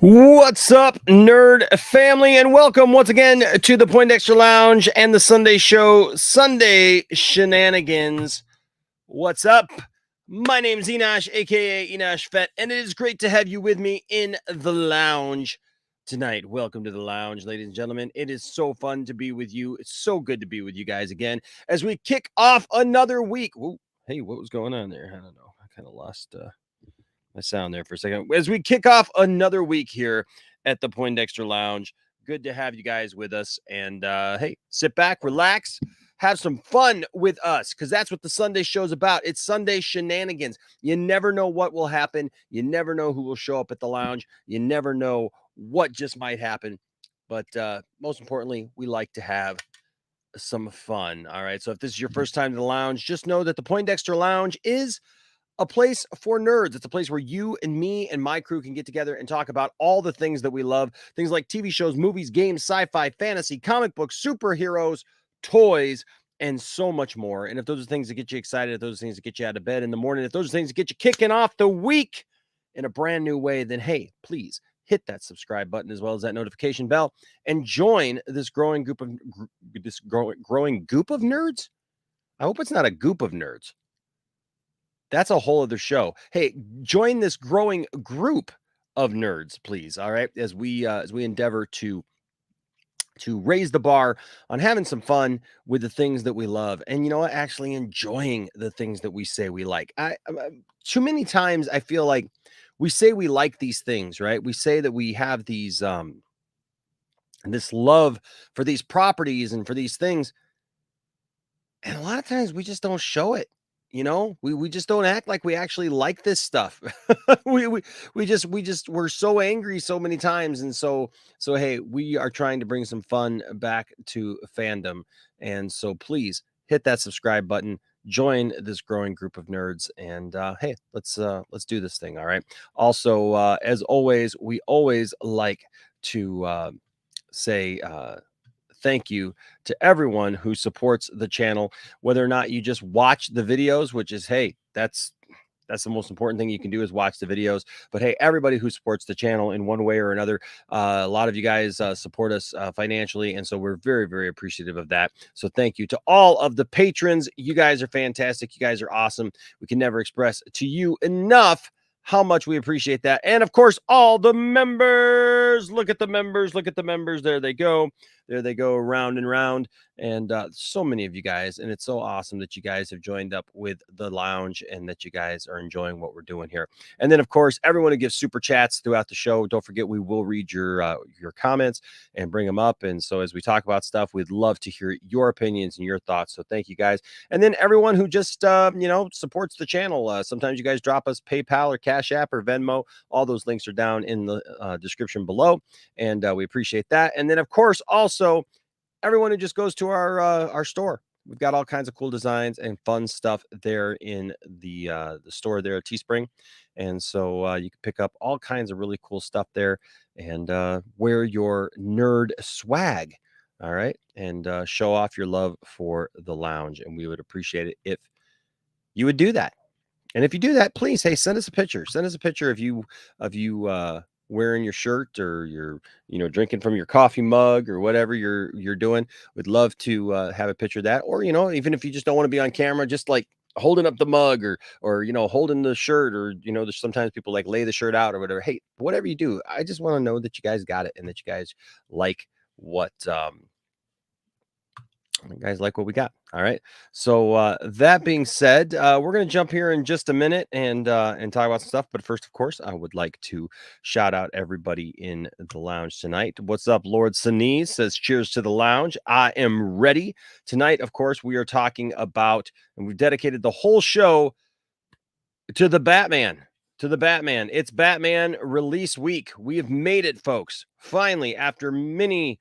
What's up, nerd family, and welcome once again to the Poindexter Lounge and the Sunday Show, Sunday Shenanigans. What's up? My name's Enosh, aka Enosh Fett, and it is great to have you with me in the lounge tonight. Welcome to the lounge, ladies and gentlemen. It is so fun to be with you. It's so good to be with you guys again as we kick off another week. Ooh, hey, what was going on there? I don't know. I kind of lost my sound there for a second. As we kick off another week here at the Poindexter Lounge, good to have you guys with us. And hey, sit back, relax, have some fun with us, because that's what the Sunday show's about. It's Sunday shenanigans. You never know what will happen. You never know who will show up at the lounge. You never know what just might happen. But most importantly, we like to have some fun. All right. So if this is your first time to the lounge, just know that the Poindexter Lounge is a place for nerds. It's a place where you and me and my crew can get together and talk about all the things that we love. Things like TV shows, movies, games, sci-fi, fantasy, comic books, superheroes, toys, and so much more. And if those are things that get you excited, if those are things that get you out of bed in the morning, if those are things that get you kicking off the week in a brand new way, then hey, please hit that subscribe button as well as that notification bell and join this growing goop of nerds. I hope it's not a goop of nerds. That's a whole other show. Hey, join this growing group of nerds, please. All right, as we endeavor to raise the bar on having some fun with the things that we love, and you know what, actually enjoying the things that we say we like. Too many times I feel like we say we like these things, right? We say that we have these this love for these properties and for these things, and a lot of times we just don't show it. We just don't act like we actually like this stuff. We're so angry so many times. And so hey, we are trying to bring some fun back to fandom. And so please hit that subscribe button, join this growing group of nerds, and hey, let's do this thing. All right. Also, as always, we always like to say thank you to everyone who supports the channel, whether or not you just watch the videos, which is, hey, that's the most important thing you can do is watch the videos. But hey, everybody who supports the channel in one way or another, a lot of you guys support us financially, and so we're very, very appreciative of that. So thank you to all of the patrons. You guys are fantastic. You guys are awesome. We can never express to you enough how much we appreciate that. And of course, all the members. Look at the members. Look at the members. There they go. There they go, round and round. And so many of you guys. And it's so awesome that you guys have joined up with the lounge and that you guys are enjoying what we're doing here. And then, of course, everyone who gives super chats throughout the show, don't forget, we will read your comments and bring them up. And so as we talk about stuff, we'd love to hear your opinions and your thoughts. So thank you guys. And then everyone who just, supports the channel. Sometimes you guys drop us PayPal or Cash App or Venmo. All those links are down in the description below. And we appreciate that. And then, of course, also everyone who just goes to our store. We've got all kinds of cool designs and fun stuff there in the store there at Teespring. And so you can pick up all kinds of really cool stuff there and wear your nerd swag. All right. And show off your love for the lounge. And we would appreciate it if you would do that. And if you do that, please, hey, send us a picture. Send us a picture of you wearing your shirt, or you're drinking from your coffee mug, or whatever you're doing. We'd love to have a picture of that. Or even if you just don't want to be on camera, just like holding up the mug, or holding the shirt, or there's sometimes people like lay the shirt out or whatever. Hey, whatever you do, I just want to know that you guys got it and that you guys like what you guys like what we got. All right. So that being said, we're going to jump here in just a minute and talk about some stuff. But first, of course, I would like to shout out everybody in the lounge tonight. What's up? Lord Sinise says, cheers to the lounge. I am ready. Tonight, of course, we are talking about, and we've dedicated the whole show to the Batman. It's Batman release week. We have made it, folks. Finally, after many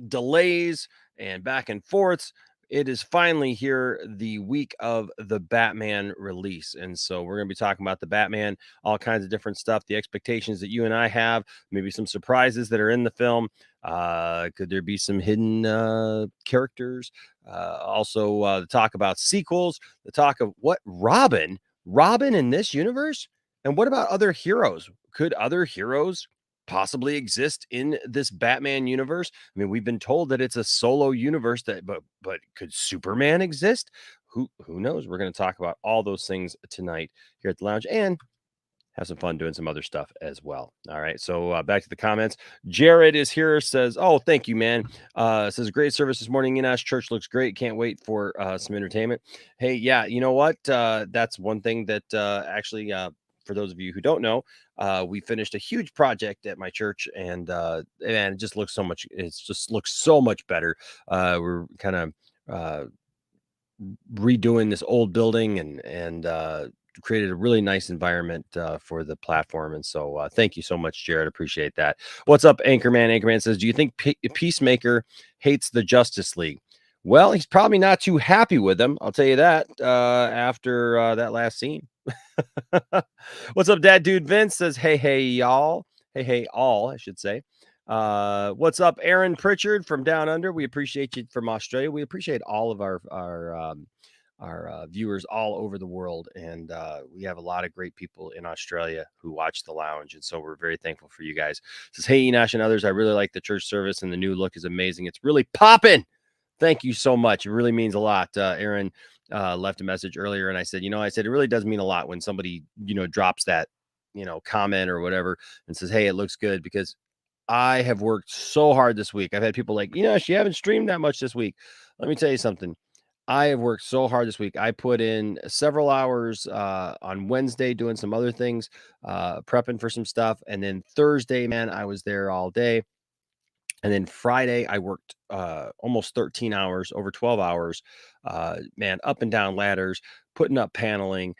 delays and back and forths, it is finally here, the week of the Batman release. And so we're going to be talking about the Batman, all kinds of different stuff, the expectations that you and I have, maybe some surprises that are in the film. Could there be some hidden characters? Also the talk about sequels, the talk of what Robin in this universe. And what about other heroes? Could other heroes possibly exist in this Batman universe? I mean, we've been told that it's a solo universe that but could Superman exist? Who knows? We're going to talk about all those things tonight here at the lounge and have some fun doing some other stuff as well. All right. So back to the comments. Jared is here, says, "Oh, thank you, man." Says, "Great service this morning. Enosh Church looks great. Can't wait for some entertainment." Hey, yeah, you know what? That's one thing that actually, for those of you who don't know, we finished a huge project at my church, and man, it just looks so much. It's just looks so much better. We're kind of redoing this old building and created a really nice environment for the platform. And so thank you so much, Jared. Appreciate that. What's up, Anchorman? Anchorman says, "Do you think Peacemaker hates the Justice League?" Well, he's probably not too happy with them. I'll tell you that after that last scene. What's up, Dad Dude Vince says, "Hey, y'all. Hey, all, I should say." What's up, Aaron Pritchard from Down Under? We appreciate you from Australia. We appreciate all of our viewers all over the world, and we have a lot of great people in Australia who watch the lounge, and so we're very thankful for you guys. Says, "Hey, Enosh and others, I really like the church service, and the new look is amazing. It's really popping." Thank you so much. It really means a lot. Aaron left a message earlier, and I said, it really does mean a lot when somebody, drops that, comment or whatever and says, "Hey, it looks good," because I have worked so hard this week. I've had people like, "She haven't streamed that much this week." Let me tell you something. I have worked so hard this week. I put in several hours on Wednesday doing some other things, prepping for some stuff. And then Thursday, man, I was there all day. And then Friday, I worked almost 13 hours, over 12 hours, man, up and down ladders, putting up paneling,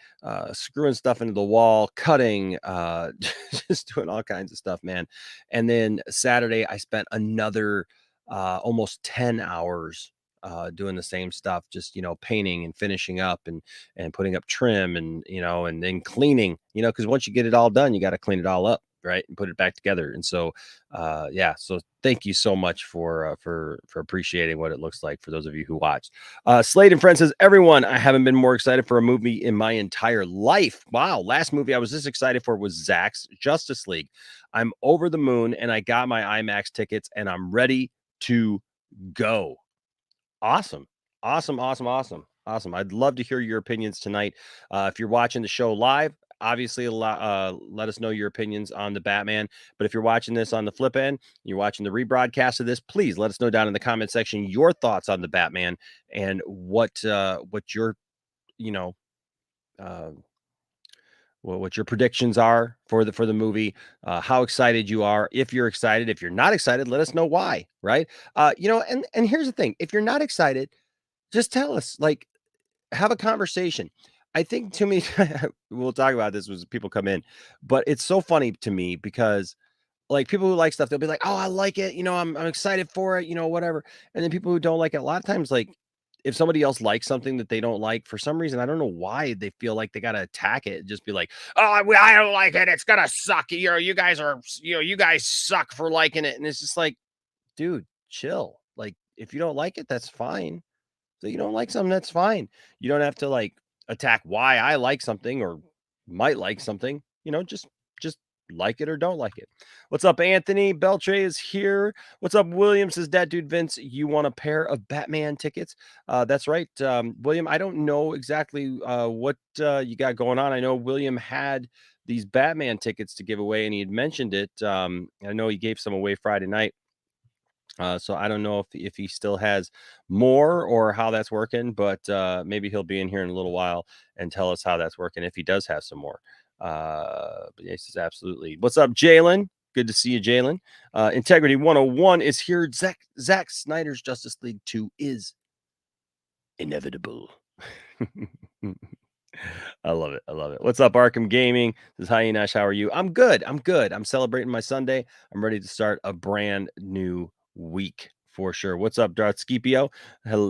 screwing stuff into the wall, cutting, just doing all kinds of stuff, man. And then Saturday, I spent another almost 10 hours doing the same stuff, just, painting and finishing up and putting up trim and then cleaning, because once you get it all done, you got to clean it all up. Right. And put it back together. And so yeah, so thank you so much for appreciating what it looks like for those of you who watched. Slade and Friends says, "Everyone, I haven't been more excited for a movie in my entire life. Wow, last movie I was this excited for was Zack's Justice League. I'm over the moon, and I got my IMAX tickets, and I'm ready to go." Awesome. Awesome, awesome, awesome, awesome. I'd love to hear your opinions tonight. If you're watching the show live, obviously let us know your opinions on the Batman. But if you're watching this on the flip end, you're watching the rebroadcast of this, please let us know down in the comment section your thoughts on the Batman and what your, you know, uh, what your predictions are for the movie, how excited you are. If you're excited, if you're not excited, let us know why, right? And here's the thing, if you're not excited, just tell us, like, have a conversation. I think too many we'll talk about this as people come in, but it's so funny to me because like people who like stuff, they'll be like, "Oh, I like it, I'm excited for it, whatever." And then people who don't like it, a lot of times, like if somebody else likes something that they don't like for some reason, I don't know why they feel like they gotta attack it and just be like, "Oh, I don't like it. It's gonna suck. You guys are, you guys suck for liking it." And it's just like, dude, chill. Like, if you don't like it, that's fine. So you don't like something, that's fine. You don't have to like attack why I like something or might like something. Just like it or don't like it. What's up, Anthony? Beltray is here. What's up, William? Says that dude Vince, you want a pair of Batman tickets? That's right, William. I don't know exactly what you got going on. I know William had these Batman tickets to give away, and he had mentioned it. I know he gave some away Friday night. So I don't know if he still has more or how that's working, but maybe he'll be in here in a little while and tell us how that's working if he does have some more. But yes, absolutely. What's up, Jalen? Good to see you, Jalen. Integrity 101 is here. Zack Snyder's Justice League 2 is inevitable. I love it. I love it. What's up, Arkham Gaming? Says, "Hi, Nash. How are you?" I'm good. I'm good. I'm celebrating my Sunday. I'm ready to start a brand new week for sure. What's up, Darth Scipio?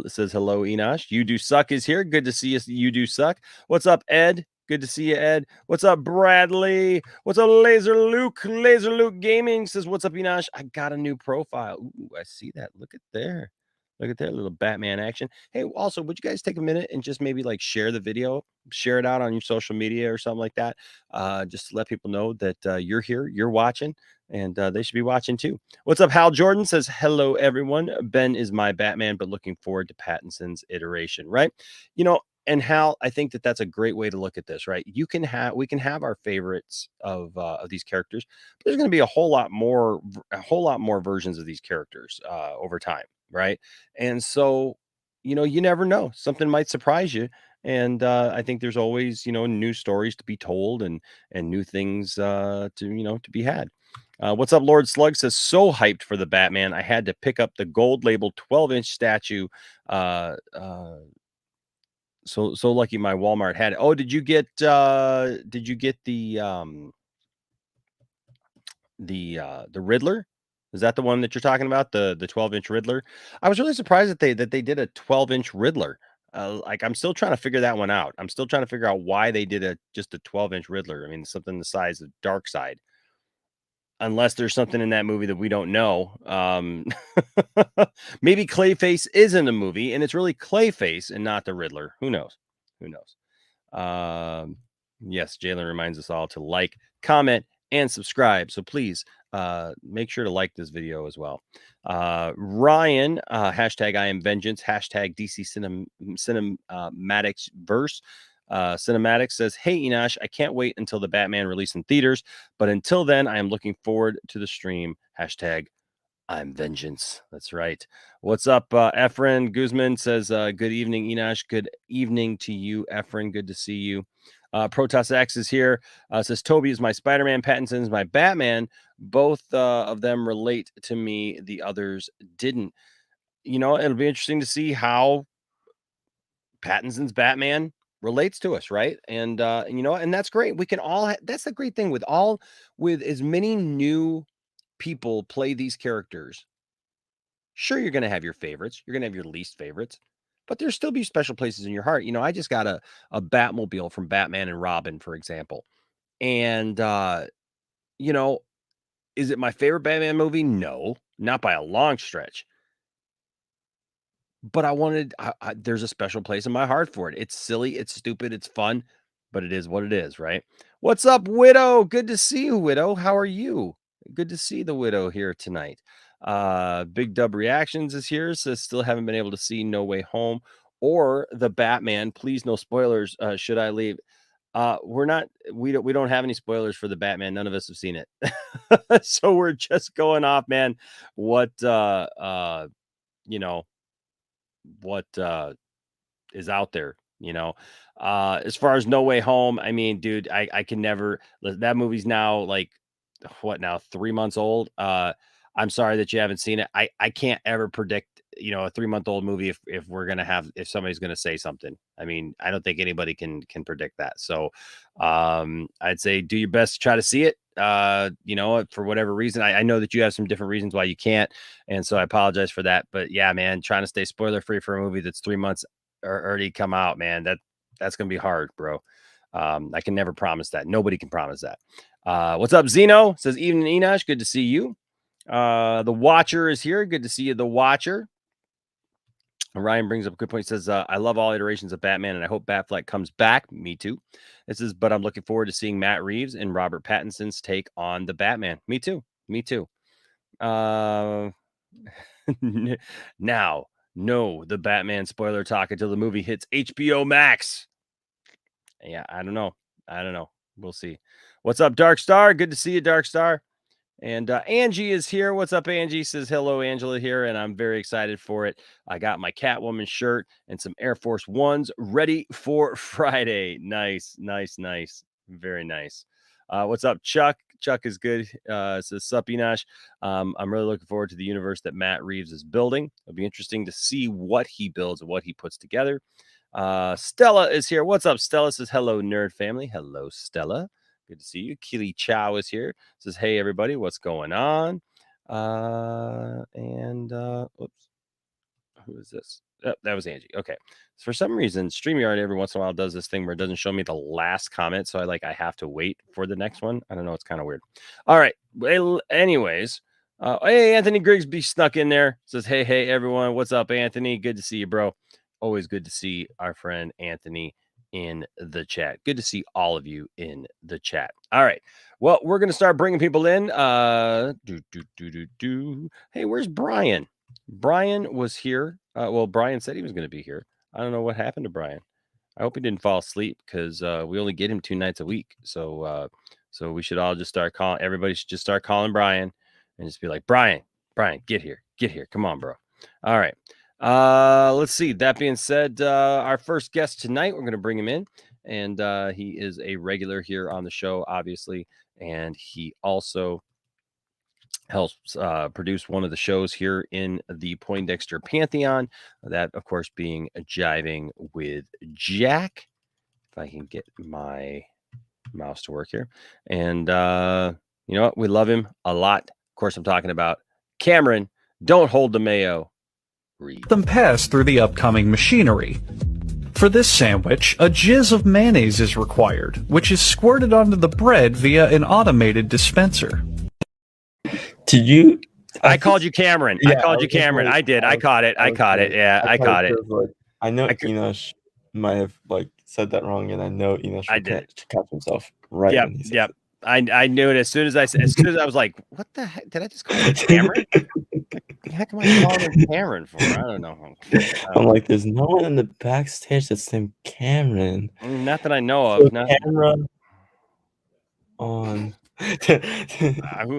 Says, "Hello, Enosh. You do suck is here. Good to see you. You do suck." What's up, Ed? Good to see you, Ed. What's up, Bradley? What's up, Laser Luke? Laser Luke Gaming says, "What's up, Enosh? I got a new profile." Ooh, I see that. Look at there. Look at that little Batman action. Hey, also, would you guys take a minute and just maybe like share the video, share it out on your social media or something like that, just to let people know that you're here, you're watching, and they should be watching too. What's up? Hal Jordan says, "Hello, everyone. Ben is my Batman, but looking forward to Pattinson's iteration." Right? You know, and Hal, I think that that's a great way to look at this. Right? We can have our favorites of these characters, but there's going to be a whole lot more versions of these characters over time. Right? And so, you never know. Something might surprise you. And I think there's always, new stories to be told and new things to be had. What's up, Lord Slug says, so hyped for the Batman. I had to pick up the gold label 12-inch statue. Uh, uh, so lucky my Walmart had it. Oh, did you get the Riddler? Is that the one that you're talking about? The 12-inch Riddler? I was really surprised that they did a 12-inch Riddler. Like I'm still trying to figure that one out. I'm still trying to figure out why they did just a 12-inch Riddler. I mean, something the size of Darkseid. Unless there's something in that movie that we don't know. Maybe Clayface is in the movie and it's really Clayface and not the Riddler. Who knows? Who knows? Yes, Jalen reminds us all to like, comment, and subscribe. So please make sure to like this video as well. Ryan, hashtag I am vengeance, hashtag DC cinematics verse. Cinematic says, "Hey Enosh, I can't wait until the Batman release in theaters, but until then, I am looking forward to the stream. Hashtag I'm vengeance." That's right. What's up, Efren Guzman says, "Good evening, Enosh. Good evening to you, Efren. Good to see you." Protoss X is here. Says, "Toby is my Spider-Man, Pattinson is my Batman. Both of them relate to me. The others didn't." It'll be interesting to see how Pattinson's Batman relates to us, right? And that's great. We can all that's the great thing with as many new people play these characters. Sure, you're going to have your favorites, you're going to have your least favorites, but there'll still be special places in your heart. I just got a Batmobile from Batman and Robin, for example. And you know, is it my favorite Batman movie? No, not by a long stretch. But there's a special place in my heart for it. It's silly, it's stupid, it's fun, but it is what it is, right? What's up, Widow? Good to see you, Widow. How are you? Good to see the Widow here tonight. Big Dub Reactions is here. Says still haven't been able to see No Way Home or the Batman. Please, no spoilers. Should I leave? We don't have any spoilers for the Batman. None of us have seen it. So we're just going off, man. What you know what is out there, as far as No Way Home. I mean, dude, I can never. That movie's now like what now, 3 months old. I'm sorry that you haven't seen it. I can't ever predict, a 3-month-old movie if somebody's gonna say something. I mean, I don't think anybody can predict that. So I'd say do your best to try to see it. For whatever reason. I know that you have some different reasons why you can't, and so I apologize for that. But yeah, man, trying to stay spoiler free for a movie that's 3 months or already come out, man, that's gonna be hard, bro. I can never promise that. Nobody can promise that. What's up, Zeno? Says, "Evening, Enosh. Good to see you." The Watcher is here. Good to see you, The Watcher. Ryan brings up a good point. He says, "I love all iterations of Batman, and I hope Batfleck comes back." Me too. This is, but I'm looking forward to seeing Matt Reeves and Robert Pattinson's take on the Batman. Me too. Me too. Uh, now, no, the Batman spoiler talk until the movie hits HBO Max. Yeah, I don't know. I don't know. We'll see. What's up, Dark Star? Good to see you, Dark Star. And Angie is here. What's up, Angie? Says, "Hello, Angela here," and I'm very excited for it. I got my Catwoman shirt and some Air Force Ones ready for Friday. Nice, nice, nice. Very nice. What's up, Chuck? Chuck is good. Says, "Sup, Enosh. I'm really looking forward to the universe that Matt Reeves is building. It'll be interesting to see what he builds and what he puts together." Stella is here. What's up, Stella? Says, "Hello, nerd family." Hello, Stella. Good to see you. Keely Chow is here. Says, "Hey, everybody, what's going on?" Oops, who is this? Oh, that was Angie. Okay. So for some reason, StreamYard every once in a while does this thing where it doesn't show me the last comment. So I have to wait for the next one. I don't know. It's kind of weird. All right. Well, anyways, Hey, Anthony Grigsby snuck in there. Says, hey, everyone. What's up, Anthony? Good to see you, bro. Always good to see our friend Anthony in the chat. Good to see all of you in the chat. All right. Well, we're going to start bringing people in. Hey, where's Brian? Brian was here. Brian said he was going to be here. I don't know what happened to Brian. I hope he didn't fall asleep because we only get him 2 nights a week. So we should all just start calling. Everybody should just start calling Brian and just be like, Brian, get here. Come on, bro. All right. Let's see. That being said, our first guest tonight, we're going to bring him in. And he is a regular here on the show, obviously. And he also helps produce one of the shows here in the Poindexter Pantheon. That, of course, being Jiving with Jack. If I can get my mouse to work here. And you know what? We love him a lot. Of course, I'm talking about Cameron. Don't hold the mayo. Read. Them pass through the upcoming machinery. For this sandwich, a jizz of mayonnaise is required, which is squirted onto the bread via an automated dispenser. Did you? I called you Cameron. Yeah, I called you Cameron. I did. I caught it. I caught it. Yeah, I caught it. Like, I know Enosh might have said that wrong, and I know Enosh catch himself right. Yep. I knew it as soon as I was like, "What the heck? Did I just call him Cameron? What the heck am I calling him Cameron for? I don't know." I'm like, there's no one in the backstage that's named Cameron. Not that I know of. Camera on.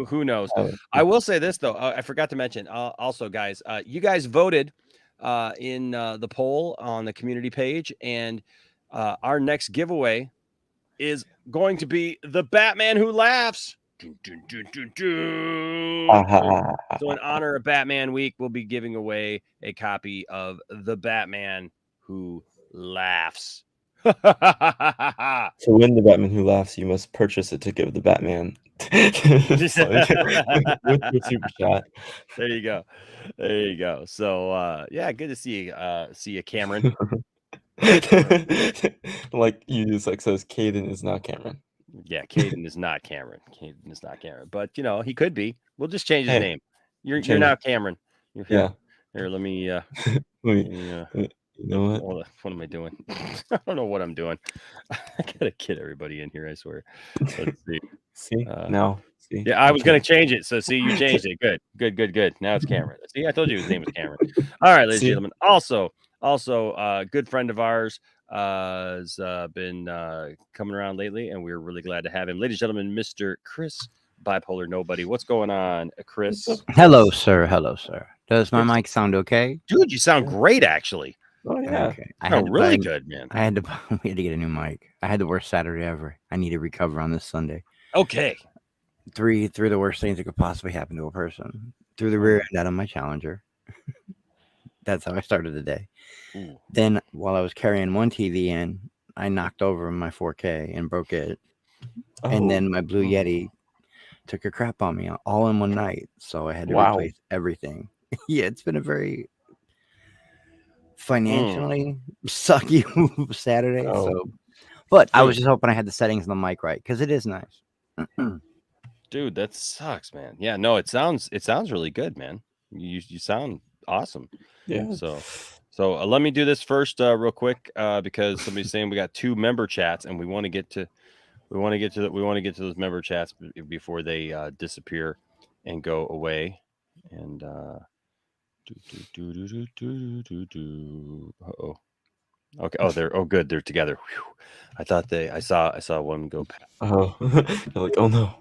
Who knows? I will say this though. I forgot to mention. Also, guys, you guys voted in the poll on the community page, and our next giveaway is going to be the Batman Who Laughs. So in honor of Batman Week, we'll be giving away a copy of The Batman Who Laughs. To win The Batman Who Laughs, you must purchase a ticket of the Batman with your super chat. There you go. So yeah, good to see you, Cameron. Like you just says Caden is not Cameron. Yeah, Caden is not Cameron. But you know, he could be. We'll just change his name. You're now Cameron. Here, let me you know what am I doing? I don't know what I'm doing. I gotta get everybody in here, I swear. Let's see. Now. See? Yeah, I was gonna change it. So see, you changed it. Good. Now it's Cameron. See, I told you his name was Cameron. All right, ladies and gentlemen. Also, a good friend of ours has been coming around lately, and we're really glad to have him. Ladies and gentlemen, Mr. Chris Bipolar Nobody. What's going on, Chris? Hello, sir. Does my mic sound okay? Dude, you sound great, actually. Oh yeah. Okay. Really good, man. We had to get a new mic. I had the worst Saturday ever. I need to recover on this Sunday. Okay. Three of the worst things that could possibly happen to a person. Threw the rear end out of my Challenger. That's how I started the day. Ooh. Then while I was carrying one TV in, I knocked over my 4K and broke it. Oh. And then my Blue Yeti took a crap on me all in one night. So I had to replace everything. Yeah, it's been a very financially sucky Saturday. But I was just hoping I had the settings on the mic right, because it is nice. Dude, that sucks, man. Yeah, no, it sounds really good, man. You sound awesome. Yeah. So let me do this first real quick because somebody's saying we got 2 member chats, and we want to get to those member chats before they disappear and go away. And okay. Oh, good. They're together. Whew. I thought I saw one go past. Oh, you're like, oh no.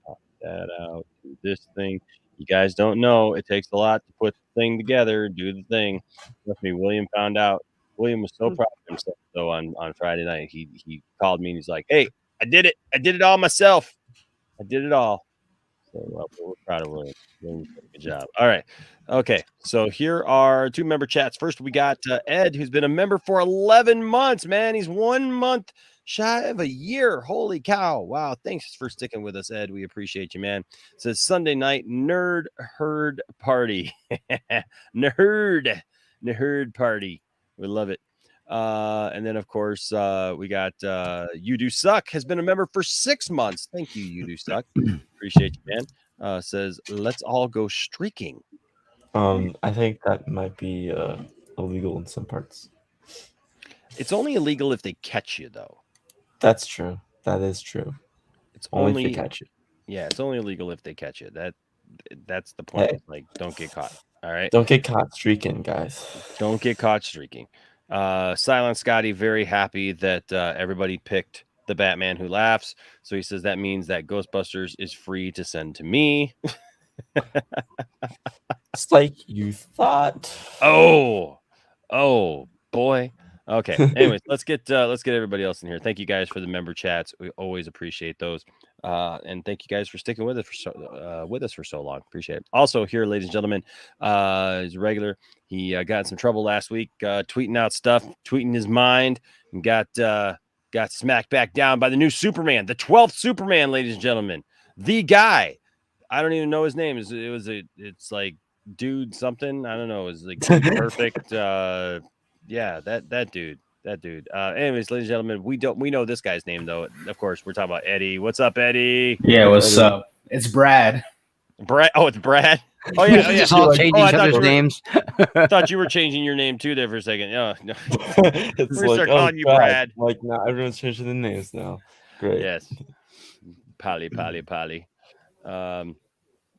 Pop that out. Do this thing. You guys don't know. It takes a lot to put the thing together. Do the thing. Trust me, William found out. William was so proud of himself. So on Friday night, he called me and he's like, "Hey, I did it. I did it all myself. I did it all." So we're proud of William. William did a good job. All right. Okay. So here are 2 member chats. First, we got Ed, who's been a member for 11 months, man. He's 1 month shy of a year. Holy cow. Wow. Thanks for sticking with us, Ed. We appreciate you, man. It says Sunday night nerd herd party. nerd party. We love it. And then, of course, we got You Do Suck has been a member for 6 months. Thank you, You Do Suck. Appreciate you, man. Says, let's all go streaking. I think that might be illegal in some parts. It's only illegal if they catch you, though. That's true. That is true. It's only if they catch you. Yeah, it's only illegal if they catch you. That's the point. Hey. Like, don't get caught. All right. Don't get caught streaking, guys. Don't get caught streaking. Silent Scotty, very happy that everybody picked the Batman Who Laughs. So he says that means that Ghostbusters is free to send to me. It's like you thought. Oh boy. Okay. Anyways, let's get everybody else in here. Thank you guys for the member chats. We always appreciate those. And thank you guys for sticking with us for so long. Appreciate it. Also, here, ladies and gentlemen, is a regular. He got in some trouble last week, tweeting out stuff, tweeting his mind, and got smacked back down by the new Superman, the 12th Superman, ladies and gentlemen. The guy. I don't even know his name. It's like dude something. I don't know. It's like perfect. Yeah, that dude. Anyways, ladies and gentlemen, we know this guy's name though. Of course, we're talking about Eddie. What's up, Eddie? Yeah, what's up? It's Brad. Brad. Oh, it's Brad. Oh yeah. Just all changing each other's names. I thought you were changing your name too there for a second. Oh, no. It's We're like, start calling you Brad. Like now everyone's changing the names now. Great. Yes. Pally.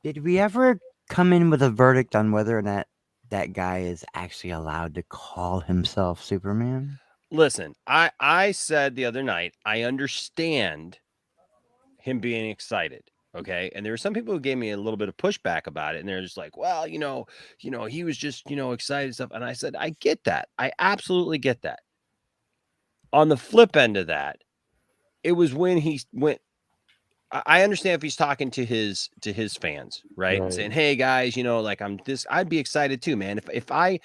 Did we ever come in with a verdict on whether or not that guy is actually allowed to call himself Superman? Listen, I said the other night, I understand him being excited. Okay. And there were some people who gave me a little bit of pushback about it. And they're just like, well, he was just, excited and stuff. And I said, I get that. I absolutely get that. On the flip end of that, it was when he went. I understand if he's talking to his fans, right? And saying, hey guys, like I'd be excited too, man. If I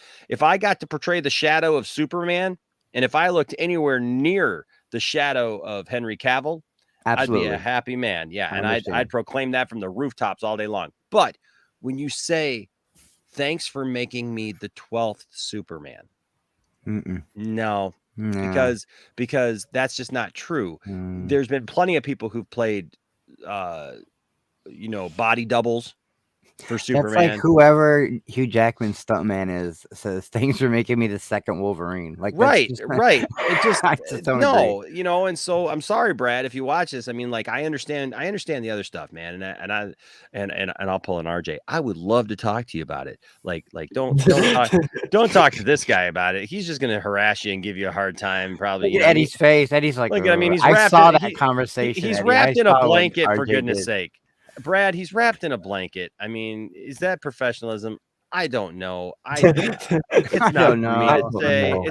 got to portray the shadow of Superman, and if I looked anywhere near the shadow of Henry Cavill, Absolutely. I'd be a happy man. Yeah. And I'd proclaim that from the rooftops all day long. But when you say, thanks for making me the 12th Superman. No, because that's just not true. There's been plenty of people who've played body doubles for Superman. That's like whoever Hugh Jackman's stuntman is says, thanks for making me the second Wolverine. Like right. It just I just don't no, agree. and so I'm sorry, Brad, if you watch this. I mean, like I understand the other stuff, man, and I'll pull an RJ. I would love to talk to you about it. Like don't talk to this guy about it. He's just gonna harass you and give you a hard time. Probably. Look at Eddie's face. Eddie's like, I mean, I saw that conversation. He's Eddie. wrapped in a blanket, for RJ goodness did. sake. Brad, he's wrapped in a blanket. I mean, is that professionalism? I don't know. It's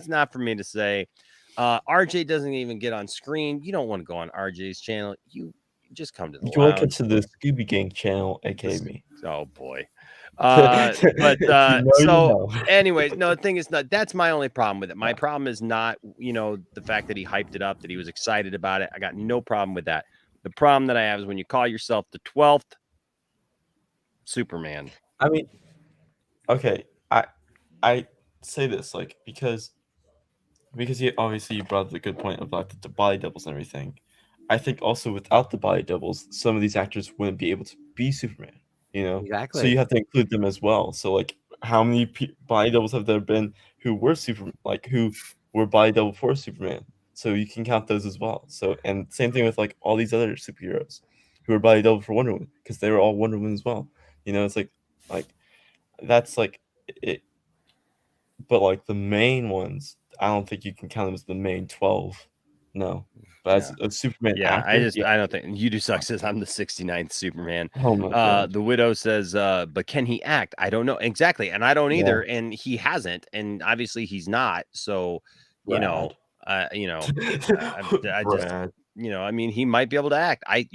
not for me to say. RJ doesn't even get on screen. You don't want to go on RJ's channel. You just come to the Welcome to the Scooby Gang channel, aka me. Oh boy. But anyways, no, the thing is not, that's my only problem with it. My problem is not, the fact that he hyped it up, that he was excited about it. I got no problem with that. The problem that I have is when you call yourself the 12th Superman. I mean, okay, I say this like because obviously you brought up the good point of like the body doubles and everything. I think also without the body doubles, some of these actors wouldn't be able to be Superman. Exactly. So you have to include them as well. So like, how many body doubles have there been who were who were body double for Superman? So you can count those as well. So, and same thing with like all these other superheroes who were body double for Wonder Woman, because they were all Wonder Woman as well. It's like that's like it. But like the main ones, I don't think you can count them as the main 12. No, but as a Superman. Yeah, actor, I don't think You Do Suck says I'm the 69th Superman. Oh my God. The Widow says, but can he act? I don't know exactly, and I don't either, and he hasn't, and obviously he's not. So I just, I mean, he might be able to act. I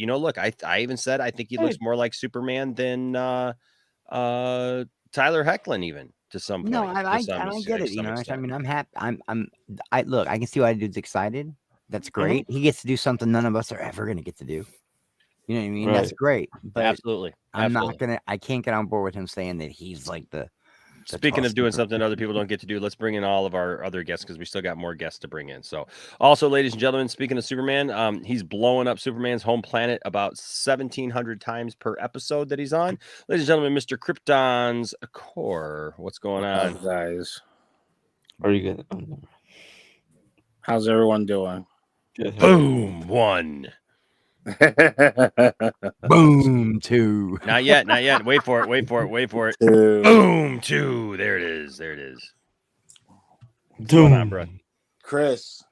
even said I think he looks more like Superman than Tyler Hoechlin, even to some point. No, I don't get it. I mean, I'm happy. Look, I can see why dude's excited. That's great. He gets to do something none of us are ever gonna get to do. You know what I mean? Right. That's great. But Absolutely. I can't get on board with him saying that he's like the Speaking of doing something other people don't get to do, let's bring in all of our other guests because we still got more guests to bring in. So, also, ladies and gentlemen, speaking of Superman, he's blowing up Superman's home planet about 1,700 times per episode that he's on. Ladies and gentlemen, Mr. Krypton's Core. What's going on, guys? Are you good? How's everyone doing? Good. Boom, one. Boom, 2. Not yet, not yet. Wait for it. Two. Boom, 2. There it is. What's going on, bro? Chris,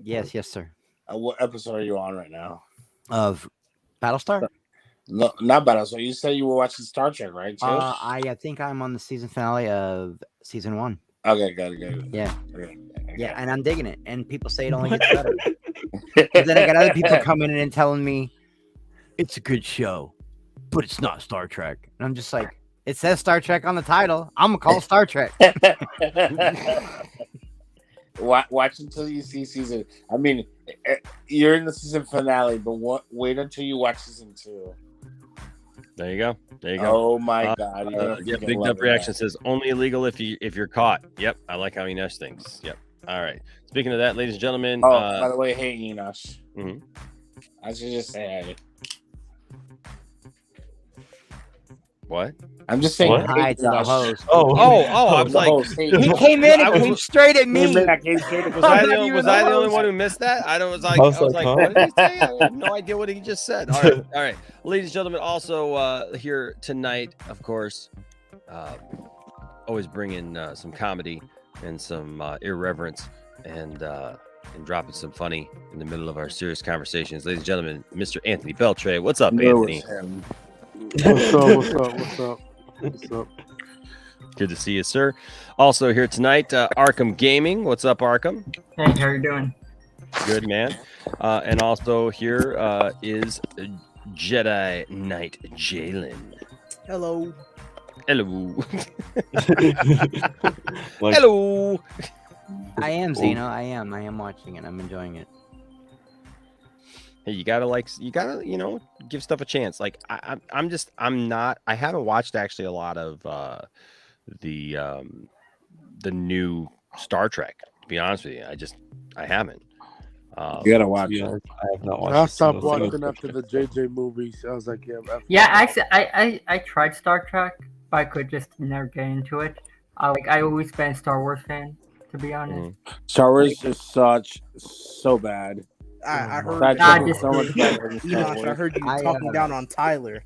Yes, sir. what episode are you on right now? Of Battlestar? No, not bad. So you said you were watching Star Trek, right? Too? I think I'm on the season finale of season 1. Okay, got it. Yeah. Okay. Yeah, and I'm digging it. And people say it only gets better. But then I got other people coming in and telling me it's a good show, but it's not Star Trek. And I'm just like, it says Star Trek on the title. I'm gonna call it Star Trek. Watch until you see season. I mean, you're in the season finale, but wait until you watch season 2. There you go. Oh my God! Yeah, Big Dump Reaction says only illegal if you're caught. Yep, I like how Enosh thinks. Yep. All right. Speaking of that, ladies and gentlemen. Oh, by the way, hey Enosh. Mhm. I should just say hey. What? I'm just saying What? Hi to the Enosh. host. Oh! I was The like, host, hey, He Enosh. came in I and was- came straight at me. Was was I not the even only host. one who missed that? I was like, huh? what did he say? I have no idea what he just said. All right. Ladies and gentlemen, also here tonight, of course, always bring in some comedy and some irreverence and dropping some funny in the middle of our serious conversations. Ladies and gentlemen, Mr. Anthony Beltre. What's up, Anthony? What's up? Good to see you, sir. Also here tonight, Arkham Gaming. What's up, Arkham? Hey, how you doing? Good, man. And also here is Jedi Knight Jalen. Hello. Hello. Like, Hello. I am Zeno. I am watching it. I'm enjoying it. Hey, you gotta, give stuff a chance. Like I haven't watched actually a lot of the new Star Trek, to be honest with you. I haven't. You gotta watch yeah, it. I have not watched. I a stopped single watching Star after Trek. the JJ movies. I was like, yeah. Yeah, actually, I tried Star Trek, but I could just never get into it. I always been a Star Wars fan, to be honest. Star Wars is so bad. I heard Star Nah, Trek is so much better than Star Enosh, I Wars. heard you I, talking down on Tyler.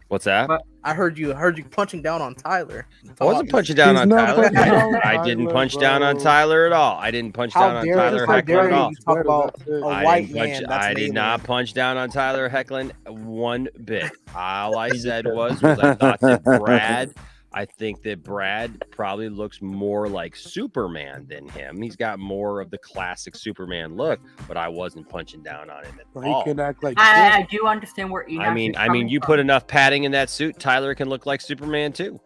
What's that? But- I heard you punching down on Tyler. I wasn't punching down He's on not Tyler. punching down on I didn't Tyler, punch down on bro. Tyler at all. I didn't punch down on Tyler how heckling dare at all. you talk about That's it. a I white didn't punch- man? That's I did an not alien. punch down on Tyler heckling one bit. All I said was I thought that I think that Brad probably looks more like Superman than him. He's got more of the classic Superman look, but I wasn't punching down on him at But he all. can act like I do understand where Enoch I mean, is coming you from. put enough padding in that suit, Tyler can look like Superman too.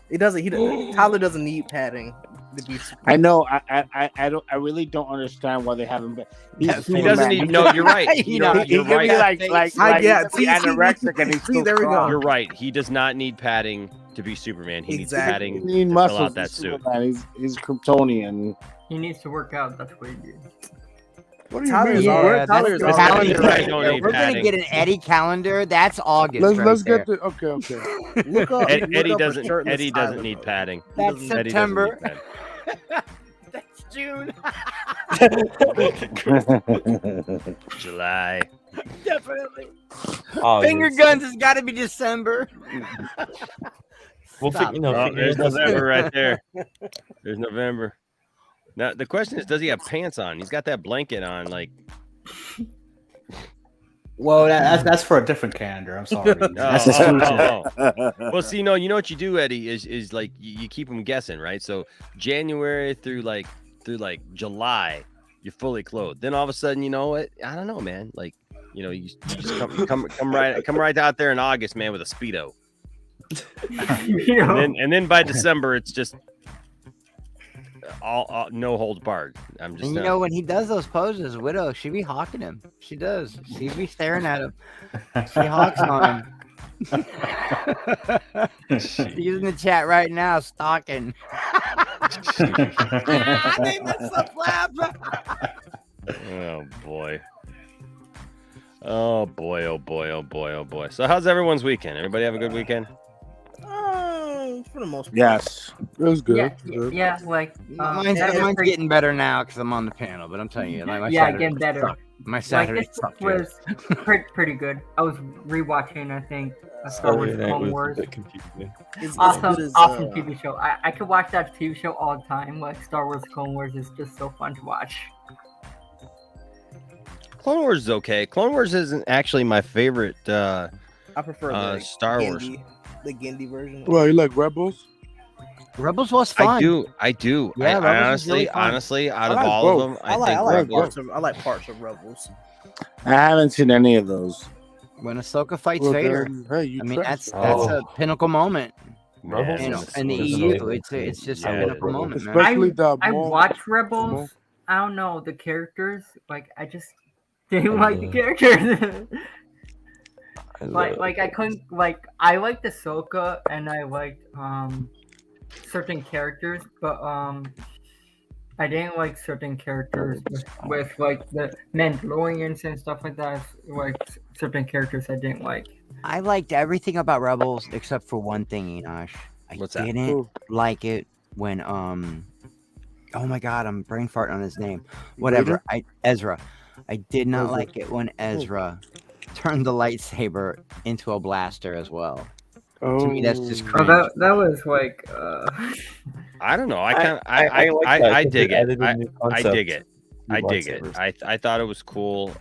He doesn't. Tyler doesn't need padding to be. I know. I really don't understand why they haven't been. He He doesn't even. No, you're right. You know, You're He can be right. like yeah, he can be anorexic and he's see, still there we go. strong. You're right. He does not need padding to be Superman. He needs Exactly. padding He to needs fill muscles. out that suit. He's Kryptonian. He needs to work out. That's what he did. what do you Tyler's mean? all Yeah, right. Tyler's that's all right. calendar You're right right, don't there. need We're gonna padding. get an Eddie calendar. That's August. Let's right there. get the okay. Look up. Ed- look Eddie up a doesn't. shirtless Eddie doesn't Tyler, need bro. padding. That's Eddie doesn't need September. padding. That's June. July. Definitely. Oh, Finger yes. guns has got to be December. We'll Stop. figure, Oh, figure there's this out. November right there. There's November. Now the question is, does he have pants on? He's got that blanket on, like. Well, that's for a different calendar. I'm sorry. That's exclusive. Well, see, no, you know what you do, Eddie, is like you keep them guessing, right? So January through July, you're fully clothed. Then all of a sudden, you know what? I don't know, man. Like, you just come right out there in August, man, with a Speedo. You know? And then by December, it's just all no holds barred. I'm just And you know when he does those poses, Widow, she be hawking him. She does. She be staring at him. She hawks on him. He's in the chat right now, stalking. I made myself laugh. Oh boy. Oh boy, oh boy, oh boy, oh boy. So how's everyone's weekend? Everybody have a good weekend? For the most part. Yes. It was good. Yeah, Good. yeah, like Mine's getting better now because I'm on the panel. But I'm telling you, like my yeah, Saturday getting better. sucked. My Saturday Like this sucked. was pretty good. I was rewatching, I think, Star Wars Saturday night Clone was Wars. a bit confusing. It's Awesome, good as, awesome TV show. I could watch that TV show all the time. Like Star Wars Clone Wars is just so fun to watch. Clone Wars is okay. Clone Wars isn't actually my favorite I prefer the Star Wars. the Gandhi version. Well, you like Rebels? Rebels was fun. I do. Yeah, I Rebels is really honestly, fun. out of like all both. of them, I think like Rebels. I like parts of Rebels. I haven't seen any of those. When Ahsoka fights Well, Vader, then, hey, you I mean trash. that's a pinnacle moment. Rebels You know, is in the is EU, amazing. it's just Yeah, a pinnacle moment, man. Especially the I Maul- watched Maul. Rebels. I don't know the characters. Like I just didn't And like the the- characters. I like love- I couldn't like I liked Ahsoka and I liked certain characters, but I didn't like certain characters with like the Mandalorians and stuff like that. Like certain characters I didn't like. I liked everything about Rebels except for one thing, Enosh. I What's that? didn't Cool. like it when oh my god, I'm brain farting on his name. Whatever. Ezra. I did not Ezra. like it when Ezra turned the lightsaber into a blaster as well. Oh. To me, that's just Oh, cringe. that was like I don't know. like that I 'cause dig they it. added a new I concept dig it. to I dig it. lightsabers. I thought it was cool.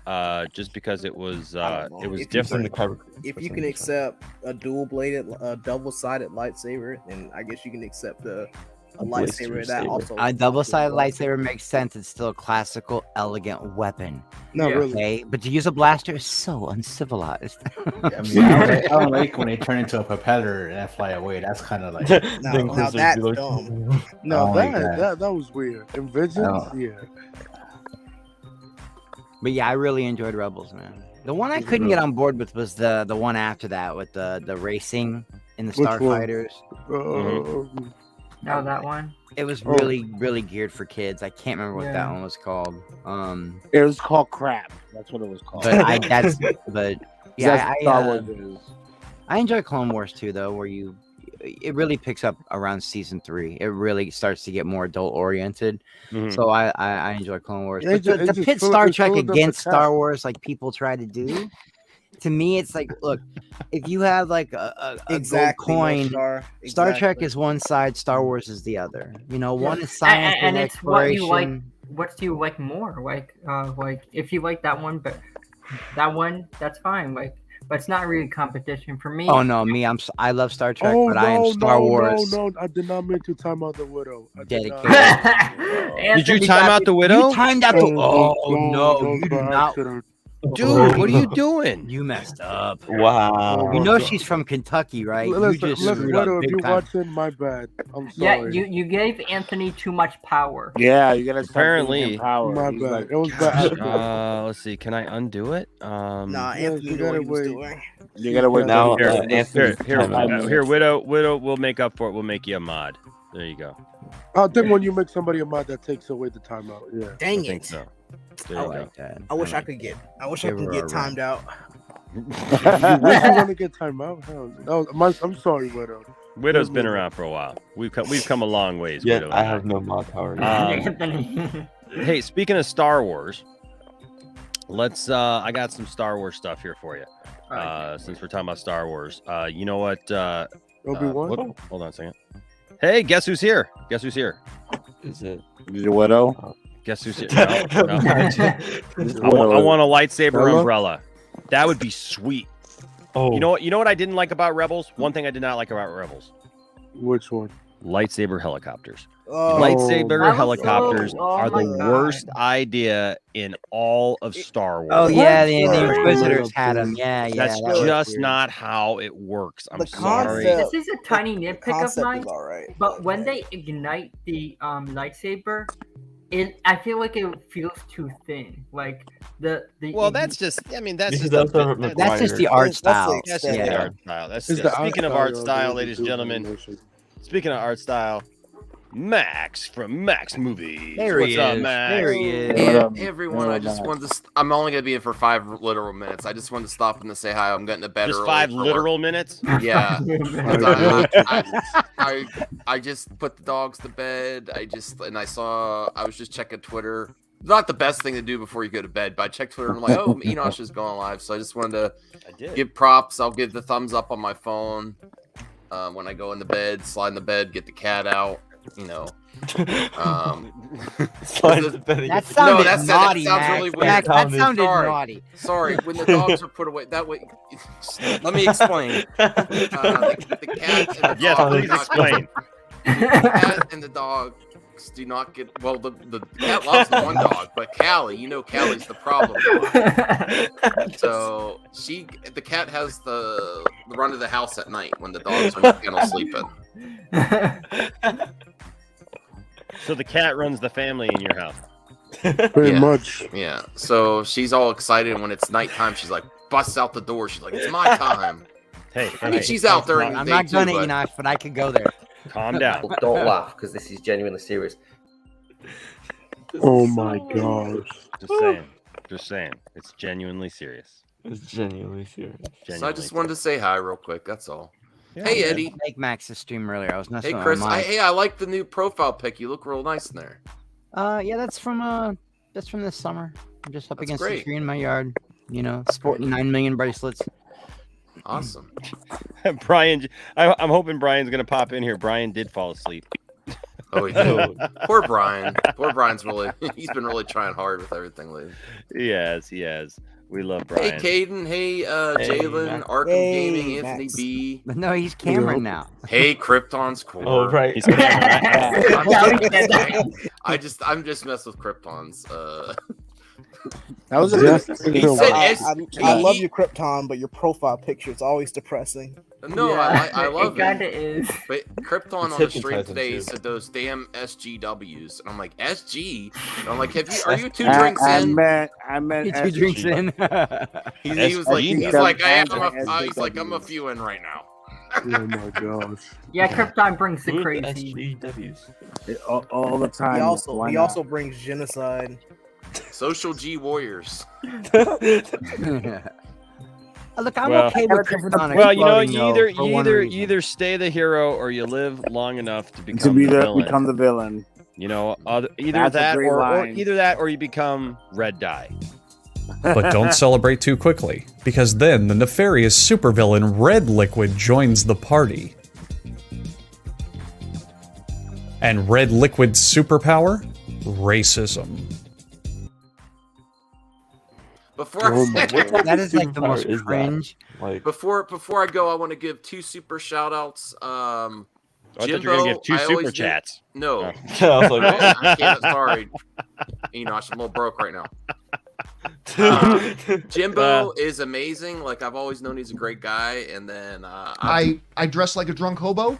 Just because it was I don't know. it was If you Using the different. kyber- If for you some can reason. accept a dual-bladed, double-sided lightsaber, then I guess you can accept a blaster lightsaber that saber. also. A double-sided lightsaber makes sense. It's still a classical, elegant weapon. Not Yeah. really. Okay, but to use a blaster is so uncivilized. I mean, I don't like when they turn into a propeller and fly away. That's kind of like Now The Inquisitors that's be like, dumb. No, don't like that, that. that was weird. In Visions, Oh. yeah. But yeah, I really enjoyed Rebels, man. The one I couldn't get on board with was the one after that with the racing in the Which one? starfighters. no that one. It was Oh. really geared for kids. I can't remember what that Yeah. one was called. It was called Crap. That's what it was called. But yeah, That's Star Wars is. I enjoy Clone Wars too, though, where it really picks up around season 3. It really starts to get more adult oriented. Mhm. So I enjoy Clone Wars. Yeah, But it just- to it just pit fill- Star it Trek filled up the against cap. Star Wars like people try to do, to me it's like, look, if you have like a Exactly. gold coin, Star Trek is one side, Star Wars is the other. You know, one is And, science and and it's what you like. exploration. What do you like more? Like if you like that one, but that one, that's fine. Like, but it's not really competition for me. Oh no, I love Star Trek, Oh, but I am no, Star no, Wars no, I did not mean to time out the widow. I did not. dedicated. Did you time out the widow? You timed out the. Oh, Oh no, that was you do by not. accident. Dude, what are you doing? You messed up. Wow. You know she's from Kentucky, right? You Listen, just listen, screwed up widow, if big you're time. watching, my bad. I'm Yeah, sorry. you gave Anthony too much power. Yeah, you gotta start Apparently- giving him power. My He's bad. like, It was by accident. Let's see. Can I undo it? Nah, Yes, Anthony you knew what gotta he was wait. doing. you gotta wait Now, till he uh, gets- Here, Time out. here, widow. We'll make up for it. We'll make you a mod. There you go. I think when you make somebody a mod, that takes away the timeout. Yeah. Dang I think it! so. There I you go. like that. I wish I like could get. I wish Give I could her get a timed out. You wish you want to get timeout? Hell, that was I'm sorry, widow. Widow's been around for a while. We've come a long ways. Yeah, Widow I and have no mod power. Anthony. Hey, speaking of Star Wars, let's. I got some Star Wars stuff here for you. Since we're talking about Star Wars, you know what? Obi-Wan? Hold on a second. Hey, guess who's here? Guess who's here? Is it? Your widow. Guess who's here? No, no. I Widow. want a lightsaber Bella? umbrella. That would be sweet. Oh, You know what? You know what I didn't like about Rebels? One thing I did not like about Rebels: Which one? lightsaber helicopters. Oh, Lightsaber That was helicopters so- oh are the my God. worst idea in all of Star Wars. Oh yeah, the What? Inquisitors had them. Yeah, yeah. That's that was just weird. not how it works. I'm The sorry. concept- This is a tiny nitpick of concept mine, is all right. but when they ignite the lightsaber, I feel like it feels too thin. Like the Well, that's just. I mean, that's Because just. that's a our bit- That's just the McGuire. art That's the style. That's just the Yeah. art style. That's It's the art speaking of style, art y'all, style, the ladies and gentlemen. animation. Speaking of art style, Max from Max Movies. There What's he up, is. Max? There he is. Hey, Hey, up? everyone, What I up, just Max? wanted to. I'm only gonna be in for 5 literal minutes. I just wanted to stop in to say hi. I'm getting to bed Just early 5 for work. literal minutes. Yeah. I just put the dogs to bed. I was just checking Twitter. Not the best thing to do before you go to bed, but I checked Twitter and I'm like, oh, Enosh is going live. So I just wanted I to did. give props. I'll give the thumbs up on my phone when I go in the bed, slide in the bed, get the cat out, you know. Slide the bed and That get the- sounded that naughty, sounds Max. really weird. Max, that sounded Sorry. naughty. Sorry, when the dogs are put away, that way. Let me explain. The cat and the Yes, dog. please explain. The cat and the dogs do not get. Well, the cat loves the one dog, but Callie, you know, Callie's the problem dog. So the cat has the run of the house at night when the dogs are not gonna sleeping. So the cat runs the family in your house. Pretty Yeah. much. Yeah. So she's all excited when it's nighttime. She's like busts out the door. She's like, "It's my time." Hey, I mean, she's out during the I'm day not gonna, too, but- Enoch, but I could go there. calm down. Don't laugh because this is genuinely serious. Oh my gosh. Just saying. Just saying. It's genuinely serious. It's genuinely serious. So I just wanted to say hi real quick. That's all. Yeah, Hey, man. Eddie. Make Max's stream earlier. I was messing Hey, with Chris. my mic. I like the new profile pic. You look real nice in there. Yeah, that's from this summer. I'm just up That's against great. the tree in my yard. You know, sporting 9 million bracelets. Awesome. Brian, I'm hoping Brian's gonna pop in here. Brian did fall asleep. Oh, he did. Poor Brian. Poor Brian's he's been really trying hard with everything lately. Yes, he has. We love Brian. Hey, Caden. Hey, Jalen. Max. Arkham Hey, Gaming. Anthony Max. B. But no, he's Cameron now. Hey, Krypton's core. Oh, right. He's I'm just messing with Krypton's. That was a Yeah. good. No, said I, S- I love he- your Krypton, but your profile picture is always depressing. No, I love it. Kinda is. But Krypton It's on the stream hypnotizing, today too. said those damn SGWs, and I'm like, SG? And I'm like, are you 2 I drinks in? I meant He 2 drinks in. He was like, he's like, I'm a few in right now. Oh my gosh. Yeah, Krypton brings the Who's crazy. SGWs? all the time. Why He not? also brings genocide. Social G Warriors. Look, I'm Well- okay with Krypton Well, you know, exploding, you though, either for you one either reason. either stay the hero or you live long enough to To become be the villain. become the villain. You know, either That's a that great or line. either that or you become Red Dye. But don't celebrate too quickly, because then the nefarious supervillain Red Liquid joins the party. And Red Liquid's superpower? Racism. Before Oh my God. That is like the Superpower most is that? cringe. Like, before I go, I want to give 2 super shout outs. Oh, I thought you were gonna give 2 I super always do- chats. No. Oh. I was No, like, I can't. Sorry, Enosh, I'm a little broke right now. Jimbo is amazing. Like I've always known, he's a great guy. And then I dress like a drunk hobo.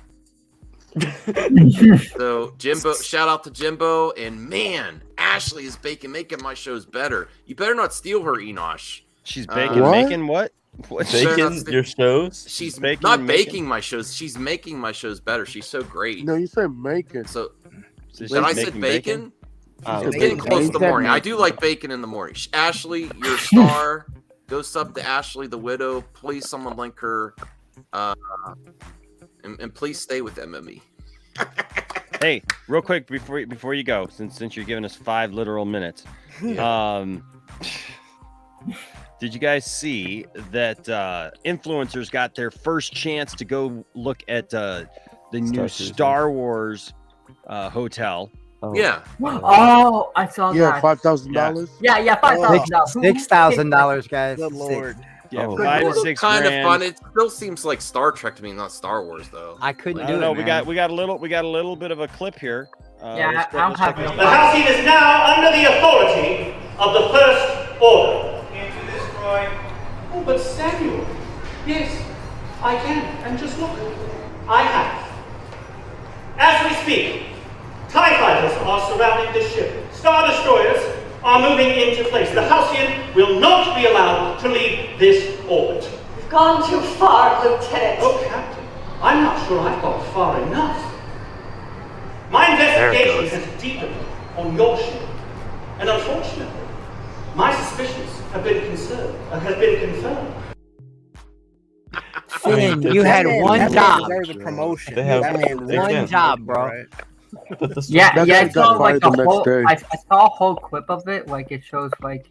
so Jimbo, shout out to Jimbo. And man, Ashley is making my shows better. You better not steal her, Enosh. She's baking, What? making what? What? bacon your shows? She's Baking not and making? baking my shows. She's making my shows better. She's so great. No, you said making. So She's when I making said bacon, Oh, it's getting bacon. close to the Bacon. morning. I do like bacon in the morning. Ashley, you're a star. Go sub to Ashley the Widow. Please, someone link her. And please stay with MME. Hey, real quick before you go, since you're giving us 5 literal minutes, did you guys see that influencers got their first chance to go look at the new Citizen. Star Wars hotel? Oh. Yeah. Oh, I saw Yeah, that. $5,000. Yeah, $5,000. $6,000, guys. Good lord. Yeah, Oh. 5 to It's 6 kind grand. of fun. It still seems like Star Trek to me, not Star Wars though. I couldn't I do don't know. it, We man. got a little bit of a clip here. Yeah, let's I don't let's have check no this The out. House is now under the authority of the First Order. Into this drawing. Oh, but Samuel. Yes, I can. And just look. I have. As we speak, TIE fighters are surrounding this ship. Star Destroyers are moving into place. The Halcyon will not be allowed to leave this orbit. You've gone too far, Lieutenant. Oh, Captain, I'm not sure I've gone far enough. My investigation has deepened on your ship, and unfortunately, my suspicions have been confirmed. Finn, you had one job. There's a promotion. They have one job, bro. Yeah, That I guy saw got like fired the a next whole. day. I saw a whole clip of it. Like it shows like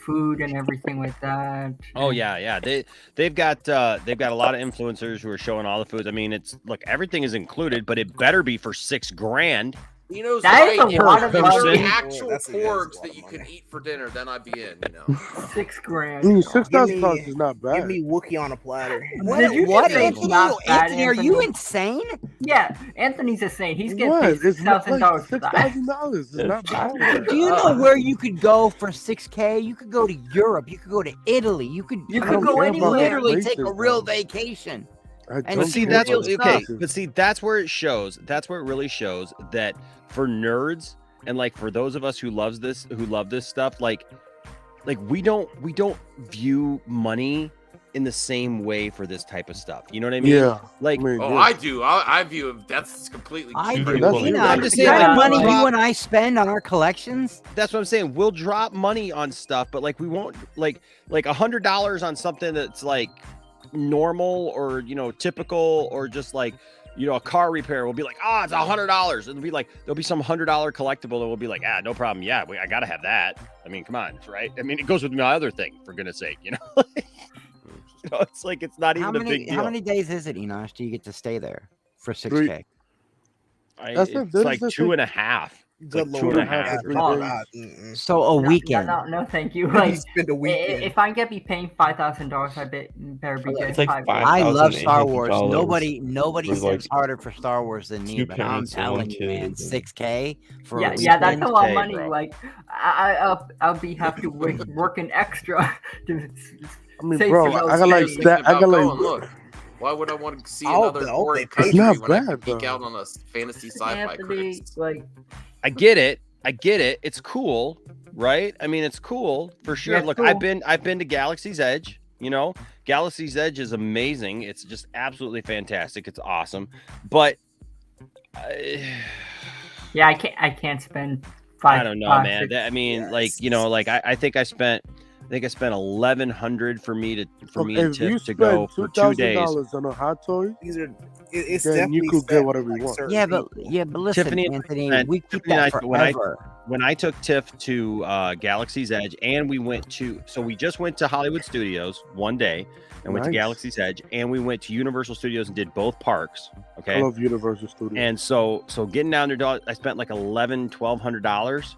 food and everything like that. Oh yeah. They've got a lot of influencers who are showing all the foods. I mean, it's look, everything is included, but it better be for $6,000. Dino's That is right. a lot of If there money. were actual That's a porgs that lot you of could money. eat for dinner, then I'd be in. You know. $6,000. I mean, $6,000 Give me- is not Give bad. me Wookiee on a platter. Did you What, say it's Anthony? not bad, Anthony, are you Anthony? insane? Yeah, Anthony's insane. He's getting What? paid It's not like $6,000 for that. $6,000. It's not bad. Do you know where you could go for $6K? You could go to Europe. You could go to Italy. You could You I could don't go care about anywhere. literally take a places, real though. vacation. I And don't But see, care that's about what, the okay. places. But see, that's where it shows. That's where it really shows that for nerds and like for those of us who love this stuff, like we don't view money in the same way for this type of stuff. You know what I mean? Yeah. Like, I mean, Oh, yeah. I do. I view it. That's completely. I Two do. people You know, I'm just the saying, kind of like, money drop- you and I spend on our collections. that's what I'm saying. We'll drop money on stuff, but like we won't like $100 on something that's like normal or typical or just like a car repair. We'll be like, oh, it's $100. It'll be like there'll be some $100 collectible that we'll be like, no problem. Yeah, I gotta have that. I mean, come on, right? I mean, it goes with my other thing, for goodness sake, it's like it's not even a big deal. How many days is it, Enosh? Do you get to stay there for $6K? That's It's not- like that's 2.5. It's like Good 2.5. Lord. So a weekend. No, thank you. You Like, spend a weekend. if I get be paying $5,000, I better be getting It's like 5. I love Star Wars. $5,800 Nobody for, says like, harder for Star Wars than me, two but I'm parents and one telling you, man, kid. 6K for a Yeah, weekend. that's a lot of Hey, money. bro. Like, I'll be have to work an extra to I mean, save bro, for those I got like days. that. I got Going, like. look, why would I want to see Oh, another the boring open- country It's not when I bad, can geek though. out on a fantasy sci-fi Anthony, critics? like, I get it. It's cool, right? I mean, it's cool for sure. Yeah, it's Look, cool. I've been to Galaxy's Edge. Galaxy's Edge is amazing. It's just absolutely fantastic. It's awesome. But yeah, I can't spend I don't know, man. $5,000. I mean, like I think I spent $1,100 for me and If you Tiff to go spend for 2 days. $2,000 on a hot toy, These are. It's then you definitely could set get for, whatever you like, want. certain Yeah, people. but listen, Tiffany and Anthony, I- we keep Tiffany and that I- when I- forever. When I took Tiff to Galaxy's Edge, and we just went to Hollywood Studios one day and went to Nice. Galaxy's Edge, and we went to Universal Studios and did both parks. I Okay. love Universal Studios. And so getting down there, I spent like $1,100,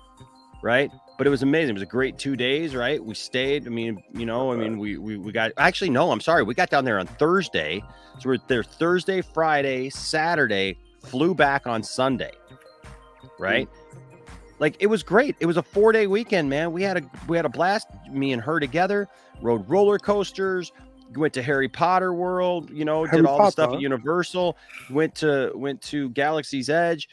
right? But it was amazing. It was a great 2 days, right? We stayed. I mean, we got, actually, no, I'm sorry. We got down there on Thursday. So we're there Thursday, Friday, Saturday, flew back on Sunday, right? Like, it was great. It was a 4-day weekend, man. We had a blast. Me and her together, rode roller coasters, went to Harry Potter World, did all the stuff at Universal, went to Galaxy's Edge,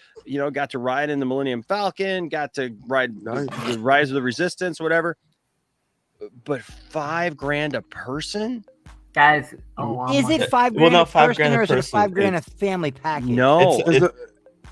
got to ride in the Millennium Falcon, got to ride the Rise of the Resistance, whatever. But $5,000 a person? Guys, Is it $5,000 Well, not a person, $5,000 or a is it person. $5,000 a family package? No.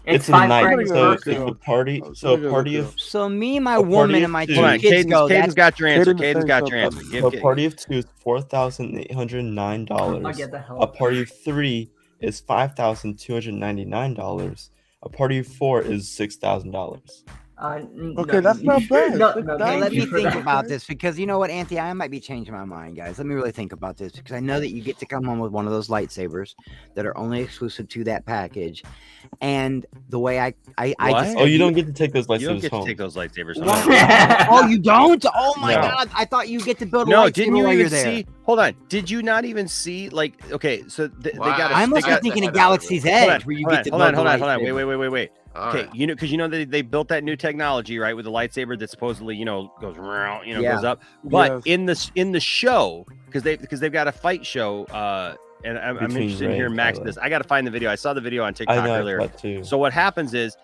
It's a $5,000 night, per so person. it's a party. So a party of So me, my a party woman, of and my two. two Hold on, kids go. Caden's got your answer. Caden's Caden's saying got your answer. something. So a party of 2 is $4,809. I'll get the hell. A party of 3 is $5,299. A party of 4 is $6,000. Okay, that's not bad. No, $6,000 Okay, let me for think that. about this, because you know what, Anthony, I might be changing my mind, guys. Let me really think about this, because I know that you get to come home with one of those lightsabers that are only exclusive to that package, and the way I just Oh, you don't get to take those You don't lightsabers get to home. take those lightsabers. What? Oh, you don't? Oh my No. God! I thought you get to build a No, lightsaber didn't you while even you're there. see? Hold on. Did you not even see? Like, okay, so they got. I must be thinking of Galaxy's Edge, where you get to hold on, build hold the on. lightsaber. Wait. All Okay, right. because they built that new technology, right, with the lightsaber that supposedly goes around, Yeah. goes up. But Yes. in the show, because they've got a fight show, and I'm Between interested in Rey hearing and Max Kylo. this. I got to find the video. I saw the video on I TikTok know earlier. that too. So what happens is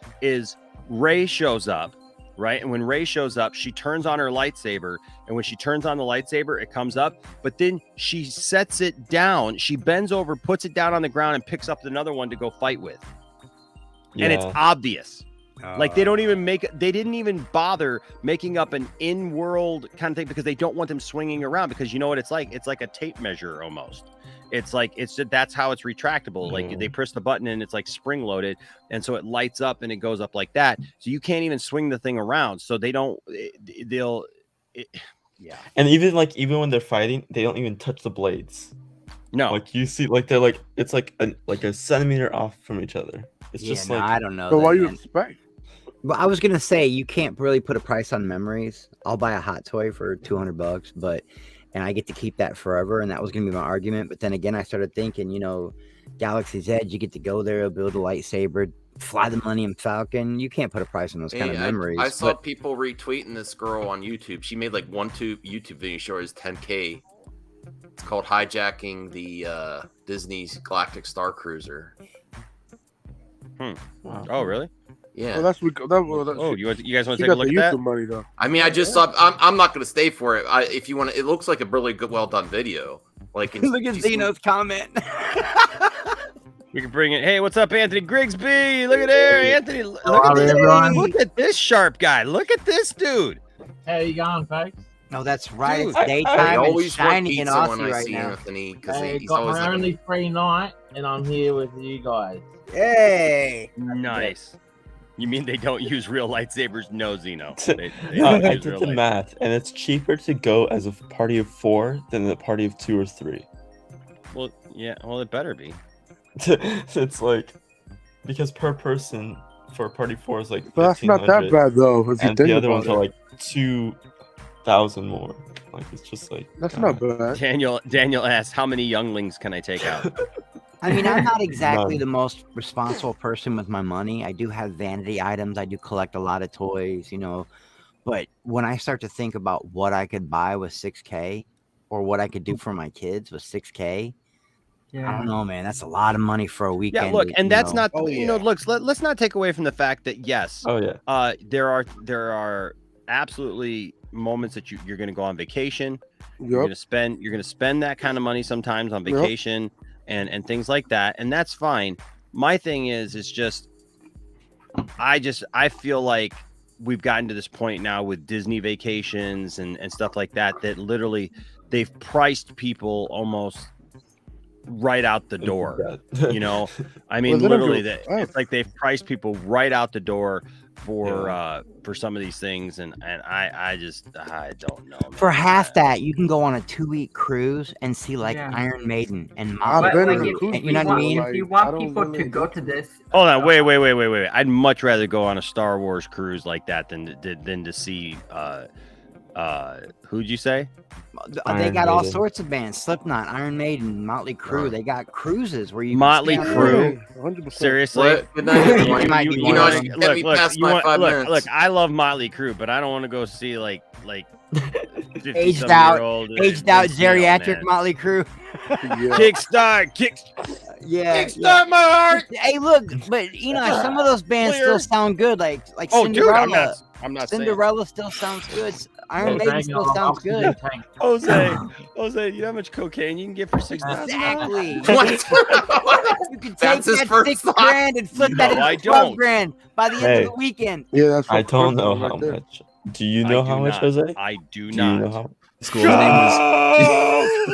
Rey shows up, right? And when Rey shows up, she turns on her lightsaber, and when she turns on the lightsaber, it comes up, but then she sets it down. She bends over, puts it down on the ground, and picks up another one to go fight with. And it's obvious. Like they didn't even bother making up an in-world kind of thing because they don't want them swinging around, because you know what it's like? It's like a tape measure almost. It's like, that's how it's retractable. Like they press the button and it's like spring loaded. And so it lights up and it goes up like that. So you can't even swing the thing around. So they don't, yeah. And even when they're fighting, they don't even touch the blades. No. Like you see, like they're like, it's like a centimeter off from each other. It's just like, I don't know. So what do you expect? Well, I was gonna say you can't really put a price on memories. I'll buy a hot toy for $200, and I get to keep that forever. And that was gonna be my argument. But then again, I started thinking, Galaxy's Edge, you get to go there, build a lightsaber, fly the Millennium Falcon. You can't put a price on those kind of memories. I saw people retweeting this girl on YouTube. She made like one YouTube video showing is 10K. It's called hijacking the Disney's Galactic Star Cruiser. Wow. Oh, really? Yeah. Well, that's you guys want to take a look at that? Money, though. I mean, I just saw. I'm not going to stay for it. If you want, it looks like a really good, well done video. Like, look at Zeno's comment. We can bring it. Hey, what's up, Anthony Grigsby? Look at there, Anthony. Look at this sharp guy. Look at this dude. How you going, folks? No, that's right. Dude, it's daytime and want shiny in pizza when Aussie I right see now. Anthony because I he's got always my like, only free night, and I'm here with you guys. Hey, nice. You mean they don't use real lightsabers? No, Zeno. I did the math, and it's cheaper to go as a party of 4 than a party of 2 or 3. Well, yeah. Well, it better be. It's like, because per person for a party 4 is like, but that's not that bad though. And the other ones are like 2,000 more. Like, it's just like, that's not bad. Daniel asks, how many younglings can I take out? I mean, I'm not exactly the most responsible person with my money. I do have vanity items. I do collect a lot of toys, But when I start to think about what I could buy with $6K or what I could do for my kids with $6K, I don't know, man. That's a lot of money for a weekend. Yeah, look, and that's not, let's not take away from the fact that, yes, there are absolutely moments that you're going to go on vacation. You're going to spend that kind of money sometimes on vacation. And things like that, and that's fine. My thing is just I feel like we've gotten to this point now with Disney vacations and stuff like that literally they've priced people almost right out the door. I mean, literally it's like they've priced people right out the door for some of these things, and I don't know, man. For half that, you can go on a 2-week cruise and see Iron Maiden and you know what I mean? If you want people to go to this, hold on, wait. I'd much rather go on a Star Wars cruise like that than to see who'd you say? They got all sorts of bands: Slipknot, Iron Maiden, Motley Crue. They got cruises where you Motley Crue. 100%. Seriously? Good night. Look, I love Motley Crue, but I don't want to go see like aged out geriatric Motley Crue. Kickstart. Kickstart my heart. Hey, look, but some of those bands still sound good. Like Cinderella. Dude, I'm not Cinderella still sounds good. Iron Maiden still sounds good. Jose, you know how much cocaine you can get for $6,000? Exactly. What? You can take That's his that first $6,000 and flip that into $12,000 by the end of the weekend. Yeah, that's I don't know how much. Do you know how much, Jose? I do Do not. you know how? School's name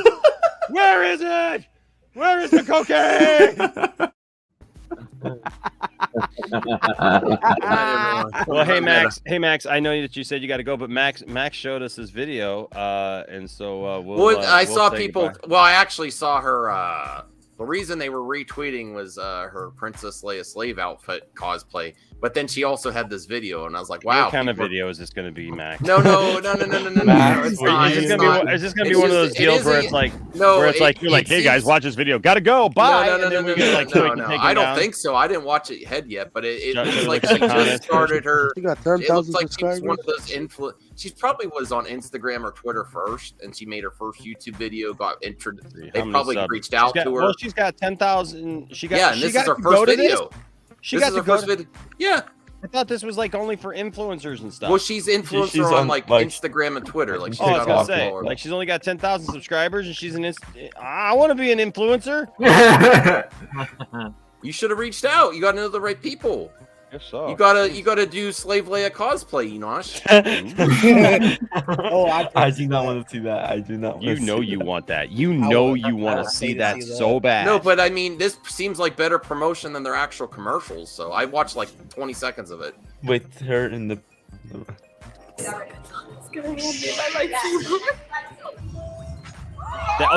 is. Where is it? Where is the cocaine? Well, hey Max, I know that you said you got to go, but Max showed us this video, and so I saw people. Well, I actually saw her. The reason they were retweeting was her Princess Leia slave outfit cosplay, but then she also had this video, and I was like, "Wow!" What kind of video is this going to be, Max? No. It's not. Is this going to be one of those deals where it's like, you're like, "Hey guys, watch this video, gotta go, bye." No. I don't think so. I didn't watch it ahead yet, but it looks like she just started her. She got It 10,000 looks like she was subscribers. one of those She probably was on Instagram or Twitter first, and she made her first YouTube video. They probably reached out to her. Well, she's got 10,000. And this is her first video. She got the first video. Yeah. I thought this was like only for influencers and stuff. Well, she's influencer she's on on, like like- Instagram and Twitter. Like she's Oh, I was got gonna a say, follower. like she's only got 10,000 subscribers, and she's an. I want to be an influencer. You should have reached out. You got to know the right people. If so, You gotta do Slave Leia cosplay, Enosh. Oh, I do not want to see that. I do not. You want to know see you that. want that. You know you want to see that so bad. No, but I mean, this seems like better promotion than their actual commercials. So I watched like 20 seconds of it. With her in the.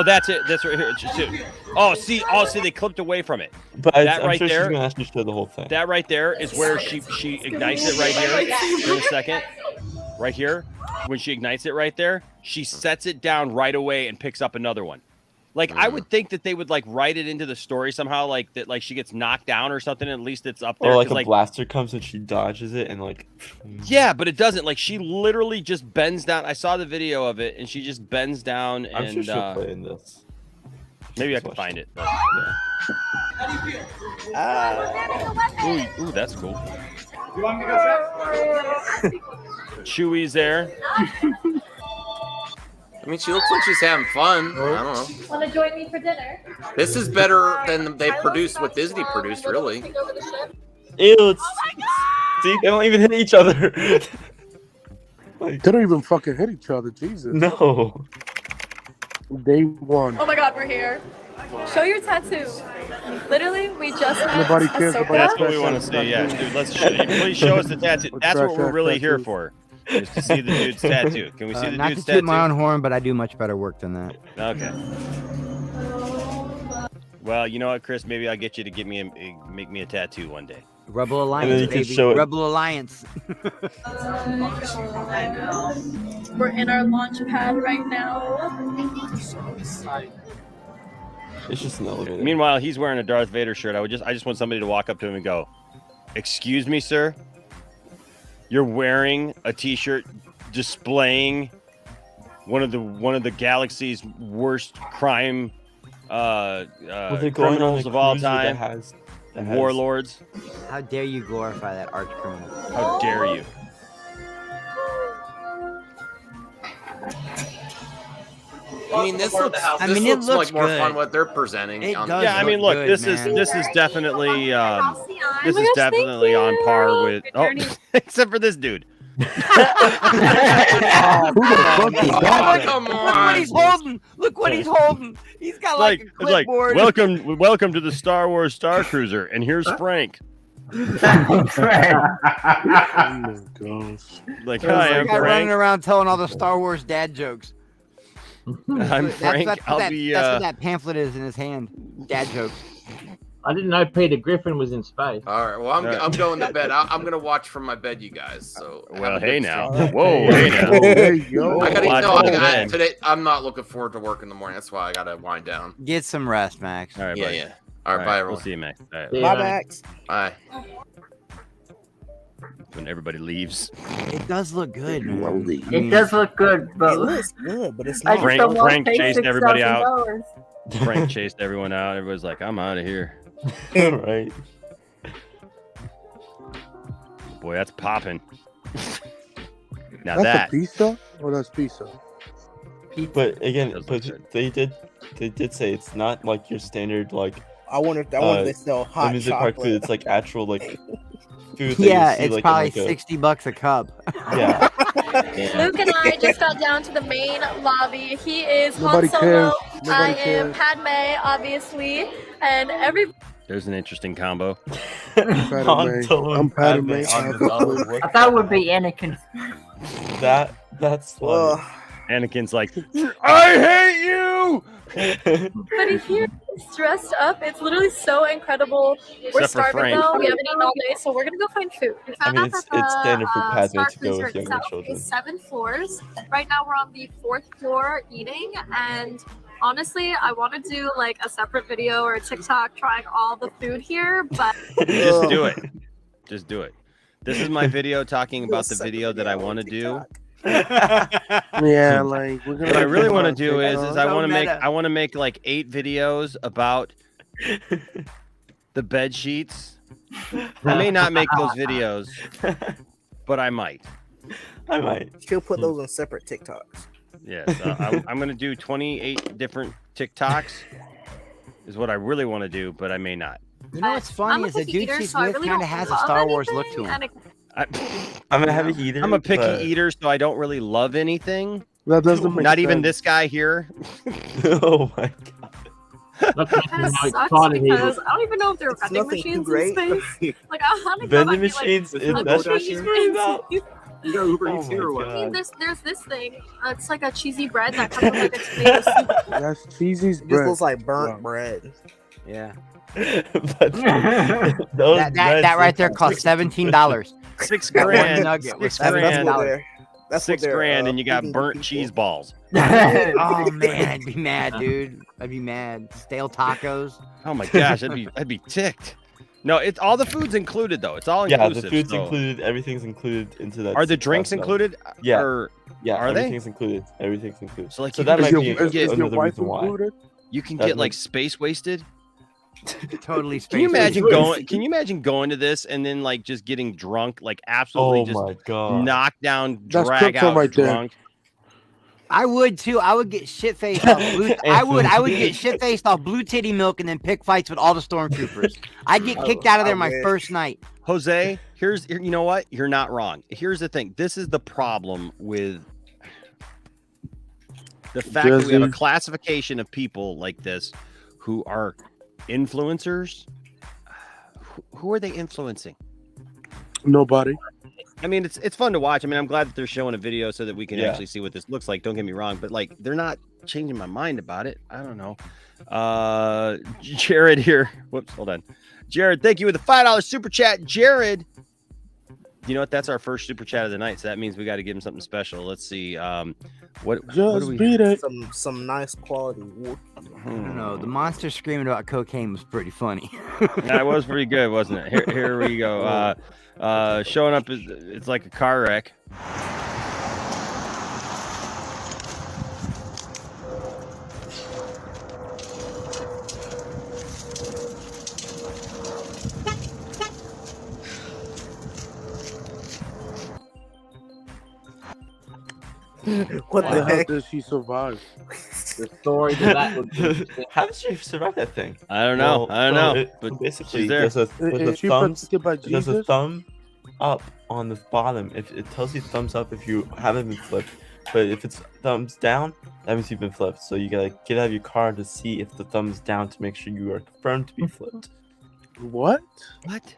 That's it. That's right here. Just it. Oh, see, they clipped away from it. But that I'm right sure there. she's gonna ask me to show the whole thing. That right there is where she ignites it right here. In a second, right here, when she ignites it right there, she sets it down right away and picks up another one. Like I would think that they would like write it into the story somehow, like that, like she gets knocked down or something. At least it's up there. Or like 'cause, a blaster comes and she dodges it and like. Yeah, but it doesn't. Like she literally just bends down. I saw the video of it, and she just bends down. I'm And sure she'll play in this. maybe I can find it. But, Yeah. ooh, that's cool. You want me to go first? Chewy's there. I mean, she looks like she's having fun. I don't know. Want to join me for dinner? This is better than they produced what Disney produced, really. Ew, it's, see, they don't even hit each other. They don't even fucking hit each other. Jesus. No. Day one. Oh my god, we're here. Show your tattoo. Literally, we just met Nobody cares Ahsoka. about That's what we want to see. Yeah, dude. Please show us the tattoo. That's what we're really here for. Is to see the dude's tattoo. Can we see the Not dude's to toot my tattoo? own horn, but I do much better work than that. Okay. Well, you know what, Chris? Maybe I'll get you to make me a tattoo one day. Rebel then Alliance, you can baby. show it. Rebel Alliance. We're in our launch pad right now. It's just an elevator. Meanwhile, he's wearing a Darth Vader shirt. I just want somebody to walk up to him and go, "Excuse me, sir. You're wearing a T-shirt displaying one of the galaxy's worst crime criminals of all time, warlords. How dare you glorify that arch criminal? How dare you?" I mean, this looks. I This mean, it looks looks like more good. fun what they're presenting. It on does Yeah, I mean, look, good, this man. is definitely this my is gosh, definitely thank on par you. with. Oh, Attorney. except for this dude. Who the fuck is that? Come Look what on. he's holding. Look what he's holding. He's got like a It's like clipboard. welcome to the Star Wars Star Cruiser, and here's Frank. Oh my gosh. Like, There's hi, a I'm guy running Frank. around telling all the Star Wars dad jokes. I'm Frank. That's I'll what be. that's what that pamphlet is in his hand. Dad jokes. I didn't know Peter Griffin was in space. All right. Well, I'm going to bed. I'm gonna watch from my bed, you guys. So. have Well, a hey good now. stream. Whoa, hey now. There you go. I gotta Watch no, from the bed. today. I'm not looking forward to work in the morning. That's why I gotta wind down. Get some rest, Max. All right, Yeah, buddy. yeah. All right, bye, everyone. We'll see you, Max. All right. Yeah. Bye, Max. Bye. When everybody leaves. It does look good, man. It does look good, It but looks good, but it's I not. just Frank- don't want Frank to pay chased everybody out. $6,000. Frank chased everyone out. Everybody's like, I'm out of here. Right. Boy, that's popping. Now That's that. a pizza? Or that's pizza? But again, Does but look they did say it's not like your standard like I wonder if they sell hot amusement park food. chocolate. It's like actual like food. That Yeah, you see, it's like, probably in, like, $60 a cup. Yeah. Luke and I just got down to the main lobby. He is Nobody Han Solo. cares. Nobody I am cares. Padme, obviously, and every. There's an interesting combo. Padme. Solo I'm and Padme. Padme on the dollar. I thought it would be Anakin. That's funny. Anakin's like, I hate you! Everybody here is dressed up. It's literally so incredible. We're Except for starving Frank. though. We haven't eaten all day, so we're gonna go find food. We I found mean, out it's that the standard for Padme Star to go with Cruiser younger itself children. is 7 floors. Right now we're on the 4th floor eating, and honestly, I want to do like a separate video or a TikTok trying all the food here, but Just do it. Just do it. This is my video talking about the video that I want to do. Yeah, like we're gonna. What I really want to do is I So want to meta. make like 8 videos about the bed sheets I may not make those videos, but I might. I might. She'll put those on separate TikToks. Yes, I'm going to do 28 different TikToks is what I really want to do, but I may not. You know what's funny I'm a is the picky dude eater, she's so I with really kind of don't has a love Star Wars look to anything, him. I'm a heavy eater. I'm a picky but- eater, so I don't really love anything. That doesn't make Not even sense. this guy here. Oh my god. That sucks because I don't even know if there are vending nothing too machines in great. space. Like, I want to go Vending and be like, machines? "Look, That's what cheese she's worried about. and- You got Uber Oh Eats here or my what? I mean, god. there's this thing. It's like a cheesy bread that comes with like a tomato soup. That's cheesy's It just bread. looks like burnt Wow. bread. Yeah. But That right there cost $17. $6 That one grand. nugget was $6 grand. $17. That's what $6 they're, grand, and you got feeding burnt people. cheese balls. Oh man, I'd be mad, dude. I'd be mad. Stale tacos. Oh my gosh, I'd be ticked. No, it's all the food's included though. It's all Yeah, inclusive. the food's so- included. Everything's included into that. Are the $6 drinks bill. included? Yeah. Or Yeah, are they? everything's included. Everything's included. So like, So you that can might get- be you can get- Is your another wife reason why. included? You can That get like makes- space wasted. Totally space. Can you imagine wasted. going? Can you imagine going to this and then like just getting drunk, like absolutely Oh just my god. knock down, That's drag crypto out right there. drunk? I would too. I would get shit faced off blue. I would get shit faced off blue titty milk and then pick fights with all the stormtroopers. I'd get kicked out of there my wish. first night. Jose, you know what? You're not wrong. Here's the thing. This is the problem with the fact that we have a Jesse. classification of people like this who are influencers. Who are they influencing? Nobody. I mean, it's fun to watch. I mean, I'm glad that they're showing a video so that we can Yeah. actually see what this looks like. Don't get me wrong, but like they're not changing my mind about it. I don't know. Jared here. Whoops, hold on. Jared, thank you with the $5 super chat. Jared, you know what? That's our first super chat of the night, so that means we got to give him something special. Let's see. What do Just we? beat it. Some nice quality wood. I don't know. The monster screaming about cocaine was pretty funny. That was pretty good, wasn't it? Here we go. Showing up is it's like a car wreck. What How the heck? did she survive? The story to that would be How did she survive that thing? I don't know. Well, I don't so know. it- But basically, she's there. there's a Is she thumbs. protected by There's a Jesus? thumb up on the bottom. If it tells you thumbs up if you haven't been flipped, but if it's thumbs down, that means you've been flipped. So you gotta get out of your car to see if the thumbs down to make sure you are confirmed to be flipped. What? What?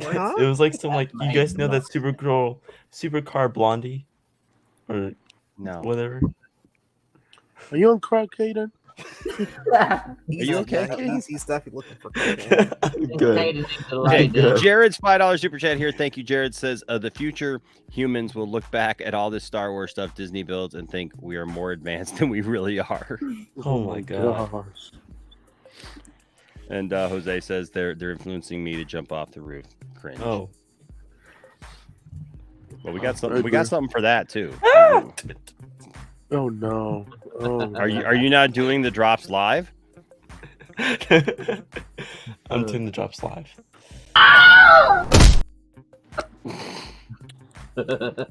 Huh? It was like some like you guys know that supercar Blondie, or No. whatever. Are you on crack, Caden? Are you okay, Katie? He's definitely looking for cocaine. Good. Hey, Good. Jared's $5 super chat here. Thank you, Jared. Says the future humans will look back at all this Star Wars stuff Disney builds and think we are more advanced than we really are. Oh my god. Gosh. And Jose says they're influencing me to jump off the roof. Cringe. Oh. Well, we got something. Right We got there. something for that too. Oh no. Oh, Are you not doing the drops live? I'm doing the drops live.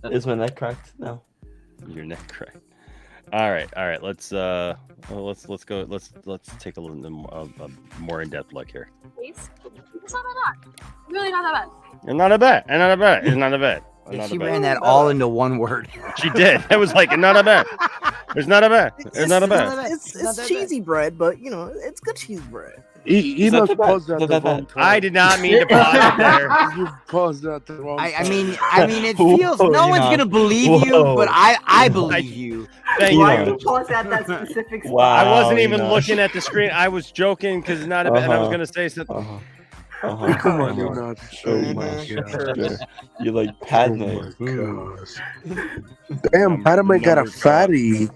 Is my neck cracked? No. Your neck cracked. All right. Let's go. Let's take a little more in-depth look here. Please. It's not that bad. Really not that bad. It's not a bet. It's not a bet. It's not a bet. It's And not she a bet. ran that all into one word. She did. It was like not a bet. It's not a bet. It's not a bet. It's cheesy bread, but you know it's good cheese bread. He must pause that the wrong time. I did not mean to pause it there. You paused that the wrong time. I mean, it feels Whoa, no one's Enoch. gonna believe you, Whoa. but I believe you. Thank Why you. did you pause at that specific spot? Wow. I wasn't even Enoch. looking at the screen. I was joking because not a bet. And I was Uh-huh. gonna say something. Uh-huh. Come on, Uh-huh. you're not. Oh my god. You're like Padme. Oh my gosh. Damn, Padme got a Numbers go up. fatty.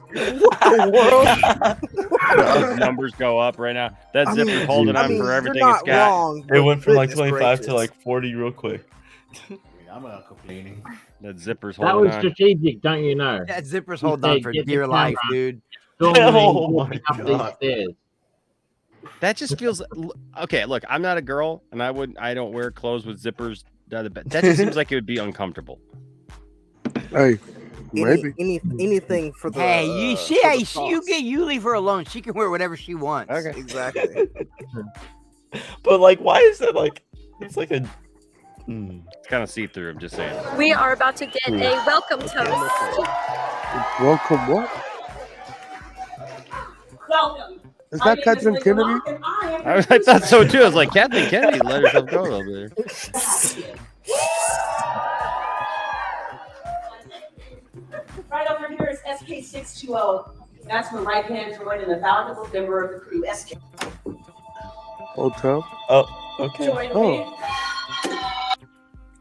Those numbers go up right now. That I zipper's mean- holding I on mean, for you're everything not it's got. wrong, It went from like goodness 25 to gracious. like 40 real quick. I'm not complaining. That zipper's That holding was on. strategic, don't you know? That zipper's You holding on say, for "Get the dear life, camera." dude. Filming Oh walking my up these God. stairs. That just feels okay. Look, I'm not a girl, and I don't wear clothes with zippers. That just seems like it would be uncomfortable. Hey, maybe anything for the. Hey, you leave her alone. She can wear whatever she wants. Okay, exactly. But like, why is that like? It's like a. It's kind of see through. I'm just saying. We are about to get a welcome toast. Welcome what? Welcome. Is that Catherine Kennedy? I thought so too. I was like, Catherine Kennedy let herself go a little bit. Right over here is SK620. That's my right hand droid and a valuable member of the crew. SK. Hotel. Oh, okay. Join me.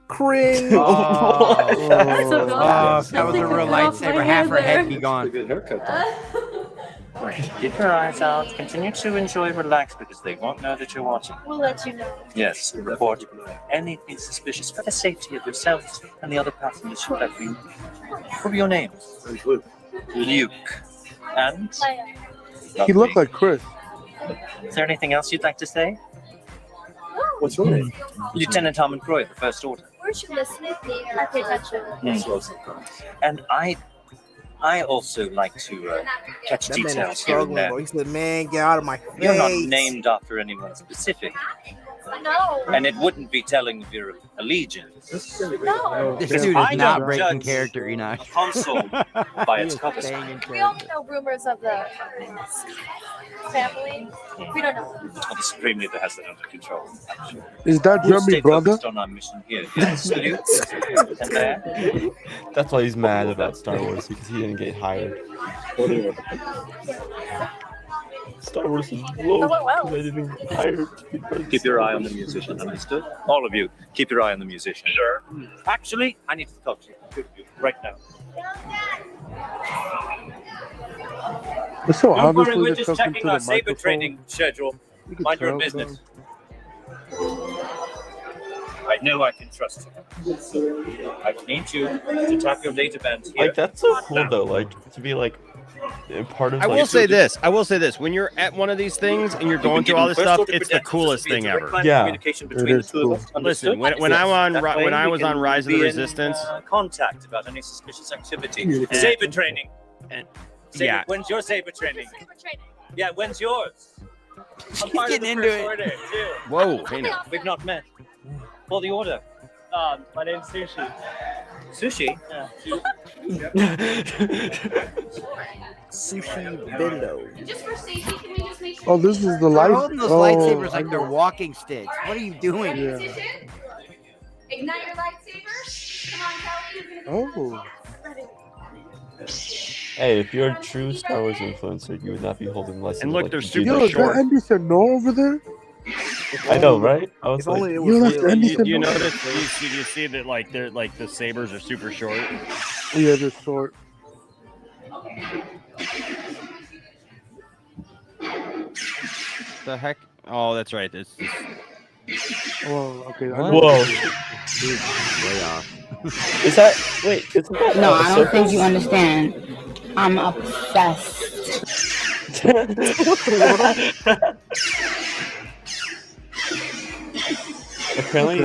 Cringe. That was a real lightsaber. Half her head be gone. Good haircut. Keep your eyes out. Continue to enjoy, relax, because they won't know that you're watching. We'll let you know. Yes, report anything suspicious for the safety of yourselves and the other passengers who left you. What are your names? Luke. And? He looked like Chris. Is there anything else you'd like to say? What's your name? Lieutenant Harmon Croy, the First Order. Weren't you listening? I pay attention. And I also like to catch That man is details here and struggling, there. bro. He said, "Man, get out of my face." You're not named after anyone specific, No. and it wouldn't be telling of your allegiance. No. This Because dude I is not don't breaking judge character, a console by its cover. We only know rumors of the family. We don't know. Well, the Supreme Leader has that under control. Actually. Is that We'll Jeremy stay brother? focused on our mission here. Yes, Luke. And there. That's why he's mad about Star Wars, because he didn't get hired. Star Wars is low because I didn't get hired. Keep your eye on the musician, understood? All of you, keep your eye on the musician. Sure. Actually, I need to talk to you right now. It's so Don't obvious worry, when we're they're just talking checking to our the saber microphone. training schedule. You can Mind your own tell, business. I know I can trust you. I need you to tap your data bands here. Like, that's so cool though. Like, to be like a part of. I like, will say this. When you're at one of these things and you're going through all this stuff, it's the coolest thing ever. Yeah. Communication between the two of us. Listen, when I was on Rise of the Resistance, contact about any suspicious activity. Saber training. Yeah. When's your saber training? Yeah, when's yours? I'm part getting of the into First it. Order, too. Whoa, hey now. We've not met. For the order. My name's Sushi. Sushi? Sushi Bendo. Just for safety, can we just make sure? Oh, this is the They're light. holding those Oh, lightsabers I like they're know. walking sticks. What are you doing? Yeah. Ignite your lightsaber. Come on, Kelly. You're gonna Oh. Hey, if you're a true Star Wars influencer, you would not be holding lessons. And look, like they're you super do. Yo, is that Andy Serno over there? I know, right? I was If like, only it Yo, was that's real. Andy You Serno. notice? You see that like they're like the sabers are super short. Yeah, they're short. The heck? Oh, that's right. It's Oh, okay. I know. whoa. Way off. Is that wait? Isn't that No, I don't Ahsoka? think you understand. I'm obsessed. Apparently,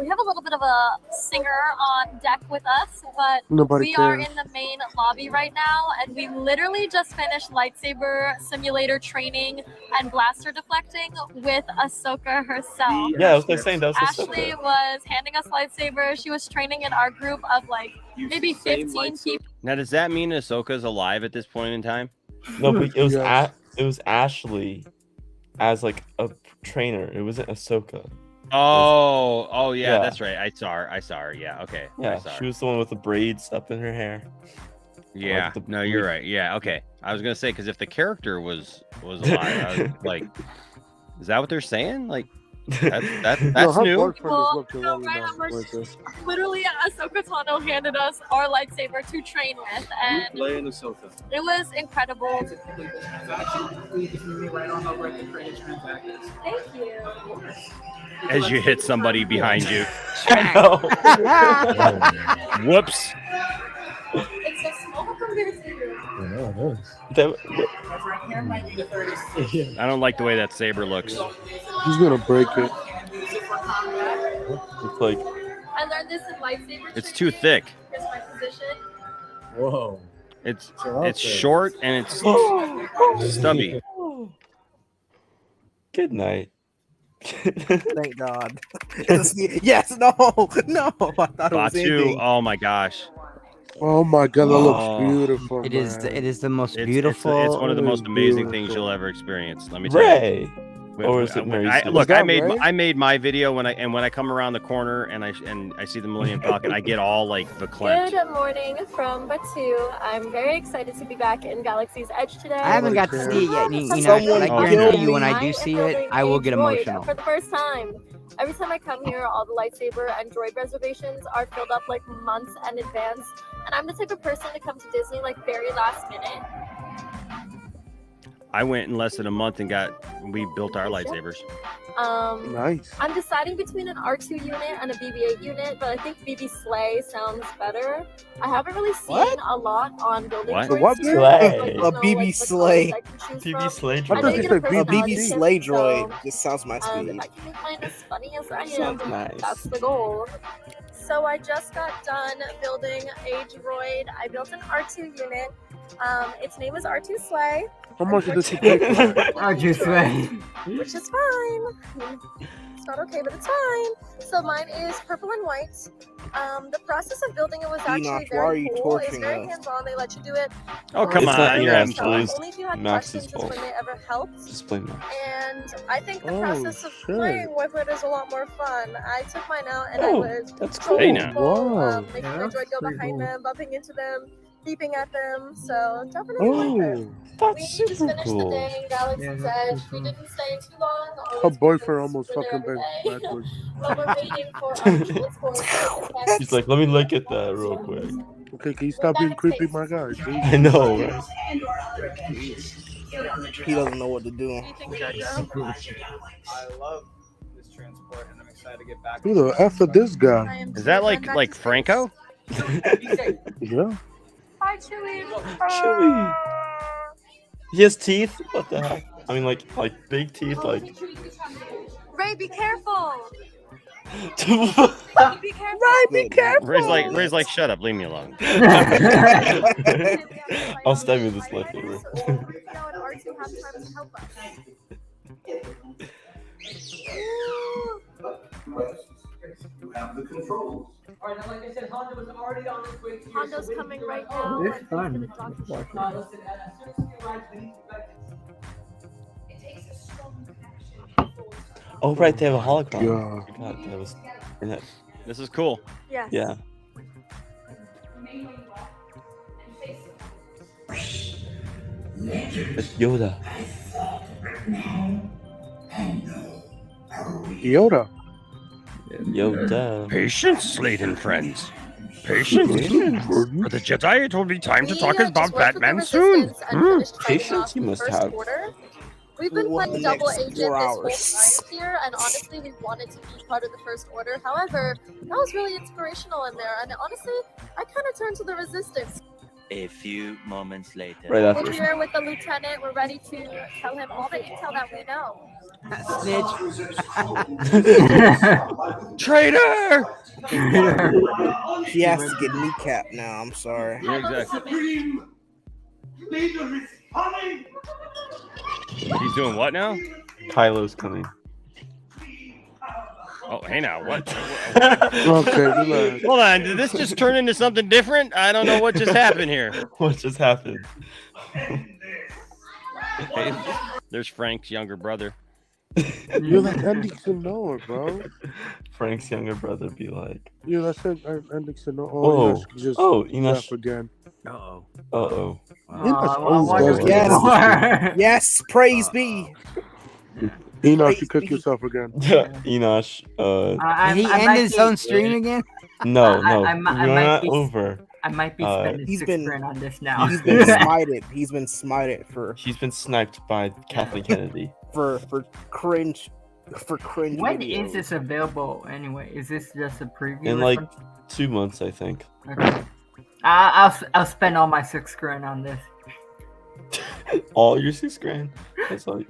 We have a little bit of a singer on deck with us, but Nobody we are cares. in the main lobby right now, and we literally just finished lightsaber simulator training and blaster deflecting with Ahsoka herself. yeah, I was like saying that was Ashley Ahsoka. was handing us lightsabers. She was training in our group of like maybe 15 people. now. Does that mean Ahsoka's alive at this point in time? No, but it was Yes. it was Ashley as like a trainer. It wasn't Ahsoka. Oh, yeah, Yeah. that's right. I saw her. Yeah, okay. I Yeah, saw her. she was the one with the braids up in her hair. Yeah, the no, you're right. Yeah, okay. I was gonna say because if the character was alive, I was like, is that what they're saying? Like, that's No, her new. boyfriend is looking No, long right, enough. we're- Like this. Literally, Ahsoka Tano handed us our lightsaber to train with, and Playing Ahsoka. it was incredible. Thank you. As you hit somebody behind you. I know. Whoops. It's so small compared to you. I don't like the way that saber looks. He's gonna break it. It's like I learned this in lightsaber. It's too thick. Here's my position. Whoa. It's okay. short and it's stubby. Good night. Thank God. Yes, no. I thought it was Batu, ending. oh my gosh. Oh my God, that looks beautiful. It is. man. It is the most It's beautiful. one of the most It is amazing things beautiful. you'll ever experience. Let me tell you. Ray. Or is it Mary Sue? Look, Is that Ray? I made my video when I come around the corner and I see the Millennium Falcon, I get all like verklempt. Good morning from Batu. I'm very excited to be back in Galaxy's Edge today. I haven't got to see it yet, Nina. Someone But I killed guarantee you, me. when I do see it, I will get emotional. For the first time. Every time I come here, all the lightsaber and droid reservations are filled up like months in advance. And I'm the type of person to come to Disney like very last minute. I went in less than a month and we built our lightsabers. Nice. I'm deciding between an R2 unit and a BB-8 unit, but I think BB Slay sounds better. I haven't really seen a lot on building What? droids What? here, Slay? like, A BB Slay. BB Slay I droid. thought know you you said get a BB. A personality BB tip, Slay so, droid just sounds my if speed. I can make mine as funny as I Sounds am, nice. that's the goal. So I just got done building a droid. I built an R2 unit. Its name is R2 Slay. How much did you pay for it? R2 Slay. Which is fine. It's not okay, but it's fine. So mine is purple and white. The process of building it was actually Enoch, why are very you cool. It's torturing very us? hands-on. They let you do it. Oh, come It's not on. your Yeah, answer. fine. It's Only if you had Max's questions is fault. when they ever helped. Just blame Max. And I think the Oh, process of shit. playing with it is a lot more fun. I took mine out and I Oh, was that's trolling cool. Hey, now. people, Wow. making Yeah, my that's droid go pretty behind cool. them, bumping into them, beeping at them. So definitely worth it. Oh, That's We just super finished the cool. day in Galaxy's Yeah, that's Edge. We cool. didn't stay too long. her Always boyfriend because almost we're there fucking bent every day. backwards. But we're waiting for transport to catch He's like, let me look at that real quick. Okay, can you stop being creepy, my guy? I Jeez. know, right? He doesn't know what to do. You think, Jojo? I love this transport, and I'm excited to get back. Who the F is this I guy? am Is that too. like I'm back like to space. Franco? Yeah. Hi, Chewie. Chewy. He has teeth? What the heck? I mean, like big teeth, like. Ray, be careful. I'll Be careful. Be careful. Ray's like, shut up, leave me alone. stab you with this lightsaber. R2 have time to help us. You have the controls. All right, like I said, Honda was already on its way to you. Honda's coming right now. It's and he's fun. gonna drop the ship. Listen, as soon as we arrive, we need to back. It takes a strong connection. Oh, right, they have a hologram. Yeah. I forgot that was. in that- This is cool. Yes. Yeah. It's Yoda. Yoda. Yoda. Patience, laden friends. Patience. For the Jedi, it will be time to talk about Batman soon. Patience you must have. We've been What, playing the double next agent 4 this whole hours? time here, and honestly, we wanted to be part of the First Order. However, that was really inspirational in there, and honestly, I kind of turned to the Resistance. A few moments later. Right after. We're here with the lieutenant. We're ready to tell him all the intel that we know. Traitor! He has to get kneecapped now. I'm sorry. Yeah, exactly. Supreme leader is coming. He's doing what now? Kylo's coming. Oh, hey now, what? Okay, relax. Hold on, did this just turn into something different? I don't know what just happened here. What just happened? Hey, there's Frank's younger brother. You're like Andy Noah, bro. Frank's younger brother be like. Yeah, that's it. Andy Noah. Oh, Enoch just Enoch. laugh again. Uh-oh. Uh-oh. Enoch always does Yes, that. yes, praise be. Enoch, you cook yourself again. Enoch. Did he end his own stream again? No, no. I We're might not be- over. I might be spending He's 6 been- grand on this now. He's been smited. He's been smited for He's been sniped by Kathleen Kennedy. for cringe When videos. is this available anyway? Is this just a preview? In or like something? 2 months, I think. Okay. I'll spend all my 6 grand on this. All your $6,000. That's like.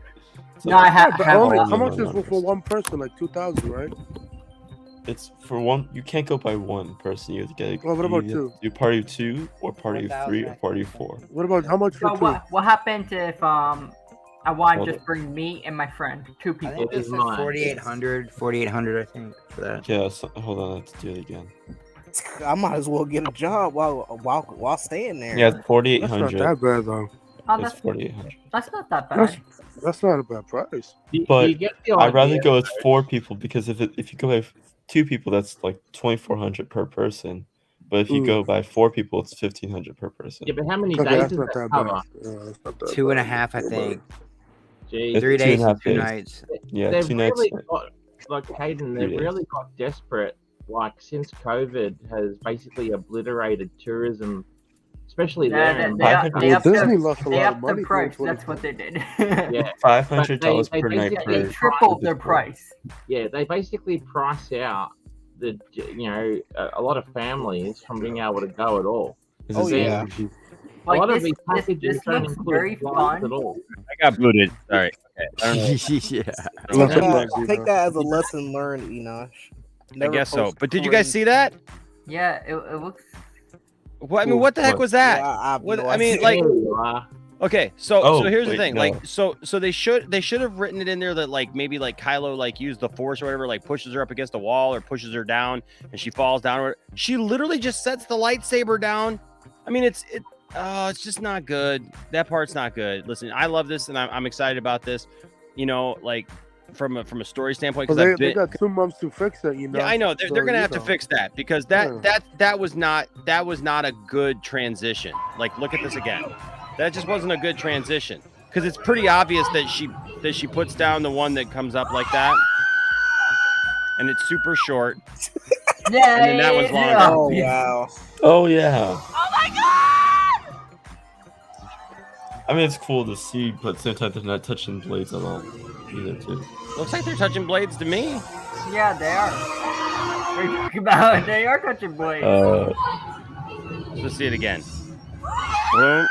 No, I have. But only, how much is for one person? Like 2,000, right? It's for one. You can't go by one person. You have to get. Well, what about two? Do party of 2, or party of 3, or party of 4. What about how much for So two? what happens if I want Hold to just on. bring me and my friend, 2 I people? think this is 4,800. 4,800, I think, for that. Yeah. Hold on. I have to do it again. I might as well get a job while staying there. Yeah, it's That's 4,800. not that bad though. Oh, It's that's 4,800. not that bad. That's not a bad price. But you get the I'd rather idea, go with 4 people, because if you go by 2 people, that's like 2,400 per person. But if you go by 4 people, it's 1,500 per person. Yeah, but how many Okay, days that's does not that that cover? bad. Yeah, that's not that 2.5, I think. Jeez. 3 days, 2.5 2 days. nights. Yeah, They've 2 nights. really got, like Hayden, 3 they've days. really got desperate. Like since COVID has basically obliterated tourism, especially there. Yeah, in they America. upped Disney lost a they lot of upped the money price. for That's what they did. Yeah, $500 But per night basically- They per. tripled their price. Yeah, they basically price out the a lot of families from being able to go at all. Oh, yeah. A lot of Like, these packages this don't looks include very flights fun. at all. I got booted. Sorry. Okay. I don't know. Yeah. Take that as a lesson learned, Enosh. I Never guess so. post But did you guys cringe. see that? Yeah, it looks. What I mean, what the heck was that? Yeah, I have What no I mean, idea. like. There you are. Okay, so Oh, here's the wait, thing. no. Like, so they should have written it in there that like maybe like Kylo like used the Force or whatever, like pushes her up against the wall or pushes her down and she falls down. Or she literally just sets the lightsaber down. I mean, it's just not good. That part's not good. Listen, I love this and I'm excited about this. You know, like from a story standpoint, Well, because they got 2 months to fix it, you know. yeah, I know they're So, gonna you have to know. fix that because that was not a good transition. Like, look at this again. That just wasn't a good transition because it's pretty obvious that she puts down the one that comes up like that, and it's super short. Yeah, And then that one's longer. Oh, wow. Oh yeah. Oh my god! I mean, it's cool to see, but at the same time, they're not touching blades at all either, too. Looks like they're touching blades to me. Yeah, they are. What are you talking about? They are touching blades. Let's see it again. Boom.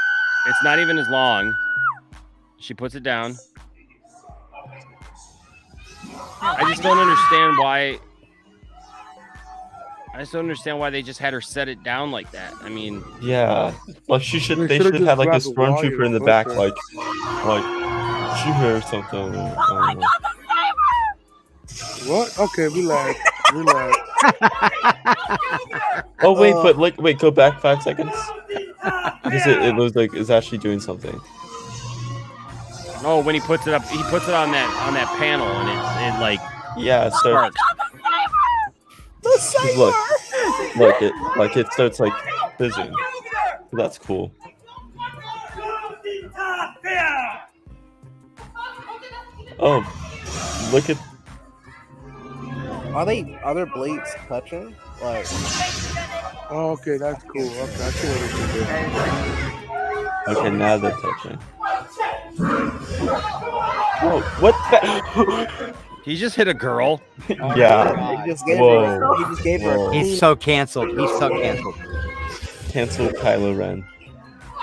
It's not even as long. She puts it down. I just don't understand why. I just don't understand why they just had her set it down like that. I mean, Yeah, like they should should've have just had like a grabbed the wire stormtrooper in the and back, pushed her. like shoot her or something. I don't know. What? Okay, relax. Relax. Oh wait, but wait, go back 5 seconds. Because it looks like it's actually doing something. oh, when he puts it up, he puts it on that panel, and it like Yeah, it starts. The Look, it starts like fizzing. That's cool. Oh, look at. Are their blades touching? Like, Oh, okay, that's cool. Okay, I see what you're doing. Okay, now they're touching. Oh, what the? he just hit a girl. Yeah. he just gave Whoa. her. He just gave her. Whoa. A He's clean- so canceled. He's so canceled. Cancel Kylo Ren.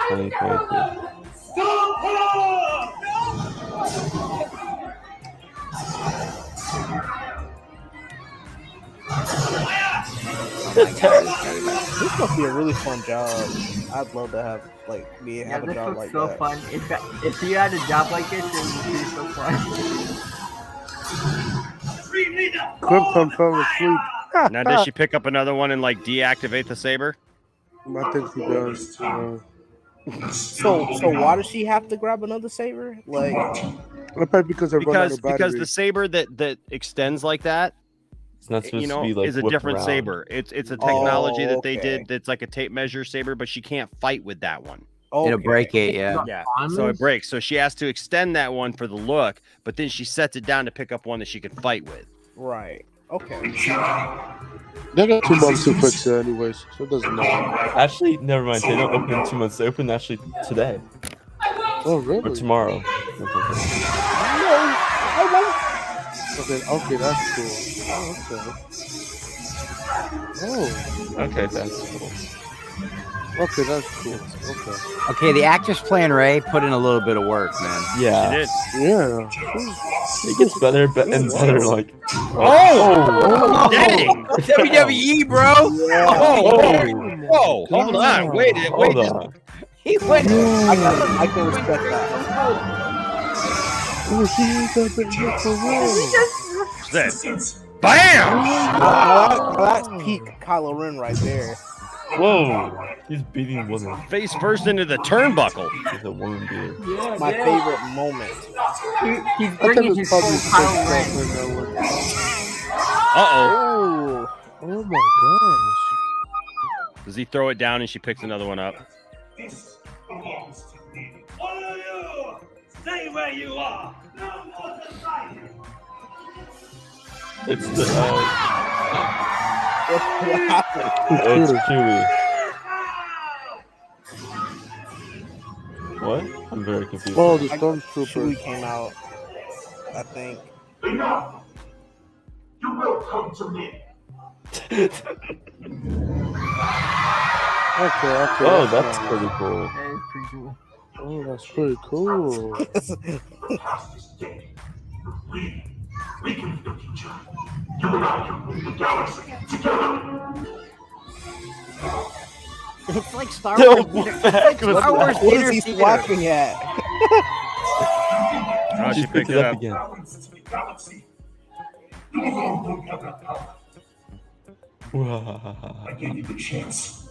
2023. This must be a really fun job. I'd love to have Yeah, have a this job looks like so that. fun. If you had a job like this, it would be so fun. Krypton fell asleep. Now, does she pick up another one and like deactivate the saber? I think she does. So why does she have to grab another saber? Like, Probably because they're running out of Because battery. the saber that extends like that, It's not supposed you know, to be like is a whipped different around. saber. It's a technology that they okay. did that's like a tape measure saber, but she can't fight with that one. It'll break it, yeah. Yeah. So it breaks. So she has to extend that one for the look, but then she sets it down to pick up one that she can fight with. right? Okay. They got 2 months to fix it anyways, so it doesn't matter. Actually, never mind. They don't open in 2 months. They open actually today Oh, really? or tomorrow. Okay, that's cool. Oh, okay. Oh. Okay, that's cool. Okay, that's cool. Okay. Okay, the actress playing Ray put in a little bit of work, man. Yeah. She did. Yeah. It gets better and better. Like, Oh, dang! WWE, bro. Whoa, hold on. Wait. Hold on. He went. I can respect that. Oh, she is that bitch for real. Bam! That's peak Kylo Ren right there. Whoa. He's beating a woman. Face first into the turnbuckle. He's a woman beater. My favorite moment. He's bringing his full Kylo Ren. Uh-oh. Oh my gosh. Does he throw it down and she picks another one up? This belongs to me. All of you, stay where you are. No more deciding. It's the What happened? it's Chewie. What? I'm very confused. Oh, the Chewie stormtrooper. came out, I think. Enough. You will come to me. Okay. Oh, that's pretty cool. That is pretty cool. Oh, that's pretty cool. We can be the future. You and I can rule the galaxy together. It's like Star No, Wars. what It's the like heck was Star Wars that? What dinner is he theater. swiping at? Oh, she picked it up again. You alone don't have that power. I gave you the chance.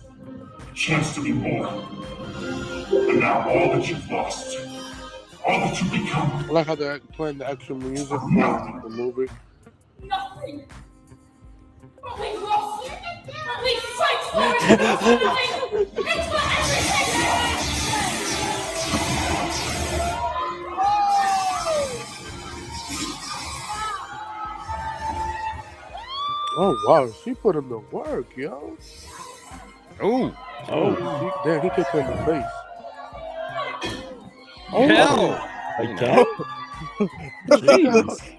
Chance to be more. And now all that you've lost, all that you've become. I like how they're playing the actual music from the movie. Nothing. But we lost. But we fight for it. It's for Oh wow, she put him to work, yo. Ooh. Damn, he kicked her in the face. Hell. Again? Jeez. Like,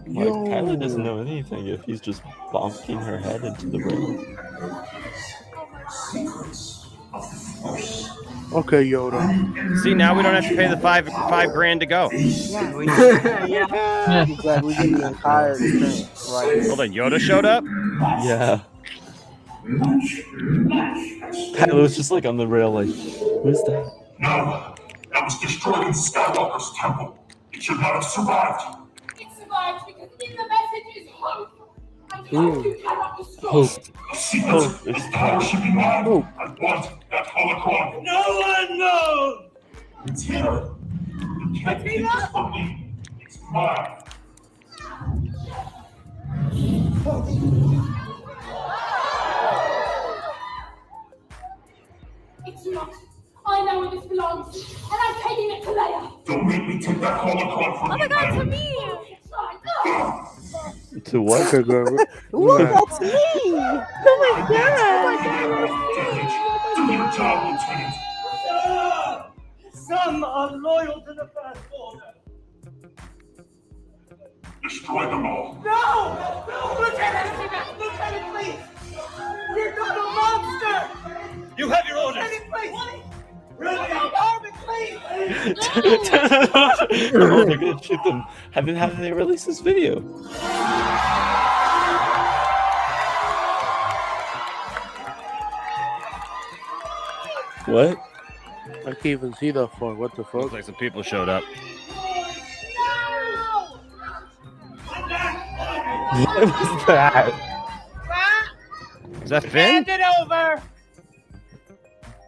Yo. Kylie doesn't know anything if he's just bonking her head into the ring. Okay, Yoda. See, now we don't have to pay the five grand to go. Yeah, we I'm glad we get the entire experience right here. Hold on, Yoda showed up? Yeah. Kylie was just like on the rail, like, who's that? No, that was destroyed in Skywalker's temple. It should not have survived. It survived because in the message is hope. And hope you cannot destroy. Hope. The secret is power should be mine. I want that holocron. No one knows! It's here. You can't take this from me. It's mine. It's not. I know where this belongs. And I'm taking it to Leia. Don't make me take that holocron from Oh my you, god, to man. me! To what? Okay, girl. Ooh, that's me! Oh my Do your job, Lieutenant. Some are loyal to the First Order. Destroy them all. No! Lieutenant! Lieutenant, please! You're not a monster! You have your orders! Lieutenant, please! Really? Armin, please! Oh, they're gonna shoot them. Have they released this video? What? I can't even see that far. What the fuck? Looks like some people showed up. What was that? Is that Finn? Hand it over!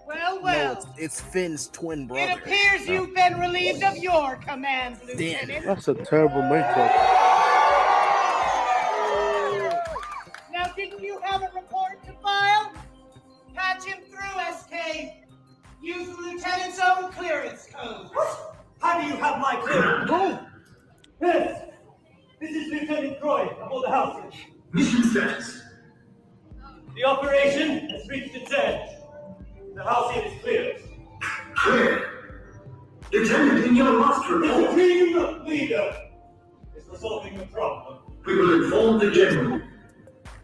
Well, well. No, it's Finn's twin brother. It appears you've been relieved of your commands, Lieutenant. That's a terrible makeup. Now, didn't you have a report to file? Patch him through, SK. Use the Lieutenant's own clearance code. How do you have my clearance? This is Lieutenant Croy of the Houses. Mission status. The operation has reached its end. The Halcyon is clear. Clear. Lieutenant, in your last The report, team leader is resolving the problem. we will inform the General.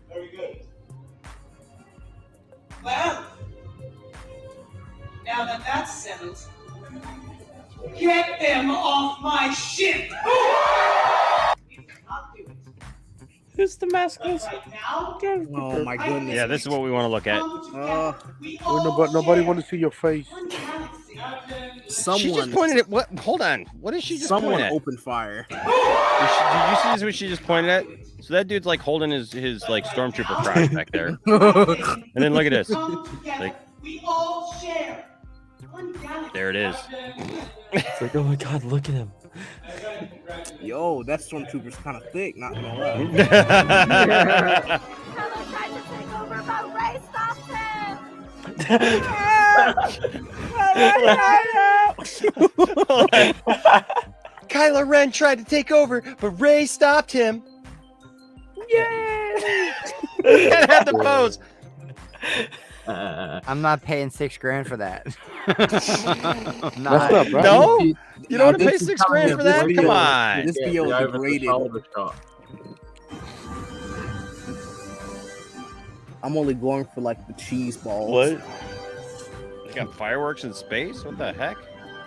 Very good. Well, Now that that's settled, get them off my ship! You cannot do it. Who's the mascot? Right now, Oh my goodness. Yeah, this is what we want to look at. Nobody want to see your face. Someone She just pointed at what? Hold on. What did she just Someone point at? opened fire. Did you see this? What she just pointed at? So that dude's like holding his like stormtrooper crotch back there. And then look at this. Like, we all share. there it is. It's like, oh my god, look at him. Yo, that stormtrooper's kind of thick, not gonna lie. Kylo Ren tried to take over, but Rey stopped him. Yay! Gotta have the pose. I'm not paying $6,000 for that. That's not bad. No? You don't want to pay $6,000 for that? Come on. This video is degraded. I'm only going for like the cheese balls. What? You got fireworks in space? What the heck?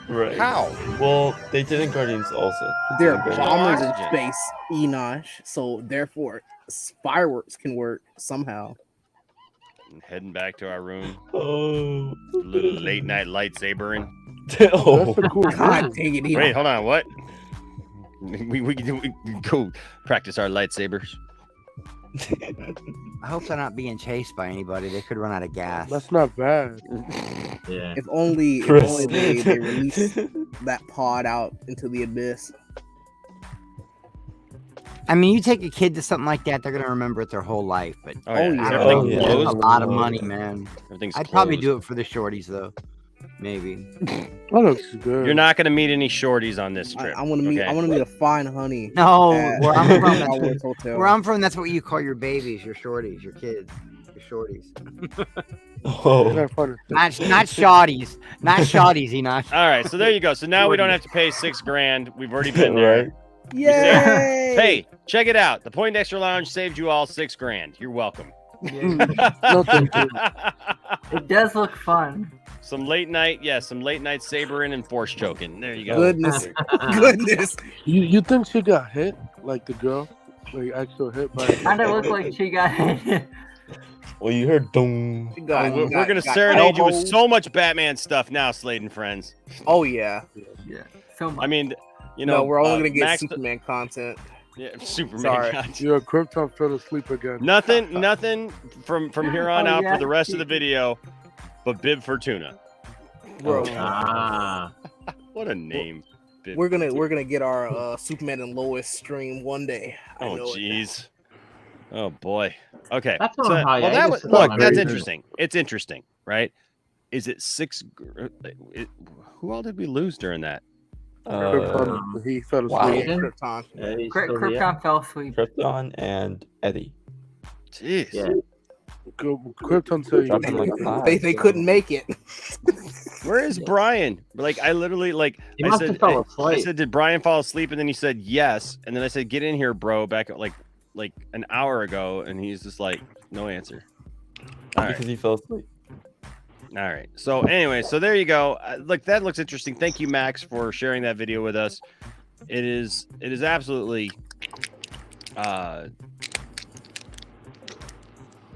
Right. How? Well, they did in Guardians also. They're bombers in Oxygen. space, Enosh. So therefore, fireworks can work somehow. Heading back to our room. Oh. Little late night lightsabering. Oh. That's a cool. God dang it, Wait, Enosh. hold on. What? We can go practice our lightsabers. I hope they're not being chased by anybody. They could run out of gas. That's not bad. Yeah. If only Chris. they release that pod out into the abyss. I mean, you take a kid to something like that, they're gonna remember it their whole life. But Oh, yeah. yeah. Is everything Oh, yeah. that's a closed? lot of money, man. Everything's I'd probably closed. do it for the shorties, though. Maybe. That looks good. You're not going to meet any shorties on this I trip. want to meet. okay? I want to meet a fine honey. No, at where I'm from, Howard's Hotel. where I'm from, that's what you call your babies, your shorties, your kids, your shorties. Oh. Not funny. Not shotties, not shotties, Enoch. All right, so there you go. So now we don't have to pay $6,000. We've already been there. Right. Yay! Hey, check it out. The Poindexter Lounge saved you all $6,000. You're welcome. No, thank you. It does look fun. Some late night sabering and force choking. There you go. Goodness, goodness. You think she got hit? Like the girl? Like actual hit by Kind of looked like she got hit. Well, you heard dong. We're going to serenade you with so much Batman stuff now, Slade and friends. Oh yeah. Yeah, so much. I mean, you No, know, we're only gonna get Max- Superman content. Yeah, Superman. Sorry. content. Your Krypton fell asleep again. Nothing from here on Oh, out yeah. for the rest of the video, but Bib Fortuna. Bro, Ah. What a name. Bib we're Fortuna. gonna get our Superman and Lois stream one day. I Oh know it. jeez. Oh boy. Okay. That's So, on hiatus, that was, though, look, I that's mean. interesting. It's interesting, right? Is it who all did we lose during that? Krypton, he fell Wow. asleep. Krypton. Yeah, he's still here. Krypton fell asleep. Krypton and Eddie. Jeez. Yeah. Krypton said Dropped him like a five. They couldn't make it. Where is Brian? Like I literally He I must have said fell I asleep. said, did Brian fall asleep? And then he said yes. And then I said, get in here, bro, back at like an hour ago, and he's just like, no answer. All right. Because he fell asleep. All right. So anyway, so there you go. Look, that looks interesting. Thank you, Max, for sharing that video with us. It is absolutely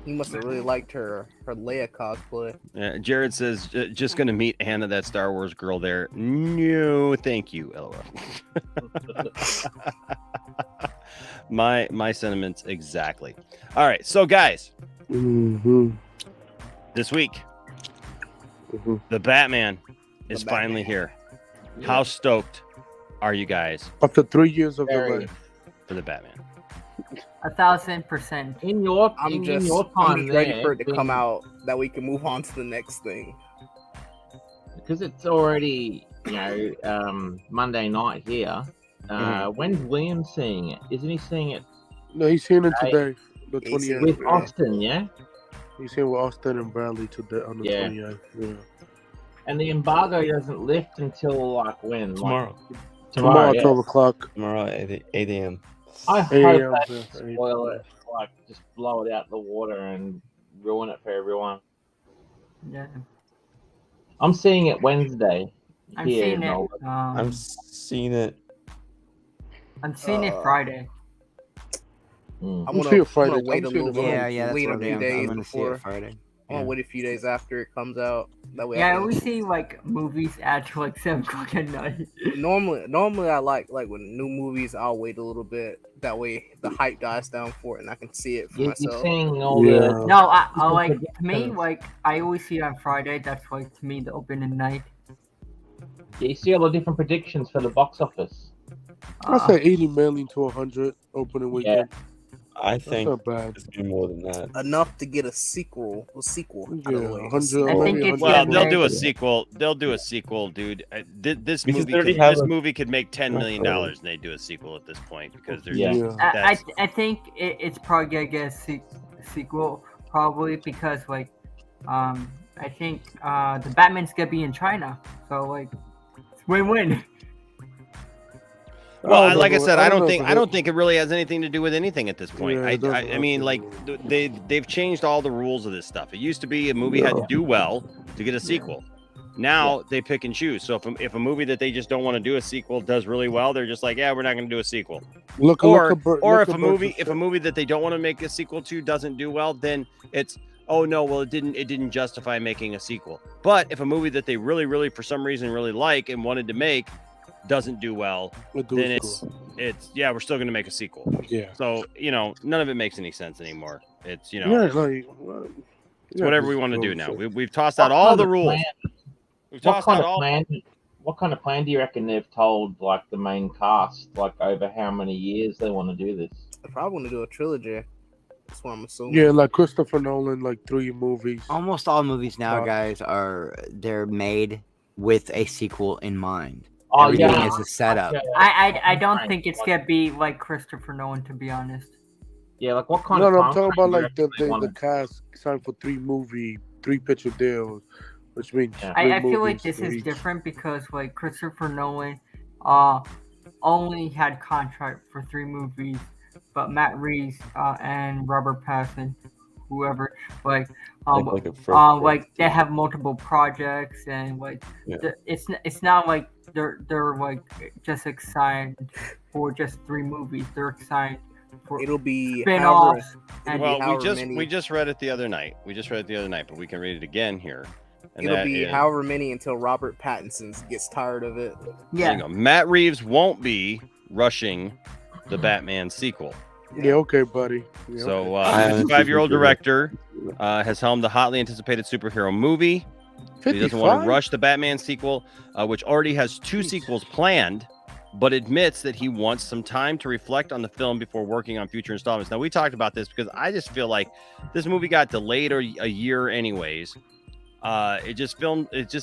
He must have really liked her Leia cosplay. Jared says just gonna meet Hannah, that Star Wars girl there. No, thank you, LOL. my sentiments exactly. All right, so guys, this week the Batman is finally here. How stoked are you guys After 3 years of Very. the life. for the Batman? 1,000%. In your I'm just ready for it to come out that we can move on to the next thing. Because it's already, Monday night here. When's Liam seeing it? Isn't he seeing it No, he's seeing it today. The He's 28th. with Austin, yeah? He's seeing with Austin and Bradley today on the Yeah. 28th. Yeah. And the embargo doesn't lift until like when? Tomorrow. Tomorrow yeah. 12 o'clock. Tomorrow at 8 a.m. I hope 8 a.m., they yeah, 8. spoil it, like just blow it out the water and ruin it for everyone. Yeah. I'm seeing it Wednesday. I'm here seeing in it. Melbourne. I'm seeing it. I'm seeing it Friday. Mm. I'm see it gonna Friday. wait I'm a seeing little. it Friday. Yeah, that's wait what a I'm few doing. days I'm gonna see before. it Friday. I'm gonna wait a few days after it comes out. That way, Yeah, I I always can. see like movies at like 7 o'clock at night. Normally, I like when new movies. I'll wait a little bit. That way, the hype dies down for it, and I can see it for You're myself. seeing all the. No, I like to me like I always see it on Friday. That's like to me the opening night. You see all the different predictions for the box office. I say 80 million to 100 opening weekend. I That's think not bad. it's gonna be more than that. Enough to get a sequel. Out of the way. 100. I think it's Well, gonna they'll do a make- sequel. They'll do a sequel, dude. This Because movie, they already could, have this a- movie could make $10 million, and they do a sequel at this point because they're Yeah. just. I think it's probably gonna get a sequel probably because like I think the Batman's gonna be in China, so like it's win-win. Well, like I said, I don't know think if I don't think it really has anything to do with anything at this point. Yeah, it doesn't I mean, like they've changed all the rules of this stuff. It used to be a movie had to do well to get a sequel. Now they pick and choose. So if a movie that they just don't want to do a sequel does really well, they're just like, yeah, we're not going to do a sequel. Or if a movie that they don't want to make a sequel to doesn't do well, then it's oh no, well it didn't justify making a sequel. But if a movie that they really for some reason really like and wanted to make doesn't do well, then it's yeah, we're still going to make a sequel. Yeah. So none of it makes any sense anymore. It's Yeah, it's like, it's whatever we want to do now. We've tossed out all the rules. We've What tossed kind out of all. plan? What kind of plan do you reckon they've told like the main cast like over how many years they want to do this? I probably want to do a trilogy. That's what I'm assuming. Yeah, like Christopher Nolan, like 3 movies. Almost all movies now, guys, they're made with a sequel in mind. Oh, Everything yeah. is a setup. I don't think it's gonna be like Christopher Nolan, to be honest. Yeah, like what kind No, of? no, I'm talking about timeframe like do you reckon they the wanna- cast signed for 3 picture deals, which means I feel like this is different because like Christopher Nolan only had contract for 3 movies, but Matt Reeves and Robert Pattinson, whoever like they have multiple projects and like it's not like they're like just excited for just 3 movies. They're excited for it'll be spin-offs. Well, we just read it the other night. But we can read it again here. And It'll that be is- however many until Robert Pattinson gets tired of it. there you go. Matt Reeves won't be rushing the Batman sequel. Yeah, okay, buddy. Yeah, So, okay. 55-year-old director has helmed the hotly anticipated superhero movie. He doesn't want 55? to rush the Batman sequel, which already has 2 sequels planned, but admits that he wants some time to reflect on the film before working on future installments. Now, we talked about this because I just feel like this movie got delayed a year anyways. It just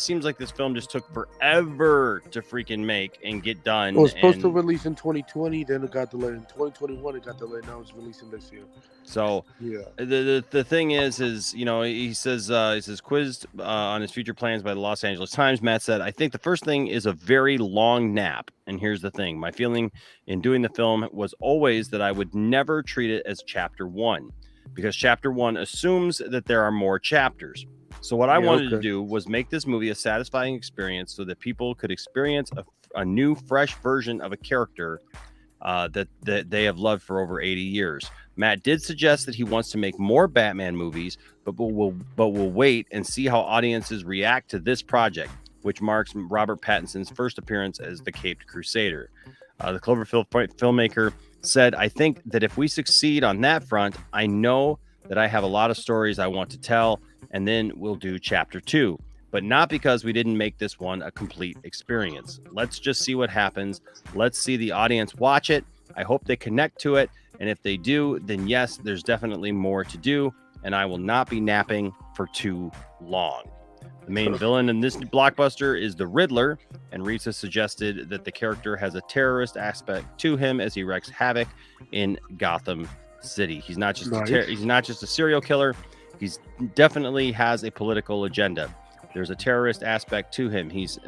seems like this film just took forever to freaking make and get done. It was supposed to and- release in 2020, then it got delayed. In 2021, it got delayed. Now it's releasing this year. So Yeah. the thing is he says quizzed on his future plans by the Los Angeles Times. Matt said, "I think the first thing is a very long nap. And here's the thing: my feeling in doing the film was always that I would never treat it as chapter 1, because chapter 1 assumes that there are more chapters. So what I wanted to do was make this movie a satisfying experience so that people could experience a new, fresh version of a character that they have loved for over 80 years. Matt did suggest that he wants to make more Batman movies, but we'll wait and see how audiences react to this project, which marks Robert Pattinson's first appearance as the Caped Crusader." The Cloverfield filmmaker said, "I think that if we succeed on that front, I know that I have a lot of stories I want to tell, and then we'll do chapter 2. But not because we didn't make this one a complete experience. Let's just see what happens. Let's see the audience watch it. I hope they connect to it. And if they do, then yes, there's definitely more to do. And I will not be napping for too long." The main villain in this blockbuster is the Riddler, and Reeves has suggested that the character has a terrorist aspect to him as he wreaks havoc in Gotham City. He's not just he's not just a serial killer. He's definitely has a political agenda. There's a terrorist aspect to him. He's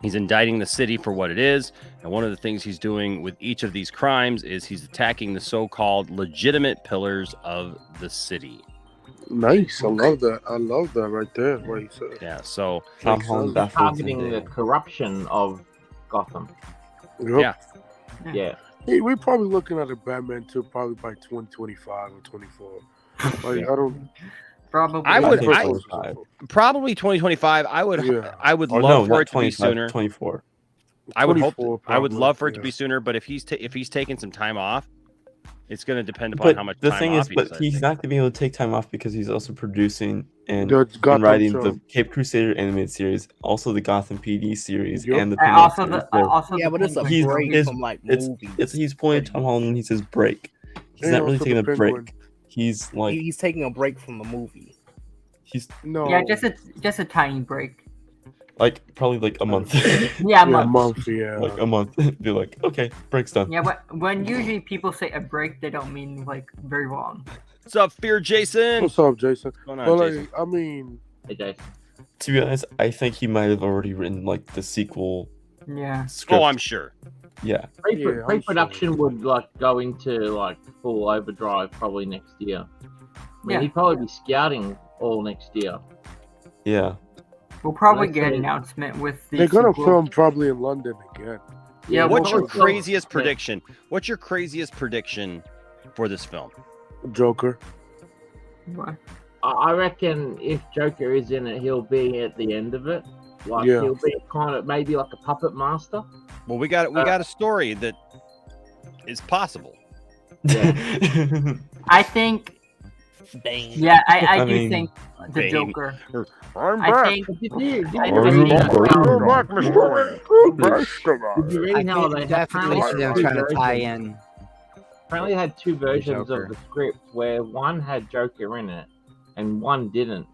indicting the city for what it is, and one of the things he's doing with each of these crimes is he's attacking the so-called legitimate pillars of the city. Nice. I love that. I love that right there. What he said. Yeah. So Tom Makes Holland sense. Targeting the corruption of Gotham. Yep. Yeah. Hey, we're probably looking at a Batman 2 probably by 2025 or 24. Like, I don't. Probably. Probably 2025. I would Or love no, for not it to be 25, sooner. 24. I would hope. 24 I would probably, love for it to yeah. be sooner, but if he's taking some time off, it's going to depend upon how much the time thing off is, he but decides to he's take. not going to be able to take time off because he's also producing and, The Gotham and writing show. the Cape Crusader animated series, also the Gotham PD series, Yep. and the And Pinhead also series. the Yeah, but it's a He's- break his- from like it's, movies. he's pulling Tom Holland and he says break. He's And not really also taking a the Penguin. break. He's like He's taking a break from the movie. he's No. Yeah, just a tiny break. like probably like a month. Yeah, a month. Yeah. like a month. Be like, okay, break's done. Yeah, when usually people say a break, they don't mean like very long. What's up, Fear Jason? What's up, Jason? What's going on, But like, Jason? I mean, Hey, Jason. To be honest, I think he might have already written like the sequel Yeah. script. Oh, I'm sure. Yeah. Yeah, I'm Pre-production would like go into like full overdrive probably next year. I mean, Yeah. he'd probably be scouting all next year. Yeah. We'll probably Let's get an say- announcement with the. they're gonna sequel. film probably in London again. Yeah, What's your we'll- craziest prediction? What's your craziest prediction for this film? Joker. What? I reckon if Joker is in it, he'll be at the end of it. Like Yeah. he'll be kind of maybe like a puppet master. Well, we got a story that is possible. I think. Yeah, I do mean, think the Bane. Joker. I'm I back. think. I Are think- you You're back, Mr. Wayne. Did you I read how think they definitely apparently see them had trying two to tie versions? in. Apparently, they had two versions Joker. of the script where one had Joker in it and one didn't.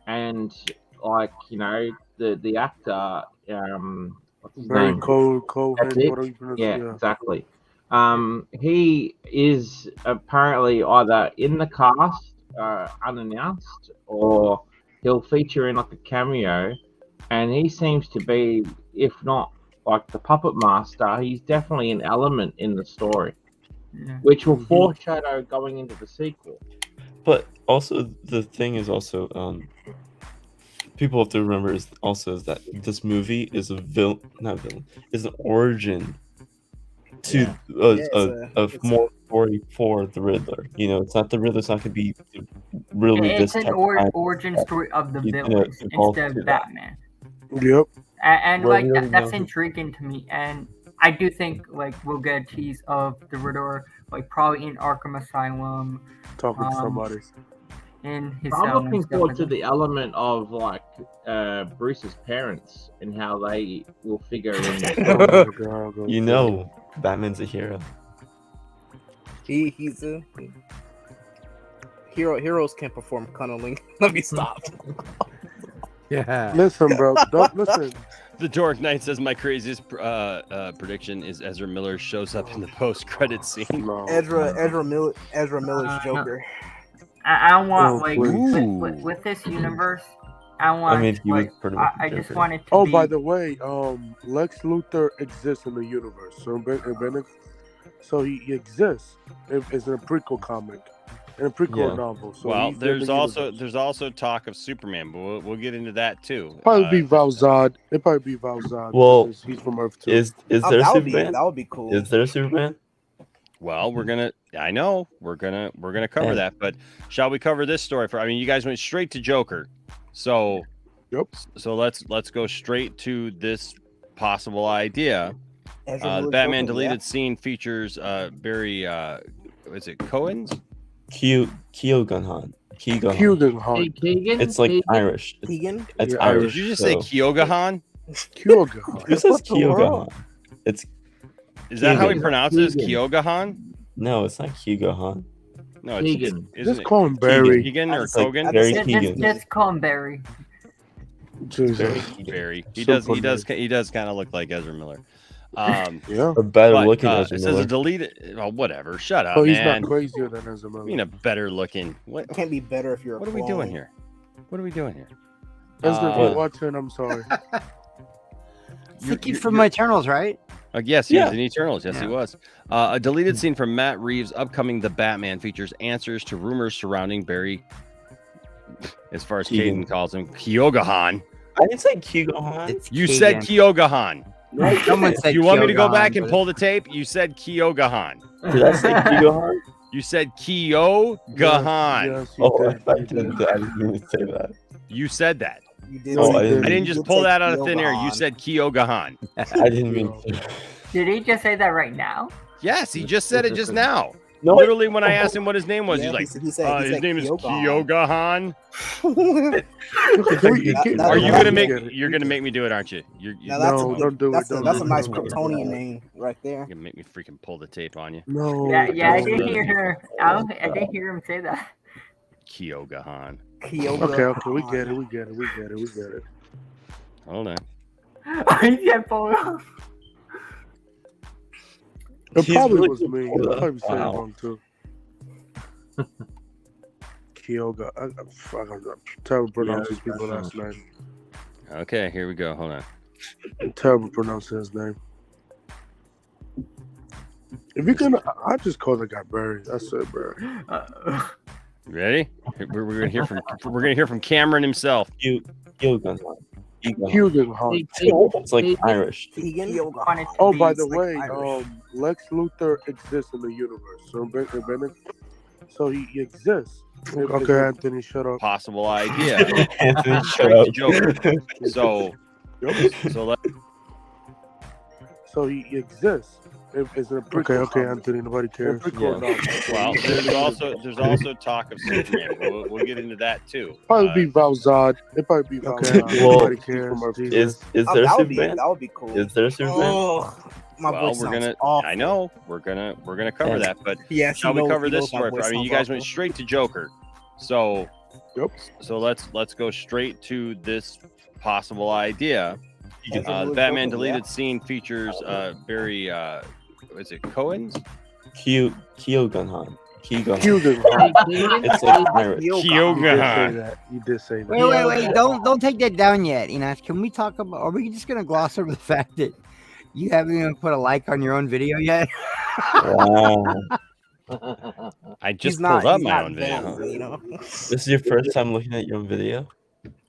And like the actor, what's his Very name? cold. That's it? Whatever you pronounce Yeah, it, exactly. He is apparently either in the cast unannounced or he'll feature in like a cameo, and he seems to be, if not like the puppet master, he's definitely an element in the story, which will foreshadow going into the sequel. But also the thing is also people have to remember is that this movie is a is an origin to it's more story for the Riddler. You know, it's not the Riddler's not gonna be really It's this an type of guy. origin story of the He's gonna villains evolve instead to of that. Batman. Yep. And Well, like we already that's know. intriguing to me, and I do think like we'll get a tease of the Riddler, like probably in Arkham Asylum, Talking to somebody. in his I'm cell and looking stuff forward like to that. the element of like Bruce's parents and how they will figure in. Oh my God, You know, Batman's a hero. He's a hero. Heroes can perform cunniling. Let me stop. Yeah. Listen, bro. Don't listen. The Dork Knight says my craziest prediction is Ezra Miller shows up in the post-credit scene. No. Ezra Miller's Joker. I want Oh, like please. with this universe, I want. I mean, he was like, pretty much I a just Joker. want it to Oh, be. by the way, Lex Luthor exists in the universe. So he exists. It's in a prequel comic, in a prequel Yeah. novel. So Well, he's in the there's universe. also talk of Superman, but we'll get into that too. Probably be Val-Zod. It'd probably be Val-Zod. Well, because he's from Earth too. Is there a that would be Superman? that would be cool. Is there a Superman? Well, we're gonna cover that, but shall we cover this story for? I mean, you guys went straight to Joker, so Yep. So let's go straight to this possible idea. Ezra The Miller's Batman Joker, deleted scene features Barry. Is it Cohen's? Keoghan. Keegan? It's like Keegan? Irish. Keegan? It's Yeah, Irish. Did you just so- say Keoghan? Kyoga. Who says What the world? Keoghan? It's Is that how he Keegan. pronounces Keegan. Keoghan? no, it's not Keoghan. No, it's Keegan. Isn't Just it call him Barry. Keegan or It's like Kogan? Barry just, Keegan. just call him Barry. Jesus. Barry. He Simple does name. kind of look like Ezra Miller. Yeah. A better But, looking Ezra it says a Miller. deleted. Well, whatever. Shut up, But he's man. not crazier than Ezra I Miller. mean, a better looking. What? Can't be better if you're. What are we doing here? What are we doing here? Ezra, if Uh, you're watching, I'm sorry. It's the kid from Eternals, right? Yes, he Yeah. was in Eternals. Yes, he Yeah. was. A deleted scene from Matt Reeves' upcoming The Batman features answers to rumors surrounding Barry as far as Caden calls him, Kyogahan. I didn't say Kyogahan. You said Kyogahan. Someone said You want me to go Kyogahan, back and but pull the tape? You said Kyogahan. Did I say Kyogahan? You said Kyogahan. Yes, you did. I didn't mean to say that. You said that. You did. Oh, say- I I didn't didn't just did pull say that out of thin air. You Kyogahan. said Kyogahan. I didn't mean to. Did he just say that right now? Yes, he just said it just now. No, Literally, when I asked him what his name was, Yeah, he's like, he said his name is Kyogahan. Kyogahan. Are you gonna make? You're gonna make me do it, aren't you? You're Now that's No, a, don't do it, that's don't that's do a it, nice don't do it. Kryptonian name right there. gonna make me freaking pull the tape on you. No. Yeah, I didn't don't. hear her. I didn't hear him say that. Kyogahan. Okay, we get it. Hold on. He said polo. It He's probably really was good me. for I that. probably said it Wow. wrong too. Kyoga. I'm terrible pronouncing people's last name. Okay, here we go. Hold on. I'm terrible pronouncing his name. If you're gonna, I just call the guy Barry. That's it, Barry. Ready? We're gonna hear from Cameron himself. Kyogahan. Kyogahan. It's like Irish. Oh, by the way, Lex Luthor exists in the universe. So he exists. Okay, Anthony, shut up. Possible idea. Anthony, shut Straight up. to Joker. So he exists. It's a okay, Anthony. Nobody cares. Well, there's also talk of Superman. We'll get into that too. Probably be Valzad. It probably be Valzad. Well, Nobody cares. is there that would be Superman? that would be cool. Is there Superman? Oh, my Well, voice we're sounds gonna. awful. I know we're gonna cover Yeah. that, but Yes, shall he we knows- cover he this knows my story? voice I mean, you sounds guys went awful. straight to Joker, so Yep. So let's go straight to this possible idea. Yeah. The Batman deleted scene features Barry. Is it Cohen's? Kyogahan. Kyogahan. It's like Irish. Kyogahan. You did say that. Wait! Don't take that down yet. Can we talk about? Are we just gonna gloss over the fact that you haven't even put a like on your own video yet? Wow. I just He's not- pulled up he's my not own video. bad, you know? This is your first time looking at your own video?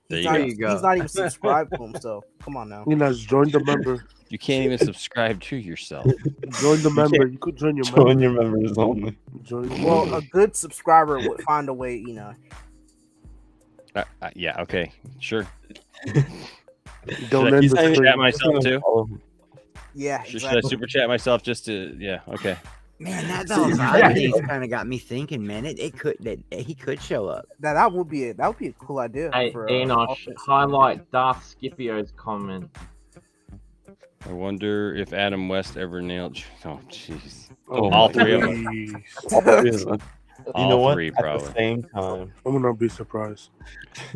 There He's not even subscribed to himself. Come on now. You know, just join the member. You can't even subscribe to yourself. Join the member. You could join your member. Join your members only. Join your Well, member. a good subscriber would find a way, you know. Yeah. Okay. Sure. Don't Should I end super the chat myself too? Yeah, Should I exactly. super chat myself just to? Yeah. Okay. Man, that Valzad kind of got me thinking. Man, he could show up. That would be a cool idea. Hey, for, Enosh, highlight Darth Scipio's comment. I wonder if Adam West ever nailed. Oh, jeez. Oh, All three of them. jeez. All three of them. You All know what? three, At probably. the same time. I'm gonna be surprised.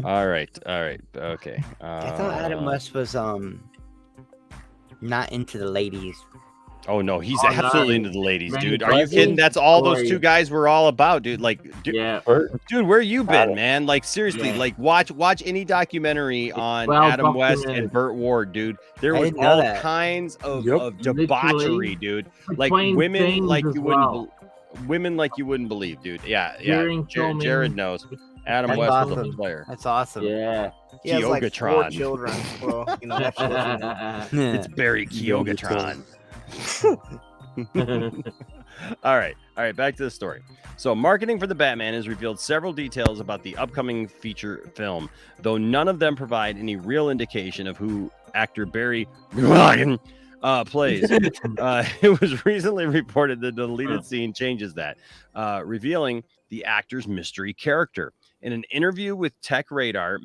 All right. Okay. I thought Adam West was not into the ladies. Oh no, he's Oh, absolutely no. into the ladies, Man, dude. Are you Presley? kidding? That's all those Corey. two guys were all about, dude. Like, Yeah. dude, where you been, Adam. man? Like, seriously, Yeah. like watch any documentary on well Adam West documented. and Burt Ward, dude. There I was didn't know all that. kinds of, Yep. of debauchery, Literally dude. Like between women, scenes like as you wouldn't, well. women like you wouldn't believe, dude. Yeah. During filming. Jared knows. Adam That's West was a awesome. player. That's awesome. Yeah. He has like 4 Kyogatron. children. Well, you know, that children. It's Barry Kyogatron. All right, back to the story. So, marketing for the Batman has revealed several details about the upcoming feature film, though none of them provide any real indication of who actor Barry plays. It was recently reported that the deleted scene changes that, revealing the actor's mystery character. In an interview with Tech Radar,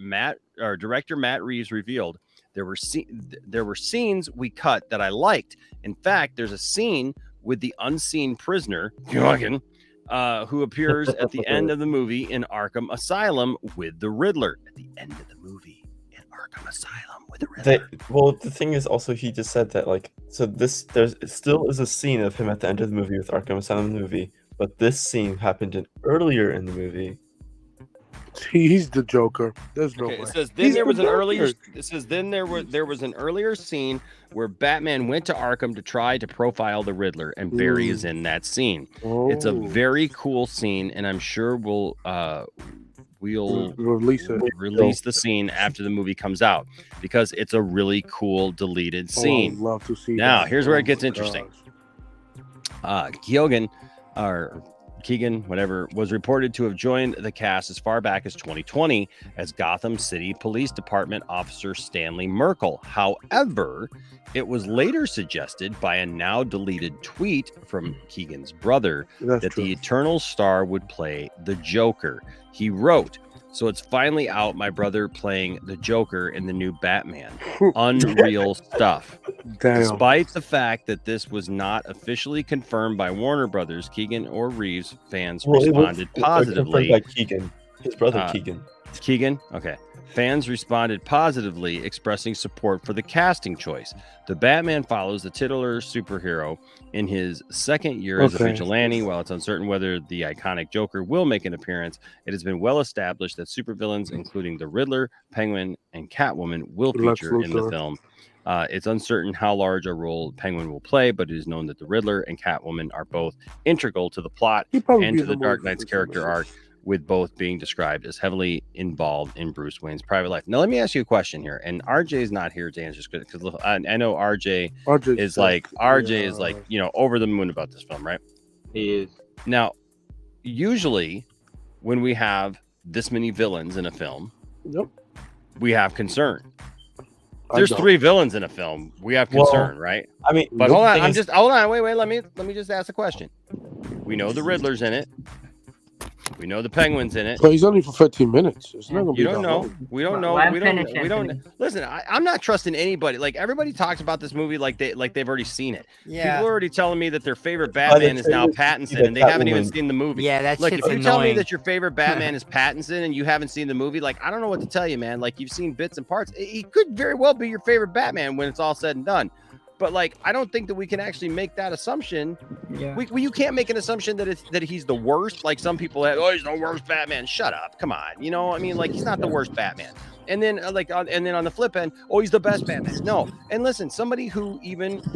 director Matt Reeves revealed there were scenes we cut that I liked. In fact, there's a scene with the unseen prisoner, who appears at the end of the movie in Arkham Asylum with the Riddler. At the end of the movie in Arkham Asylum with the Riddler. The thing is also he just said that there still is a scene of him at the end of the movie with Arkham Asylum movie, but this scene happened earlier in the movie. He's the Joker. There's no Okay, way. it says then there was an earlier. It says then there was an earlier scene where Batman went to Arkham to try to profile the Riddler, and Barry is in that scene. It's a very cool scene, and I'm sure we'll release it. release the scene after the movie comes out because it's a really cool deleted scene. I'd love to see Now, that. here's where Oh it gets my interesting. gosh. Keegan, whatever, was reported to have joined the cast as far back as 2020 as Gotham City Police Department Officer Stanley Merkel. However, it was later suggested by a now deleted tweet from Keegan's brother that the Eternal Star would play the Joker. He wrote, "So it's finally out, my brother playing the Joker in the new Batman. Unreal stuff." Damn. Despite the fact that this was not officially confirmed by Warner Brothers, Keegan or Reeves fans responded positively. By Keegan, his brother Keegan. Keegan? Okay. Fans responded positively, expressing support for the casting choice. The Batman follows the titular superhero in his second year as a vigilante. While it's uncertain whether the iconic Joker will make an appearance, it has been well established that supervillains, including the Riddler, Penguin, and Catwoman, will feature in the film. It's uncertain how large a role Penguin will play, but it is known that the Riddler and Catwoman are both integral to the plot and to the Dark Knight's character arc, with both being described as heavily involved in Bruce Wayne's private life. Now, let me ask you a question here, and RJ is not here to answer this because I know RJ is like over the moon about this film, right? He is. Now, usually when we have this many villains in a film, we have concern. There's 3 villains in a film. We have concern, right? I mean, but hold on. Hold on. Wait. Let me just ask a question. We know the Riddler's in it. We know the Penguin's in it. But he's only for 15 minutes. It's not gonna be You don't that know. long. We don't know. We don't. Listen, I'm not trusting anybody. Like everybody talks about this movie like they've already seen it. Yeah. People are already telling me that their favorite Batman is now Pattinson, and they haven't even seen the movie. Yeah, that Like, shit's if you tell me annoying. that your favorite Batman is Pattinson and you haven't seen the movie, like I don't know what to tell you, man. Like you've seen bits and parts. He could very well be your favorite Batman when it's all said and done. But like, I don't think that we can actually make that assumption. Yeah. You can't make an assumption that he's the worst. Like some people have, he's the worst Batman. Shut up, come on. You know, I mean, like he's not the worst Batman. And then and then on the flip end, he's the best Batman. No. And listen, somebody who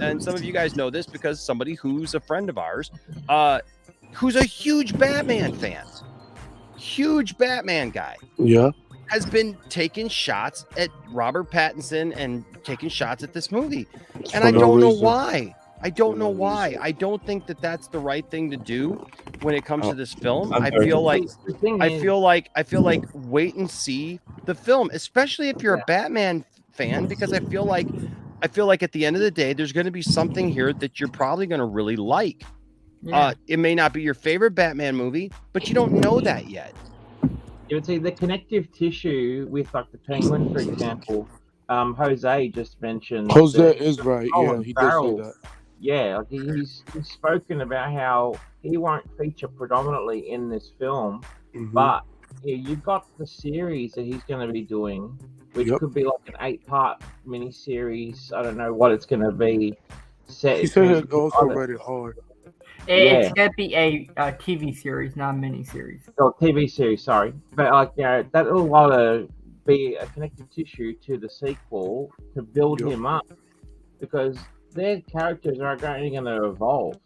and some of you guys know this because somebody who's a friend of ours, who's a huge Batman fan, huge Batman guy. Yeah. Has been taking shots at Robert Pattinson and taking shots at this movie. And I don't know why. I don't know why. I don't think that that's the right thing to do when it comes to this film. I feel like wait and see the film, especially if you're a Batman fan, because I feel like at the end of the day, there's going to be something here that you're probably going to really like. Yeah. It may not be your favorite Batman movie, but you don't know that yet. You would see the connective tissue with like the Penguin, for example. Jose just mentioned. Jose is right. Yeah, Colin he did say Farrell. that. Yeah, like he's spoken about how he won't feature predominantly in this film, but you've got the series that he's going to be doing, which could be like an 8-part miniseries. I don't know what it's going to be. He said it also rated hard. It's gonna be a TV series, not a mini series. Oh, TV series, sorry. But like, that'll want to be a connective tissue to the sequel to build him up, because their characters are only going to evolve.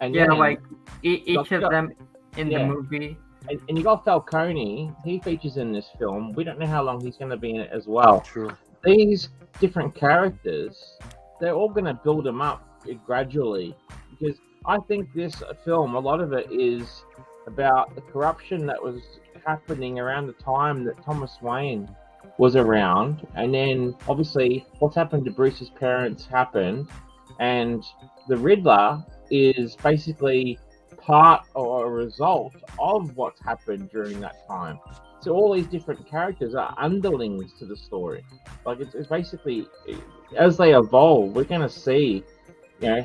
And like each of them in the movie. And you got Falcone. He features in this film. We don't know how long he's going to be in it as well. True. These different characters, they're all going to build them up gradually, because I think this film, a lot of it is about the corruption that was happening around the time that Thomas Wayne was around, and then obviously what's happened to Bruce's parents happened, and the Riddler is basically part or a result of what's happened during that time. So all these different characters are underlings to the story. Like it's basically, as they evolve, we're going to see,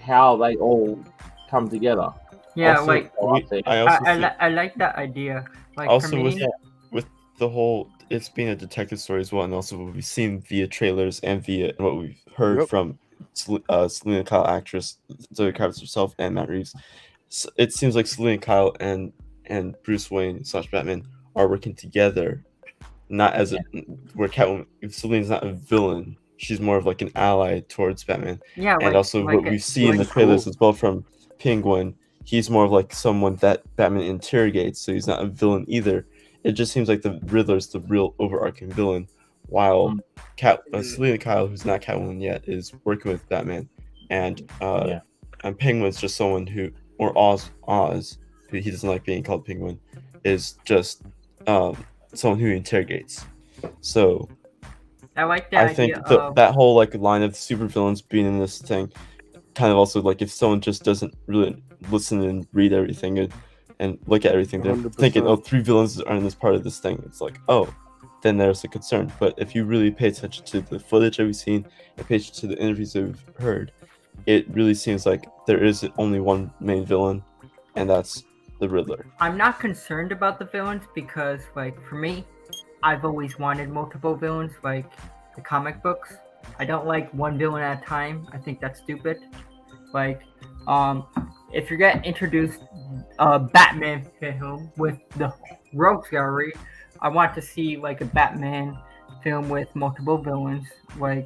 how they all come together. Yeah, I like that idea. Like also for me, with the whole it's being a detective story as well, and also what we've seen via trailers and via what we've heard from Selena Kyle, actress Zoe Kravitz herself, and Matt Reeves. So it seems like Selena Kyle and Bruce Wayne / Batman are working together, not as where Catwoman. If Selena's not a villain, she's more of like an ally towards Batman. Yeah, and also what we see in the trailers as well from Penguin, he's more of like someone that Batman interrogates, so he's not a villain either. it just seems like the Riddler's the real overarching villain, while Selena Kyle, who's not Catwoman yet, is working with Batman, and Penguin's just someone who, or Oz, who he doesn't like being called Penguin, is just someone who interrogates. So I like the I idea think of that whole like line of supervillains being in this thing, kind of also like if someone just doesn't really listen and read everything and look at everything, they're 100%. thinking, oh, 3 villains are in this part of this thing. It's like, oh, then there's a concern. But if you really pay attention to the footage that we've seen and pay attention to the interviews that we've heard, it really seems like there is only one main villain, and that's the Riddler. I'm not concerned about the villains because, like, for me, I've always wanted multiple villains, like the comic books. I don't like one villain at a time. I think that's stupid. Like, if you're gonna introduce a Batman film with the Rogues Gallery, I want to see like a Batman film with multiple villains, like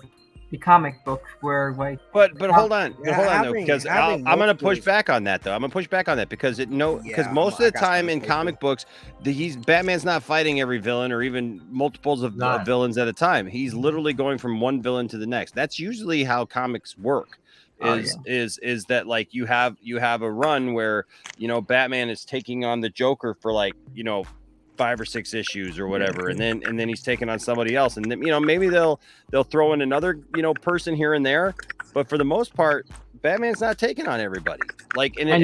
the comic books where like. But hold on, though, because having I'm going to push multiple- back on that though. I'm going to push back on that because most of the time in comic books, Batman's not fighting every villain or even multiples of villains at a time. He's literally going from one villain to the next. That's usually how comics work. Is that like you have a run where Batman is taking on the Joker for 5 or 6 issues or whatever, and then he's taking on somebody else, and then maybe they'll throw in another person here and there, but for the most part, Batman's not taking on everybody. And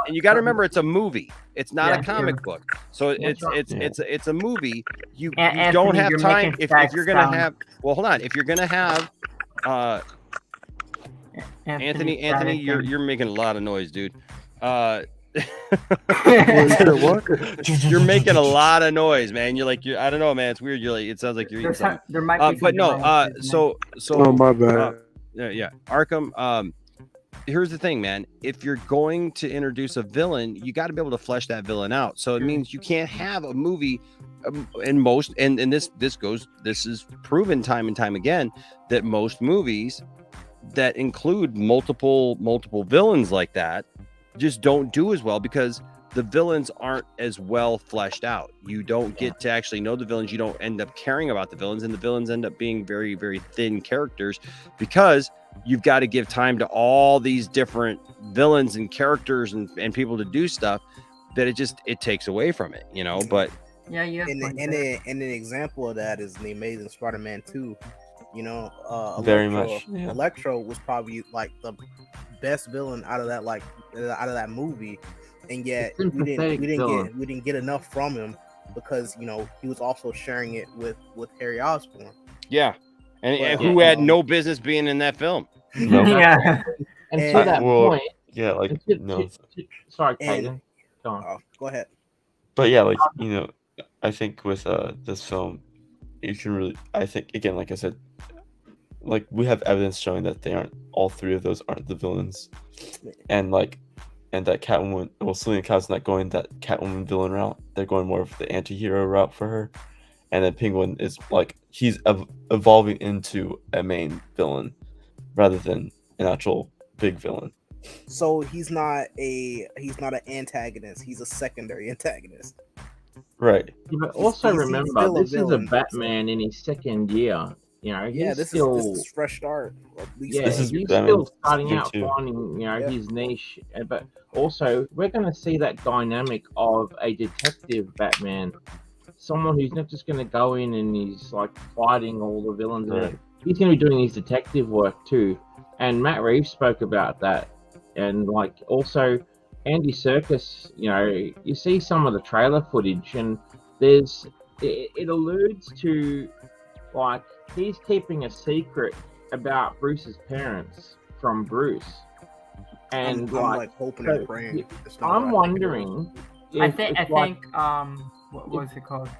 you got to remember, it's a movie. It's not a comic book, so it's a movie. You don't have time if you're gonna have. Well, hold on. If you're gonna have. Anthony, you're making a lot of noise, dude. You're making a lot of noise, man. I don't know, man. It's weird. It sounds like you're eating something. There might be but no. So. Oh, my bad. Yeah, Arkham. Here's the thing, man. If you're going to introduce a villain, you got to be able to flesh that villain out. So it means you can't have a movie. This is proven time and time again that most movies that include multiple villains like that just don't do as well because the villains aren't as well fleshed out. You don't get to actually know the villains. You don't end up caring about the villains, and the villains end up being very, very thin characters because you've got to give time to all these different villains and characters and people to do stuff that it takes away from it, but yeah. And an example of that is the Amazing Spider-Man 2. Very much. Yeah. Electro was probably like the best villain out of that movie, and yet we didn't get enough from him because he was also sharing it with Harry Osborn. Yeah, and who had no business being in that film. No. Yeah, and to that point, yeah, sorry, Caden. Go on. Go ahead. But yeah, I think with this film, you can really, I think, again, like I said, we have evidence showing that all 3 of those aren't the villains, and that Catwoman, Selena Kyle's not going that Catwoman villain route. They're going more of the anti-hero route for her, and then Penguin is he's evolving into a main villain rather than an actual big villain. So he's not an antagonist. He's a secondary antagonist. Right. But also remember, this is a Batman in his second year. He's this still is fresh start. Yeah, he's still starting out finding his niche. But also, we're going to see that dynamic of a detective Batman, someone who's not just going to go in and he's fighting all the villains. Right. He's going to be doing his detective work too. And Matt Reeves spoke about that. And also Andy Serkis, you see some of the trailer footage, and it alludes to he's keeping a secret about Bruce's parents from Bruce, and I'm hoping and praying. I'm wondering. I think what was it called?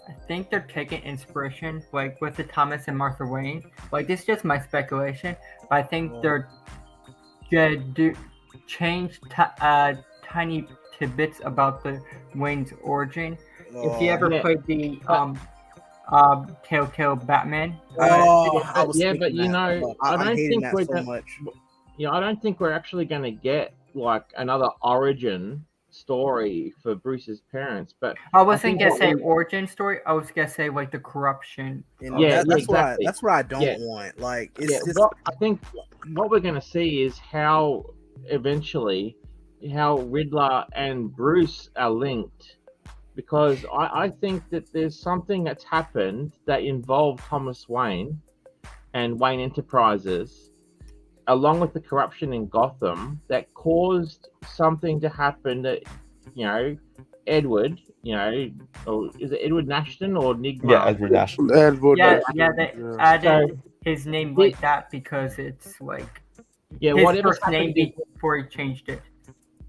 I think they're taking inspiration with the Thomas and Martha Wayne. This is just my speculation, but I think they're gonna change tiny tidbits about the Wayne's origin. If you ever played the Telltale Batman. But I don't think we're I don't think we're actually going to get another origin story for Bruce's parents. But I wasn't think gonna what say we- origin story. I was gonna say like the corruption. And Yeah, that's exactly. what I don't Yeah. want. Like it's just Well, I think what we're going to see is how eventually how Riddler and Bruce are linked, because I think that there's something that's happened that involved Thomas Wayne and Wayne Enterprises, along with the corruption in Gotham, that caused something to happen that, Edward, or is it Edward Nashton or Nigma? Yeah, Edward Nashton. Edward Yeah, Nashton, yeah, they yeah. added his name like that because it's like Yeah, his whatever first name happened before he changed it.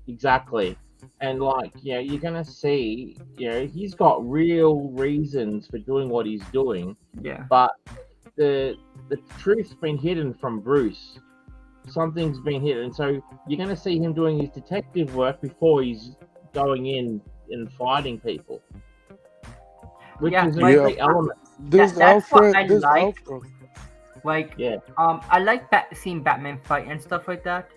Exactly. And you're gonna see, he's got real reasons for doing what he's doing. Yeah. But the truth's been hidden from Bruce. Something's been hidden. So you're gonna see him doing his detective work before he's going in and fighting people. Which is a great element. That's what I like. Alfred. Like, yeah. I like seeing Batman fight and stuff like that.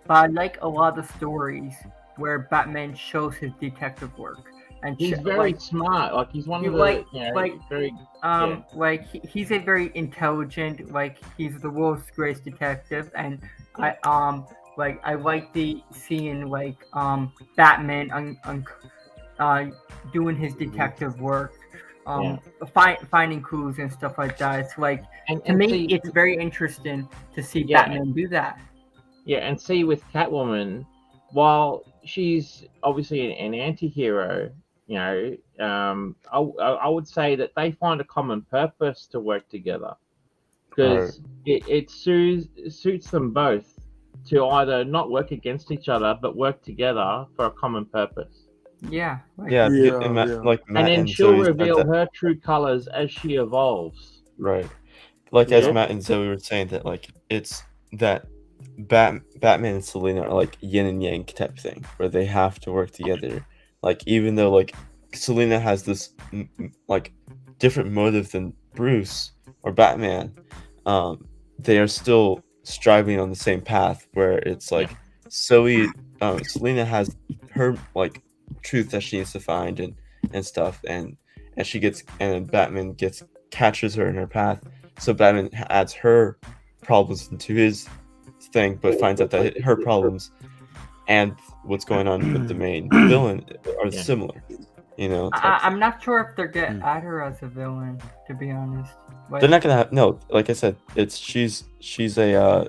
But I like a lot of stories where Batman shows his detective work. And He's very smart. Like he's one of the very he's a very intelligent, he's the world's greatest detective, and I like the seeing Batman doing his detective work, finding clues and stuff like that. It's to me, it's very interesting to see Batman do that. Yeah, and see with Catwoman, while she's obviously an anti-hero, I would say that they find a common purpose to work together, because it suits them both to either not work against each other but work together for a common purpose. Yeah. Matt And then she'll reveal her true colors as she evolves. Right. As Matt and Zoe were saying, that it's that Batman and Selina are like yin and yang type thing, where they have to work together. Even though Selina has this different motive than Bruce or Batman, they are still striving on the same path, where it's Selina has her truth that she needs to find and stuff, and Batman catches her in her path, so Batman adds her problems into his thing, but finds out that her problems and what's going on with the main villain are similar. I'm not sure if they're gonna add her as a villain, to be honest. They're not gonna have like I said, she's a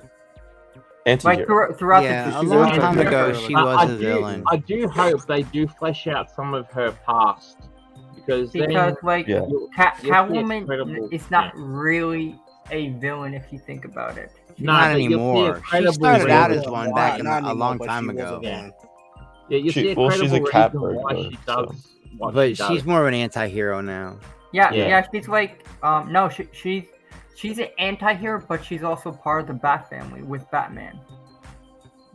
anti-hero. Throughout a long time ago, she was a villain. I do hope they do flesh out some of her past, because Catwoman is not really a villain if you think about it. Not anymore. She started out as one back a long time ago. Yeah, you see she's a cat bird, why she does. But she's more of an anti-hero now. Yeah, she's no, she's an anti-hero, but she's also part of the Bat family with Batman.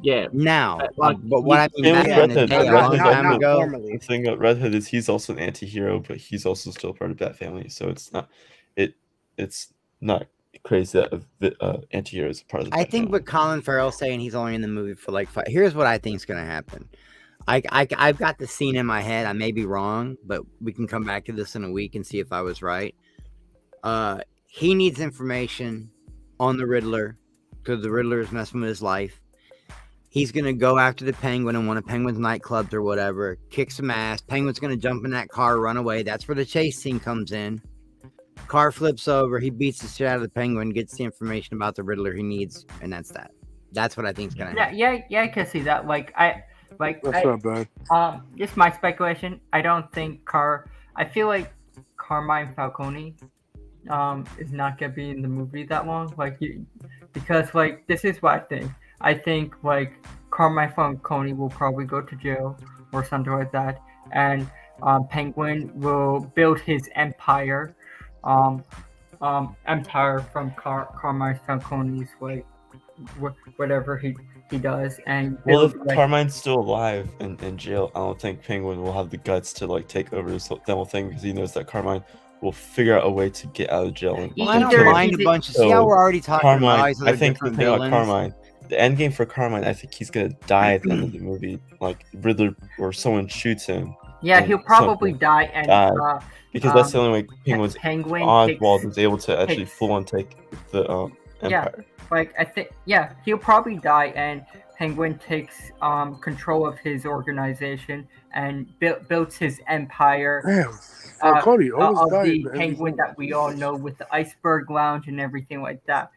Yeah. Now, but what I mean back in the day, a long time ago. The thing about Red Hood is he's also an anti-hero, but he's also still part of Bat family, so it's not crazy that anti-hero is a part of the Bat think what Colin Farrell's saying, he's only in the movie for 5. Here's what I think is going to happen. I've got the scene in my head. I may be wrong, but we can come back to this in a week and see if I was right. He needs information on the Riddler because the Riddler is messing with his life. He's going to go after the Penguin in one of Penguin's nightclubs or whatever, kick some ass. Penguin's going to jump in that car, run away. That's where the chase scene comes in. Car flips over. He beats the shit out of the Penguin, gets the information about the Riddler he needs, and that's that. That's what I think is going to happen. Yeah, I can see that. That's not bad. Just my speculation. I don't think I feel like Carmine Falcone is not gonna be in the movie that long. Because this is what I think. I think Carmine Falcone will probably go to jail or something like that, and Penguin will build his empire, empire from Carmine Falcone's whatever he does. And if Carmine's still alive and in jail, I don't think Penguin will have the guts to take over this whole thing, because he knows that Carmine will figure out a way to get out of jail. I don't mind a bunch of. See how we're already talking about I think the thing about Carmine, the end game for Carmine, I think he's gonna die at the end of the movie. Like Riddler or someone shoots him. Yeah, and he'll probably something die, and because that's the only way Penguin's Penguin Oswald is able to actually takes- full on take the yeah, Empire. like I think he'll probably die, and Penguin takes control of his organization and builds his empire. Damn, Falcone always Of died the in every Penguin movie. that we all know with the Iceberg Lounge and everything like that.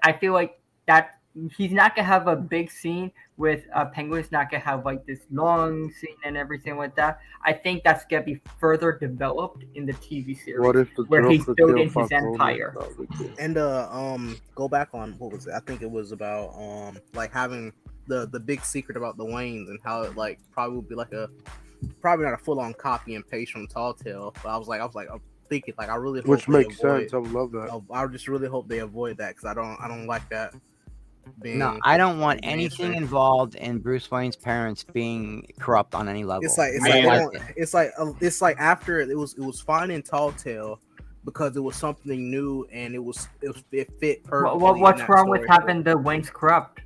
I feel like that he's not gonna have a big scene with Penguin's not gonna have like this long scene and everything like that. I think that's gonna be further developed in the TV series What if the where he's Joker building killed his Falcone? empire. And go back on what was it? I think it was about like having the big secret about the Waynes and how it like probably would be like probably not a full on copy and paste from Tall Tale, but I was like I'm thinking like I really hope Which they makes avoid, sense. I would love that. I just really hope they avoid that because I don't like that. No, I don't want anything mainstream. involved in Bruce Wayne's parents being corrupt on any level. It's like after it was fine in Tall Tale because it was something new and it fit perfectly. What's in that wrong with story. having the Waynes corrupt?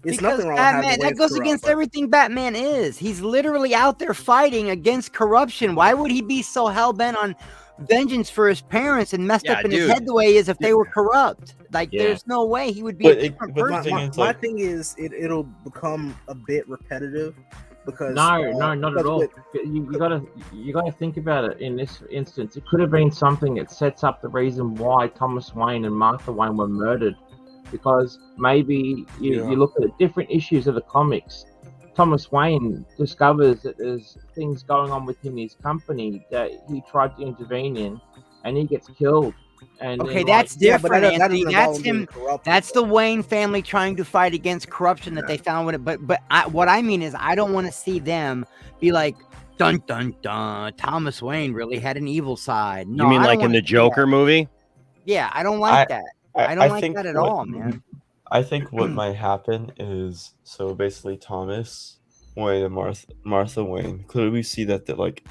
It's Because nothing wrong Batman, with having that goes Wayne's against corrupt, everything Batman is. He's literally out there fighting against corruption. Why would he be so hell-bent on vengeance for his parents and messed up in his head the way he is if they were corrupt? Like, there's no way he would be a different person. My thing is, it'll become a bit repetitive because No, not at all. You gotta think about it. In this instance, it could have been something that sets up the reason why Thomas Wayne and Martha Wayne were murdered. Because maybe you look at the different issues of the comics. Thomas Wayne discovers that there's things going on within his company that he tried to intervene in, and he gets killed. And Okay, then, that's different, that Anthony. doesn't That's involve being him. corrupt. That's the Wayne family trying to fight against corruption that they found with it. But what I mean is, I don't want to see them be like, dun dun dun. Thomas Wayne really had an evil side. No, You mean I don't like in wanna the see Joker that. movie? Yeah, I don't like that. I don't like think that at what- all, man. I think what might happen is so basically Thomas Wayne and Martha Wayne. Clearly, we see that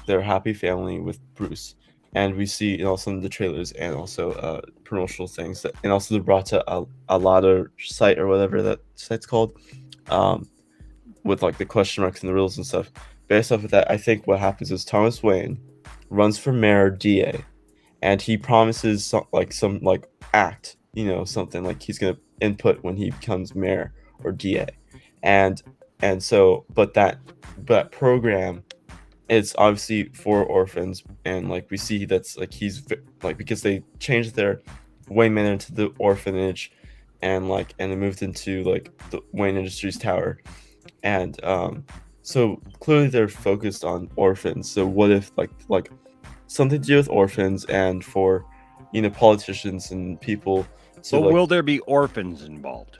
they're a happy family with Bruce, and we see also in the trailers and also promotional things that, and also they brought to a Lotta site or whatever that site's called, with like the question marks and the riddles and stuff. Based off of that, I think what happens is Thomas Wayne runs for mayor or DA, and he promises some act, something like he's gonna input when he becomes mayor or DA, and so but that program is obviously for orphans, and like we see that's like he's like because they changed their Wayne Manor into the orphanage, and they moved into like the Wayne Industries Tower, and so clearly they're focused on orphans. So what if like something to do with orphans and for politicians and people. So But will there be orphans involved?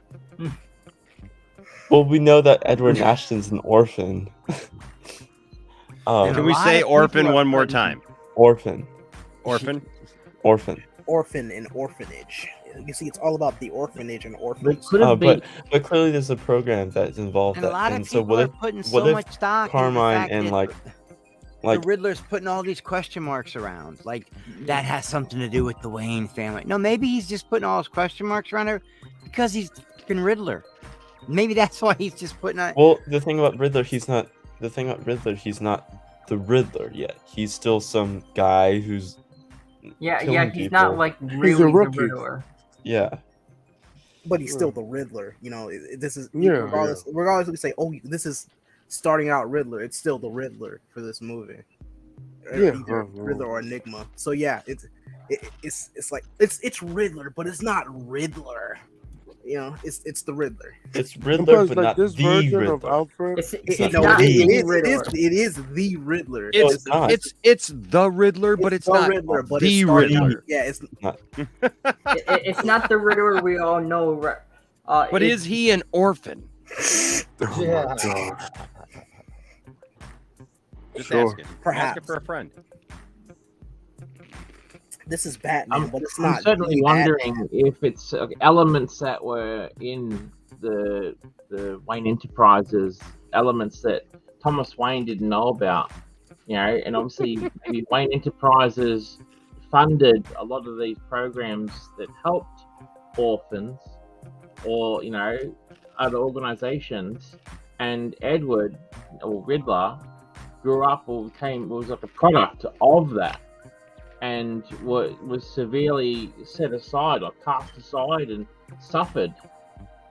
Well, we know that Edward Ashton's an orphan. Can we say orphan one more time? Orphan. Orphan? Orphan. Orphan and orphanage. You see, it's all about the orphanage and orphans. But clearly there's a program that's involved. And a lot of and so people what are if, putting what so if much stock in the Carmine fact and that like the Riddler's putting all these question marks around. Like, that has something to do with the Wayne family. No, maybe he's just putting all his question marks around there because he's fucking Riddler. Maybe that's why he's just putting on. Well, the thing about Riddler, he's not the Riddler yet. He's still some guy who's killing he's not people. like really the Riddler. Yeah. But he's still the Riddler. This is Yeah, regardless if we say, oh, this is starting out Riddler, it's still the Riddler for this movie. Yeah. Either Riddler or Enigma. So yeah, it's like it's Riddler, but it's not Riddler. It's the Riddler. It's Riddler, Because, but like, not this the version Riddler. of Alfred. It is the Riddler. It's the Riddler, but it's not Riddler, but the it's starting out- Riddler. Yeah, it's not. It's not the Riddler we all know. But is he an orphan? Yeah. Just Sure. ask it. Ask Perhaps. it for a friend. This is Batman, but it's I'm not. certainly the wondering Batman. if it's elements that were in the Wayne Enterprises, elements that Thomas Wayne didn't know about, and obviously maybe Wayne Enterprises funded a lot of these programs that helped orphans, or other organizations, and Edward or Riddler grew up or was like a product of that, and was severely set aside or cast aside and suffered,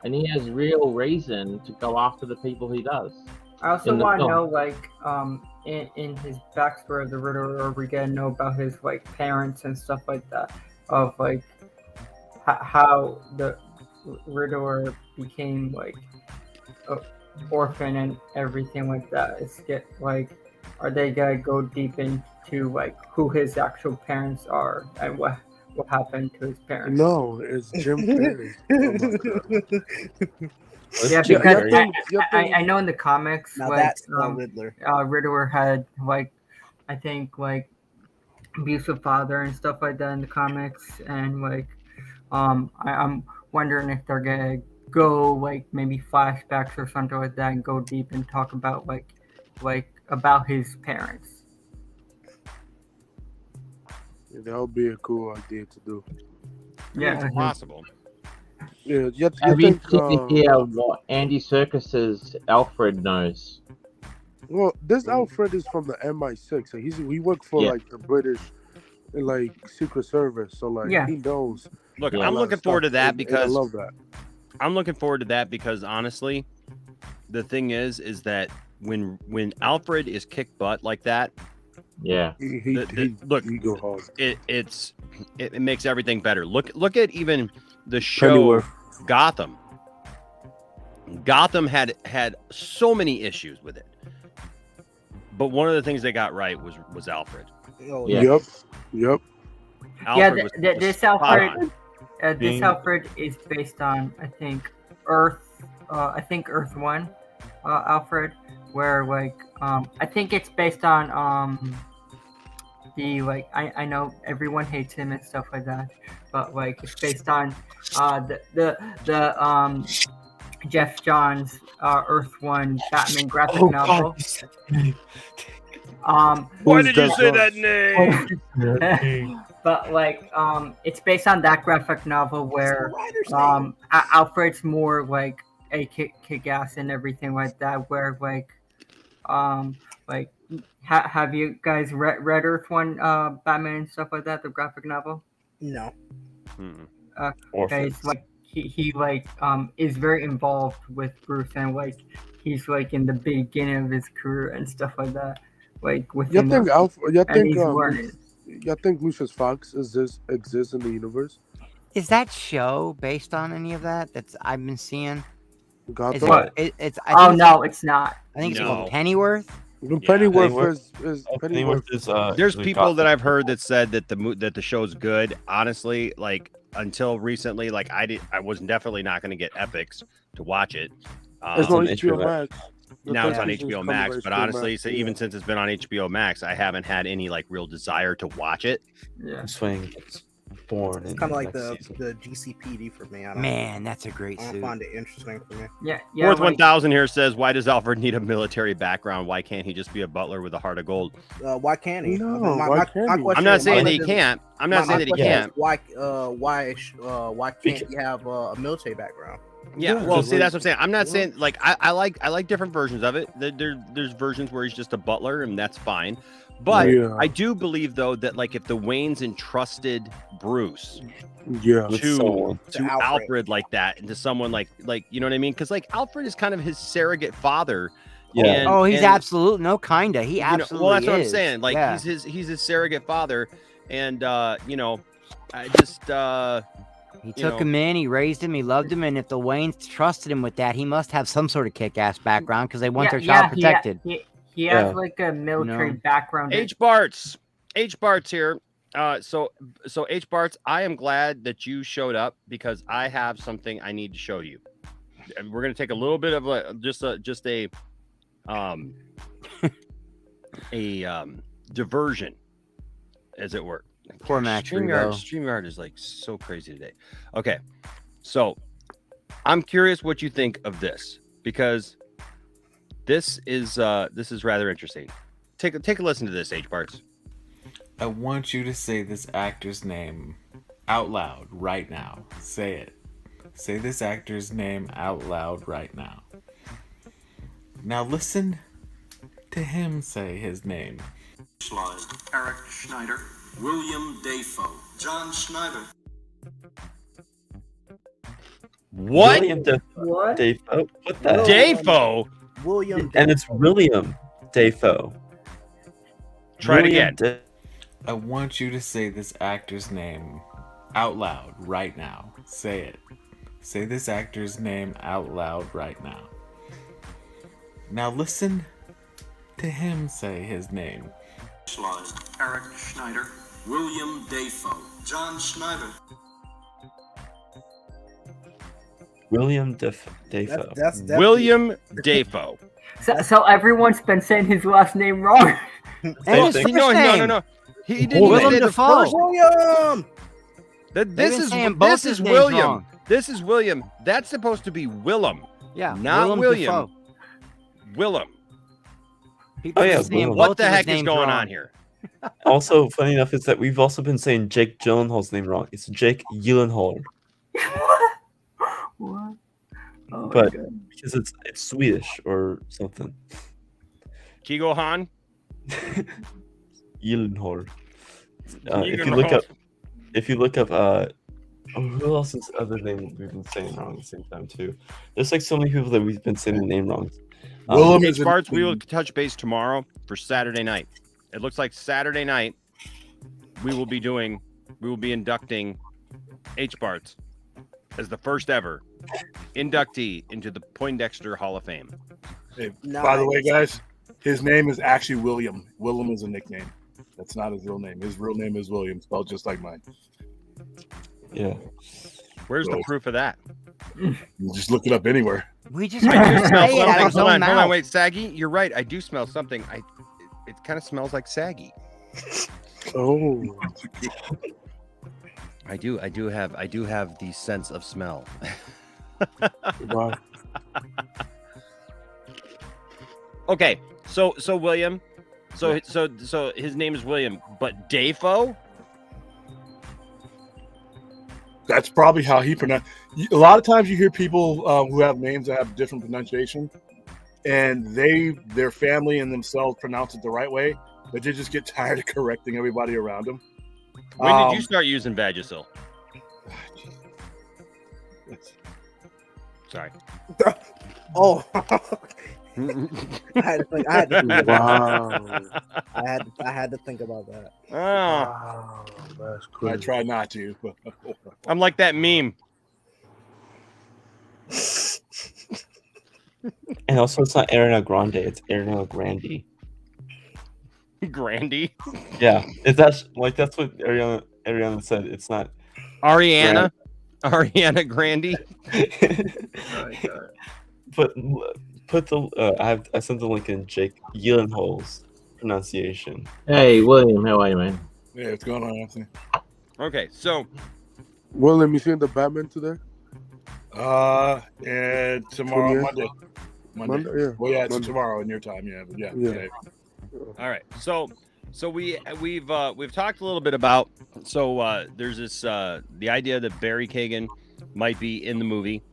and he has real reason to go after the people he does. I also in the want to film. know, like, in his backstory of the Riddler, or we get to know about his like parents and stuff like that, of like how the Riddler became like an orphan and everything like that. It's are they gonna go deep into like who his actual parents are and what happened to his parents? No, it's Jim Carrey. Yeah, because I know in the comics, Now like that's the Riddler. Riddler had like I think like abusive father and stuff like that in the comics, and like I'm wondering if they're gonna go like maybe flashbacks or something like that and go deep and talk about like about his parents. Yeah, that would be a cool idea to do. Yeah, it's possible. Yeah, you Have you think? seen here what Andy Serkis's Alfred knows? Well, this Alfred is from the MI6. So he worked for like the British, like Secret Service. So like he knows. Look, a I'm lot looking of forward to stuff, that and I because love that. I'm looking forward to that because honestly, the thing is that when Alfred is kick butt like that, yeah, look, he go hard. It makes everything better. Look at even the show Pennyworth. Gotham. Gotham had so many issues with it, but one of the things they got right was Alfred. Oh, Yep. Alfred was this spot Alfred, on. this Alfred is based on I think Earth 1, Alfred, where like I think it's based on the like I know everyone hates him and stuff like that, but like it's based on the Jeff Johns Earth 1 Batman graphic novel. Why did you say that name? But like it's based on that graphic novel where Alfred's more like a kick-ass and everything like that, where like have you guys read Earth 1 Batman and stuff like that, the graphic novel? No. Okay, it's like he like is very involved with Bruce, and like he's like in the beginning of his career and stuff like that. Like with You think he's learning. you think Lucius Fox exists in the universe? Is that show based on any of that I've been seeing? Gotham? It's not. I think it's called Pennyworth. Pennyworth is There's the people Gotham. that I've heard that said that the show's good. Honestly, like until recently, like I was definitely not going to get Epics to watch it. It's on HBO Max. Now it's on HBO Max, but honestly, so even since it's been on HBO Max, I haven't had any like real desire to watch it. Yeah, Swing gets born. It's kind of like the GCPD for me. I don't that's a great I don't suit. find it interesting for me. Yeah. Fourth 1000 here says, "Why does Alfred need a military background? Why can't he just be a butler with a heart of gold?" Why can't he? No, My why can't he? question I'm not is- saying my that he question- can't. I'm not saying that he question is, can't. why can't he have a military background? Yeah, Yeah, well, just see, that's like- what I'm saying. I'm not saying like I like different versions of it. There's versions where he's just a butler, and that's fine. But Yeah. I do believe though that like if the Waynes entrusted Bruce Yeah. to To Alfred. Alfred. like that, and to someone like you know what I mean? Because like Alfred is kind of his surrogate father. Yeah. and- He's and, absolute no kinda. He you know, absolutely well, that's what I'm is. saying. Like Yeah. he's his surrogate father, and you know, I just He you took know. him in, he raised him, he loved him, and if the Waynes trusted him with that, he must have some sort of kick-ass background because they want their child protected. He has like a military background. H Bart's here. So H Bart's, I am glad that you showed up because I have something I need to show you. And we're gonna take a little bit of a diversion, as it were. Poor Max Rebo. StreamYard is like so crazy today. Okay, so I'm curious what you think of this because this is rather interesting. Take a listen to this, H Bart's. I want you to say this actor's name out loud right now. Say it. say this actor's name out loud right now. Now listen to him say his name. Eric Schneider. William Dafoe. John Schneider. What? William What? Dafoe? What the heck? Dafoe? William And it's William Dafoe. Try it William again. I want you to say this actor's name out loud right now. Say it. Say this actor's name out loud right now. Now listen to him say his name. Eric Schneider. William Dafoe. John Schneider. William Dafoe. That's William Dafoe. So everyone's been saying his last name wrong. No. He didn't even say the first. William. This is William. This is William. That's supposed to be Willem. Yeah, not William. Dafoe. Willem. Oh yeah, Willem. What the heck is going on here? Also, funny enough is that we've also been saying Jake Gyllenhaal's name wrong. It's Jake Gyllenhaal. What? Oh But because it's Swedish or something. Kigo Han? Gyllenhaal. If you look up who else's other name we've been saying wrong at the same time too. There's like so many people that we've been saying the name wrong. H-Barts, we will touch base tomorrow for Saturday night. It looks like Saturday night we will be inducting H-Barts as the first ever inductee into the Poindexter Hall of Fame. Hey, by the way, guys, his name is actually William. Willem is a nickname. That's not his real name. His real name is William, spelled just like mine. Yeah. Where's the proof of that? You just look it up anywhere. We just I do smell say it out of his hold own on, mouth. wait, Saggy, you're right. I do smell something. It kind of smells like Saggy. Oh. I do have the sense of smell. Wow. Okay, so William, so his name is William, but Dafoe? That's probably how he pronounced. A lot of times you hear people who have names that have different pronunciation, and their family and themselves pronounce it the right way, but they just get tired of correcting everybody around them. When did you start using Vagisil? Sorry. Oh. I had to think. Wow. I had to think about that. Oh, Wow, that's I crazy. try not to. But I'm like that meme. And also it's not Ariana Grande, it's Ariana Grande. Grandy. Yeah. That's what Ariana said. It's not Ariana. Ariana Grande. But put the I sent the link in Jake Gyllenhaal's pronunciation. Hey, William, how are you, man? yeah, what's going on, Anthony? Okay, so William, you seen the Batman today? And tomorrow, 28th? Monday. Yeah. Well, yeah, it's Monday. tomorrow in your time. Yeah, but yeah. Yeah. all right, so we've talked a little bit about there's this the idea that Barry Keoghan might be in the movie.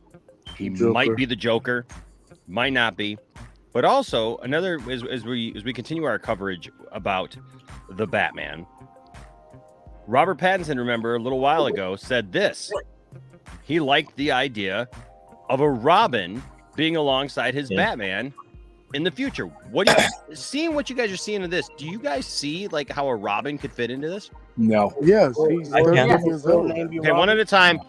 He Joker. might be the Joker, might not be, but also another as we continue our coverage about the Batman. Robert Pattinson, remember a little while ago, said this. He liked the idea of a Robin being alongside his Batman in the future. What do you seeing what you guys are seeing in this? Do you guys see like how a Robin could fit into this? No. Yes, he's 13 years old. Okay, one at a time.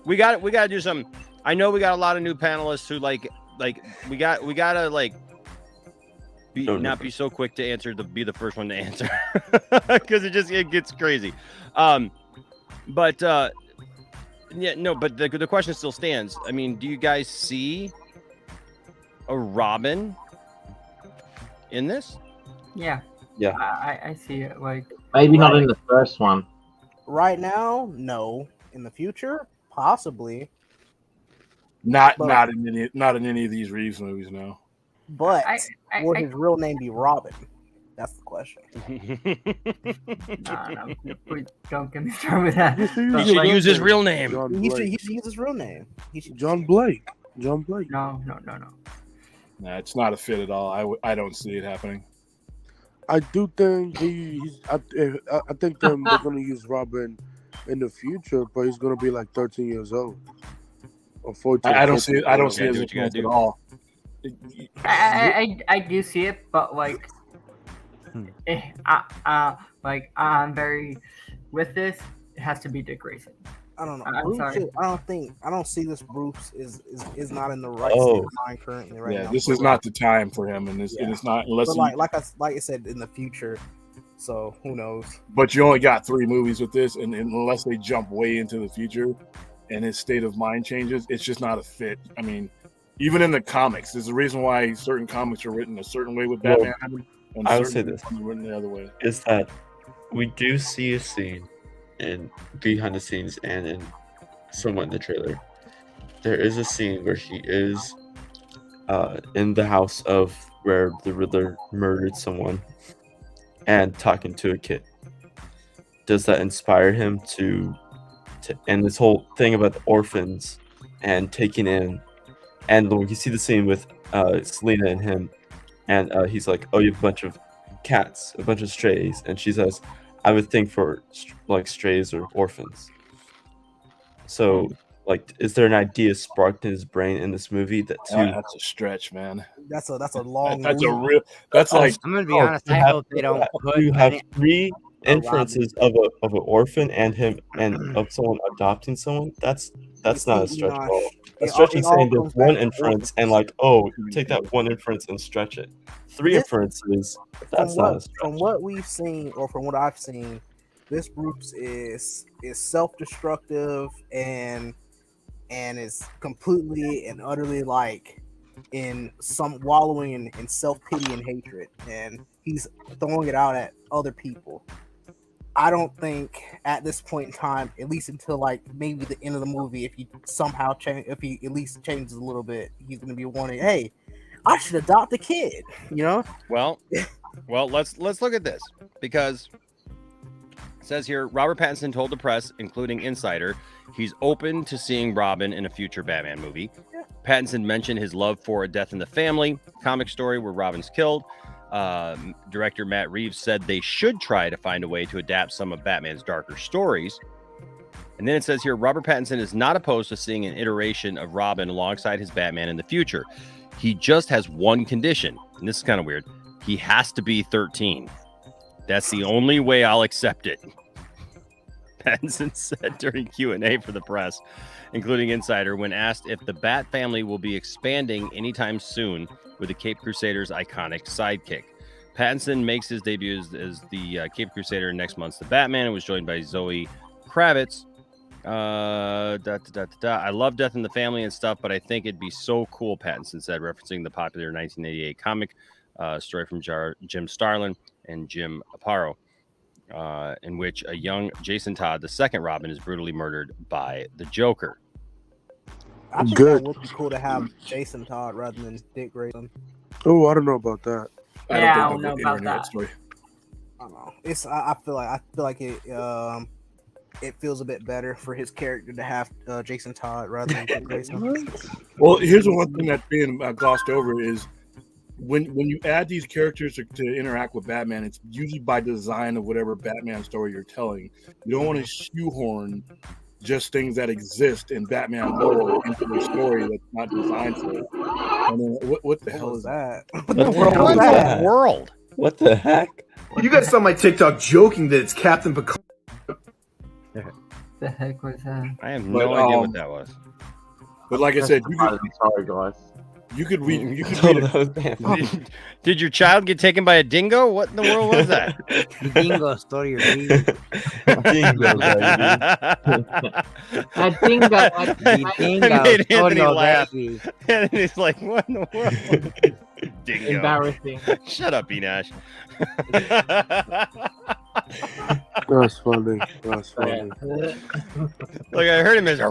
We got to do some. I know we got a lot of new panelists who like we gotta like not be so quick to answer be the first one to answer because it gets crazy. But yeah, no, but the question still stands. I mean, do you guys see a Robin in this? Yeah. Yeah. I see it. Like Maybe not in the first one. Right now, no. In the future, possibly. Not in any of these Reeves movies, no. But would his real name be Robin? That's the question. No, please don't get me started with that. He should But, should like, use his real name. John He should Blake. use his real name. John Blake. John Blake. No. Nah, it's not a fit at all. I don't see it happening. I do think I think they're gonna use Robin in the future, but he's gonna be like 13 years old or 14. I don't see it. I don't see it as do a what you gotta chance at do. all. I do see it, but like, I'm very with this. It has to be Dick Grayson. I don't know. I'm Bruce sorry. I don't see this. Bruce is not in the right Oh. state of mind currently right now. This is not the time for him, and it's not unless. But like I said, in the future. So who knows? But you only got 3 movies with this, and unless they jump way into the future, and his state of mind changes, it's just not a fit. I mean, even in the comics, there's a reason why certain comics are written a certain way with Well, Batman, and I would say certain this ones are written the other way. is that we do see a scene in behind the scenes and in somewhat in the trailer. There is a scene where he is in the house of where the Riddler murdered someone and talking to a kid. Does that inspire him to and this whole thing about the orphans and taking in, and when you see the scene with Selena and him, and he's like, oh, you have a bunch of cats, a bunch of strays, and she says, I would think for like strays or orphans. So like, is there an idea sparked in his brain in this movie that's a stretch, man. That's a long. That's a leap. real. That's like. I'm gonna be honest. I hope they don't put. you have 3 a inferences of an orphan and him and of someone adopting someone. That's not a stretch at all. A stretch is saying there's one inference and like, oh, take that one inference and stretch it. 3 inferences. That's not a stretch. From what we've seen, or from what I've seen, this Bruce is self-destructive and is completely and utterly like in some wallowing in self-pity and hatred, and he's throwing it out at other people. I don't think at this point in time, at least until like maybe the end of the movie, if he somehow if he at least changes a little bit, he's going to be warning, hey, I should adopt a kid, you know? Well, let's look at this, because it says here, Robert Pattinson told the press, including Insider, he's open to seeing Robin in a future Batman movie. Pattinson mentioned his love for A Death in the Family comic story where Robin's killed. Director Matt Reeves said they should try to find a way to adapt some of Batman's darker stories. And then it says here, Robert Pattinson is not opposed to seeing an iteration of Robin alongside his Batman in the future. He just has one condition, and this is kind of weird. He has to be 13. That's the only way I'll accept it. Pattinson said during Q&A for the press, including Insider, when asked if the Bat family will be expanding anytime soon with the Cape Crusader's iconic sidekick. Pattinson makes his debut as the Cape Crusader in next month's The Batman and was joined by Zoe Kravitz. I love Death in the Family and stuff, but I think it'd be so cool, Pattinson said, referencing the popular 1988 comic story from Jim Starlin and Jim Aparo, in which a young Jason Todd, the second Robin, is brutally murdered by the Joker. I think that would be cool to have Jason Todd rather than Dick Grayson. Oh, I don't know about that. I don't know about that. I don't know. I feel like it feels a bit better for his character to have Jason Todd rather than Dick Grayson. Well, here's the one thing that's being glossed over is when you add these characters to interact with Batman, it's usually by design of whatever Batman story you're telling. You don't want to shoehorn just things that exist in Batman lore into the story that's not designed for it. I mean, what the hell is that? What the world? What the heck? You guys saw my TikTok joking that it's Captain Picard. The heck was that? I have no idea what that was. But like I said, you could, sorry guys. You could read. You could read Did your child get taken by a dingo? What in the world was that? Dingo story. Dingo, A dingo. I made Anthony laugh. And he's like, what in the world? Dingo. Embarrassing. Shut up, Enash. That's funny. That's funny. Look, I heard him as a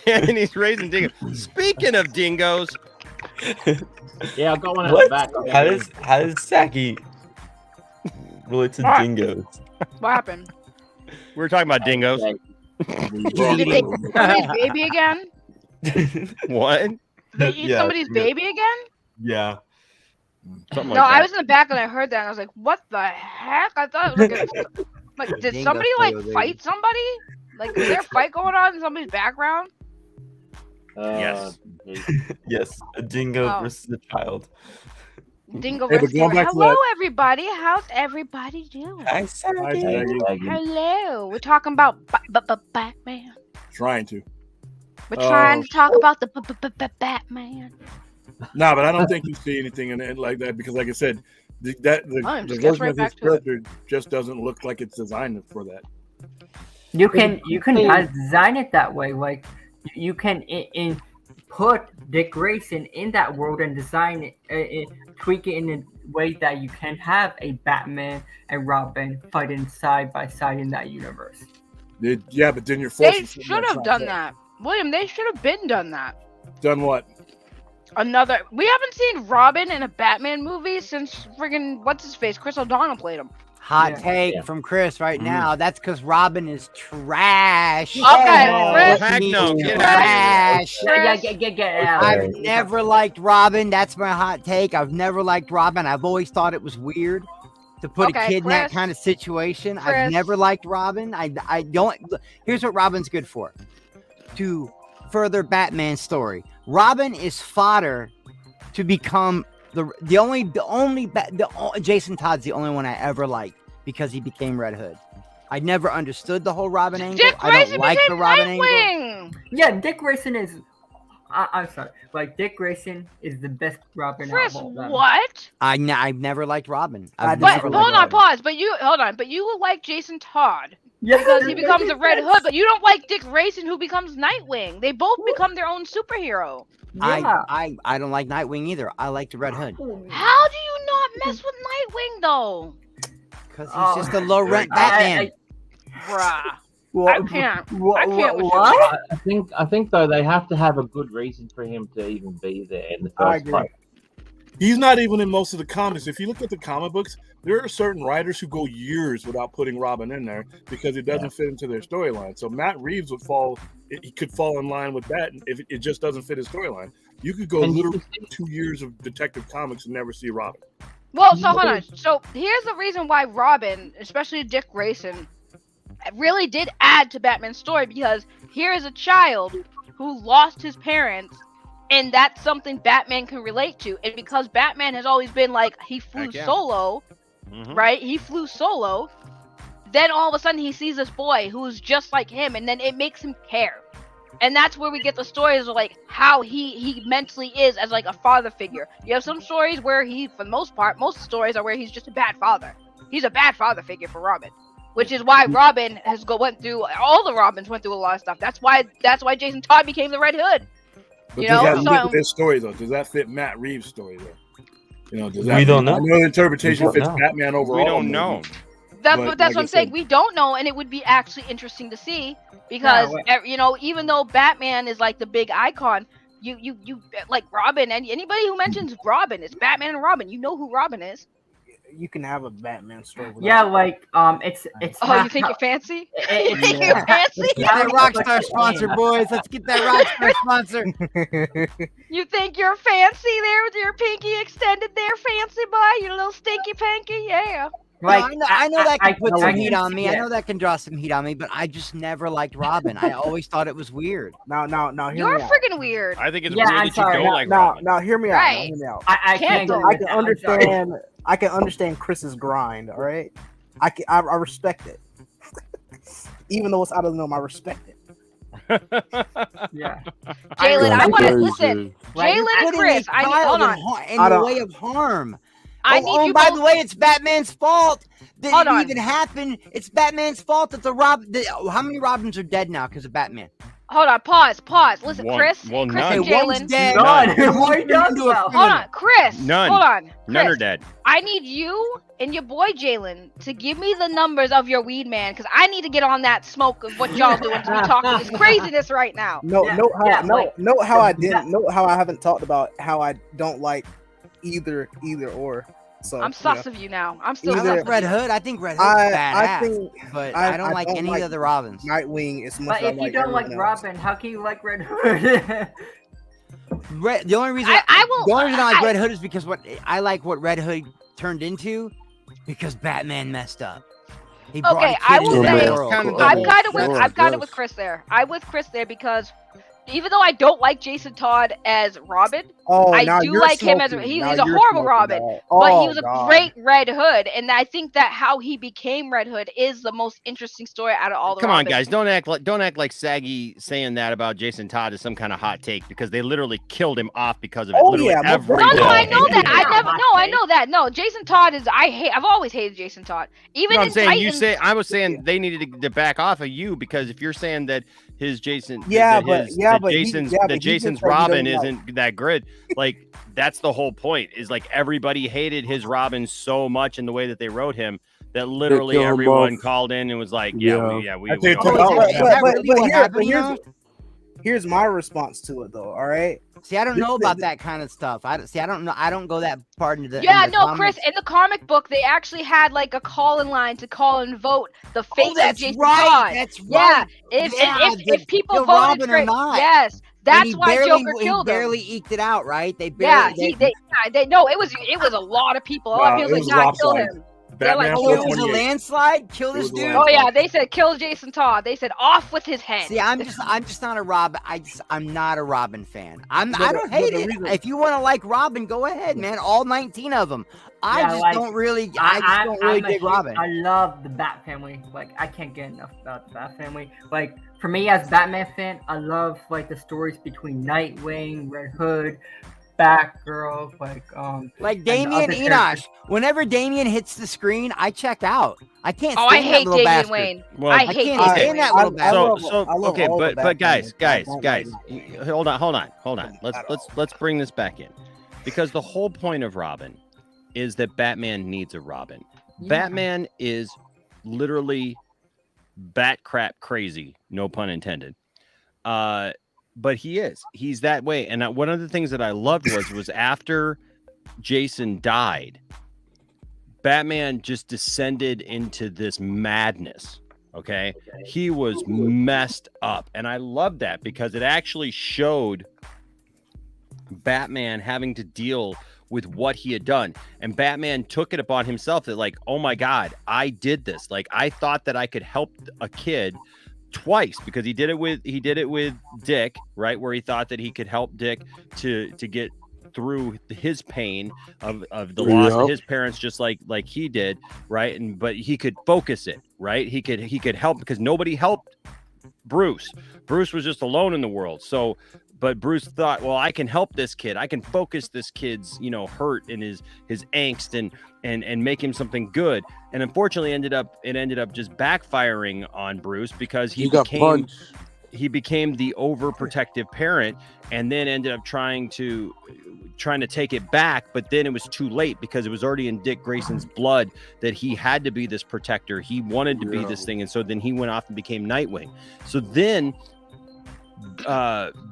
and he's raising dingoes. Speaking of dingoes, Yeah, I got one at What? the back. How does Saki relate to What? dingoes? What happened? We were talking about dingoes. Did they eat somebody's baby again? What? They eat somebody's baby again? Yeah. Something No, like I that. was in the back and I heard that and I was like, "What the heck?" I thought it was like, did Dingo somebody stole like your baby. fight somebody? Like, is there a fight going on in somebody's background? Yes. Yes, a dingo Oh. versus a child. Dingo Hey, but versus going dingo. back to Hello, that- everybody. How's everybody doing? Hi, Saki. Hello. We're talking about Batman. Trying to. We're trying to talk about the Batman. Nah, but I don't think you see anything in it like that because, like I said, the just gets version right of back his to it. character just doesn't look like it's designed for that. You can design it that way. Like you can put Dick Grayson in that world and design it, tweak it in a way that you can have a Batman and Robin fighting side by side in that universe. Yeah, but then you're They forcing. should have done that. William, they should have been done that. Done what? We haven't seen Robin in a Batman movie since friggin' what's his face? Chris O'Donnell played him. Hot take from Chris right now. That's because Robin is trash. Okay, Chris. Heck no, get trash. Get out. I've never liked Robin. That's my hot take. I've never liked Robin. I've always thought it was weird to put a kid in that kind of situation. I've Chris. never liked Robin. I don't. Here's what Robin's good for: to further Batman's story. Robin is fodder to become Jason Todd's the only one I ever liked because he became Red Hood. I never understood the whole Robin angle. Dick I Grayson don't like the became Robin angle. Nightwing. Yeah, Dick Grayson is. I'm sorry. Like Dick Grayson is the best Robin. Chris, out of all them. what? I've never liked Robin. But hold on, pause. But you will like Jason Todd because he becomes a Red Hood. But you don't like Dick Grayson, who becomes Nightwing. They both become their own superhero. I don't like Nightwing either. I like the Red Hood How do you not mess with Nightwing though? because he's just a low rent Batman. Bruh. I can't with you. I think though they have to have a good reason for him to even be there in the first place. He's not even in most of the comics. If you look at the comic books, there are certain writers who go years without putting Robin in there because it doesn't fit into their storyline. So Matt Reeves he could fall in line with that if it just doesn't fit his storyline. You could go literally 2 years of Detective Comics and never see Robin. Well, so hold on. So here's the reason why Robin, especially Dick Grayson, really did add to Batman's story, because here is a child who lost his parents, and that's something Batman can relate to. And because Batman has always been like, he flew solo, right? He flew solo. Then all of a sudden he sees this boy who's just like him, and then it makes him care. And that's where we get the stories of like how he mentally is as like a father figure. You have some stories where he, for the most part, most stories are where he's just a bad father. He's a bad father figure for Robin, which is why Robin went through, all the Robins went through a lot of stuff. That's why Jason Todd became the Red Hood. But does that fit with his story though? Does that fit Matt Reeves' story though? Does that? We don't know. I know the interpretation We don't fits know. Batman overall. We don't know. That's But what like I I'm saying. said- We don't know, and it would be actually interesting to see because even though Batman is like the big icon, you like Robin, and anybody who mentions Robin, it's Batman and Robin. You know who Robin is. You can have a Batman story. without- Yeah, like it's. Oh, you think you're fancy? You think Yeah. you're fancy? Let's get that Rockstar sponsor, boys. Let's get that Rockstar sponsor. You think you're fancy there with your pinky extended there, fancy boy? You little stinky pinky, yeah. Like, I know that can put some heat can on see me. I it. know that can draw some heat on me, but I just never liked Robin. I always thought it was weird. Now, hear You're me out. friggin' weird. I think it's Yeah, weird I'm that sorry. you don't like Now, Robin. now, hear me out. Right. Now, hear me out. I can't go I with can that. I'm sorry. understand. I can understand Chris's grind. All right, I respect it, even though it's out of the norm. I respect it. Yeah. Jalen, I want to Crazy. listen. Right? You're Jalen and putting Chris, a I need. child Hold on. in I the don't- way of harm. I Oh, need oh, you by both. the way, it's Batman's fault that Hold it on. even happened. It's Batman's fault that how many Robins are dead now because of Batman? Hold on, pause. Listen, One- Chris, well, Chris none. and Okay, one's Jalen. dead. None. Why does that? Hold on, Chris. None. Hold on. None are Chris, dead. I need you and your boy Jalen to give me the numbers of your weed man, because I need to get on that smoke of what y'all doing to be talking this craziness right now. Note how I didn't. that- Note how I haven't talked about how I don't like either or. So I'm sus of you now. I'm still I sus like of Red you. Hood. I think Red Hood's badass. I think, but I don't like any of the Robins. Nightwing as much But as if I you don't like everyone else. Robin, how can you like Red Hood? The only reason I will. the only reason I like I- Red Hood is because I like what Red Hood turned into, because Batman messed up. He brought Okay, a kid I will into say the world. I'm kind of with Chris there. I'm with Chris there because even though I don't like Jason Todd as Robin, Oh, I now do you're like him as smoking. he's Now a you're horrible smoking, Robin, dog. but he Oh, was a God. great Red Hood, and I think that how he became Red Hood is the most interesting story out of all the Come on, Robins. guys! Don't act like Saggy saying that about Jason Todd is some kind of hot take, because they literally killed him off because of it. Oh, Literally yeah, most every No, I day. know that. I know that. No, Jason Todd is. I've always hated Jason Todd. Even No, I'm in saying Titans, I was saying they needed to back off of you, because if you're saying that his Jason, Yeah, that but- his, yeah, that but he- Jason's yeah, but that he Jason's just said he Robin doesn't isn't that good, like that's the whole point. Is like everybody hated his Robin so much in the way that they wrote him that literally kill him everyone off. call in and was like, Yeah. we I think don't it's- like that. Here's my response to it though. All right. See, I don't know about that kind of stuff. I don't know. I don't go that far into the. yeah, into the no, comics. Chris. In the comic book, they actually had like a call-in line to call and vote the fate of that's Jason right, Todd. that's Yeah, right. if people kill voted Robin for or it, not. yes, And that's he why barely, Joker he killed barely him. eked it out, right? They Yeah, barely. they no, it was a lot of people. A lot of people said, "Nah, kill him." They're like, Oh, it was a landslide. Kill this dude. oh yeah, they said kill Jason Todd. They said off with his head. See, I'm just not a Robin. I'm not a Robin fan. I don't but hate the it. reason- If you want to like Robin, go ahead, man. All 19 of them. I Yeah, just like, don't really. I just don't really I'm a dig huge- Robin. I love the Bat family. Like I can't get enough about the Bat family. Like for me as a Batman fan, I love like the stories between Nightwing, Red Hood, Batgirl, Like and Damian other Enosh. characters. Whenever Damian hits the screen, I check out. I can't. Oh, Stand I hate that little Damian bastard. Wayne. Well, I I hate can't Damian stand Wayne. that little bastard. So okay, but guys, hold on. Let's bring this back in, because the whole point of Robin is that Batman needs a Robin. Yeah. Batman is literally bat crap crazy, no pun intended. But he's that way. And one of the things that I loved was after Jason died, Batman just descended into this madness. Okay. He was messed up. And I love that because it actually showed Batman having to deal with what he had done. And Batman took it upon himself that, like, oh my God, I did this. Like, I thought that I could help a kid twice, because he did it with Dick, right? Where he thought that he could help Dick to get through his pain of the loss of his parents, just like he did, right? But he could focus it, right? He could help, because nobody helped Bruce. Bruce was just alone in the world. So, but Bruce thought, well, I can help this kid. I can focus this kid's, hurt and his angst and make him something good. And unfortunately, it ended up just backfiring on Bruce, because he got punched. He became the overprotective parent, and then ended up trying to take it back, but then it was too late, because it was already in Dick Grayson's blood that he had to be this protector. He wanted to be this thing, and so then he went off and became Nightwing. So then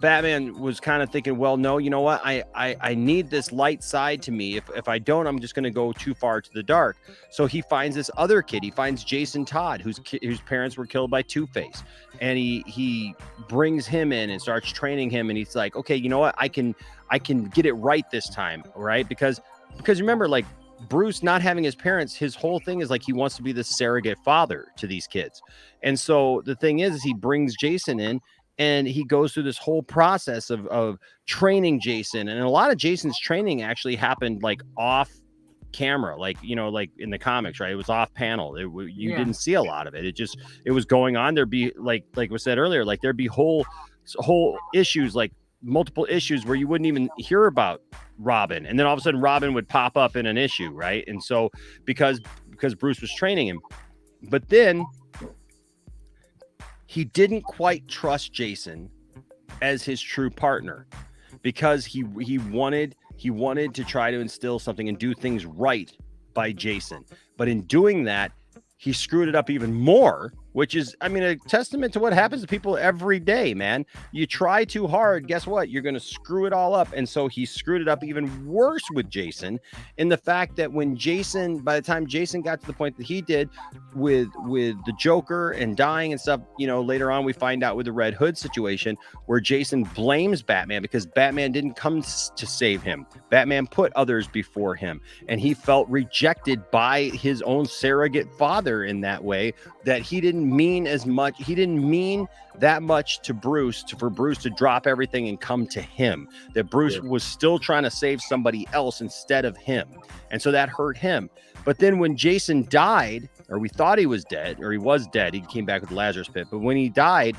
Batman was kind of thinking, well, no, you know what? I need this light side to me. If I don't, I'm just going to go too far to the dark. So he finds this other kid. He finds Jason Todd, whose parents were killed by Two-Face, and he brings him in and starts training him. And he's like, okay, you know what? I can get it right this time, right? Because remember, like, Bruce not having his parents, his whole thing is like he wants to be the surrogate father to these kids. And so the thing is he brings Jason in, and he goes through this whole process of training Jason. And a lot of Jason's training actually happened like off camera, like in the comics, right? It was off panel. You didn't see a lot of it. It was going on. There'd be like was said earlier, like there'd be whole issues, like multiple issues where you wouldn't even hear about Robin, and then all of a sudden Robin would pop up in an issue, right? And so because Bruce was training him, but then he didn't quite trust Jason as his true partner, because he wanted to try to instill something and do things right by Jason. But in doing that, he screwed it up even more, which is, I mean, a testament to what happens to people every day, man. You try too hard, guess what? You're going to screw it all up. And so he screwed it up even worse with Jason, in the fact that when Jason, by the time Jason got to the point that he did with the Joker and dying and stuff, you know, later on we find out with the Red Hood situation where Jason blames Batman because Batman didn't come to save him. Batman put others before him, and he felt rejected by his own surrogate father in that way, that he didn't mean as much. He didn't mean that much to Bruce for Bruce to drop everything and come to him, that Bruce was still trying to save somebody else instead of him. And so that hurt him. But then when Jason died, or we thought he was dead, or he was dead, he came back with the Lazarus pit. But when he died,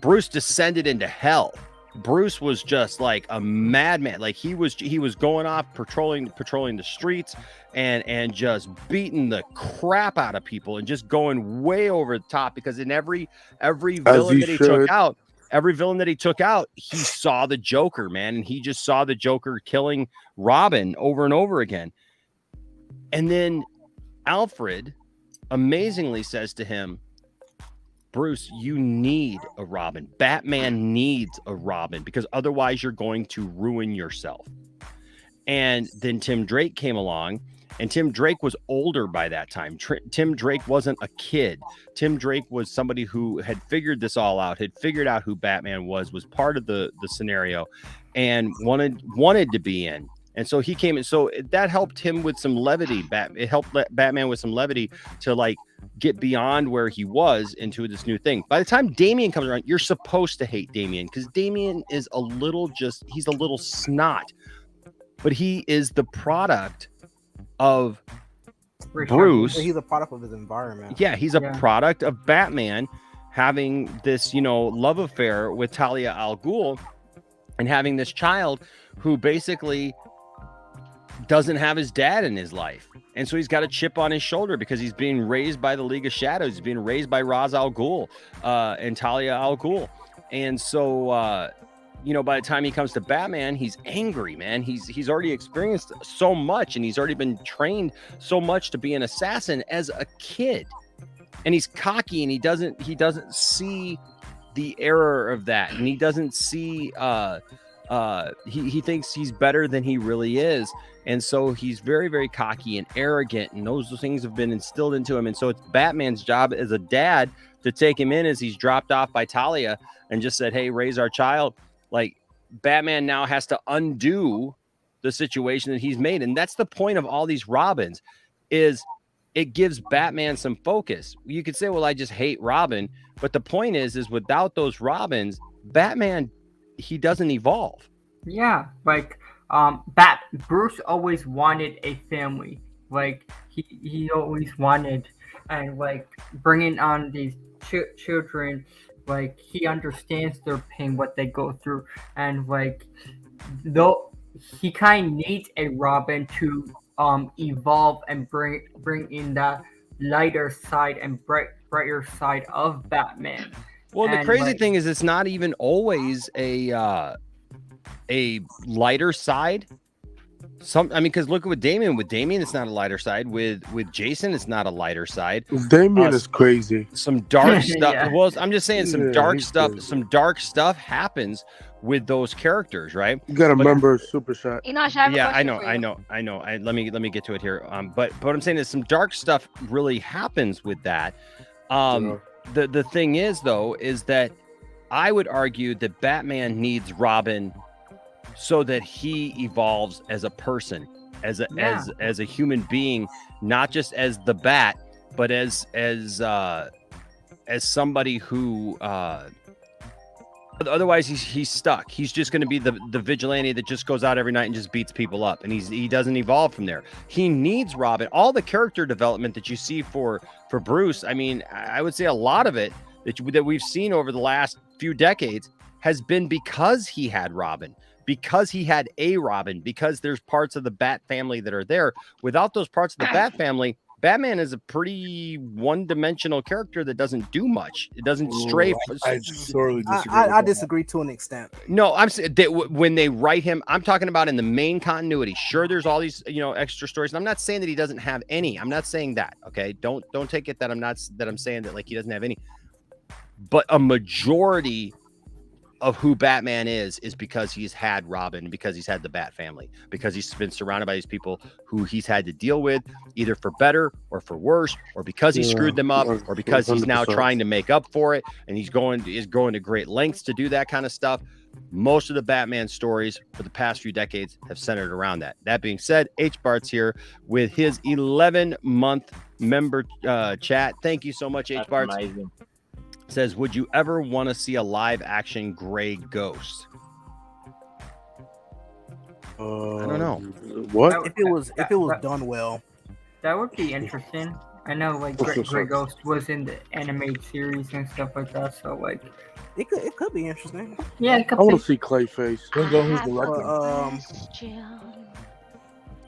Bruce descended into hell. Bruce was just like a madman. Like he was going off patrolling the streets and just beating the crap out of people and just going way over the top, because in every villain that he took out, he saw the Joker, man, and he just saw the Joker killing Robin over and over again. And then Alfred amazingly says to him, Bruce, you need a Robin. Batman needs a Robin, because otherwise you're going to ruin yourself. And then Tim Drake came along, and Tim Drake was older by that time. Tim Drake wasn't a kid. Tim Drake was somebody who had figured this all out, had figured out who Batman was part of the scenario, and wanted to be in. And so he came in. So that helped him with some levity. It helped Batman with some levity to like get beyond where he was into this new thing. By the time Damian comes around, you're supposed to hate Damian, because Damian is he's a little snot, but he is the product of Bruce. He's a product of his environment. Yeah, he's a product of Batman having this, love affair with Talia al Ghul, and having this child who basically doesn't have his dad in his life. And so he's got a chip on his shoulder because he's being raised by the League of Shadows. He's being raised by Ra's al Ghul and Talia al Ghul. And so, by the time he comes to Batman, he's angry, man. He's already experienced so much, and he's already been trained so much to be an assassin as a kid. And he's cocky, and he doesn't see the error of that. And he doesn't see, he thinks he's better than he really is. And so he's very, very cocky and arrogant, and those things have been instilled into him. And so it's Batman's job as a dad to take him in as he's dropped off by Talia and just said, hey, raise our child. Like, Batman now has to undo the situation that he's made. And that's the point of all these Robins, is it gives Batman some focus. You could say, well, I just hate Robin. But the point is without those Robins, Batman, he doesn't evolve. Yeah, like Bruce always wanted a family. Like he always wanted, and like bringing on these children, like he understands their pain, what they go through, and like though he kind of needs a Robin to evolve and bring in the lighter side and brighter side of Batman. Well, the crazy thing is, it's not even always a lighter side. Because look at with Damian. With Damian, it's not a lighter side. With Jason, it's not a lighter side. Damian is crazy. Some dark stuff. Yeah. Well, I'm just saying, some dark stuff. Crazy. Some dark stuff happens with those characters, right? You got to remember Super Shot. Enosh, I have a Yeah, question I know. Let me get to it here. But what I'm saying is, some dark stuff really happens with that. The thing is, though, is that I would argue that Batman needs Robin so that he evolves as a person, as a human being, not just as the Bat, but as somebody who otherwise he's stuck. He's just going to be the vigilante that just goes out every night and just beats people up, and he doesn't evolve from there. He needs Robin. All the character development that you see for Bruce, I mean, I would say a lot of it that we've seen over the last few decades has been because he had Robin, because he had a Robin, because there's parts of the Bat family that are there. Without those parts of the Bat family, Batman is a pretty one-dimensional character that doesn't do much. It doesn't stray. I sorely disagree. I disagree to an extent. No, I'm saying when they write him, I'm talking about in the main continuity. Sure, there's all these extra stories, and I'm not saying that he doesn't have any. I'm not saying that. Okay, don't take it that I'm saying that like he doesn't have any. But a majority of who Batman is because he's had Robin, because he's had the Bat family, because he's been surrounded by these people who he's had to deal with, either for better or for worse, or because he screwed them up, or because he's now 100%. trying to make up for it, and he's going to great lengths to do that kind of stuff. Most of the Batman stories for the past few decades have centered around that. That being said, H. Bart's here with his 11-month member chat. Thank you so much, H. Bart. Amazing. Says, would you ever want to see a live action Gray Ghost? I don't know. What? If it was done well, that would be interesting. I know, like Grey Ghost was in the animated series and stuff like that, so like it could be interesting. Yeah, it could I want be. to see Clayface. Who's directing?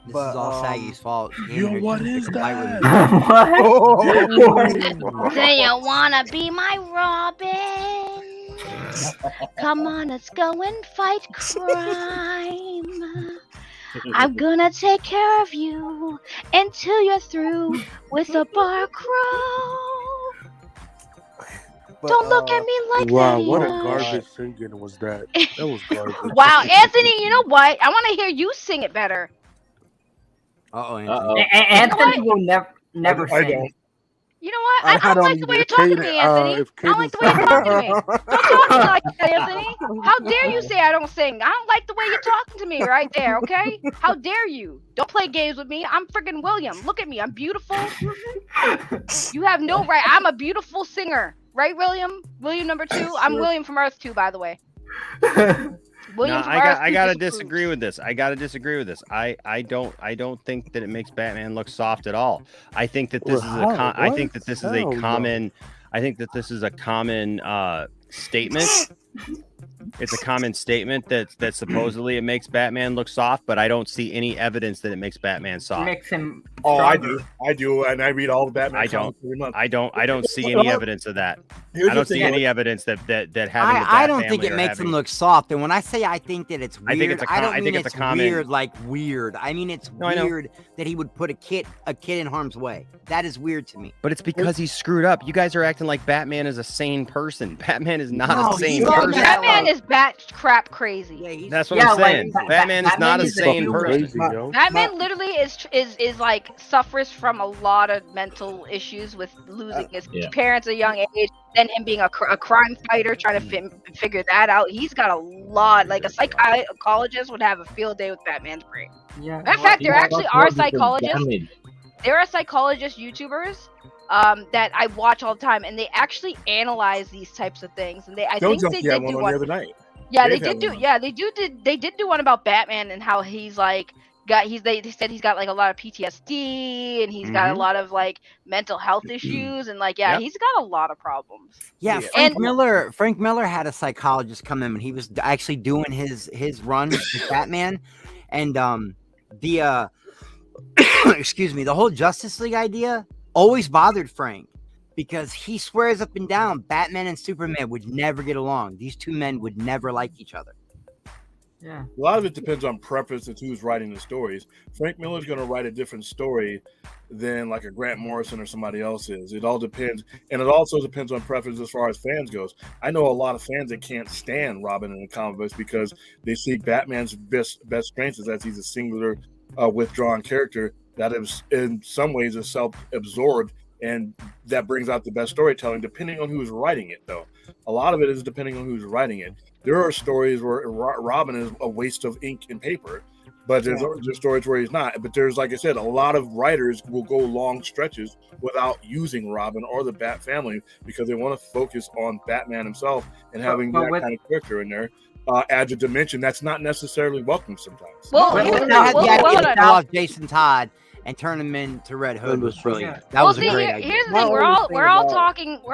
This is all Saggy's fault. Yo, what is that? Do you wanna be my Robin? Come on, let's go and fight crime. I'm gonna take care of you until you're through with the bar crow. Don't look at me like Wow, that. what a Eli. garbage singing was that? That was garbage. Wow, Anthony, you know what? I want to hear you sing it better. Anthony. Anthony will never I sing. don't. You know what? I I don't don't like the way you're either. talking to Kaden, me, Anthony. if I don't like the way you're talking to me. Don't talk to me like that, Anthony. How dare you say I don't sing? I don't like the way you're talking to me right there, okay? How dare you? Don't play games with me. I'm freaking William. Look at me. I'm beautiful. You have no right. I'm a beautiful singer. Right, William? William number 2? I'm William from Earth 2, by the way. William from Earth I 2 gotta disapproves. disagree with this. I don't think that it makes Batman look soft at all. I think that this Well, is how? I think that this is a Hell no. common. I think that this is a common statement. It's a common statement that supposedly it makes Batman look soft, but I don't see any evidence that it makes Batman soft. Makes him. Oh, stronger. I do, and I read all the Batman. I don't. comics every month. I don't see any evidence of that. Here's I don't the see thing, any evidence that having the Bat I don't think family it or makes him having- look soft. And when I say I think that it's weird, I think it's a I com- don't I mean think it's a common- weird like weird. I mean it's No, I know. weird that he would put a kid in harm's way. That is weird to me. But it's because he's screwed up. You guys are acting like Batman is a sane person. Batman is not No, a sane he's Well, person. Batman is bat crap crazy. That's what Yeah, I'm saying. like, Batman is not a is a sane human. person. Crazy, yo. Batman literally is like suffers from a lot of mental issues with losing his Yeah. parents at a young age, then him being a crime fighter trying to figure that out. He's got a lot. Like a psychologist would have a field day with Batman's brain. Yeah. Matter of fact, there actually are psychologists. Damage. There are psychologist YouTubers that I watch all the time, and they actually analyze these types of things. And I Joe think they Junkie had did one do on one. the other night. Yeah, Dave they had did do. one. Yeah, they did do one about Batman and how he's like they said he's got like a lot of PTSD and he's got a lot of like mental health issues and like Yep. he's got a lot lot of problems. Yeah, Frank Miller had a psychologist come in and he was actually doing his run with Batman, and the excuse me, the whole Justice League idea always bothered Frank because he swears up and down Batman and Superman would never get along. These two men would never like each other. Yeah. A lot of it depends on preference and who's writing the stories. Frank Miller's going to write a different story than like a Grant Morrison or somebody else is. It all depends, and it also depends on preference as far as fans goes. I know a lot of fans that can't stand Robin in the comic books because they see Batman's best strengths is that he's a singular, withdrawn character that is in some ways is self-absorbed, and that brings out the best storytelling. Depending on who's writing it, though, a lot of it is depending on who's writing it. There are stories where Robin is a waste of ink and paper, but there's stories where he's not. But there's, like I said, a lot of writers will go long stretches without using Robin or the Bat family because they want to focus on Batman himself, and having that kind of character in there adds a dimension that's not necessarily welcome sometimes. Well, They had the idea to pull off Jason Todd and turn him into Red Hood was brilliant. That was a great idea. Here's the thing: we're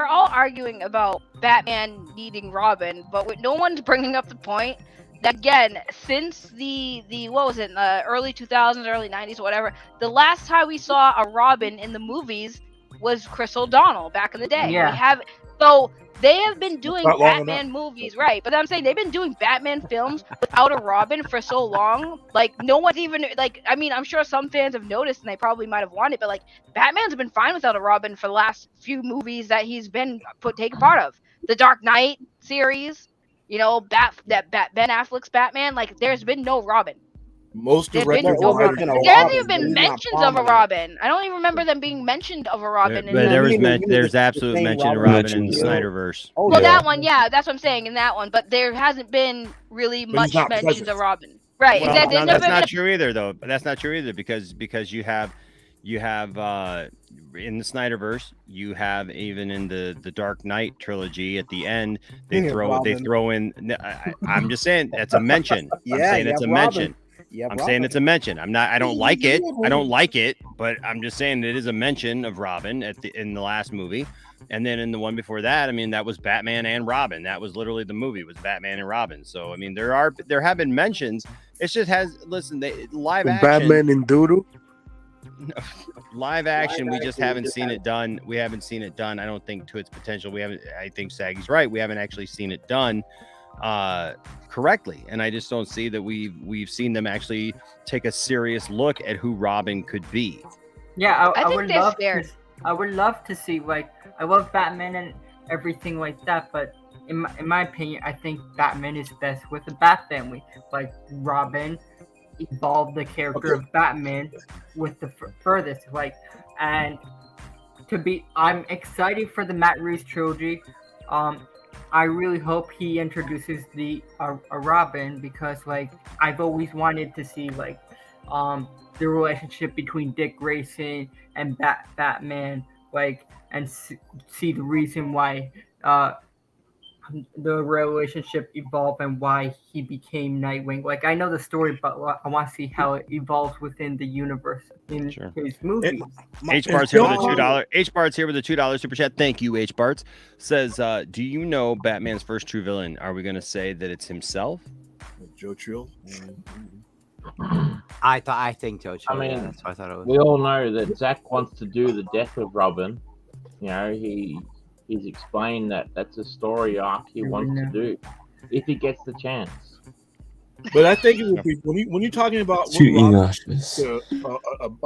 all arguing about Batman needing Robin, but no one's bringing up the point again, since the what was it, early 2000s, early 90s, whatever, the last time we saw a Robin in the movies was Chris O'Donnell back in the day. Yeah. We have so they have been doing not long Batman movies, right? But I'm saying they've been doing Batman films without a Robin for so long. Like no one's even like. I mean, I'm sure some fans have noticed, and they probably might have wanted, but like Batman's been fine without a Robin for the last few movies that he's been taken part of. The Dark Knight series, you know, Ben Affleck's Batman. Like, there's been no Robin. Most There's been directors no and Robin. writers. There hasn't even been mentions of a Robin. I don't even remember them being mentioned of a Robin. But there's absolute mention of Robin in the Snyderverse. Well, that one, yeah, that's what I'm saying in that one. But there hasn't been really But he's much not mentions present. of Robin. Right. Well, Exactly. no, There's that's never not been true either, though. But that's not true either because you have in the Snyderverse, you have even in the Dark Knight trilogy at the end, they Yeah, throw in. I'm just saying that's a mention. I'm Yeah, saying you it's a have mention. Robin. You have I'm Robin. saying it's a mention. I don't like Yeah, it. yeah, I don't like it, but I'm just saying it is a mention of Robin in the last movie. And then in the one before that, I mean, that was Batman and Robin. That was literally the movie was Batman and Robin. So I mean, there have been mentions. It just has live action. Batman and Doodoo. Live action, we just haven't seen it done. We haven't seen it done. I don't think to its potential. We haven't. I think Saggy's right. We haven't actually seen it done correctly, and I just don't see that we've seen them actually take a serious look at who Robin could be. Yeah, I I think would they're love scared. I would love to see, like, I love Batman and everything like that, but in my opinion, I think Batman is best with the Bat family. Like, Robin evolved the character of Batman with the furthest, like, and I'm excited for the Matt Reeves trilogy. I really hope he introduces a Robin because, like, I've always wanted to see, like, the relationship between Dick Grayson and Batman, like, and see the reason why the relationship evolved and why he became Nightwing. Like, I know the story, but I want to see how it evolves within the universe in his movies. H Bart's here with a $2. H Bart's here with a $2 super chat. Thank you, H Bart's. Says, do you know Batman's first true villain? Are we going to say that it's himself? Joe Trill. I think Joe Chill. I mean, that's what I thought it was. we all know that Zach wants to do the death of Robin. You know, he's explained that that's a story arc he wants to do if he gets the chance. But I think it would be when you're talking about a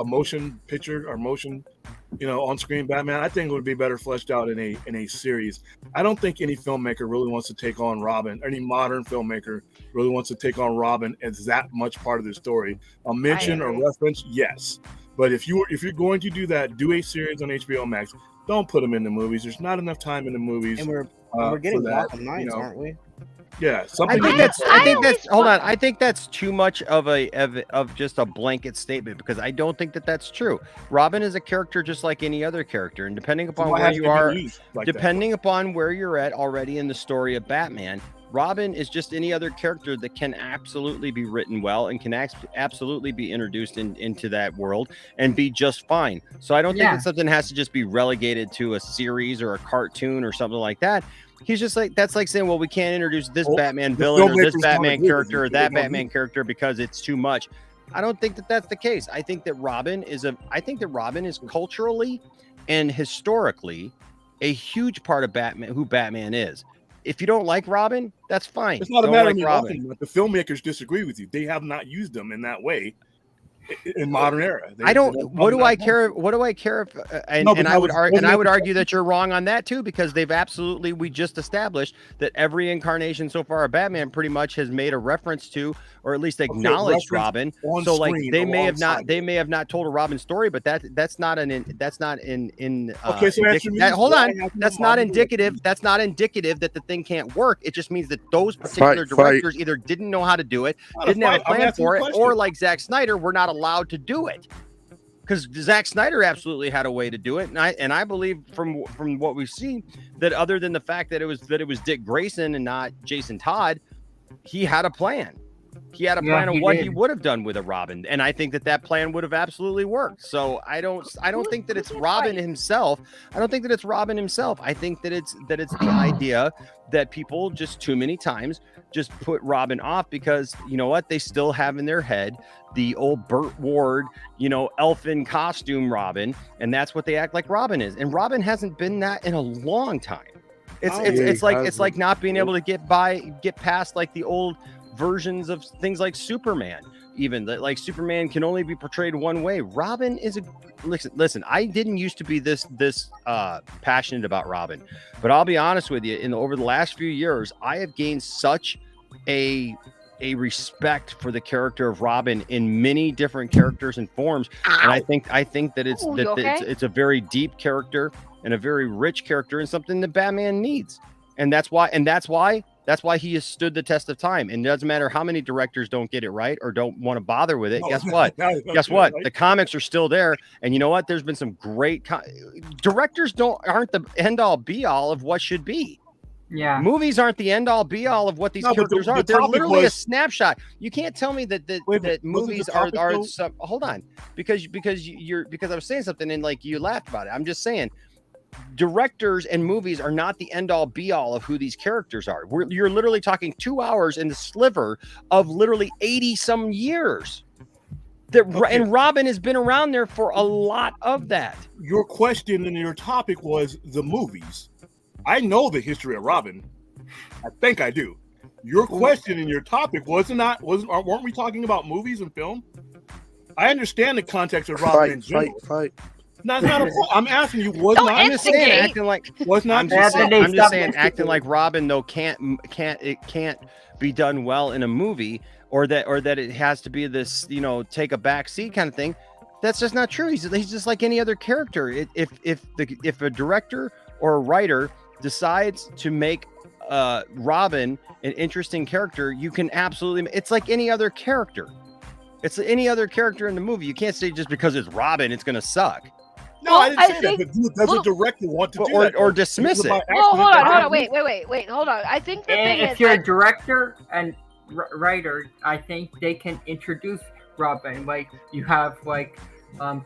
motion picture or motion, on screen Batman. I think it would be better fleshed out in a series. I don't think any filmmaker really wants to take on Robin. Any modern filmmaker really wants to take on Robin as that much part of the story. A mention or reference, yes. But if you're going to do that, do a series on HBO Max. Don't put them in the movies. There's not enough time in the movies. And we're getting for that, Gotham Knights, aren't we? Yeah, I think that's too much of just a blanket statement because I don't think that that's true. Robin is a character just like any other character, and depending upon where you are, upon where you're at already in the story of Batman, Robin is just any other character that can absolutely be written well and can absolutely be introduced into that world and be just fine. So I don't think that something has to just be relegated to a series or a cartoon or something like that. He's just like, that's like saying, well, we can't introduce this Batman villain or this Batman character or that Batman character because it's too much. I don't think that that's the case. I think that Robin is culturally and historically a huge part of Batman, who Batman is. If you don't like Robin, that's fine. It's not don't a matter like of me Robin. liking them. The filmmakers disagree with you. They have not used them in that way in modern era. What do I care if I would argue that you're wrong on that too, because we just established that every incarnation so far of Batman pretty much has made a reference to, or at least acknowledged Robin. So like they may have not told a Robin story, but that's not indicative that the thing can't work. It just means that those particular directors either didn't know how to do it, didn't have a plan for it, or like Zack Snyder, were not allowed to do it, because Zack Snyder absolutely had a way to do it, and I believe from what we've seen that other than the fact that it was Dick Grayson and not Jason Todd, he had a plan. He had a plan of what he would have done with a Robin, and I think that plan would have absolutely worked. So I don't think that it's Robin himself. I don't think that it's Robin himself. I think that it's the idea that people just too many times just put Robin off because you know what, they still have in their head the old Burt Ward, elfin costume Robin, and that's what they act like Robin is. And Robin hasn't been that in a long time. It's like not being able to get past like the old versions of things like Superman, even that like Superman can only be portrayed one way. Robin is listen, I didn't used to be this passionate about Robin, but I'll be honest with you, over the last few years, I have gained such a respect for the character of Robin in many different characters and forms. And I think that it's a very deep character and a very rich character and something that Batman needs. And that's why he has stood the test of time. And it doesn't matter how many directors don't get it right or don't want to bother with it. Guess what? The comics are still there. And you know what? There's been some great directors aren't the end all be all of what should be. Yeah. Movies aren't the end all be all of what these characters are. They're literally a snapshot. You can't tell me that movies are some, hold on, because I was saying something and like you laughed about it. I'm just saying directors and movies are not the end all be all of who these characters are. You're literally talking 2 hours in the sliver of literally 80 some years. And Robin has been around there for a lot of that. Your question and your topic was the movies. I know the history of Robin. I think I do. Your question and your topic weren't we talking about movies and film? I understand the context of Robin in general. Fight. No, it's not a point. I'm asking you. I'm just saying acting like Robin though can't be done well in a movie, or that it has to be this take a back seat kind of thing. That's just not true. He's just like any other character. If a director or a writer decides to make Robin an interesting character, you can absolutely. It's like any other character. It's any other character in the movie. You can't say just because it's Robin, it's gonna suck. No, I didn't say that. But does a director want to do that? Or dismiss it? Well, hold on. Wait. Hold on. I think the thing is, if you're a director and writer, I think they can introduce Robin. Like you have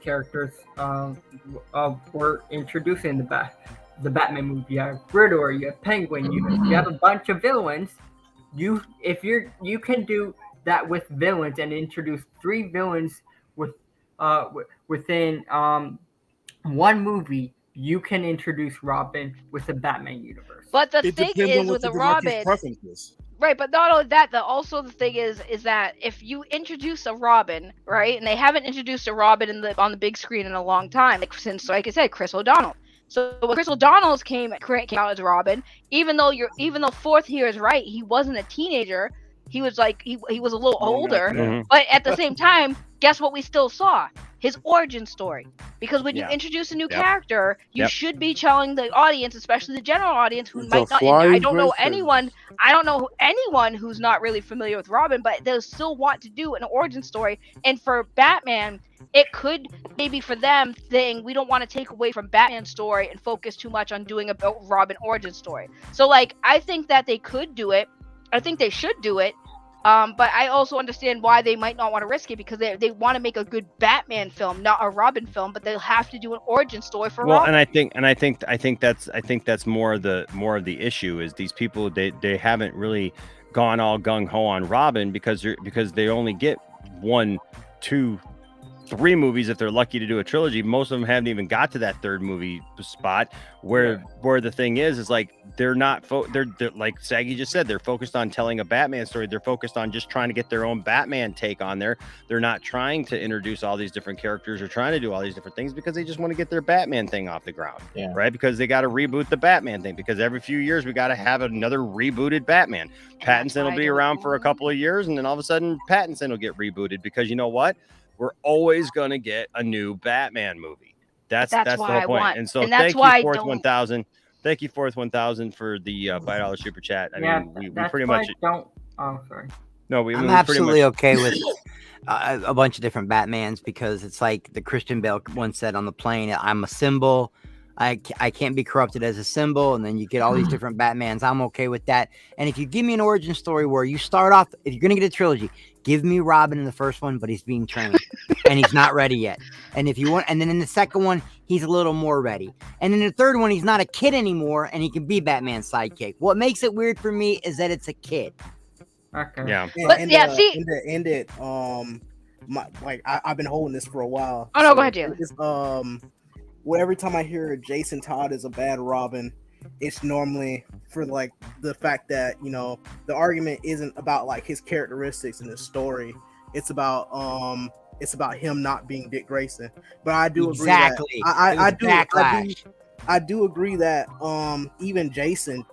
characters were introducing the Batman movie. You have Riddler, you have Penguin, you have a bunch of villains. You can do that with villains and introduce 3 villains within one movie. You can introduce Robin with the Batman universe. But the thing is with the Robin, right? But not only that, also the thing is that if you introduce a Robin, right, and they haven't introduced a Robin on the big screen in a long time, since, like I said, Chris O'Donnell. So when Chris O'Donnell came out as Robin, even though Fourth here is right, he wasn't a teenager. He was he was a little older, but at the same time, guess what we still saw? His origin story. Because when you introduce a new character, you should be telling the audience, especially the general audience who might not. I don't know anyone who's not really familiar with Robin, but they'll still want to do an origin story. And for Batman, it could maybe for them saying we don't want to take away from Batman's story and focus too much on doing a Robin origin story. So I think that they could do it. I think they should do it. But I also understand why they might not want to risk it, because they want to make a good Batman film, not a Robin film, but they'll have to do an origin story for Robin. And I think that's more of the issue is these people they haven't really gone all gung ho on Robin because they only get 1, 2, 3 movies if they're lucky to do a trilogy. Most of them haven't even got to that 3rd movie spot where the thing is like they're not they're like Saggy just said, they're focused on telling a Batman story. They're focused on just trying to get their own Batman take on there. They're not trying to introduce all these different characters or trying to do all these different things because they just want to get their Batman thing off the ground, right? Because they got to reboot the Batman thing, because every few years we got to have another rebooted Batman. Pattinson will be around for a couple of years, and then all of a sudden Pattinson will get rebooted, because you know what? We're always going to get a new Batman movie. That's the whole point. And so thank you, Fourth 1000. Thank you, Fourth 1000, for the $5 super chat. I mean, we pretty much don't. Oh, sorry. No, I'm absolutely okay with a bunch of different Batmans, because it's like the Christian Bale once said on the plane, I'm a symbol I can't be corrupted as a symbol, and then you get all these different Batmans. I'm okay with that. And if you give me an origin story where you start off, if you're gonna get a trilogy, give me Robin in the first one, but he's being trained and he's not ready yet. And if you want, and then in the second one, he's a little more ready. And in the third one, he's not a kid anymore, and he can be Batman's sidekick. What makes it weird for me is that it's a kid. Okay. Yeah. I've been holding this for a while. Oh no, go ahead, Jalen. It's, well, every time I hear Jason Todd is a bad Robin, it's normally for like the fact that, you know, the argument isn't about like his characteristics in the story. It's about him not being Dick Grayson. But I do agree that I do agree that even Jason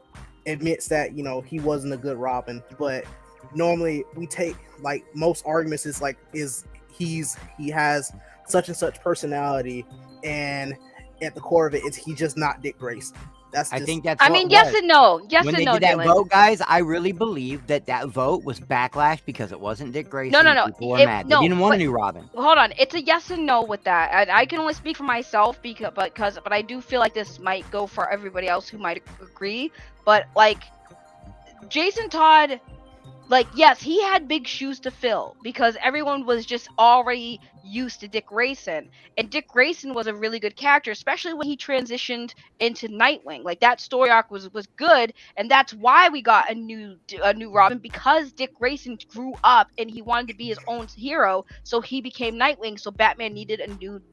admits that, you know, he wasn't a good Robin. But normally we take like most arguments is he has such and such personality, and at the core of it, he's just not Dick Grayson. I think that's. I mean, yes and no. Yes when and they no. did that Dylan. vote, guys, I really believe that vote was backlash because it wasn't Dick Grayson. No. People were mad. They didn't want a new Robin. Hold on, it's a yes and no with that. And I can only speak for myself but I do feel like this might go for everybody else who might agree. But like, Jason Todd, like, yes, he had big shoes to fill because everyone was just already used to Dick Grayson, and Dick Grayson was a really good character, especially when he transitioned into Nightwing. Like, that story arc was good, and that's why we got a new Robin, because Dick Grayson grew up and he wanted to be his own hero, so he became Nightwing. So Batman needed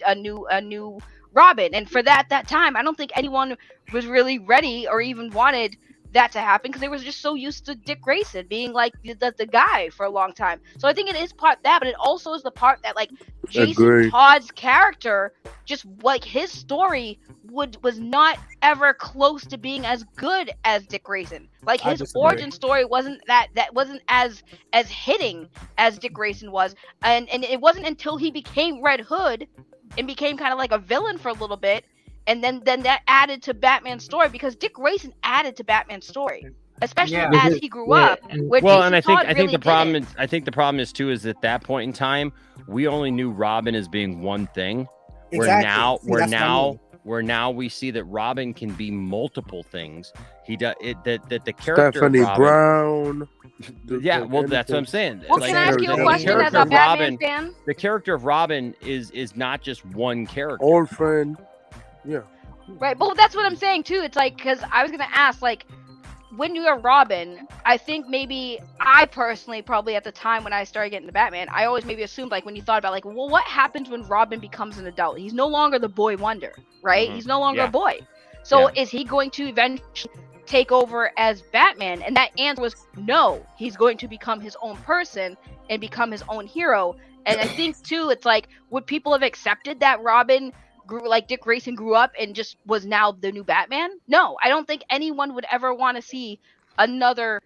a new Robin, and for that time, I don't think anyone was really ready or even wanted that to happen because they were just so used to Dick Grayson being like the guy for a long time. So I think it is part that, but it also is the part that like Jason Todd's character, just like his story was not ever close to being as good as Dick Grayson. Like his origin story wasn't wasn't as hitting as Dick Grayson was, and it wasn't until he became Red Hood and became kind of like a villain for a little bit. And then that added to Batman's story because Dick Grayson added to Batman's story, especially as he grew up. I think the problem is too is at that point in time we only knew Robin as being one thing. Exactly. Where now we see that Robin can be multiple things. He does it that the character Stephanie of Robin, Brown. Yeah, well, that's what I'm saying. Well, can I ask you a question as a Batman fan? The character of Robin is not just one character. Old friend. Yeah. Right, but that's what I'm saying too. It's like, because I was gonna ask, like, when you're Robin, I think maybe I personally, probably at the time when I started getting to Batman, I always maybe assumed, like, when you thought about, like, well, what happens when Robin becomes an adult? He's no longer the boy wonder, right? He's no longer a boy. So is he going to eventually take over as Batman? And that answer was no. He's going to become his own person and become his own hero. And I think too, it's like, would people have accepted that Robin grew, like Dick Grayson grew up and just was now the new Batman? No, I don't think anyone would ever want to see another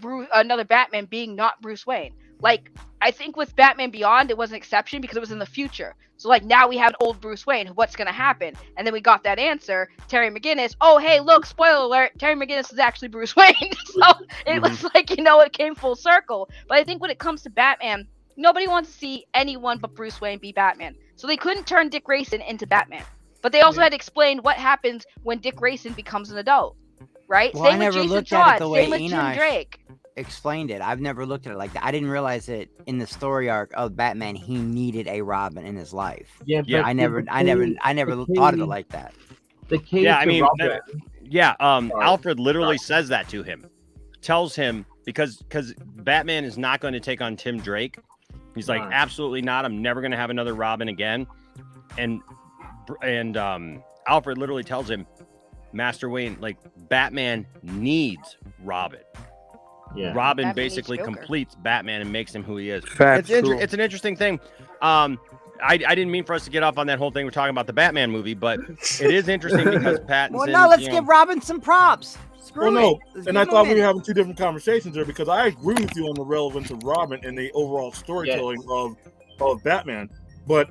Batman being not Bruce Wayne. Like, I think with Batman Beyond, it was an exception because it was in the future. So like now we have an old Bruce Wayne. What's gonna happen? And then we got that answer, Terry McGinnis. Oh hey, look, spoiler alert, Terry McGinnis is actually Bruce Wayne. So it was like, you know, it came full circle. But I think when it comes to Batman, nobody wants to see anyone but Bruce Wayne be Batman. So they couldn't turn Dick Grayson into Batman. But they also had to explain what happens when Dick Grayson becomes an adult, right? Well, Same I with never Jason looked Todd, at it the way same with Tim Enosh Drake. explained it. I've never looked at it like that. I didn't realize that in the story arc of Batman, he needed a Robin in his life. Yeah, but I never thought of it like that. The key Yeah, to I mean, Robin, Alfred literally says that to him, tells him because Batman is not going to take on Tim Drake. He's like, absolutely not. I'm never going to have another Robin again. And Alfred literally tells him, Master Wayne, like, Batman needs Robin. Yeah. Robin Batman basically needs Joker. completes Batman and makes him who he is. Facts, It's an interesting thing. I didn't mean for us to get off on that whole thing. We're talking about the Batman movie, but it is interesting because Pattinson. Well, no, let's give Robin some props. Screw Well, no, it. Let's and give I him a thought we minute. were having two different conversations there because I agree with you on the relevance of Robin and the overall storytelling of Batman. But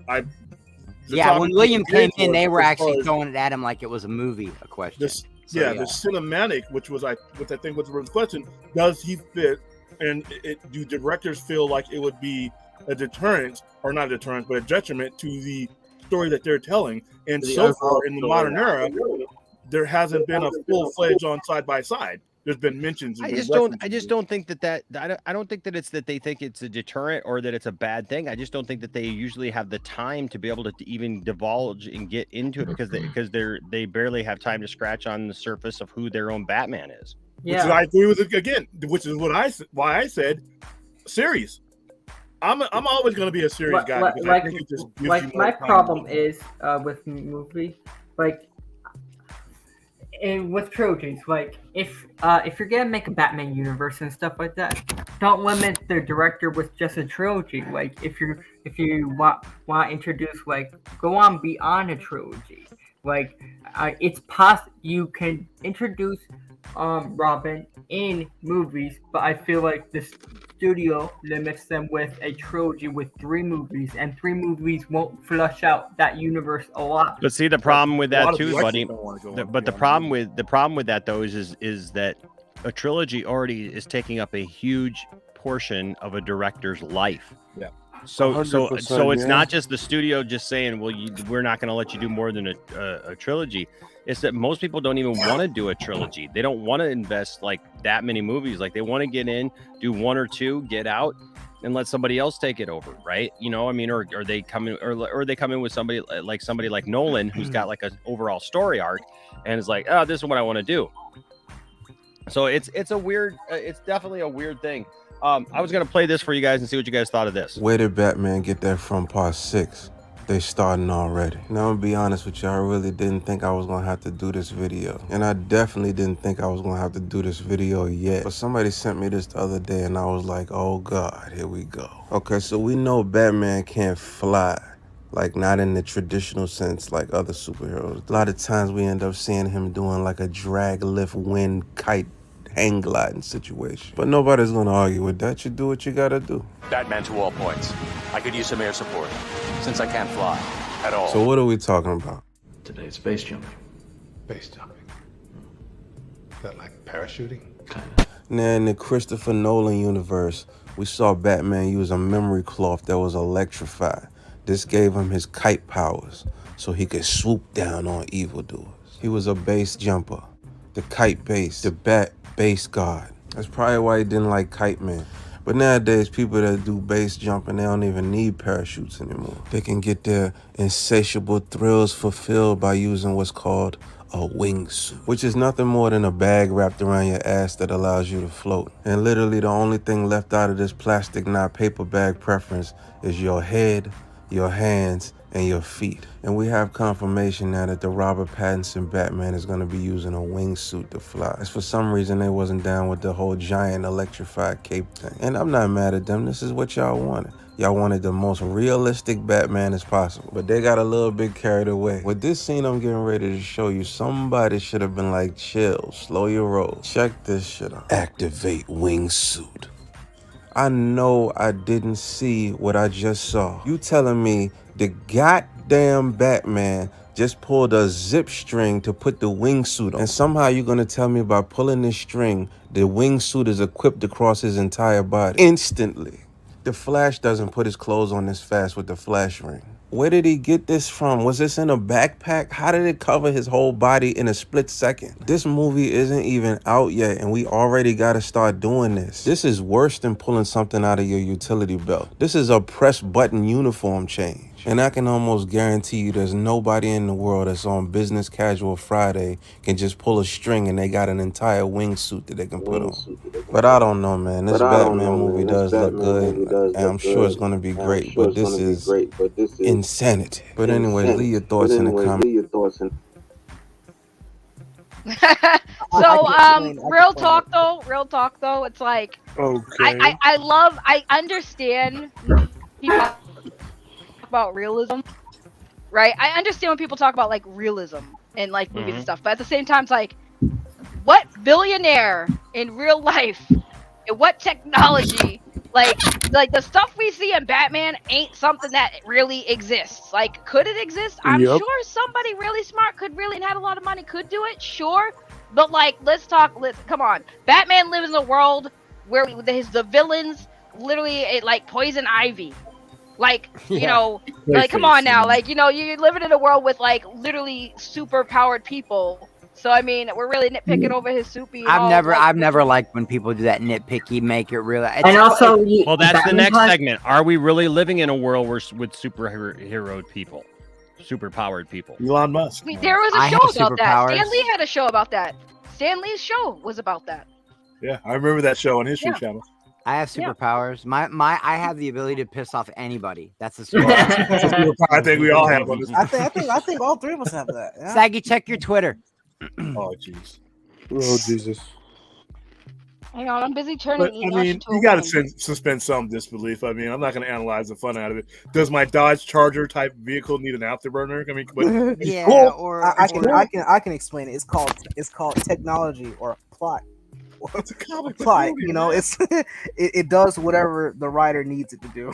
Yeah, when William came in, they were as actually far as throwing it at him like it was a movie, a question. the cinematic, which I think was the real question, does he fit? And do directors feel like it would be a deterrent, or not a deterrent, but a detriment to the story that they're telling. And The so overall far in the story. modern era, there hasn't been a full-fledged on side by side. There's been mentions. I just don't think that I don't think that it's that they think it's a deterrent or that it's a bad thing. I just don't think that they usually have the time to be able to even divulge and get into it because they barely have time to scratch on the surface of who their own Batman is. Which is, I agree with it again. Which is why I said series. I'm always going to be a series guy because I think it just gives you more my time. problem is with movies, like, and with trilogies, like if you're gonna make a Batman universe and stuff like that, don't limit the director with just a trilogy. Like if you want to introduce, like, go on beyond a trilogy. Like it's you can introduce Robin in movies, but I feel like the studio limits them with a trilogy with 3 movies, and 3 movies won't flush out that universe a lot. But see, the problem with A lot that of too, directors buddy. don't wanna go But the problem with that though is that a trilogy already is taking up a huge portion of a director's life. Yeah. So 100%, it's yeah. not just the studio just saying, well, we're not going to let you do more than a trilogy. It's that most people don't even want to do a trilogy. They don't want to invest like that many movies. Like they want to get in, do 1 or 2, get out, and let somebody else take it over, right? You know, I mean, or they come in, or they come in with somebody like Nolan, who's got like an overall story arc, and is like, oh, this is what I want to do. So it's a weird, it's definitely a weird thing. I was gonna play this for you guys and see what you guys thought of this. Where did Batman get that from? Part 6. They starting already. Now, I'm gonna be honest with you, I really didn't think I was gonna have to do this video. And I definitely didn't think I was gonna have to do this video yet. But somebody sent me this the other day and I was like, oh God, here we go. Okay, so we know Batman can't fly. Like, not in the traditional sense like other superheroes. A lot of times we end up seeing him doing like a drag lift wind kite hang gliding situation. But nobody's gonna argue with that. You do what you gotta do. Batman to all points. I could use some air support, since I can't fly at all. So what are we talking about? Today it's base jumping. Base jumping. Is that like parachuting? Now, in the Christopher Nolan universe, we saw Batman use a memory cloth that was electrified. This gave him his kite powers, so he could swoop down on evildoers. He was a base jumper, the kite base, the bat base guard. That's probably why he didn't like Kite Man. But nowadays, people that do base jumping, they don't even need parachutes anymore. They can get their insatiable thrills fulfilled by using what's called a wingsuit, which is nothing more than a bag wrapped around your ass that allows you to float. And literally the only thing left out of this plastic, not paper bag preference is your head, your hands, and your feet. And we have confirmation now that the Robert Pattinson Batman is gonna be using a wingsuit to fly. As for some reason, they wasn't down with the whole giant electrified cape thing. And I'm not mad at them, this is what y'all wanted. Y'all wanted the most realistic Batman as possible, but they got a little bit carried away. With this scene I'm getting ready to show you, somebody should have been like, chill, slow your roll. Check this shit out. Activate wingsuit. I know I didn't see what I just saw. You telling me the goddamn Batman just pulled a zip string to put the wingsuit on, and somehow you're gonna tell me by pulling this string, the wingsuit is equipped across his entire body instantly? The Flash doesn't put his clothes on this fast with the flash ring. Where did he get this from? Was this in a backpack? How did it cover his whole body in a split second? This movie isn't even out yet and we already gotta start doing this. This is worse than pulling something out of your utility belt. This is a press button uniform change. And I can almost guarantee you there's nobody in the world that's on Business Casual Friday can just pull a string and they got an entire wingsuit that they can put on. But I don't know, man. This Batman movie does look good, and I'm sure it's gonna be great, but this is insanity. But anyways, leave your thoughts in the comments. So real talk though, it's like, okay. I understand people talk about realism, right? I understand when people talk about like realism and like movies and stuff, but at the same time, it's like, what billionaire in real life and what technology, like the stuff we see in Batman ain't something that really exists. Like, could it exist? I'm Yep. sure somebody really smart could really and had a lot of money could do it, sure. But like, come on. Batman lives in a world where the villains literally like Poison Ivy. Like, you Yeah. know, like, come on now. Like, you know, you're living in a world with, like, literally super powered people. So, I mean, we're really nitpicking over his soupy and all. I've never liked when people do that nitpicky, make it real. And also, Well, that's the Batman next has- segment. Are we really living in a world with superheroed people? Super-powered people. Elon Musk. I mean, there was a show about that. Stan Lee had a show about that. Stan Lee's show was about that. Yeah, I remember that show on History Channel. I have superpowers. I have the ability to piss off anybody. That's a superpower I think we all have on this. I think all three of us have that. Yeah. Saggy, check your Twitter. Oh jeez. Oh Jesus. Hang on, I'm busy turning. But, I mean, you got to suspend some disbelief. I mean, I'm not going to analyze the fun out of it. Does my Dodge Charger type vehicle need an afterburner? I mean, but Yeah, cool. I can explain it. It's called technology or plot. It's a comic plot. You know, it does whatever the writer needs it to do.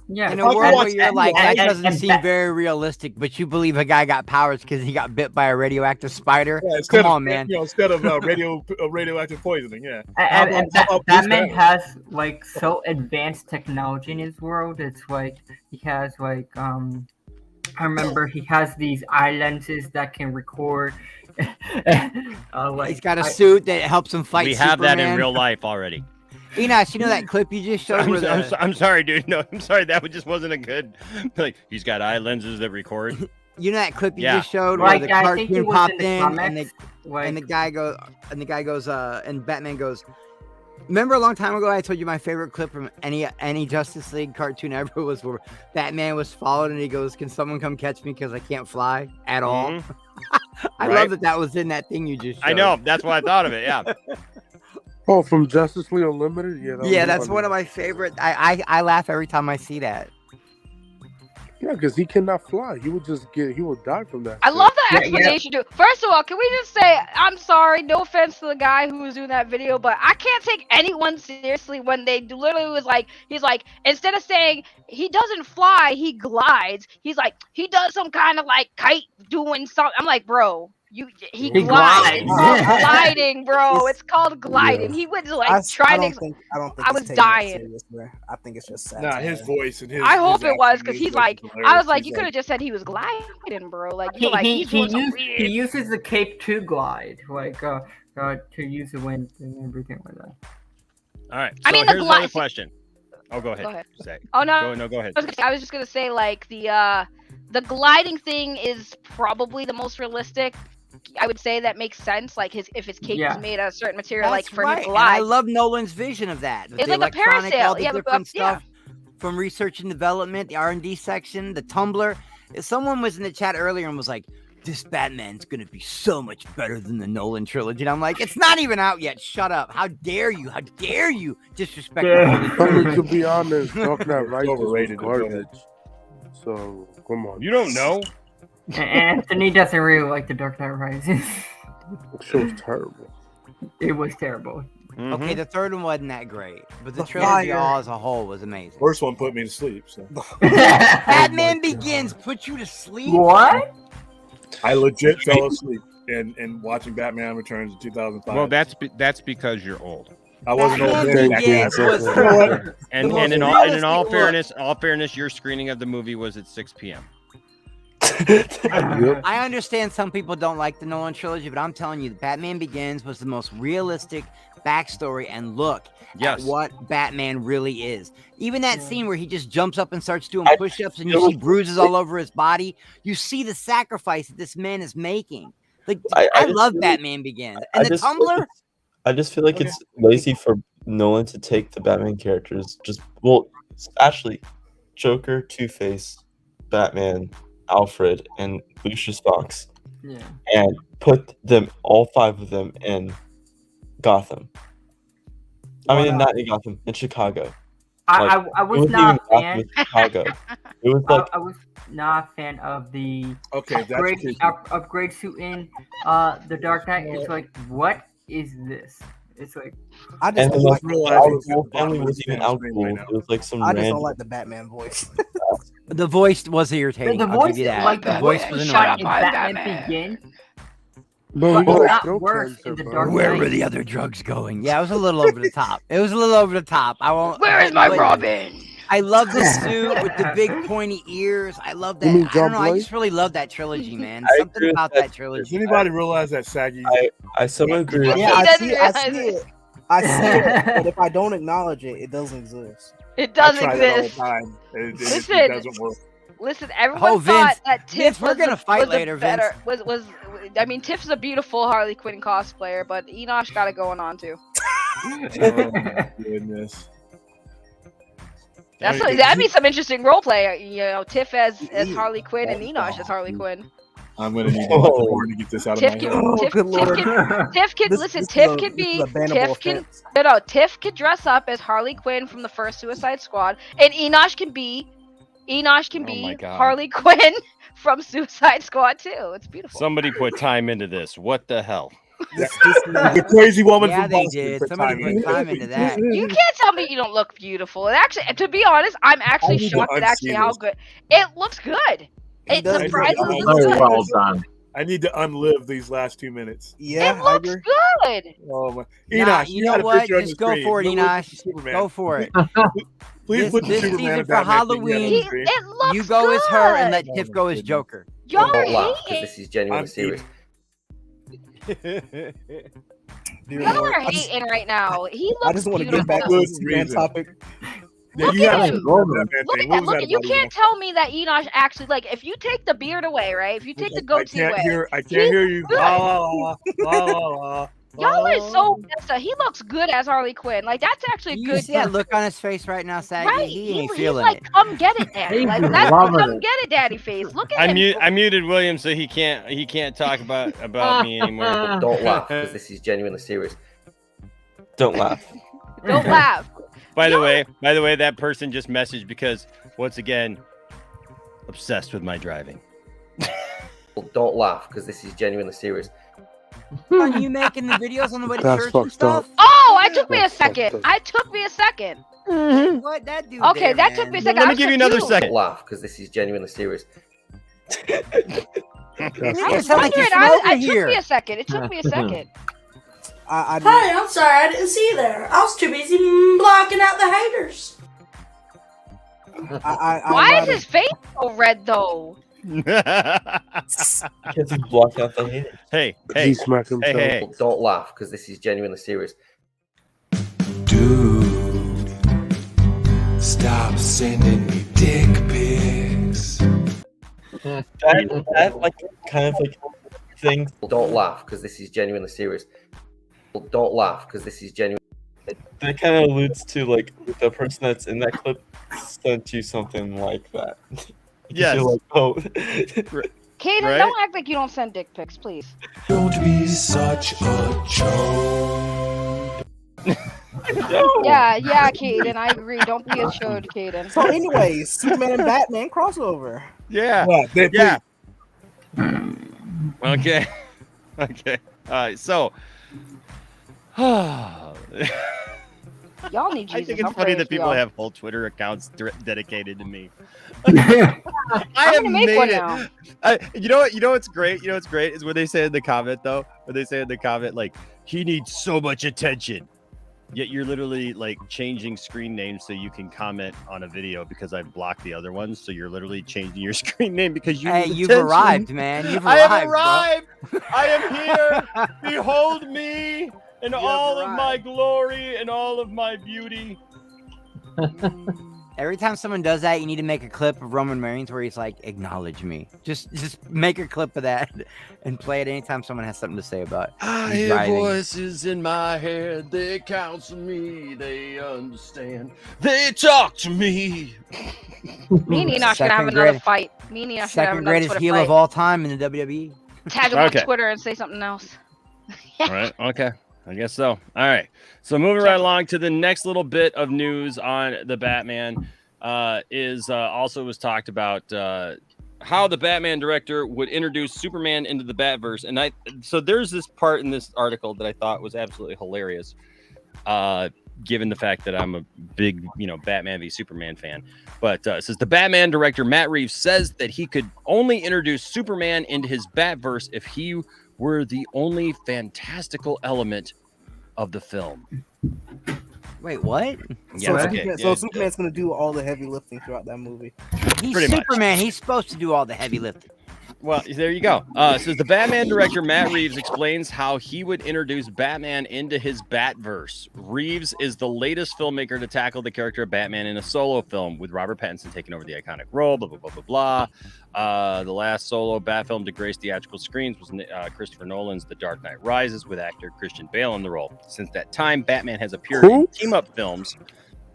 Yeah, in a world where you're like, that doesn't seem very realistic, but you believe a guy got powers because he got bit by a radioactive spider. Yeah, Come on, man. You know, instead of radioactive poisoning, yeah. And Batman has like so advanced technology in his world. It's like he has like I remember he has these eye lenses that can record. He's got a suit that helps him fight. We have that in Superman. real life already. Enos, you know that clip you just showed? I'm sorry, dude. No, I'm sorry. That just wasn't a good. Like, he's got eye lenses that record. You know that clip you Yeah. just showed Like, where the I think it cartoon was popped in the in comics, and the guy goes, and Batman goes. Remember a long time ago I told you my favorite clip from any Justice League cartoon ever was where Batman was followed and he goes, "Can someone come catch me because I can't fly at all?" I Right. love that was in that thing you just showed. I know. That's why I thought of it. Yeah. Oh, from Justice League Unlimited? Yeah. Yeah, that's one of my favorite. I laugh every time I see that. Yeah, because he cannot fly. He would die from that. I shit. love that explanation, dude. First of all, can we just say, I'm sorry, no offense to the guy who was doing that video, but I can't take anyone seriously when they literally was like, he's like, instead of saying he doesn't fly, he glides, he's like, he does some kind of like kite doing something. I'm like, bro, he glides. glides. It's called gliding, bro. It's called gliding. He was like trying to. I was dying. I think it's just sad. Nah, his voice and his. I hope his it was acting because is he's like like, hilarious. I was like, He's you could have just said he was gliding, bro. Like, you're like, he's doing some weird. He uses the cape to glide, like to use the wind and everything like that. All right. So I mean, the here's another glide- question. Oh, go ahead. Go ahead. Say. Oh no, Go ahead. I was just gonna say like the gliding thing is probably the most realistic. I would say that makes sense. Like if his cape Yeah. is made out of certain material, like That's for right. him to And I glide. love Nolan's vision of that. It's The like a electronic, parasail. all the Yeah, but, different yeah. stuff from research and development, the R&D section, the Tumblr. Someone was in the chat earlier and was like, "This Batman's gonna be so much better than the Nolan trilogy." And I'm like, "It's not even out yet. Shut up! How dare you? How dare you disrespect the Nolan I mean, trilogy?" to be honest, Dark Knight Rises was overrated, but go ahead. garbage. So come on. You don't know? Anthony doesn't really like the Dark Knight Rises. That shit was terrible. It was terrible. Okay, the third one wasn't that great, but the The trilogy fire. all as a whole was amazing. First one put me to sleep. So. Batman Begins put you to sleep. What? I legit fell asleep in watching Batman Returns in 2005. Well, that's because you're old. I wasn't old Batman then. Begins was You know what? And The in most all realistic fairness, your screening of the movie was at 6 p.m. I understand some people don't like the Nolan trilogy, but I'm telling you, Batman Begins was the most realistic backstory and look Yes. at what Batman really is. Even that scene where he just jumps up and starts doing I push-ups and feel you see like- bruises all over his body. You see the sacrifice that this man is making. Like I I just love feel like- Batman Begins. I And the just feel like Tumblr, I just feel like it's lazy for Nolan to take the Batman characters. Actually, Joker, Two-Face, Batman, Alfred, and Lucius Fox, Yeah. and put them, all five of them, in Gotham. I mean, not in Gotham, in Chicago. I Like, I it was wasn't not even a fan. Gotham, it was Chicago. It was like I was not a fan of the Okay, that's upgrade, the case. upgrade suit in the Dark Knight. It's like, what is this? It's like, I and just then don't like like the realized Al it was Ghul the family bottom of was the even Al screen Ghul. right now. It was like some I just random. don't like the Batman voice. the voice was irritating. the I'll voice, give you that. like the the voice voice was was annoying. shot in Batman Begins, Bro, but he got like not throat worse cancer, in the bro. Dark Where Knight. were the other drugs going? Yeah, it was a little over the top. It was a little over the top. I won't. Where is my but- Robin? I love the suit with the big pointy ears. I love that. You mean I don't John know. I Blake? just really love that trilogy, man. I Something agree with about that that trilogy. Does anybody realize that Saggy? I so agree with Yeah, that. I doesn't see. I realize see it. it. I see it. But if I don't acknowledge it, it doesn't exist. It I does try that all the exist. time. It Listen. doesn't work. Listen, everyone Oh, thought Vince. that Tiff Vince, we're was gonna the, fight was the later, Vince. better. Was I mean, Tiff's a beautiful Harley Quinn cosplayer, but Enosh got it going on too. Oh my goodness. That'd be some interesting role play. You know, Tiff as Harley Quinn and Enosh as Harley Quinn. I'm gonna need to watch porn to get this out of my Tiff head. can, Tiff, good Tiff lord. can, Tiff can This- listen. this is Tiff a- can this is be. a bannable Tiff can. offense. No, Tiff can dress up as Harley Quinn from the first Suicide Squad, and Enosh can be. my God. Harley Quinn from Suicide Squad too. It's beautiful. Somebody put time into this. What the hell? The crazy woman Yeah, from they Boston did. put Somebody time put in. time into that. You can't tell me you don't look beautiful. And actually, to be honest, I'm actually need to shocked at actually unsee how this. good it looks. Good. It does. surprisingly Very looks good. well done. I need to unlive these last 2 minutes. Yeah, It looks good. Oh my. Nah, Enosh, you got know a what? picture on Just the go screen. for it, Look at Enosh. Superman. Go for it. Please put the This Superman season and for Batman thing you have on Halloween, the screen. It looks You go as her and let good. Tiff go as Joker. Y'all are Don't laugh, because hating. this is genuinely I'm serious. Dear Y'all Lord, are hating right now. He I looks just want to beautiful. get back to Good the Superman reason. topic. Yeah, Look you at have him. to do the Batman Look thing. at What that. was Look that at you. about, Can't tell me that Enosh actually like. If you take the beard away, right? If you take the I goatee can't away, hear. I can't he's hear you. good. La la la la la. Y'all are so messed up. He looks good as Harley Quinn. Like that's actually a You good. see that look on his face right now, Saggy? Right. He ain't he's feeling like, it. come get it, daddy. He's Like that's loving come it. get it, daddy face. Look at him. I muted William so he can't talk about me anymore. Don't laugh, because this is genuinely serious. Don't laugh. Don't laugh. By the way, that person just messaged because once again, obsessed with my driving. Don't laugh, because this is genuinely serious. Are you making the videos on the way to That's church and fucked stuff? Oh, it took me a That's fucked second. up. It took me a second. What that dude? Okay, there, that took me a man. second. Let me I'm give you another confused. second. Don't laugh, because this is genuinely serious. I was sound like you're wondering. smoking It took here. me a second. It took me a second. I Hey, I'm sorry I didn't see you there. I was too busy blocking out the haters. Why is his face so red though? Because he blocked out the haters. Hey, He smacked himself. hey. Don't laugh, because this is genuinely serious. Dude, stop sending me dick pics. That like kind of like thing. Don't laugh, because this is genuinely serious. Don't laugh, because this is genuine. That kind of alludes to like the person that's in that clip sent you something like that. Yes. You're like, oh. Kaden, Right? don't act like you don't send dick pics, please. Don't be such a joke. Yeah, Kaden, I agree. Don't be a chode, Kaden. So, anyways, Superman and Batman crossover. Yeah. Yeah. Okay. Okay. All right. So, Y'all need I Jesus. think it's I'm funny praying that for people y'all. have whole Twitter accounts dedicated to me. I'm have gonna make made one it. now. You know what? You know what's great? You know what's great is when they say in the comment though. When they say in the comment like he needs so much attention, yet you're literally like changing screen names so you can comment on a video because I blocked the other ones. So you're literally changing your screen name because you. Hey, need you've attention. arrived, man. You've I have arrived, arrived. I am here. Behold me in all of my glory and all of my beauty. Every time someone does that, you need to make a clip of Roman Reigns where he's like, "Acknowledge me." Just make a clip of that and play it anytime someone has something to say about it. I you hear driving. voices in my head. They counsel me. They understand. They talk to me. Me and Enoch gonna have another fight. Me and Enoch gonna have Second another greatest Twitter heel fight. of all time in the WWE. Tag him Okay. on Twitter and say something else. All right. Okay. I guess so. All right. So moving right along to the next little bit of news on the Batman is also was talked about how the Batman director would introduce Superman into the Batverse. And so there's this part in this article that I thought was absolutely hilarious, given the fact that I'm a big, Batman v Superman fan. But it says the Batman director, Matt Reeves, says that he could only introduce Superman into his Batverse if he were the only fantastical element of the film. Wait, what? So, Yeah, Superman, so Superman's gonna do all the heavy lifting throughout that movie. He's Pretty much. Superman. He's supposed to do all the heavy lifting. Well, there you go. Says the Batman director Matt Reeves explains how he would introduce Batman into his Batverse. Reeves is the latest filmmaker to tackle the character of Batman in a solo film, with Robert Pattinson taking over the iconic role. Blah blah blah blah blah. The last solo Bat film to grace theatrical screens was Christopher Nolan's The Dark Knight Rises, with actor Christian Bale in the role. Since that time, Batman has appeared in team-up films.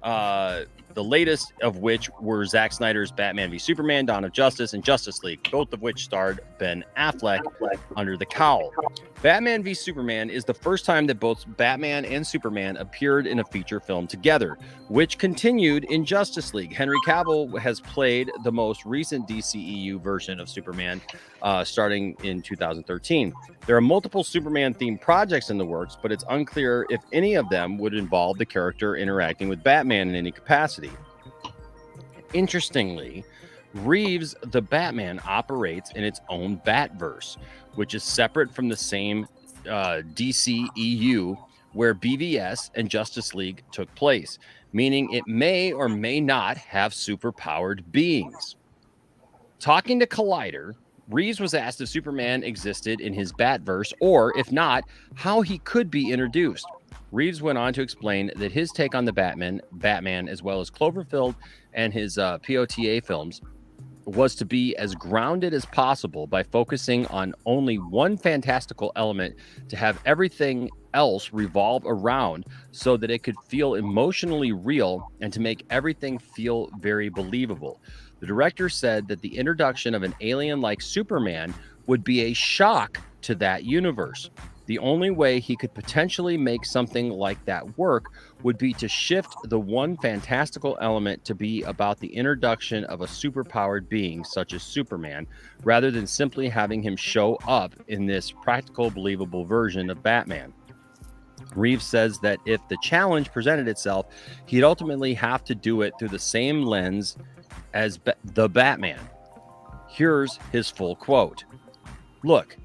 The latest of which were Zack Snyder's Batman v Superman, Dawn of Justice, and Justice League, both of which starred Ben Affleck under the cowl. Batman v Superman is the first time that both Batman and Superman appeared in a feature film together, which continued in Justice League. Henry Cavill has played the most recent DCEU version of Superman, starting in 2013. There are multiple Superman-themed projects in the works, but it's unclear if any of them would involve the character interacting with Batman in any capacity. Interestingly, Reeves, the Batman, operates in its own Batverse, which is separate from the same DCEU where BVS and Justice League took place, meaning it may or may not have superpowered beings. Talking to Collider, Reeves was asked if Superman existed in his Batverse, or if not, how he could be introduced. Reeves went on to explain that his take on the Batman, as well as Cloverfield and his POTA films, was to be as grounded as possible by focusing on only one fantastical element to have everything else revolve around, so that it could feel emotionally real and to make everything feel very believable. The director said that the introduction of an alien like Superman would be a shock to that universe. The only way he could potentially make something like that work would be to shift the one fantastical element to be about the introduction of a superpowered being such as Superman, rather than simply having him show up in this practical, believable version of Batman. Reeves says that if the challenge presented itself, he'd ultimately have to do it through the same lens as the Batman. Here's his full quote. "Look,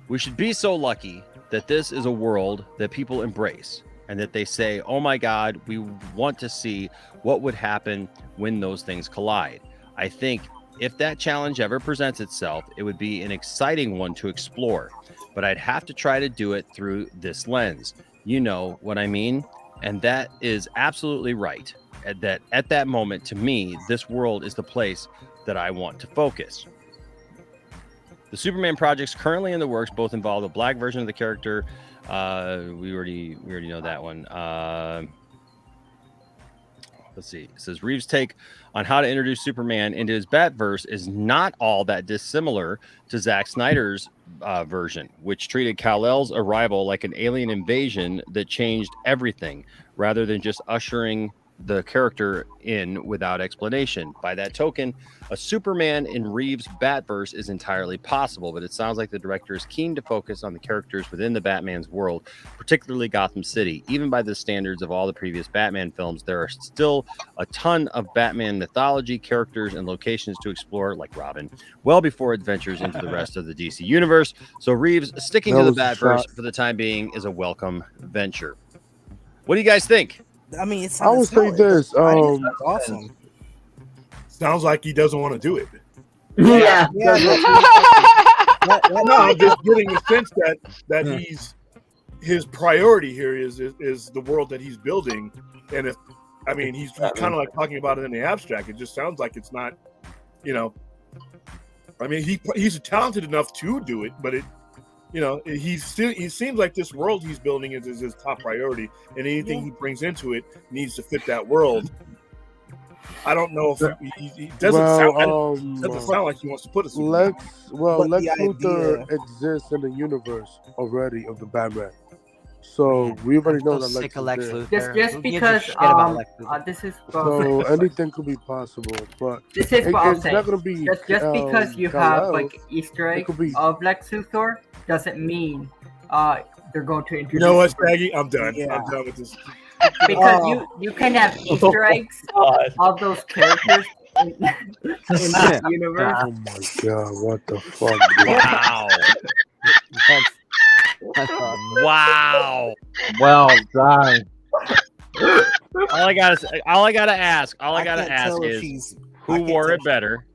we should be so lucky that this is a world that people embrace and that they say, oh my God, we want to see what would happen when those things collide. I think if that challenge ever presents itself, it would be an exciting one to explore, but I'd have to try to do it through this lens. You know what I mean? And that is absolutely right. At that moment, to me, this world is the place that I want to focus." The Superman projects currently in the works both involve a black version of the character. We already know that one. Let's see. It says Reeves' take on how to introduce Superman into his Batverse is not all that dissimilar to Zack Snyder's version, which treated Kal-El's arrival like an alien invasion that changed everything, rather than just ushering the character in without explanation. By that token, a Superman in Reeves' Batverse is entirely possible, but it sounds like the director is keen to focus on the characters within the Batman's world, particularly Gotham City. Even by the standards of all the previous Batman films, there are still a ton of Batman mythology, characters, and locations to explore, like Robin, well before it ventures into the rest of the DC universe. So Reeves sticking to the Batverse for the time being is a welcome venture. What do you guys think? I mean, it's. I would say this. Awesome. Sounds like he doesn't want to do it. Yeah. No, I'm just getting the sense that he's his priority here is the world that he's building, and if I mean he's kind of like talking about it in the abstract. It just sounds like it's not, you know. I mean, he's talented enough to do it, but it. You know, he seems like this world he's building is his top priority, and anything he brings into it needs to fit that world. I don't know if he doesn't sound like he wants to put us. Lex Luthor exists in the universe already of the Batman, so we already know that Lex Luthor. Just because this is so anything could be possible, but this is what I'm saying. Not gonna be just because you have like Easter eggs of Lex Luthor doesn't mean they're going to introduce. You know what, Shaggy? I'm done. Yeah. I'm done with this. Because you can have Easter eggs of those characters in this universe. Oh my God! What the fuck? Wow! Wow! Well done. All I gotta ask can't tell if is she's- I who can't wore tell it better?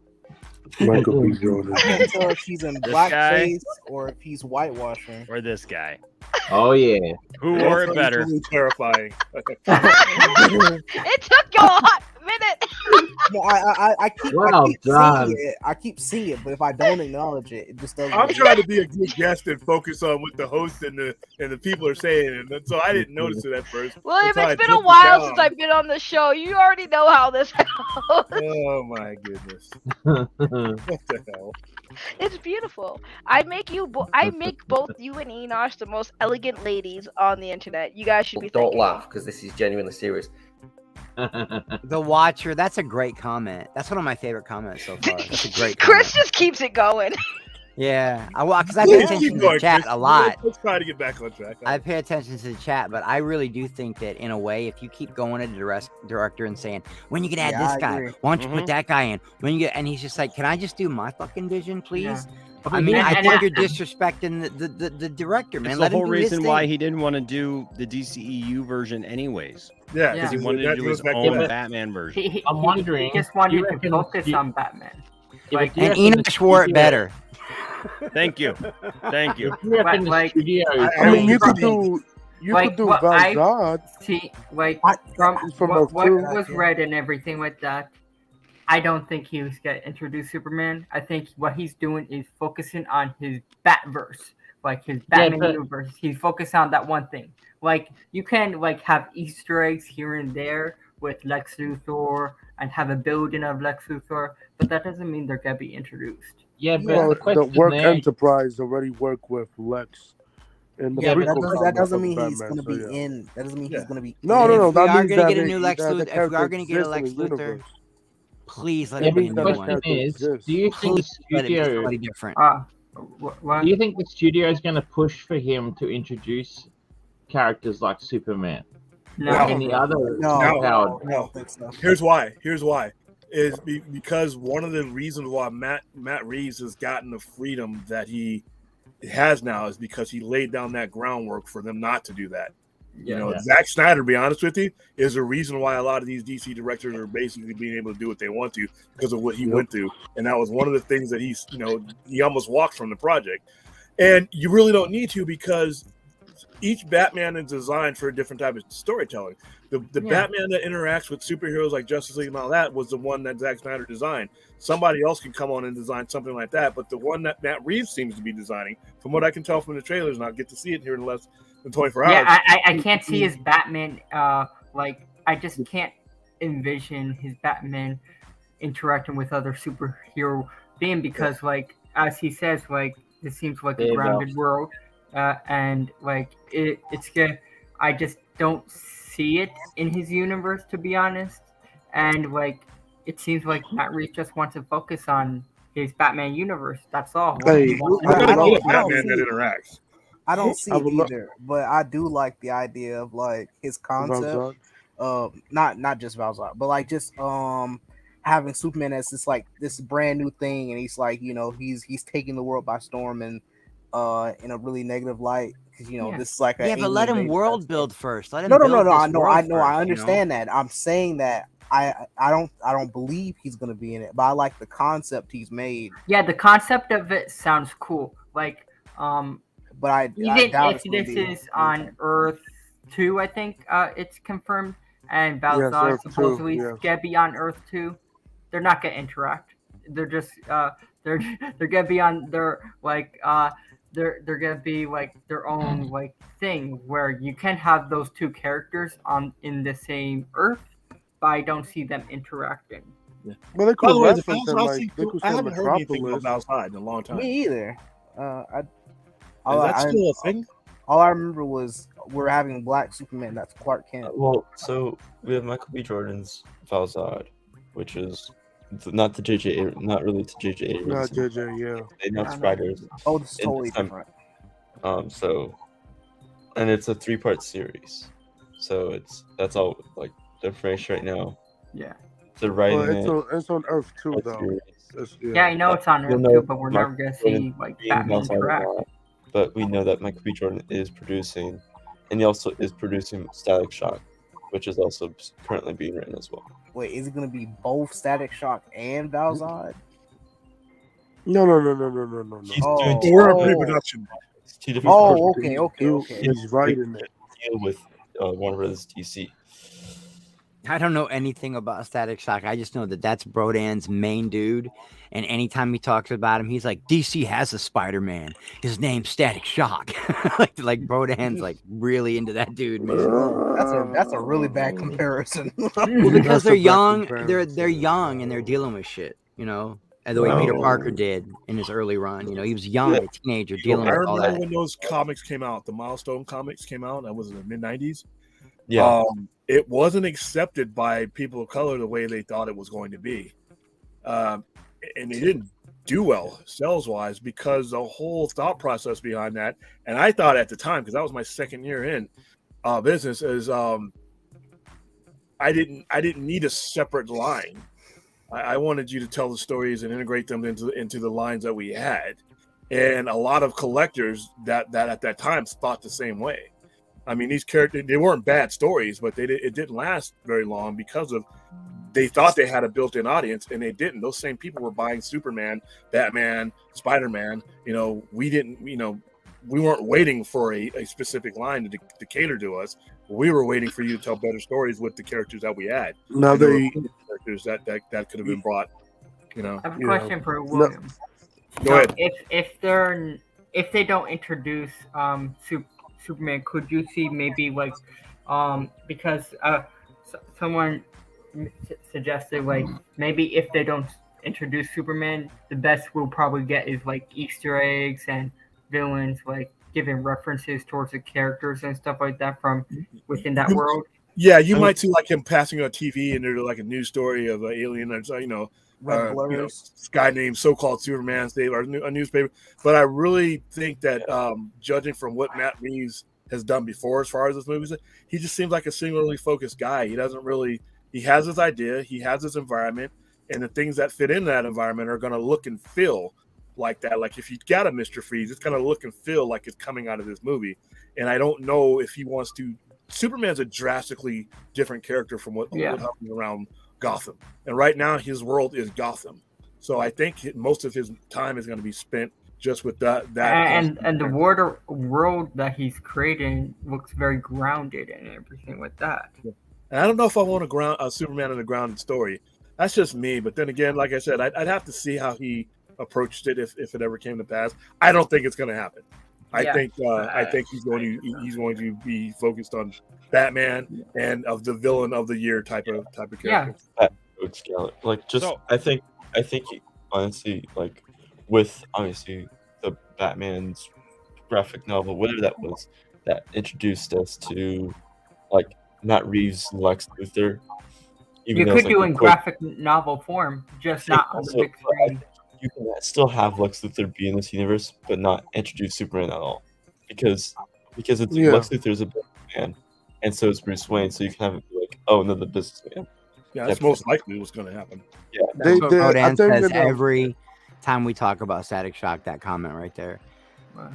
Michael B. Jordan. I can't tell if she's in This guy? blackface or if he's whitewashing. Or this guy? Oh yeah. Who wore it Both are better? equally terrifying. It took you a hot minute. No, I keep Well done. seeing it. I keep seeing it, but if I don't acknowledge it, it just doesn't. I'm trying to be a good guest and focus on what the host and the people are saying, and so I didn't notice it at first. William, until I it's been a took it while down. since I've been on the show. You already know how this goes. Oh my goodness! What the hell? It's beautiful. I make both you and Enosh the most elegant ladies on the internet. You guys should be Don't thanking laugh because this is genuinely serious. The Watcher, that's a great comment. That's one of my favorite comments so far. That's a great Chris comment. just keeps it going. Yeah, because I pay attention to the chat a lot. Let's try to get back on track. I pay attention to the chat, but I really do think that in a way, if you keep going to the director and saying, when you can add Yeah, this I guy, agree. why don't you put that guy in? When you get, and he's just like, can I just do my fucking vision, please? Yeah. I mean, And- I and think you're after- disrespecting the director, man. It's Let the him whole do his reason why thing. he didn't want to do the DCEU version anyways. Yeah, because he Yeah. wanted to do his back to own that. Batman version. I'm wondering, He just do you wanted to reckon- focus do you- on Batman. Yeah, Like, but do you And reckon the Enoch wore it studio- better. Thank you. Thank you. Do you reckon the Like- studio? I mean, you could From- do like, what I Val Zod. see, like from what Earth 2. was read and everything like that. I don't think he was gonna introduce Superman. I think what he's doing is focusing on his Batverse, like his Batman but- universe. He's focused on that one thing. Like you can like have Easter eggs here and there with Lex Luthor and have a building of Lex Luthor, but that doesn't mean they're gonna be introduced. Yeah, but Well, the the question Work there, Enterprise already worked with Lex. In the Yeah, but prequel that comic doesn't of mean he's Batman, going to so be yeah. in. That doesn't mean he's going to be. No, in. no, no. If we That are means gonna that get a new Lex that the Luthor, if we character are gonna get a exists in Lex the Luthor, universe. please let yeah, it but be a the new question one. character is, exists. do you think the Please let it be studio? somebody different. What? Do you think the studio is going to push for him to introduce characters like Superman No. or any other No, superpowered? I don't think so. Here's why. Is because one of the reasons why Matt Reeves has gotten the freedom that he has now is because he laid down that groundwork for them not to do that. You know, Yeah. Zack Snyder, to be honest with you, is the reason why a lot of these DC directors are basically being able to do what they want to because of what he went through. And that was one of the things that he almost walked from the project. And you really don't need to because each Batman is designed for a different type of storytelling. The Batman that interacts with superheroes like Justice League and all that was the one that Zack Snyder designed. Somebody else can come on and design something like that, but the one that Matt Reeves seems to be designing, from what I can tell from the trailers, and I'll get to see it here in less than 24 hours. Yeah, I can't see his Batman. Like I just can't envision his Batman interacting with other superhero being because, like, as he says, like this seems like a Yeah, grounded world, and like it's good. I just don't see it in his universe, to be honest. And like, it seems like Matt Reeves just wants to focus on his Batman universe. That's all. Hey, We're gonna I don't- get a I don't Batman that see- interacts. I don't see I it would lo- either, but I do like the idea of like his Val concept. Zod. Not just Val Zod, but like just having Superman as this brand new thing, and he's like he's taking the world by storm and in a really negative light because Yeah. this is like a Yeah, but let him alien-based world type build thing. first. Let him No, build I this know, world I know, first, I you know? understand that. I'm saying that I don't believe he's gonna be in it, but I like the concept he's made. Yeah, the concept of it sounds cool. Like, But I even doubt if it's gonna this be is on Earth 2, I think it's confirmed, and Yes, Valzad Earth 2, supposedly yeah. gonna be on Earth 2. They're not gonna interact. They're just they're gonna be on their like they're gonna be like their own like thing where you can have those two characters on in the same Earth, but I don't see them interacting. Well, they By could the way, the reference Val him Zod like sequel, they could I say haven't heard anything about Metropolis. Val Zod in a long time. Me either. Is that still a thing? All I remember was we're having Black Superman. That's Clark Kent. Well, so we have Michael B. Jordan's Val Zod, which is not the not really to JJ Abrams. Not JJ, yeah. They announced writers. Oh, this is in totally December. different. So, and it's a 3-part series. So that's all like the information right now. Yeah. They're writing Well, it's on Earth too, Earth though. series. Yeah, I know it's on You'll Earth know too, but we're never Michael gonna see Jordan like being Batman Val Zod interact. a lot, but we know that Michael B. Jordan is producing, and he also is producing Static Shock, which is also currently being written as well. Wait, is it gonna be both Static Shock and Valzad? No. He's doing We're in pre-production. It's two different Oh, projects. okay. He's writing it. Deal with Warner Brothers DC. I don't know anything about Static Shock. I just know that that's Brodan's main dude. And anytime he talks about him, he's like, DC has a Spider-Man. His name's Static Shock. like Brodan's like really into that dude, man. That's a really bad comparison. Well, because they're young, they're young and they're dealing with shit, you know, the way Peter Parker did in his early run. You know, he was young, a teenager, dealing I with all remember that. when those comics came out, the Milestone comics came out. That was in the mid-90s. Yeah. It wasn't accepted by people of color the way they thought it was going to be. And it didn't do well sales-wise because the whole thought process behind that, and I thought at the time, because that was my second year in business, is I didn't need a separate line. I wanted you to tell the stories and integrate them into the lines that we had. And a lot of collectors that at that time thought the same way. I mean, these characters, they weren't bad stories, but it didn't last very long because of they thought they had a built-in audience and they didn't. Those same people were buying Superman, Batman, Spider-Man. You know, we didn't, you know, we weren't waiting for a specific line to cater to us. We were waiting for you to tell better stories with the characters that we had. Now And there were they characters that could have been brought, you know. I have a you know. question for William. Go ahead. If they don't introduce Superman, could you see maybe like because someone suggested like maybe if they don't introduce Superman, the best we'll probably get is like Easter eggs and villains like giving references towards the characters and stuff like that from within that world. Yeah, you might see like him passing on TV and there's like a news story of an alien or you know, this guy named so-called Superman or a newspaper. But I really think that judging from what Matt Reeves has done before as far as this movie, he just seems like a singularly focused guy. He doesn't really, he has his idea, he has his environment, and the things that fit in that environment are going to look and feel like that. Like if you got a Mr. Freeze, it's going to look and feel like it's coming out of this movie. And I don't know if he wants to. Superman's a drastically different character from what happens around Gotham. And right now his world is Gotham. So I think most of his time is going to be spent just with that. And the world that he's creating looks very grounded and everything like that. And I don't know if I want a Superman in a grounded story. That's just me. But then again, like I said, I'd have to see how he approached it if it ever came to pass. I don't think it's going to happen. I think he's going to be focused on Batman and of the villain of the year type of character. Like just I think honestly, like with obviously the Batman's graphic novel, whatever that was, that introduced us to like Matt Reeves and Lex Luthor. You could do in graphic novel form, just not on the big screen. You can still have Lex Luthor be in this universe, but not introduce Superman at all, because it's Lex Luthor is a businessman, and so is Bruce Wayne. So you can have it be like, oh, another businessman. Yeah, that's most likely what's going to happen. Yeah, That's what Rodan says every time we talk about Static Shock. That comment right there.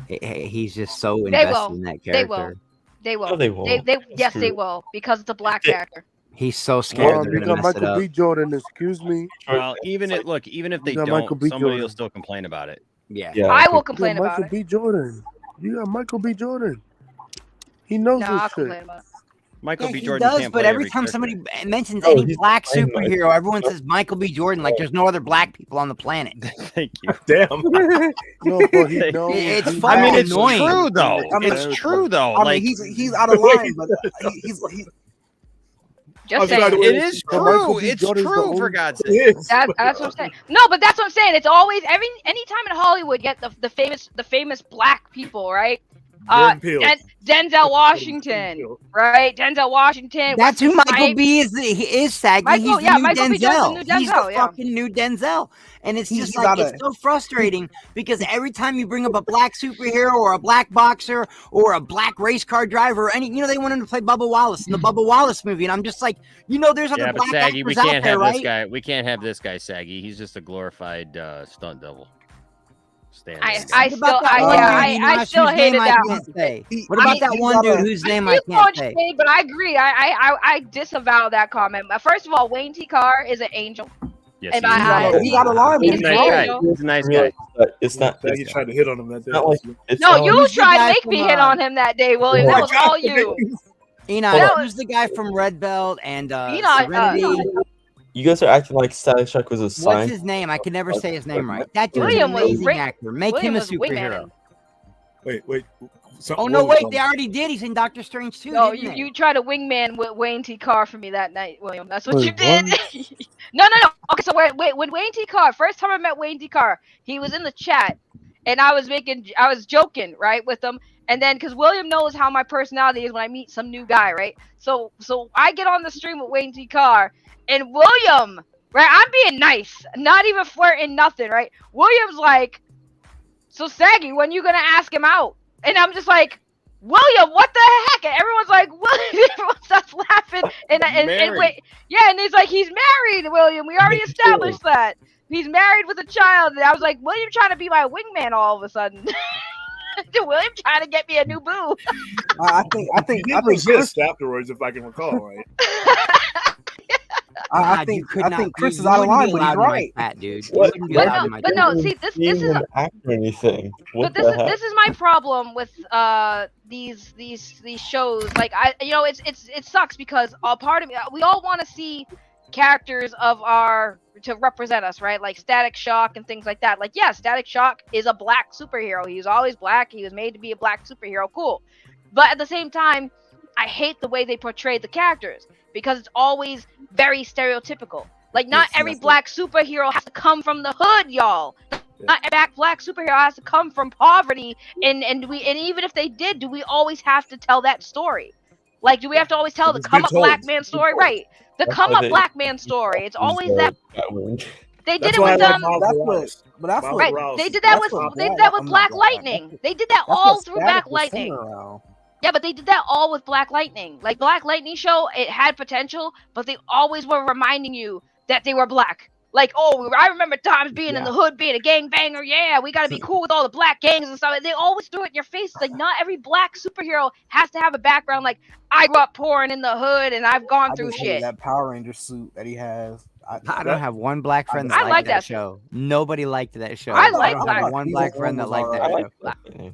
He's just so invested in that character. They will. No, they won't. Yes, they will, because it's a black character. He's so scared. You got Michael B. Jordan. Excuse me. Well, even if they got don't, Michael B. somebody will Jordan. still complain about it. Yeah. I will complain You got about Michael it. B. Jordan. You got Michael B. Jordan. He knows No, this I'll shit. complain about it. Michael Yeah, B. he Jordan does, can't but play every time character. somebody mentions Oh, any he's black playing like- superhero, everyone says Michael B. Jordan. Like there's no other black people on the planet. Thank you. Damn. No, but he knows. It's he fucking I mean, knows. it's annoying. true though. I mean, It's true though. I mean, Like he's out of line, but he's Just saying. it is So Michael true. B. It's Jordan's the true only- for God's It sake. is. That's what I'm saying. No, but that's what I'm saying. It's always anytime in Hollywood, you get the famous black people, right? Jordan Peele. Denzel Washington, right? Denzel Washington. That's who Wesley Michael Snipes. B. is Saggy. Michael- He's the yeah, new Michael B. Jordan's Denzel. the new He's the Denzel, yeah. fucking new Denzel. And it's He's just like gotta- it's so frustrating because every time you bring up a black superhero or a black boxer or a black race car driver or any, they want him to play Bubba Wallace in the Bubba Wallace movie, and I'm just like, there's other Yeah, but black Saggy, we actors out can't there, have right? this guy. We can't have this guy, Saggy. He's just a glorified stunt double. stand. I What about that one dude, I Enosh, still whose name hated I that can't one. say? What about that one dude whose name I feel can't much say? shade, but I agree. I disavow that comment. First of all, Wayne T. Carr is an angel. Yes, And he is. he's He's a nice guy. He's a nice guy. It's not. He tried to hit on him that day. not like it's No, not you like, tried to make me hit on him that day, William. That was all you. Enoch, who's the guy from Red Belt and Serenity? you guys are acting like Static Shock was a What's sign. his name? I can never say his name right. That dude's William an was amazing Rick- actor. Make William him a was superhero. Wait. Oh no, wait, they already did. He's in Doctor Strange too. No, didn't they? you tried to wingman with Wayne T. Carr for me that night, William. That's what Wait, you did. No. Okay, so wait, when Wayne T. Carr, first time I met Wayne T. Carr, he was in the chat, and I was joking, right, with him. And then, because William knows how my personality is when I meet some new guy, right? So I get on the stream with Wayne T. Carr, and William, right, I'm being nice, not even flirting, nothing, right? William's like, so Saggy, when you gonna ask him out? And I'm just like, William, what the heck? And everyone's like, William, everyone starts laughing. And wait, yeah, and he's like, he's married, William. We already established that. He's married with a child. And I was like, William trying to be my wingman all of a sudden. William trying to get me a new boo. I think resist afterwards, if I can recall right. I think Chris is out of line, but he's right. Fat dude. What? But no, see, this is an act or anything. What but this is my problem with these shows. Like it sucks because a part of me, we all want to see characters to represent us, right? Like Static Shock and things like that. Like, yeah, Static Shock is a black superhero. He's always black. He was made to be a black superhero. Cool. But at the same time, I hate the way they portray the characters because it's always very stereotypical. Like, not every black superhero has to come from the hood, y'all. Not every black superhero has to come from poverty. And even if they did, do we always have to tell that story? Like, do we have to always tell the come up black man story? Right. The come up black man story. It's always that. They did it with them. Right. They did that with Black Lightning. They did that all through Black Lightning. Yeah, but they did that all with Black Lightning. Like, Black Lightning show, it had potential, but they always were reminding you that they were black. Like, oh, I remember times being in the hood, being a gangbanger. Yeah, we got to be cool with all the black gangs and stuff. They always threw it in your face. Like, not every black superhero has to have a background. Like, I grew up poor and in the hood, and I've gone through shit. That Power Ranger suit that he has. I don't have one black friend that liked that show. Nobody liked that show. I don't have one black friend that liked that show.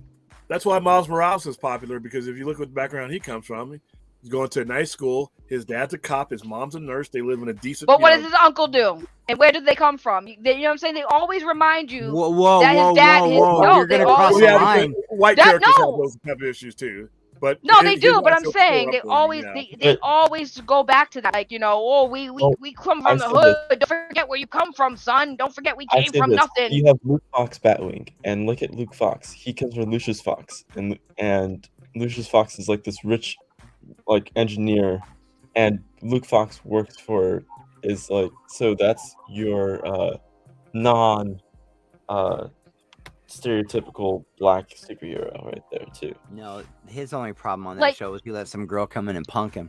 That's why Miles Morales is popular, because if you look what background he comes from, he's going to a nice school. His dad's a cop. His mom's a nurse. They live in a decent. But what does his uncle do? And where did they come from? You know what I'm saying? They always remind you that his dad. You're gonna cross the line. White characters have those type of issues too. But no, they do. But I'm saying they always go back to that. Like, we come from the hood. Don't forget where you come from, son. Don't forget we came from nothing. You have Luke Fox Batwing, and look at Luke Fox. He comes from Lucius Fox, and Lucius Fox is like this rich, like, engineer, and Luke Fox works for so that's your non stereotypical black superhero right there too. No, his only problem on that show was he let some girl come in and punk him.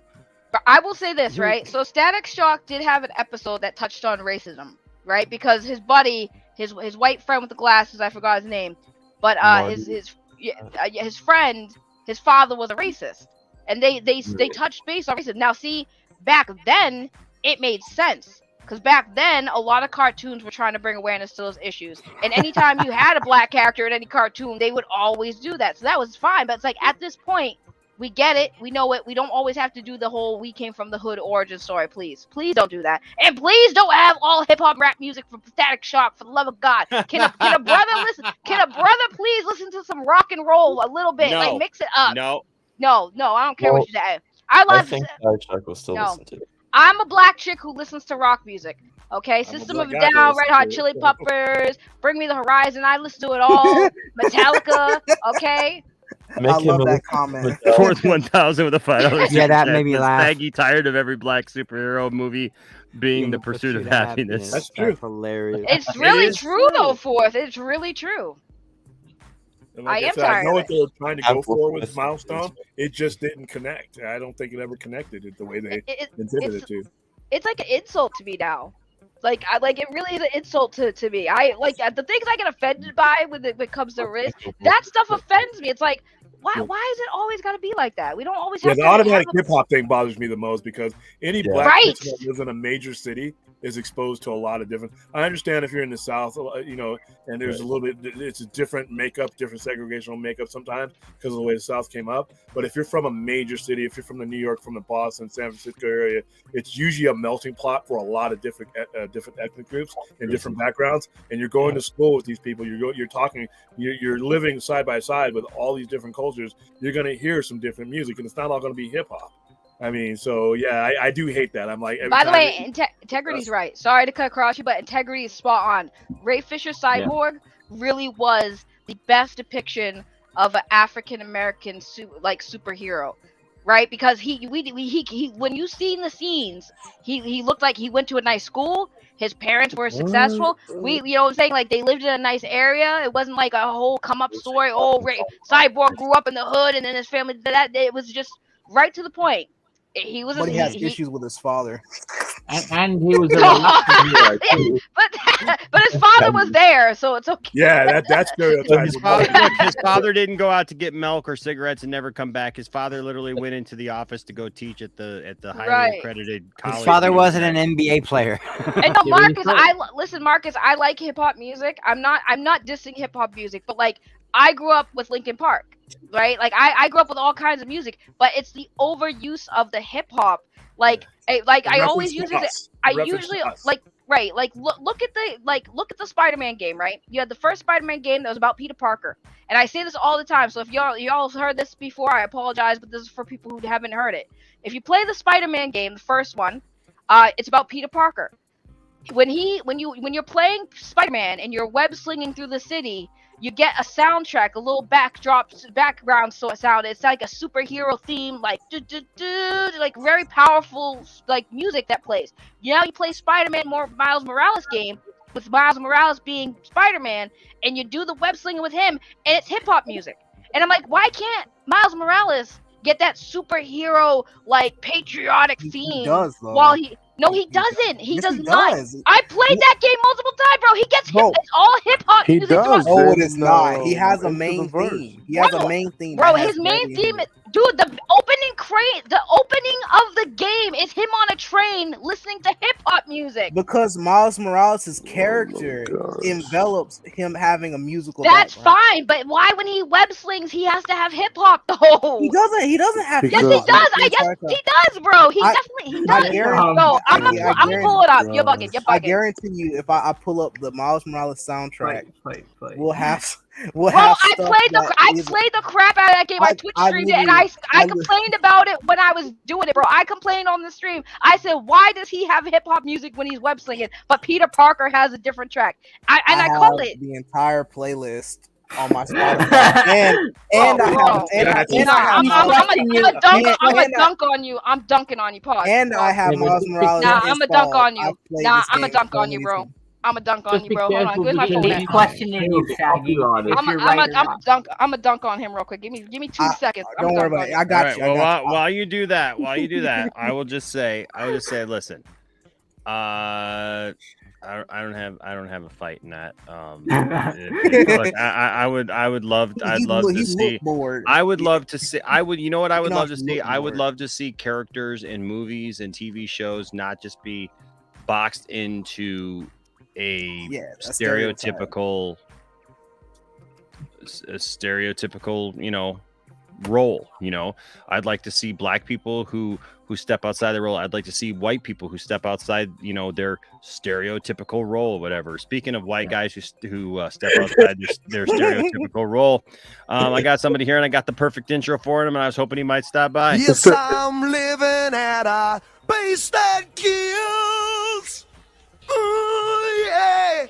But I will say this, right? So Static Shock did have an episode that touched on racism, right? Because his buddy, his white friend with the glasses, I forgot his name, but his friend, his father was a racist, and they touched base on racism. Now, see, back then it made sense. Because back then, a lot of cartoons were trying to bring awareness to those issues. And anytime you had a black character in any cartoon, they would always do that. So that was fine. But it's like, at this point, we get it. We know it. We don't always have to do the whole we came from the hood origin story, please. Please don't do that. And please don't have all hip-hop rap music from Static Shock, for the love of God. Can a brother listen? Can a brother please listen to some rock and roll a little bit? No. Like, mix it up. No, I don't care what you say. I think Static Shock will still listen to it. I'm a black chick who listens to rock music. Okay, System of a Down, Red Hot Chili Peppers, Bring Me the Horizon. I listen to it all. Metallica. Okay. I love that comment. Fourth 1,000 with a $5. Yeah, that made me laugh. Maggie tired of every black superhero movie being the pursuit of happiness. That's true. Hilarious. It's really true though, Fourth. It's really true. Like I am tired. I know what they were trying to go for with Milestone. It just didn't connect. I don't think it ever connected it the way they intended it to. It's like an insult to me now. Like it really is an insult to me. I like the things I get offended by when it comes to race. That stuff offends me. It's like why is it always got to be like that? We don't always Yeah, have the to have automatic hip hop thing bothers me the most because any black Right. person that lives in a major city is exposed to a lot of different. I understand if you're in the South, and there's a little bit, it's a different makeup, different segregational makeup sometimes because of the way the South came up. But if you're from a major city, if you're from the New York, from the Boston, San Francisco area, it's usually a melting pot for a lot of different ethnic groups and different backgrounds. And you're going to school with these people. You're talking. You're living side by side with all these different cultures. You're going to hear some different music, and it's not all going to be hip hop. I mean, so yeah, I do hate that. I'm like, By the way, Integrity's right. Sorry to cut across you, but Integrity is spot on. Ray Fisher Cyborg really was the best depiction of an African American superhero, right? Because he when you seen the scenes, he looked like he went to a nice school. His parents were successful. You know what I'm saying? Like they lived in a nice area. It wasn't like a whole come up story. Oh, Ray Cyborg grew up in the hood and then his family did that. It was just right to the point. He was. But he has issues with his father. And he was a hero too. But his father was there, so it's okay. Yeah, that's stereotypes. His father didn't go out to get milk or cigarettes and never come back. His father literally went into the office to go teach at the highly accredited college. His father wasn't an NBA player. And no, Marcus, I like hip hop music. I'm not dissing hip hop music, but like I grew up with Linkin Park, right? Like I grew up with all kinds of music, but it's the overuse of the hip hop. Like I always use it. I usually look at the Spider-Man game, right? You had the first Spider-Man game that was about Peter Parker, and I say this all the time. So if y'all heard this before, I apologize, but this is for people who haven't heard it. If you play the Spider-Man game, the first one, it's about Peter Parker. When you're playing Spider-Man and you're web slinging through the city, you get a soundtrack, a little background sound. It's like a superhero theme, like like very powerful like music that plays. Now you play Spider-Man Miles Morales game with Miles Morales being Spider-Man, and you do the web slinging with him, and it's hip hop music. And I'm like, why can't Miles Morales get that superhero like patriotic theme? He does, though. While he doesn't. He Yes, does he not. does. I played that game multiple times, bro. He gets hit. It's all hip hop music. Oh, it is not. He has a main theme. He has a main theme. Bro, his main theme, dude, the opening of the game is him on a train listening to hip hop music. Because Miles Morales' character envelops him having a musical. That's background. fine, but why when he web slings he has to have hip hop though? He doesn't have. Yes, he does. He does, bro. He does. Bro, I'm gonna pull it up. You're bugging. I guarantee you, if I pull up the Miles Morales soundtrack, we'll have. Bro, I played the crap out of that game. I Twitch streamed it, and I complained about it when I was doing it, bro. I complained on the stream. I said, why does he have hip hop music when he's web slinging, but Peter Parker has a different track? I call it the entire playlist on my Spotify, I'm a dunk on you. I'm dunking on you, pause. And I have Miles Morales. Nah, I'm a dunk on you. Nah, I'm a dunk on you, bro. I'm a dunk on you, bro. Hold on, where's my phone at? Questioning you, Shaggy. I'm a dunk on him real quick. Give me 2 seconds. Don't worry about it. I got you. Well, while you do that, I will just say, listen, I don't have a fight in that. Look, I would love to see. I would love to see. You know what I would love to see? I would love to see characters in movies and TV shows not just be boxed into a stereotypical, role. I'd like to see black people who step outside the role. I'd like to see white people who step outside their stereotypical role, whatever. Speaking of white guys who step outside their stereotypical role, I got somebody here and I got the perfect intro for him, and I was hoping he might stop by. Yes, I'm living at a base that kills. Ooh, yeah.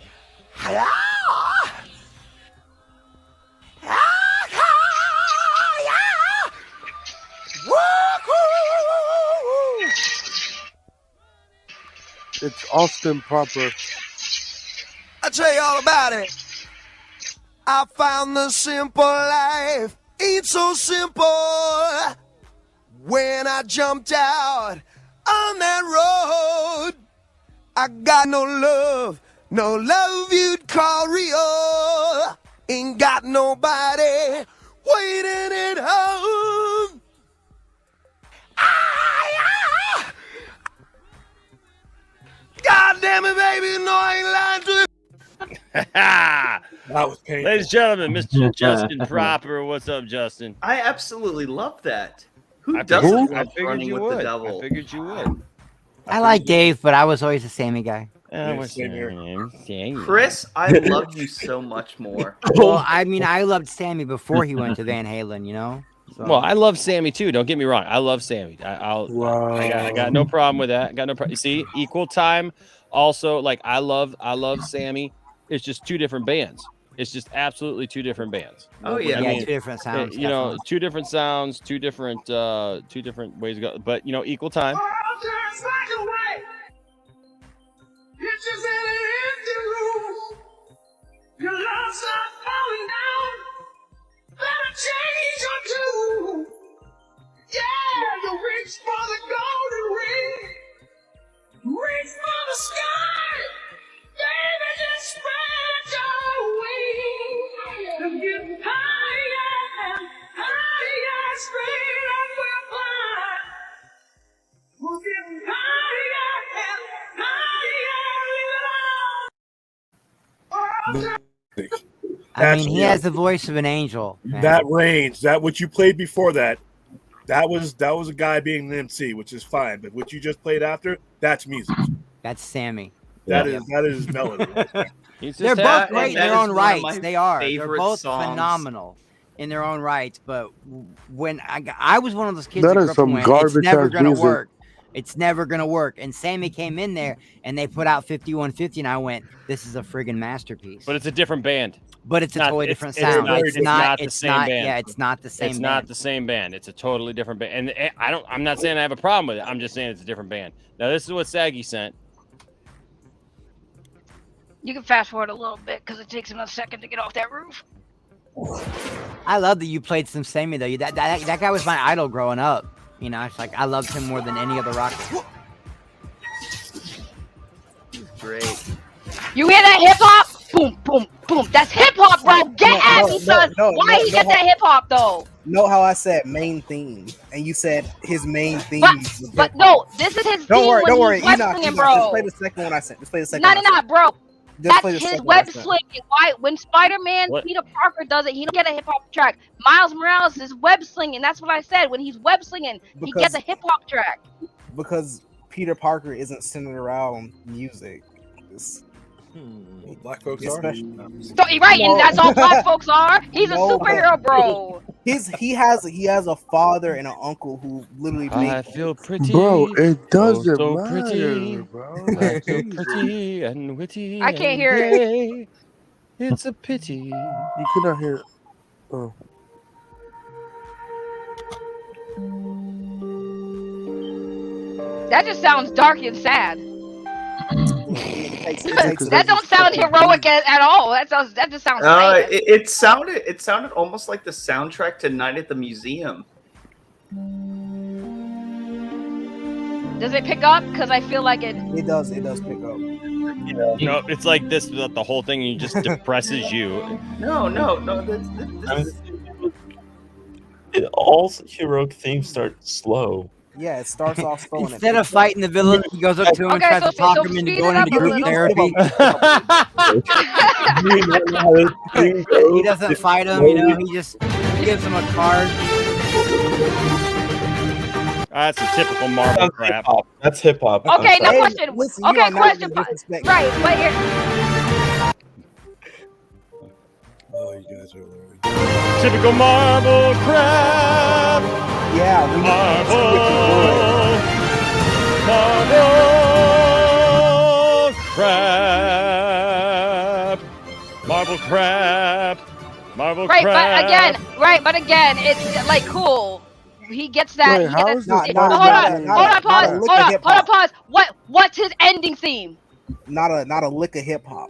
It's Austin Proper. I'll tell you all about it. I found the simple life ain't so simple. When I jumped out on that road, I got no love you'd call real. Ain't got nobody waiting at home. God damn it, baby, no, I ain't lying to you. That was painful. Ladies and gentlemen, Mr. Justin Proper. What's up, Justin? I absolutely love that. Who I doesn't figured love running you with would. the devil? I figured you would. I like Dave, but I was always a Sammy guy. Chris, I love you so much more. Well, I mean, I loved Sammy before he went to Van Halen, you know? So. Well, I love Sammy too. Don't get me wrong. I love Sammy. I got no problem with that. Got no problem. See, equal time. Also, like I love Sammy. It's just two different bands. It's just absolutely two different bands. Oh yeah, I mean, two different sounds. You know, two different sounds, two different ways to go. But you know, equal time. Your love's not falling down. Better change your tune. Yeah, you reach for the golden ring. Reach for the sky. Baby, just spread your wings. And get higher and higher. Straight up we'll fly. We'll get higher and higher. Leave it all. I mean, he has the voice of an angel. Man. That range, that what you played before that was a guy being an MC, which is fine. But what you just played after, that's music. That's Sammy. That is melody. They're both great in their own rights. They are. They're favorite both songs. phenomenal in their own rights. But when I was one of those kids That that is grew up some and went, garbage it's never ass gonna music. work. It's never gonna work. And Sammy came in there and they put out 5150, and I went, "This is a friggin' masterpiece." But it's a different band. But it's a totally different sound. It's not the same band. Yeah, it's not the same. It's band. not the same band. It's a totally different band. And I'm not saying I have a problem with it. I'm just saying it's a different band. Now this is what Saggy sent. You can fast forward a little bit because it takes him a second to get off that roof. I love that you played some Sammy though. That guy was my idol growing up. You know, it's like I loved him more than any other rocker. Great. You hear that hip hop? Boom, boom, boom. That's hip hop, bro. Get at me, son. Why he get that hip hop though? Know how I said main theme, and you said his main theme. But no, this is his theme. Don't when worry. he's web Enoch, slinging, Enoch, bro. just play the second one I sent. Just play the second. No, bro. Just play the That's his second one I web sent. slinging. Why? When Spider-Man, Peter Parker does it, he don't get a hip hop track. Miles Morales is web slinging. That's what I said. When he's web slinging, he gets a hip hop track. Because Peter Parker isn't centered around music. Black folks it's are. So, right, and that's all black folks are. He's a superhero, bro. He has a father and an uncle who literally I make feel pretty. Bro, it doesn't so matter, pretty, bro. I feel pretty and witty. I can't and hear it. gay. It's a pity. You cannot hear it. Oh. That just sounds dark and sad. That don't sound heroic at all. That just sounds sad. It sounded almost like the soundtrack to Night at the Museum. Does it pick up? Because I feel like it. It does pick up. No, it's like this. The whole thing just depresses you. No. All heroic themes start slow. Yeah, it starts off slow. and it Instead of picks up. fighting the villain, he goes up to him and tries to talk him into going into group therapy. He doesn't fight him, you know. He just gives him a card. That's a typical Marvel crap. That's hip hop. Okay, no question. Listen, you Okay, are not question. even disrespecting. Right, wait here. Oh, you guys are hilarious. Typical Marvel crap. Yeah, we Marvel crap. Marvel crap. Marvel Right, crap. but again, it's like cool. He gets that. Wait, he how gets is that this hold on, pause. What's his ending theme? Not a lick of hip hop.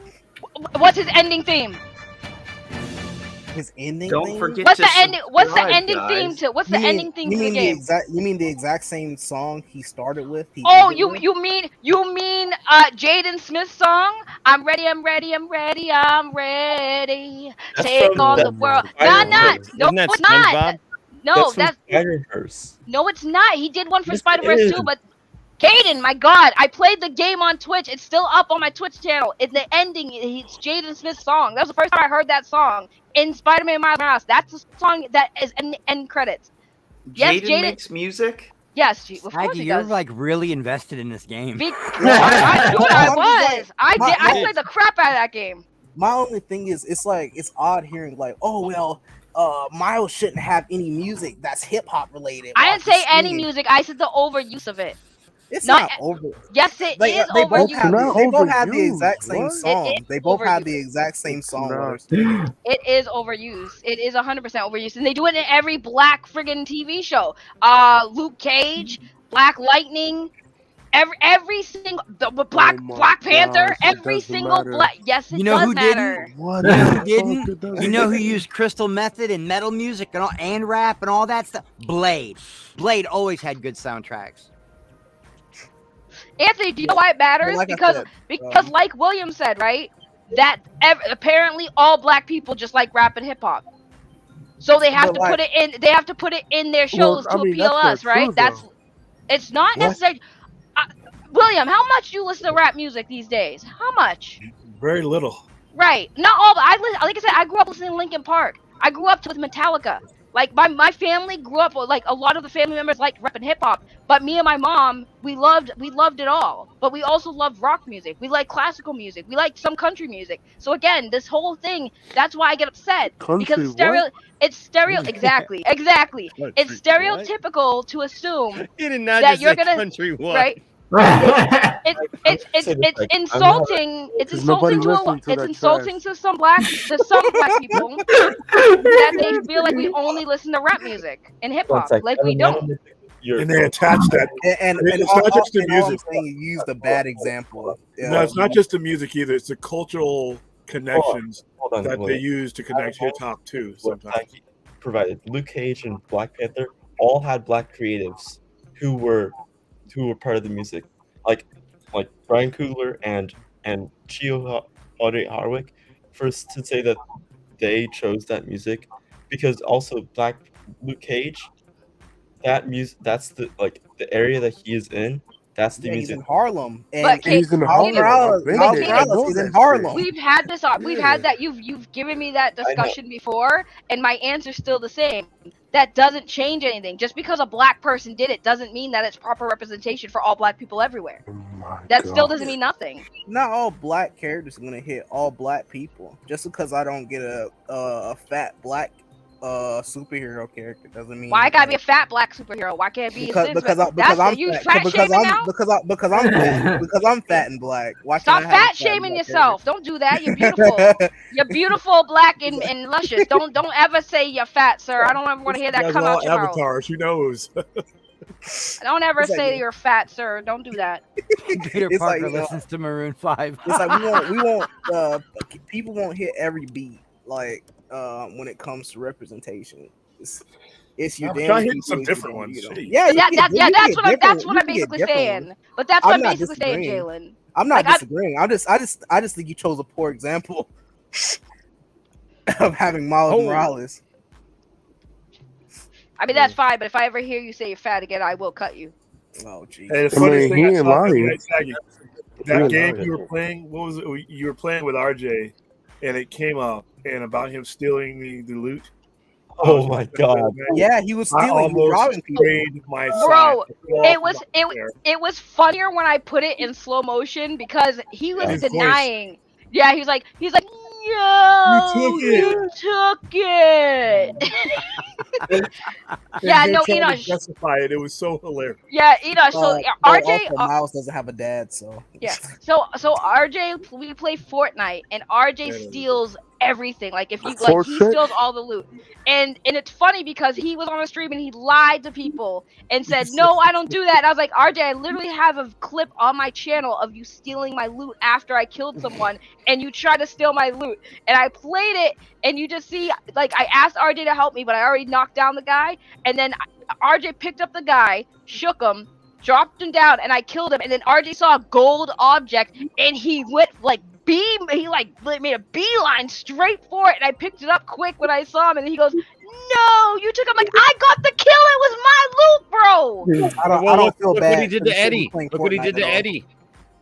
What's his ending theme? His ending. Don't theme? forget What's to the ending? What's the subscribe, ending theme guys. to? What's the ending theme to the game? You mean the exact same song he started with? He Oh, ended with? you mean Jaden Smith's song? I'm ready, I'm ready, I'm ready, I'm ready. That's Take from on that the world. No, not. Spider-Verse. No, Isn't that it's not. SpongeBob? No, That's from that's Spider-Verse. no, it's not. He did one for Yes, Spider-Verse it too, is. but Caden, my God, I played the game on Twitch. It's still up on my Twitch channel. In the ending, it's Jaden Smith's song. That was the first time I heard that song in Spider-Man Miles Morales. That's the song that is in the end credits. Yes, Jaden makes music. Yes, of course Aggie, he you're does. like really invested in this game. I thought I was. I my- played the crap out of that game. My only thing is, it's like it's odd hearing like, oh well, Miles shouldn't have any music that's hip hop related. I while didn't say he's any singing. music. I said the overuse of it. It's not over. Yes, it They, is they both overused. have the, they both have the overused. exact same What? song. It is They both have overused. the exact same song. not. while they're singing. It is overused. It is 100% overused, and they do it in every black friggin' TV show. Luke Cage, Black Lightning, every single Black Panther, gosh, it every doesn't single matter. black. Yes, it You know does who matter. didn't? What You know the who fuck? It didn't? doesn't You know who matter. used crystal method and metal music and rap and all that stuff? Blade. Blade always had good soundtracks. Anthony, do you know why it matters? like I because said, because like William said, right? That apparently all black people just like rap and hip hop. So they have But to like- put it in. They have to put it in their Well, shows I to mean, appeal that's us, not right? true, That's though. it's not What? necessary. William, how much do you listen to rap music these days? How much? Very little. Right. Not all, but like I said, I grew up listening to Linkin Park. I grew up with Metallica. Like my family grew up with, like, a lot of the family members like rap and hip hop, but me and my mom, we loved it all. But we also loved rock music. We like classical music. We like some country music. So again, this whole thing, that's why I get upset because Country it's exactly. It's what? stereotypical to assume He did not that just you're say gonna country what? right. It's insulting. It's 'Cause nobody insulting to listening to it's that insulting trash. to some black people that they feel like we only listen to rap music and hip hop. Like we don't. And they attach that. And it's all, not just the and all I'm music. saying, you used a bad example. No, it's not just the music either. It's the cultural connections Hold on, that wait. they use to connect hip hop too. What Sometimes. Aggie provided. Luke Cage and Black Panther all had black creatives who were part of the music, like Brian Coogler and Chio Audrey Harwick, first to say that they chose that music because also Luke Cage, that music, that's the area that he is in. That's the Yeah, he's music. in Harlem. And But He's in Miles Harlem. Morales, I've been Miles there. I Morales know is in that Harlem. We've had this. We've had that. You've given me that discussion before, and my answer's still the same. That doesn't change anything. Just because a black person did it doesn't mean that it's proper representation for all black people everywhere. That still doesn't mean nothing. Not all black characters are gonna hit all black people. Just because I don't get a fat black superhero character doesn't mean Why I gotta be a fat black superhero? Why can't it be because a because That's I'm it. You fat, fat because shaming I'm now? because I'm fat because I'm fat and black. Why Stop can't I have a fat shaming black yourself. Don't do that. You're beautiful. You're beautiful, black, and luscious. Don't ever say you're fat, sir. I don't ever want to hear that You guys come are all out your mouth. avatars. Who knows? Don't ever It's like- say you're fat, sir. Don't do that. Peter It's Parker like, you know, listens to Maroon 5. It's like we won't people won't hit every beat like when it comes to representation. It's your I'm damn trying to hit people, some it's your different damn ones. you know. Jeez. Yeah, That's what I'm you can basically get different saying. ones. But that's what I'm not basically saying, disagreeing. Jalen. I'm not Like, disagreeing. I just think you chose a poor example of having Miles Morales. I mean, that's fine, but if I ever hear you say you're fat again, I will cut you. Oh, geez. Hey, the I funniest mean, thing he I ain't saw the other lying. night, Saggy, that game you were playing, what was it? You were playing with RJ, and it came up and about him stealing the loot. Oh my god! Yeah, he was I stealing. He was almost robbing people. sprayed my Bro, side. it was funnier when I put it in slow motion because he was His voice. denying. Yeah, he's like, yo, You took it." you took it. Yeah, Him no, trying to Enosh. justify it. It was so hilarious. Yeah, Enosh. So RJ. Also, Miles doesn't have a dad, so Yeah. So RJ, we play Fortnite, and RJ steals everything. Like if you like, he steals all the loot. And it's funny because he was on a stream and he lied to people and said, "No, I don't do that." And I was like, "RJ, I literally have a clip on my channel of you stealing my loot after I killed someone, and you tried to steal my loot." And I played it, and you just see, like, I asked RJ to help me, but I already knocked down the guy, and then RJ picked up the guy, shook him, dropped him down, and I killed him. And then RJ saw a gold object, and he went like he made a beeline straight for it, and I picked it up quick when I saw him, and he goes, "No, you took him." I'm like, "I got the kill. It was my loot, bro." I don't feel Look bad. what he did for to the shit Eddie. we playing Look what he Fortnite did to at all. Eddie.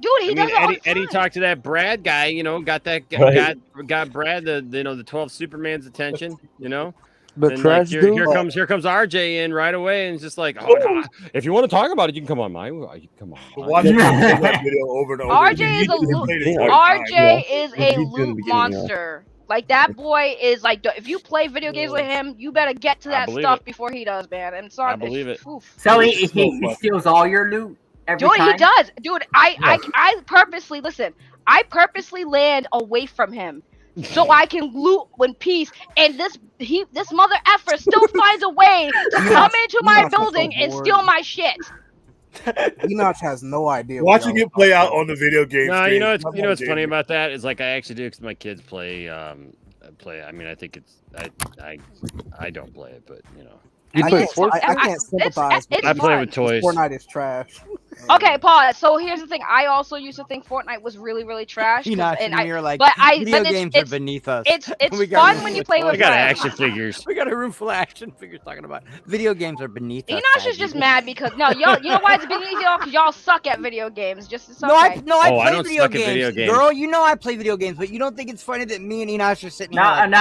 Dude, he does it all the Eddie talked to that Brad guy, got that Right. got Brad the 12 Superman's attention, The and trash like, dude? here comes RJ in right away, and it's just like, oh, no, if you want to talk about it, you can come on my come on. Watch that video over and over. RJ is a loot. RJ is a loot monster. Like, that boy is like, if you play video games with him, you better get to that believe stuff it. before he does, man. And sorry, I believe it. So he steals all your loot every Dude, time? he does. Dude, I purposely listen. I purposely land away from him so I can loot in peace. And this mother effer still finds a way to come into my building and steal my shit. Enoch has no idea. Watching it play out on the video game. No, screen, what's funny about that is, like, I actually do, because my kids play. I mean, I think it's I don't play it, but I can't sympathize. It's I play fun. with toys. Fortnite is trash. Okay, pause. So here's the thing. I also used to think Fortnite was really, really trash. Enoch And and me are like, but video it's, games it's, are beneath us. It's We got fun room when you full of play with I got friends. action figures. We got a room full of action figures talking about video games are beneath us. Enoch is just mad because no, y'all. You know why it's beneath y'all? Because y'all suck at video games. Just it's okay. No, I Oh, I play don't video suck at games. video games. Girl, you know I play video games, but you don't think it's funny that me and Enoch are sitting No, here like, no,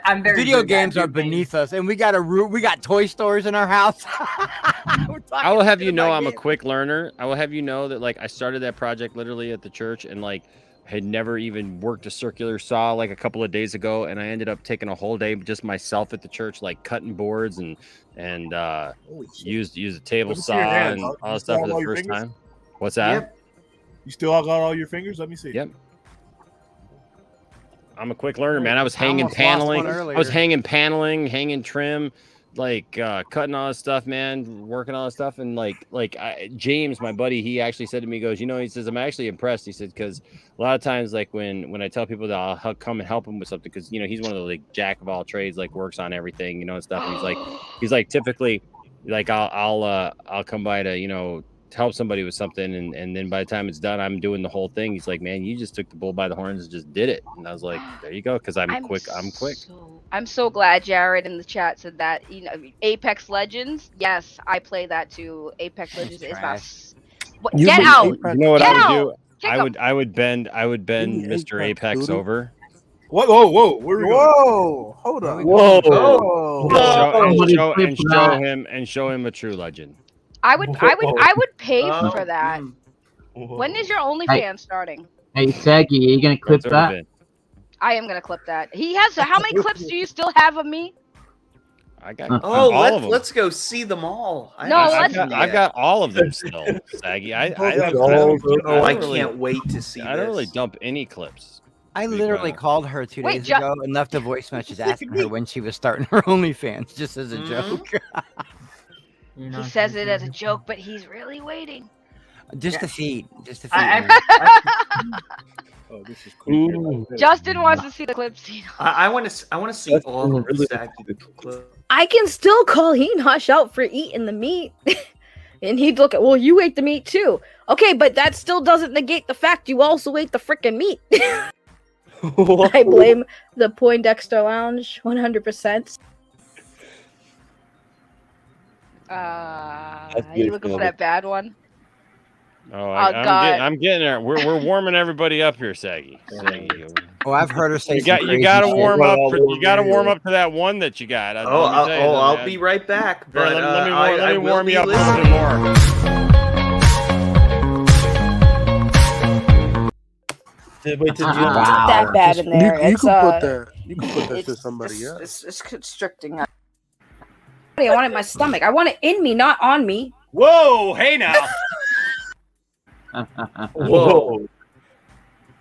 I'm very video good at games are video games. beneath us, and we got a room. We got toy stores in our house. I will have you know I'm a quick learner. I will have you know that, like, I started that project literally at the church, and like had never even worked a circular saw like a couple of days ago, and I ended up taking a whole day just myself at the church, like cutting boards and used a table Let me see saw your hand, and dog. all You that still stuff have for all the your first fingers? time. What's that? Yep. You still got all your fingers? Let me see. Yep. I'm a quick learner, man. I was I hanging almost lost one paneling. I was earlier. hanging paneling, hanging trim, like cutting all this stuff, man, working all this stuff. And James, my buddy, he actually said to me, he goes, he says, I'm actually impressed. He said, because a lot of times, like when I tell people that I'll come and help him with something, because he's one of the like jack of all trades, like works on everything, and stuff. And he's like typically, like I'll come by to help somebody with something, and then by the time it's done, I'm doing the whole thing. He's like, man, you just took the bull by the horns and just did it. And I was like, there you go, because I'm quick. I'm so glad Jared in the chat said that. Apex Legends. Yes, I play that too. Apex Legends is about. Get out! You know what Get I would out! do? Kick I 'em. would bend Mr. Apex over. What? Whoa! Where are we going? Whoa! Hold on. And show him a true legend. I would pay for that. When is your OnlyFans starting? Hey, Saggy, are you gonna clip It's already that? been. I am gonna clip that. He has. How many clips do you still have of me? I got Oh, all of them. let's go see them all. I've got all of them still, Saggy. I can't wait to see. I don't really dump any clips. I literally called her 2 Wait, days ago and left a voice message asking her when she was starting her OnlyFans, just as a joke. He says it as a joke, but he's really waiting. Just the feed. Just the feed. Oh, this is cool. Justin wants to see the clips. I want to see all of the Saggy clips. I can still call Enosh out for eating the meat. And he'd look at, well, you ate the meat too. Okay, but that still doesn't negate the fact you also ate the freaking meat. I blame the Poindexter Lounge 100%. Are you looking for that bad one? Oh, God. I'm getting there. We're warming everybody up here, Saggy. Oh, I've heard her say You got to warm up. You got to warm up to that one that you got. I'll be right back. Here, But let me will warm be you up a listening. little bit more. Wait, Not that bad in there. You It's can put that. You can put that to somebody else. It's constricting. I want it in my stomach. I want it in me, not on me. Whoa! Hey now. Whoa.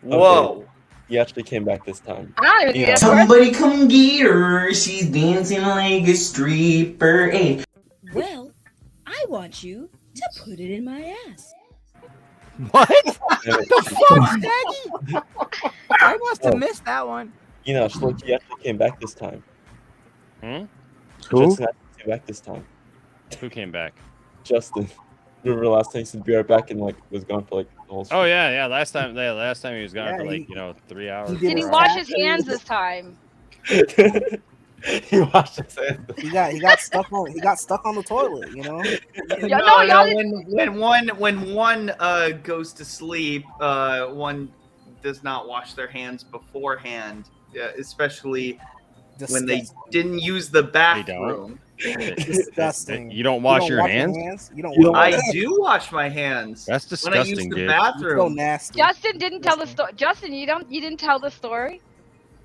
Whoa. Okay. He actually came back this time. I don't even think that's Somebody come get her. She's dancing like a stripper. Hey. Well, I want you to put it in my ass. What? The fuck, Shaggy? I must have missed that one. You know, Shloki actually came back this time. Who? Justin actually came back this time. Who came back? Justin. Remember last time he said be right back and like was gone for like the whole Oh yeah. Last time he was gone Yeah, for like 3 hours. Did he wash his hands this time? He washed his hands. He got stuck on the toilet, you know. When one goes to sleep, one does not wash their hands beforehand, especially when they didn't use the bathroom. Disgusting. You don't wash your hands? You don't. I do wash my hands. That's disgusting, when I use the dude. bathroom. So nasty. Justin didn't tell the story. Justin, you didn't tell the story.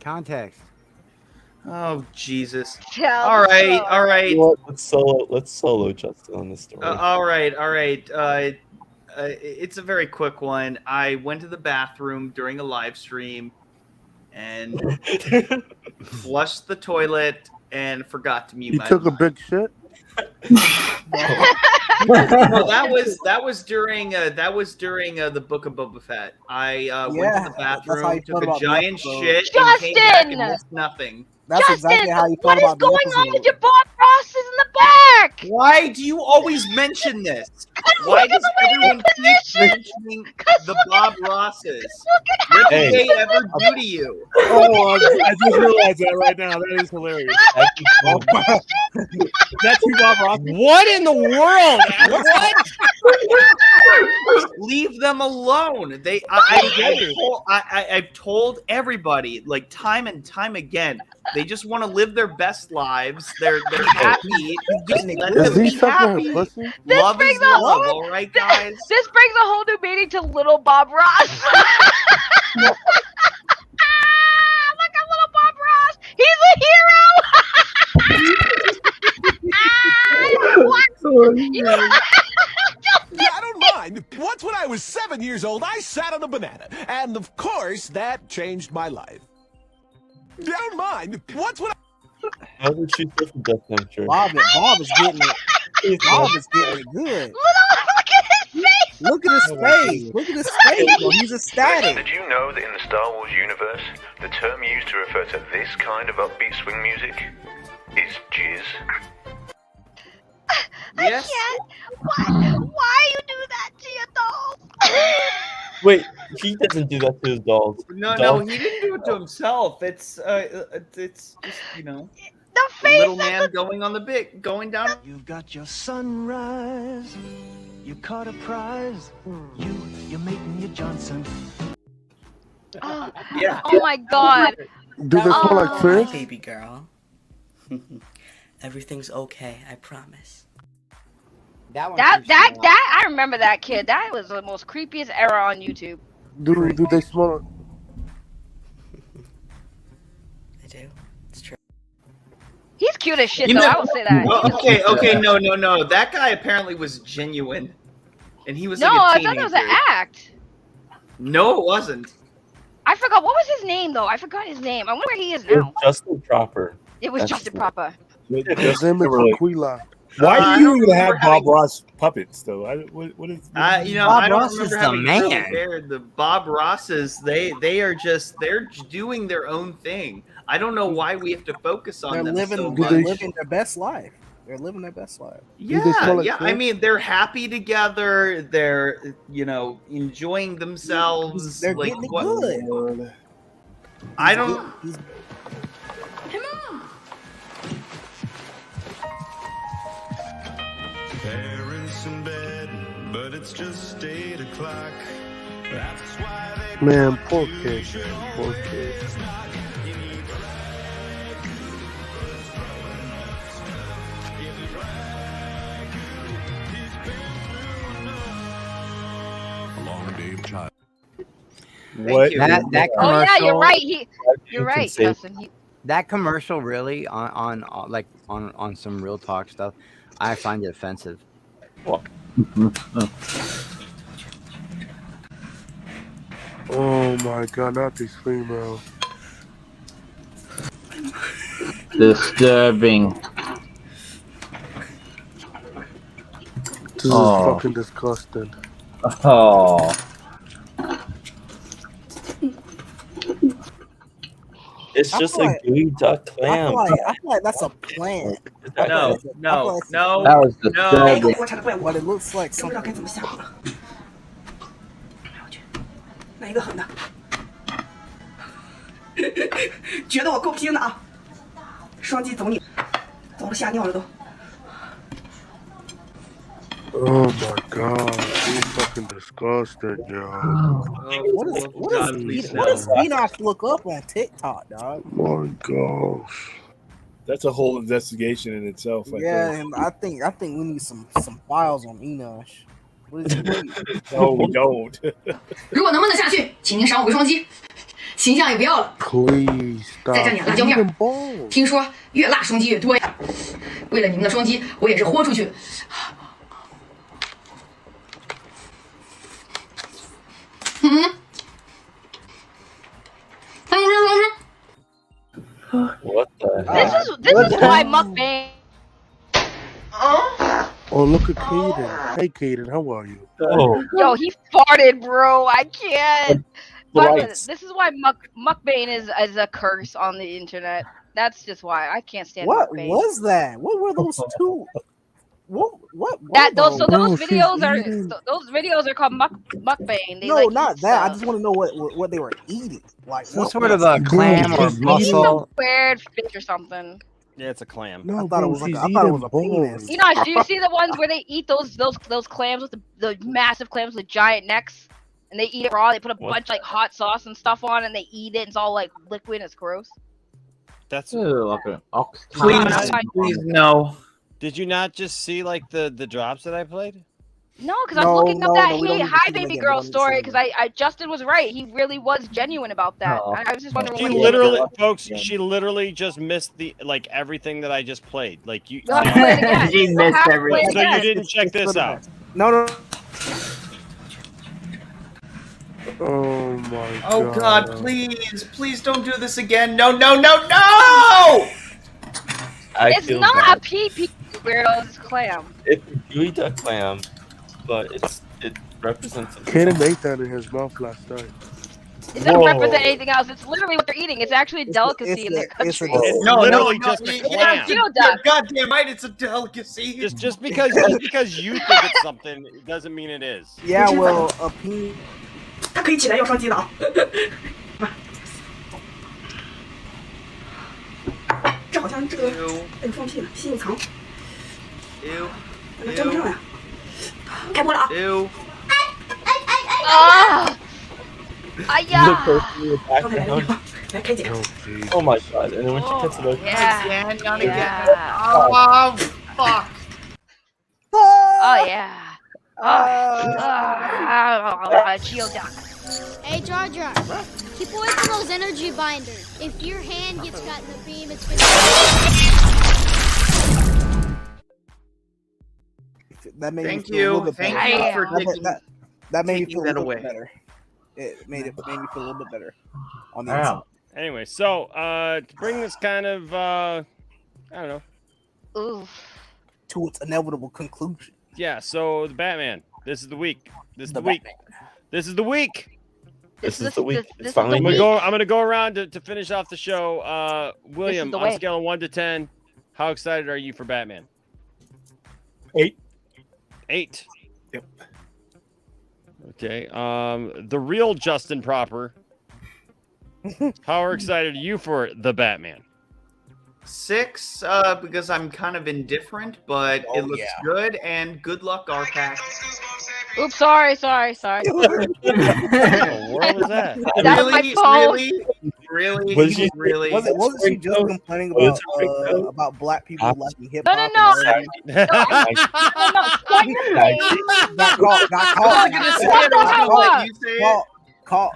Context. Oh Jesus! Tell All the right, story. all right. Let's solo Justin on this story. All right. It's a very quick one. I went to the bathroom during a live stream and flushed the toilet and forgot to mute You my took a big shit. No, that was during the Book of Boba Fett. I went to the bathroom, took a giant shit, and came back and missed nothing. That's exactly how you felt about the What is going on episode. with your Bob Ross in the back? Why do you always mention this? Why does everyone keep mentioning the Bob Rosses? What did they ever do to you? Oh, I just realized that right now. That is hilarious. That's you, Bob Ross. What in the world? What? Leave them alone. I've told everybody, like time and time again, they just want to live their best lives. They're happy. Just let them be happy. Love is love, all right, guys. This brings a whole new meaning to little Bob Ross. Look at little Bob Ross. He's a hero. Yeah, I don't mind. Once when I was 7 years old, I sat on a banana. And of course, that changed my life. I don't mind. Once when How did she feel from Justin? I'm sure. Bob is getting it. Bob is getting it good. Look at his face. Look at his face. Bro. He's ecstatic. Did you know that in the Star Wars universe, the term used to refer to this kind of upbeat swing music is jizz? Yes. Why you do that to your dog? Wait, he doesn't do that to his dolls. No, he didn't do it to himself. It's just the a face. little man going down. you've got your sunrise, you caught a prize, you're making your Johnson. Oh, Yeah. oh my God. Do they smell like fish? Baby girl. Everything's okay, I promise. That I remember that kid. That was the most creepiest era on YouTube. Do they smell? I do. It's true. He's cute as shit, You though. know- I will say that. Well, okay, no. That guy apparently was genuine, and he was No, like a I teenager. thought that was an act. No, it wasn't. I forgot what was his name though. I forgot his name. I wonder where he is It was now. Justin Proper. It was That's Justin the- Proper. His name is Aquila. Why I do don't you even have remember having- Bob Ross puppets though? What is? I Bob don't Ross is remember the having curly man. hair. The Bob Rosses, they're doing their own thing. I don't know why we have to focus on They're them living, so they're much. living their best life. They're living their best life. Yeah. I mean, they're happy together. They're enjoying themselves. They're like getting it what? good. I don't. Parents in bed, but it's just 8 o'clock. That's why they Man, poor kid. Poor kid. a long day of child. What? you. That Oh yeah, you're commercial- right. You're right, Justin. That commercial really on some real talk stuff, I find it offensive. Oh my god, not these females. Disturbing. This is Oh. fucking disgusting. Oh. It's I just feel a like- gooey duck I clam. feel like that's a plant. No, no, no, That was no. disturbing. But it looks like something. 哪一个狠的？觉得我够拼的啊！双击走你，走了吓尿了都。 Oh my god, he's fucking disgusting, yo. What does Enoch look up on TikTok, dog? My gosh. That's a whole investigation in itself. Right Yeah, there. and I think we need some files on Enoch. What is he? No, we don't. 如果能不能下去，请您赏我个双击，形象也不要了。 Please stop. 再蘸点辣椒面儿。听说越辣双击越多呀。为了你们的双击，我也是豁出去。What the This is why mukbang. Oh, look at Caden. Hey, Caden, how are you? Oh. Yo, he farted, bro. I can't. But Right. this is why mukbang is a curse on the internet. That's just why I can't stand What mukbang. was that? What were those two? What? That those were those videos are called mukbang. They No, like not eat that. I stuff. just want to know what they were eating. Like Some what sort of was a it? clam or It's some mussel. weird fish or something. Yeah, it's a clam. No, I thought it was like I thought it was a penis. You know, do you see the ones where they eat those clams with the massive clams with giant necks, and they eat it raw? They put a bunch like hot sauce and stuff on, and they eat it. And it's all like liquid. And it's gross. That's like an ox. Please, no. Did you not just see like the drops that I played? No, because I'm No, looking up no, that no, we don't hey need to hi see them baby again. We girl don't need to story see because I Justin was right. He really was genuine about that. Oh. I was just wondering. She what he literally, did. folks, she literally just missed the like everything that I just played. Like you. You'll have to play it again. She You'll missed have to play it everything. So you again. didn't check this out. No. Oh my god. Oh God, please don't do this again. No, no, no, no! It's feel not bad. a pee weirdo. It's clam. It's a gooey duck clam, but it represents. Caden ate that in his mouth last night. It doesn't represent anything else. It's literally what they're eating. It's actually a delicacy in their it's country. It's No, literally no, just a yeah, clam. You know that. Goddamn right, it's a delicacy. Just because you think it's something, it doesn't mean it is. Yeah, well, a penis. 他可以起来要双击的啊！这好像这个放屁了，吸引藏，真不上呀！开播了啊！ Ew. Ah! The Aya! person in the background. 来开解。 Oh my god! And then when she gets it open, Yeah. Again, not again. Yeah. Oh, fuck. Oh yeah. Geoduck. Hey, Jar Jar, keep away from those energy binders. If your hand gets caught in the beam, it's gonna. That made Thank me feel a little you. bit Thank better. you for That made me taking feel a that little away. bit better. It made me feel a little bit better on the Wow. inside. Anyway, so to bring this kind of I don't know. Ooh. To its inevitable conclusion. Yeah, so the Batman. This is the week. This is The the week. This is the week. this is the week. this It's is finally the I'm week. gonna go around to finish off the show. William, the on way. a scale of 1 to 10, how excited are you for Batman? 8. 8. Yep. Okay. The real Justin Proper. How excited are you for the Batman? 6, because I'm kind of indifferent, but it looks yeah. good, and good luck, RPAC. Oops, sorry. What the world was that? That's my phone. Really? Was she- Really? Wasn't she just complaining Was about black people Abs- liking hip No, hop? no. and No, Got caught. I wasn't gonna say it, I was gonna let you say it. Caught.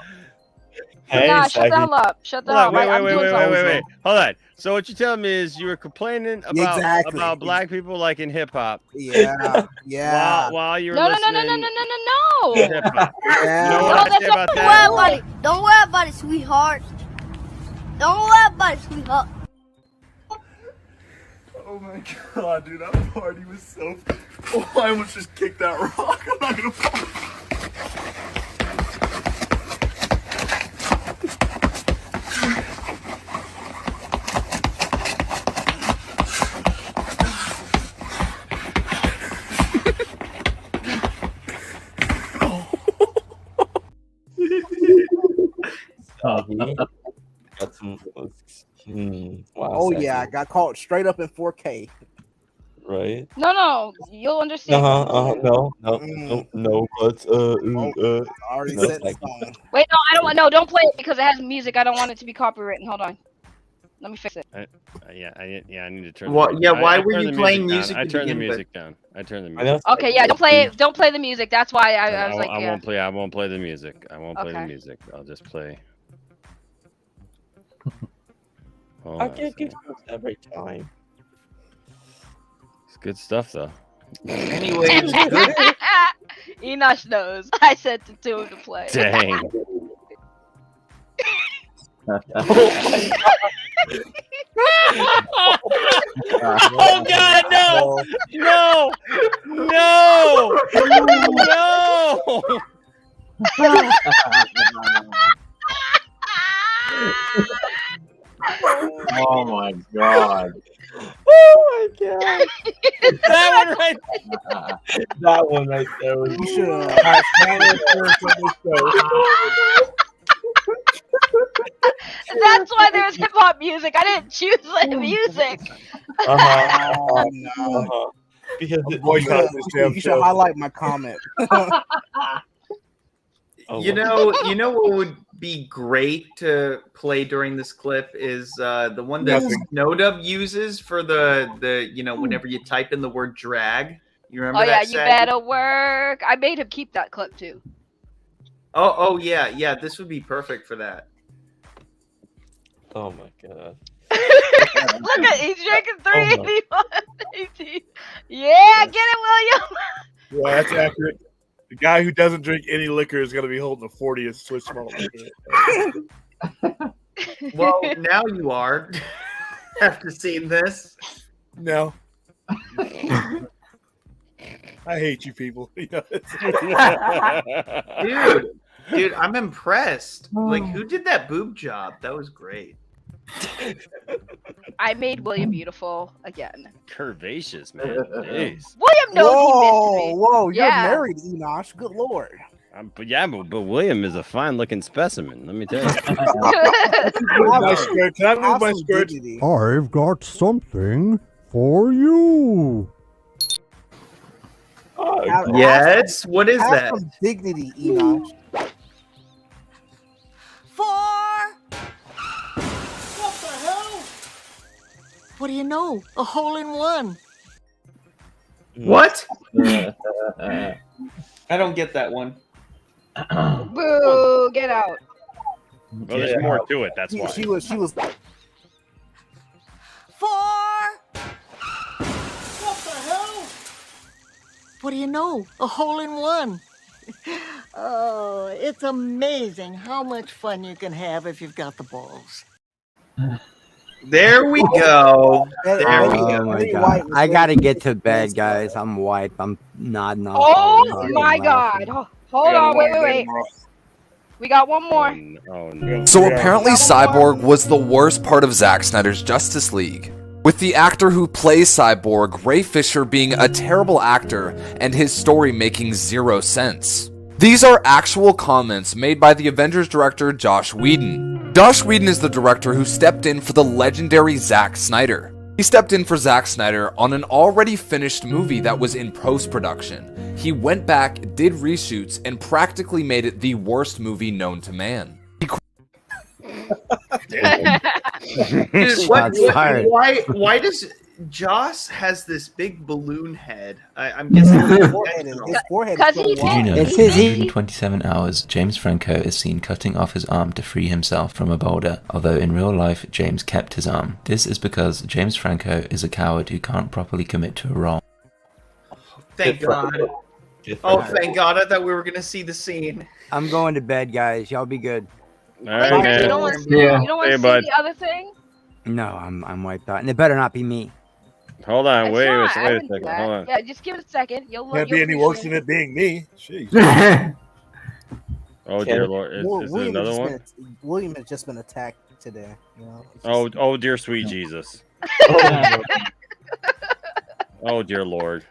Hey, Nah, shut the Saggy. hell up. Shut the Hold hell on, up. I'm doing something. wait. Hold on. So what you telling me is you were complaining about Exactly. about black people like in hip hop. Yeah, yeah. While you were No, listening no. to hip hop. You know Yeah. what I say about that? Don't worry about it, sweetheart. Don't worry about it, sweetheart. Oh my god, dude, that party was so. Oh, I almost just kicked that rock. I'm not gonna fall. That's wow. Oh Saggy. yeah, I got caught straight up in 4K. Right. No. You'll understand. No, but I already no, set the Saggy. stone. Wait, no, I don't want. No, don't play it because it has music. I don't want it to be copywritten. Hold on. Let me fix it. I need to turn. Well, the music yeah, down. why I were turned you the playing down. music I to turned the begin with? music down. I turned the I know. music. Okay, yeah, don't play the music. That's why I was like, I yeah. won't play. I won't play the music. I won't play the Okay. music. I'll just play. Hold I on a can't get second. this every time. It's good stuff though. Anyways, Enosh knows. I said to him to play. Dang. Oh God, no! Oh my god. Oh my god. That one right. That one right there was. You should have Spanish words on this show. That's why there's hip hop music. I didn't choose the music. Oh no. Because You should highlight my comment. you know what would be great to play during this clip is the one that Snowdub uses for the whenever you type in the word drag. You remember Oh that? yeah, you Saggy? better work. I made him keep that clip too. Oh yeah. This would be perfect for that. Oh my god. Look at he's drinking 381. Yeah, get it, William. Yeah, that's accurate. The guy who doesn't drink any liquor is going to be holding a 40 of Swiss malt liquor. Well, now you are. After seeing this. No. I hate you people. Dude, I'm impressed. Like, who did that boob job? That was great. I made William beautiful again. Curvaceous, man. Jeez. William knows he missed me. Whoa, you're Yeah. married, Enosh. Good lord. But William is a fine looking specimen. Let me tell you. Can I move my skirt? I've got something for you. Yes? What is Have that? some dignity, Enosh. 4. What the hell? What do you know? A hole in one. What? I don't get that one. Boo! Get out. Well, there's more to it. That's why. She was. 4. What the hell? What do you know? A hole in one. Oh, it's amazing how much fun you can have if you've got the balls. There we go. There we Oh go. my god. I gotta get to bed, guys. I'm wiped. I'm nodding off. Oh my god. Hold on, wait. We got one more. Oh no. So apparently Cyborg was the worst part of Zack Snyder's Justice League, with the actor who plays Cyborg, Ray Fisher, being a terrible actor and his story making zero sense. These are actual comments made by the Avengers director Josh Whedon. Josh Whedon is the director who stepped in for the legendary Zack Snyder. He stepped in for Zack Snyder on an already finished movie that was in post-production. He went back, did reshoots, and practically made it the worst movie known to man. Dude, why does Joss has this big balloon head. I'm guessing his forehead Because is he so did- Did you know wide. that for 127 hours, James Franco is seen cutting off his arm to free himself from a boulder, although in real life, James kept his arm. This is because James Franco is a coward who can't properly commit to a role. Thank God. Oh, thank God. I thought we were going to see the scene. I'm going to bed, guys. Y'all be good. All right, man. You don't want to see, you don't want to see the other thing? No, I'm wiped out, and it better not be me. Hold on, It's wait not. a I second. wouldn't do that. Hold on. Yeah, just give it a second. You'll Can't you'll be any worse appreciate than it being me. Jeez. Oh dear Lord, is there William, another one? William has just been attacked today. You know, it's just- Oh dear sweet Jesus. Oh dear Lord.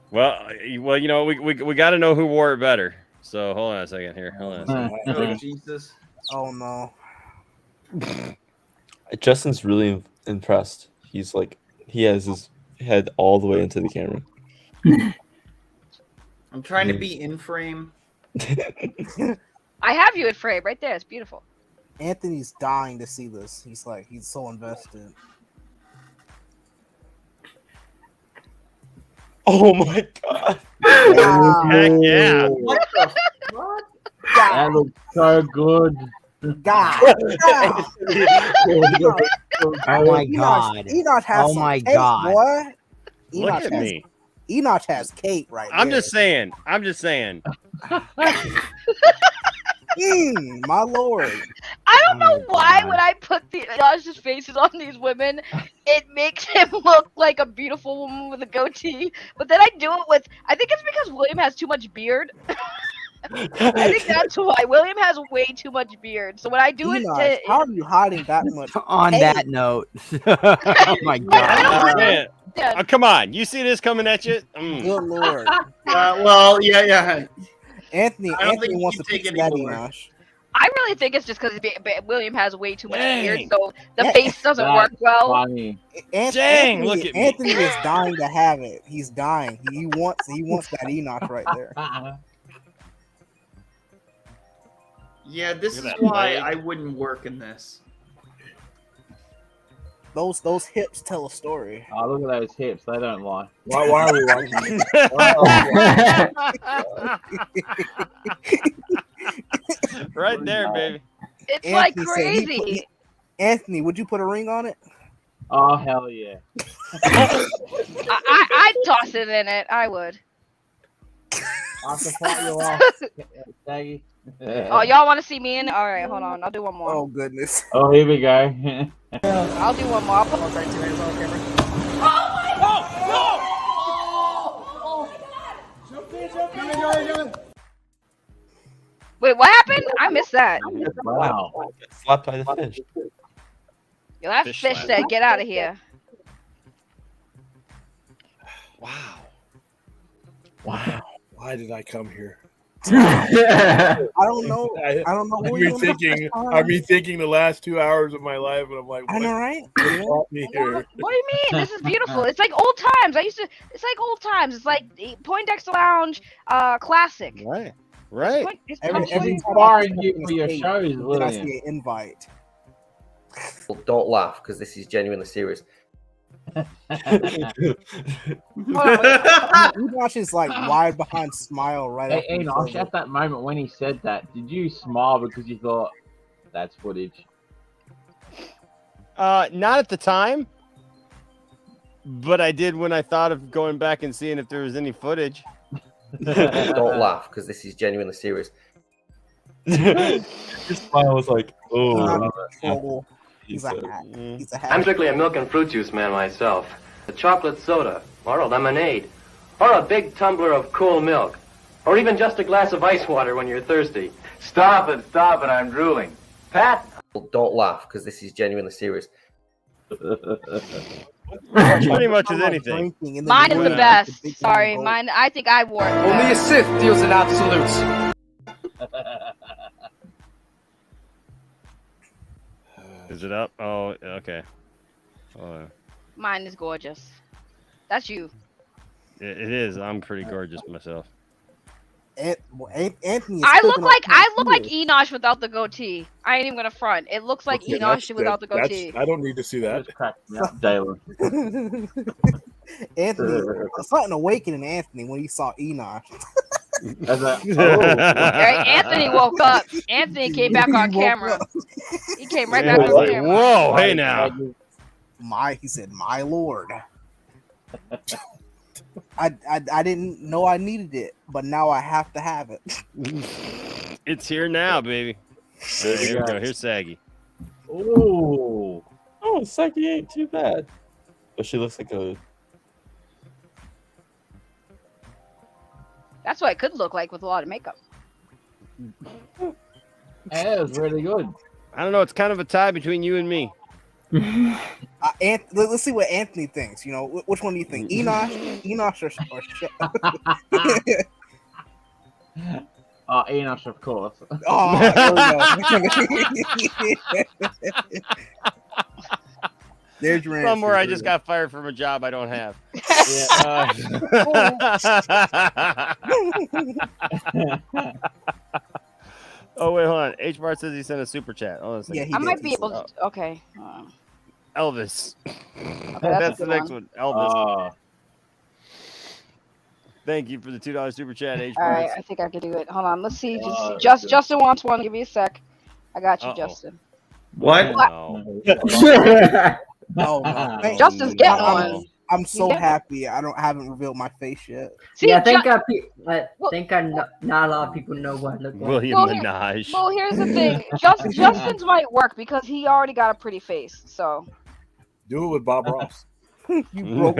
Well, you know, we got to know who wore it better. So hold on a second here. Hold on a second. Oh, Jesus. Oh no. Justin's really impressed. He's like, he has his head all the way into the camera. I'm trying to be in frame. I have you in frame right there. It's beautiful. Anthony's dying to see this. He's so invested. Oh my God. Heck yeah. What the fuck? That looks so good. God. Oh my God. Enoch has Oh some my cake, God. boy. Look Enoch at has, me. Enoch has cake right I'm there. just saying. I'm just saying. My lord. I don't know why when I put the Josh's faces on these women, it makes him look like a beautiful woman with a goatee. But then I do it with. I think it's because William has too much beard. I think that's why William has way too much beard. So when I do Enoch, it, how are you hiding that much? On cake? that note, oh my I'm God. just saying. Oh, come on. You see this coming at you? Good lord. Well, yeah. Anthony I don't think you wants to can take pick any that more. Enoch. I really think it's just because William has way too much beard, Dang. so the face doesn't work well. Funny. Dang, look at me. Anthony is dying to have it. He's dying. He wants that Enoch right there. Yeah, this is Look at that why leg. I wouldn't work in this. Those hips tell a story. Oh, look at those hips. They don't lie. Why are we watching this? Right there, baby. It's like Anthony said he crazy. Anthony, would you put a ring on it? Oh, hell yeah. I'd toss it in it. I would. I can fight you off, Shaggy. Oh, y'all want to see me in? All right, hold on. I'll do one more. Oh goodness. Oh, here we go. I'll do one more. I'll put my right to hands on camera. Wait, what happened? I missed that. Wow. Slapped by the fish. Yo, that Fish fish slap. said, "Get out of here." Wow. Wow. Why did I come here? I don't know. I don't know. I'm who you rethinking. are. I'm rethinking the last 2 hours of my life, and I'm like, I know, right? what brought me here? What do you mean? This is beautiful. It's like old times. It's like old times. It's like the Poindexter Lounge, classic. Right. Right. It's Every totally- time Firing I you for your see shows, then I William. see an invite. Well, don't laugh because this is genuinely serious. Enoch's like wide behind smile right Hey, after he Enoch, says at it. that moment when he said that, did you smile because you thought, that's footage? Not at the time, but I did when I thought of going back and seeing if there was any footage. Don't laugh because this is genuinely serious. Your smile was like, oh. Troll. He's a hack. He's a hack. I'm strictly a milk and fruit juice man myself. A chocolate soda, or a lemonade, or a big tumbler of cool milk, or even just a glass of ice water when you're thirsty. Stop it, I'm drooling. Pat? Don't laugh because this is genuinely serious. Pretty much as anything. Mine is the best. Sorry, mine. I think I wore it. the Only a best. Sith deals in absolutes. Is it up? Oh, okay. Mine is gorgeous. That's you. It is. I'm pretty gorgeous myself. Anthony. Is I cooking look up like Enosh without the goatee. I ain't even gonna front. It looks like Okay, Enosh without the goatee. I don't need to see that. Jalen. Anthony, something awakened in Anthony when he saw Enosh. Right, Anthony woke up. Anthony came back on He woke camera. up. He came right back on camera. Whoa, hey now. He said, "My lord." I didn't know I needed it, but now I have to have it. It's here now, baby. All right, here we go. Here's Saggy. Oh, Saggy ain't too bad. But she looks like a. That's what it could look like with a lot of makeup. Yeah, it was really good. I don't know. It's kind of a tie between you and me. Let's see what Anthony thinks. You know, which one do you think? Enosh or Enosh, of course. Oh, there's your Somewhere answer. I just got fired from a job I don't have. Oh wait, hold on. H Bar says he sent a super chat. Hold on a second. I might be able to. Okay. Elvis. that's That's a the good next one. Elvis. Thank you for the $2 super chat, H All Bar. right, I think I can do it. Hold on. Let's see. Justin wants one. Give me a sec. I got you, Justin. What? No. No. Justin's getting one. I'm so happy. I haven't revealed my face yet. See, yeah, I think not a lot of people know what I look like. William Minaj. Well, here's the thing. Justin's might work because he already got a pretty face. So. Do it with Bob Ross. You broke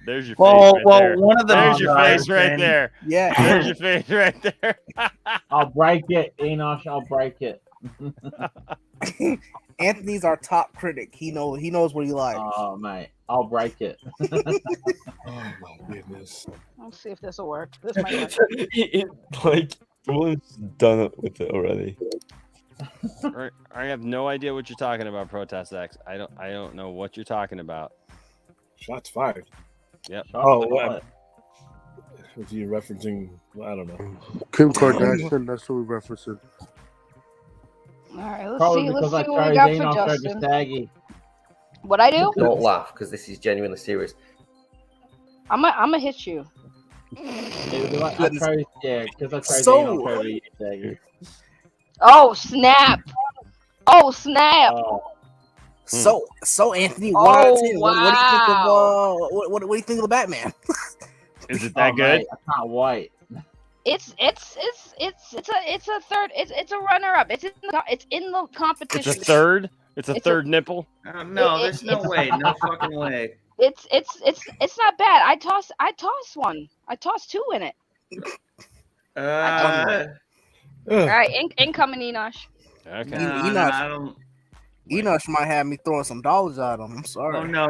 There's your face Well, right there. one of the There's your face right there. Yeah. There's your face right there. I'll break it, Enosh. I'll break it. Anthony's our top critic. He knows what he likes. Oh, mate. I'll break it. Oh, my goodness. Let's see if this will work. This might work. Like, William's done it with it already. I have no idea what you're talking about, Protest X. I don't know what you're talking about. Shots fired. Yep. What? Was he referencing? I don't know. Kim Kardashian. That's what we're referencing. All right, let's Probably see. because Let's see I what we chose got for Enosh over Justin. Saggy. What I do? Don't laugh, because this is genuinely serious. I'm gonna hit you. It was like I chose, because I chose So- Enosh over you, Saggy. Oh snap! Oh snap! So Anthony, 1 out of 10. Oh, What do you think of wow. what do you think of the Batman? Is it that good? Mate, I can't wait. It's a third. It's a runner up. It's in the competition. It's a third. It's a third nipple. No, there's no way. No fucking way. It's not bad. I toss one. I tossed two in it. All right, incoming Enosh. Okay. Enosh might have me throwing some dollars at him. I'm sorry. Oh no.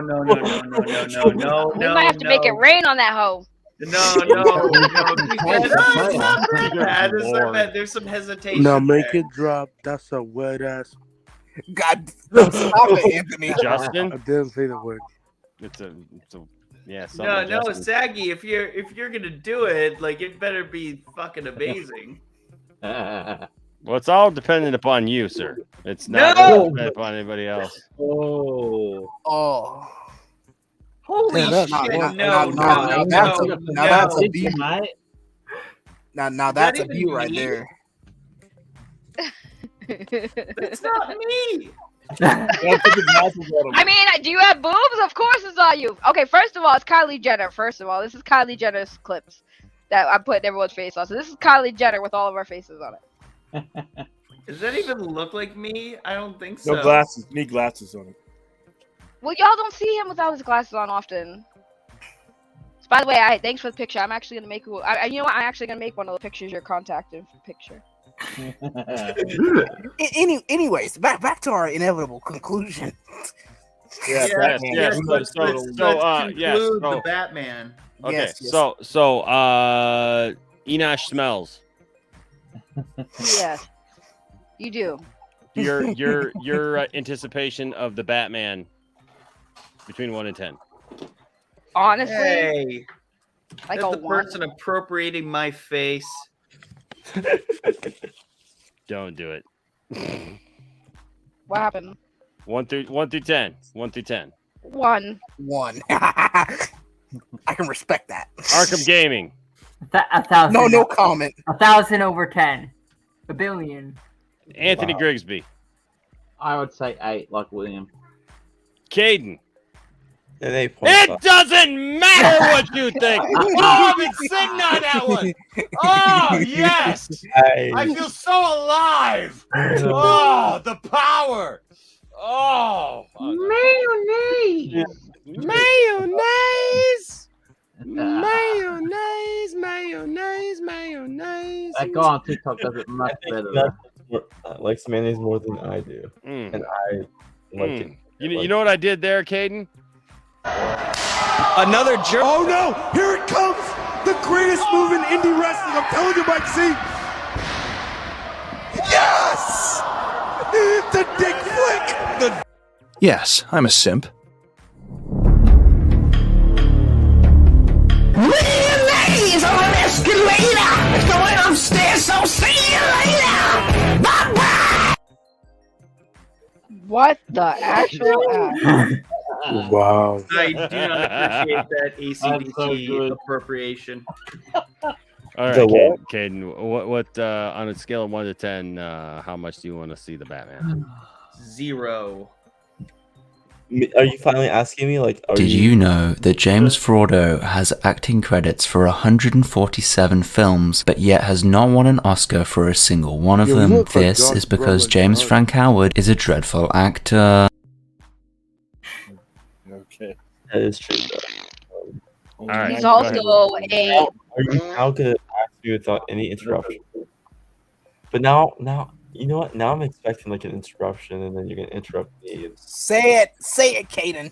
We might have to make it rain on that hoe. No. There's some hesitation. Now make there. it drop. That's a wet ass. God, stop it, Anthony. Justin. I didn't say the word. It's a yeah. No, Saggy. If you're gonna do it, like it better be fucking amazing. Well, it's all dependent upon you, sir. It's not dependent upon anybody else. Oh. Holy That's shit! now that's a view, mate. Now that's a view right there. It's not me. I mean, do you have boobs? Of course it's not you. Okay, first of all, it's Kylie Jenner. First of all, this is Kylie Jenner's clips that I'm putting everyone's face on. So this is Kylie Jenner with all of our faces on it. Does that even look like me? I don't think so. No glasses. Need glasses on it. Well, y'all don't see him without his glasses on often. So, by the way, thanks for the picture. I'm actually gonna make you know what? I'm actually gonna make one of the pictures your contact picture. Anyways, back to our inevitable conclusion. Yes. Let's conclude the Batman. Okay, Yes. so Enosh smells. Yes, you do. Your anticipation of the Batman between 1 and 10. Honestly, Hey. Like That's a the one. person appropriating my face. Don't do it. What happened? 1 through 10. 1 through 10. One. I can respect that. Arkham Gaming. 1,000. No comment. 1,000 over 10. A billion. Anthony Grigsby. I would say 8, like William. Caden. An 8.5. It doesn't matter what you think. Oh, I've been sitting on that one. Oh, yes. I feel so alive. Oh, the power. Oh. Mayonnaise. Mayonnaise. Mayonnaise. Mayonnaise. Mayonnaise. That guy on TikTok does it much better. Likes mayonnaise more than I do, and I like it. You know what I did there, Caden? Another jerk. Oh no! Here it comes! The greatest move in indie wrestling. I'm telling you, Mike Z. Yes! The dick flick. Yes, I'm a simp. Mayonnaise on an escalator! It's going upstairs, so see you later! Bye-bye! What the actual ass? Wow. I do not appreciate that ACDC appropriation. All right, The what? Caden. What on a scale of 1 to 10, how much do you want to see the Batman? 0. Are you finally asking me? Like, Did you know that James Franco has acting credits for 147 films, but yet has not won an Oscar for a single one of Yo, you them? look like This Josh is because Brolin's James son. Frank Howard is a dreadful actor. Okay, that is true. All right. He's go ahead. also a. How could it ask me without any interruption? But now, you know what? Now I'm expecting like an interruption, and then you're gonna interrupt me. And... Say it, Caden.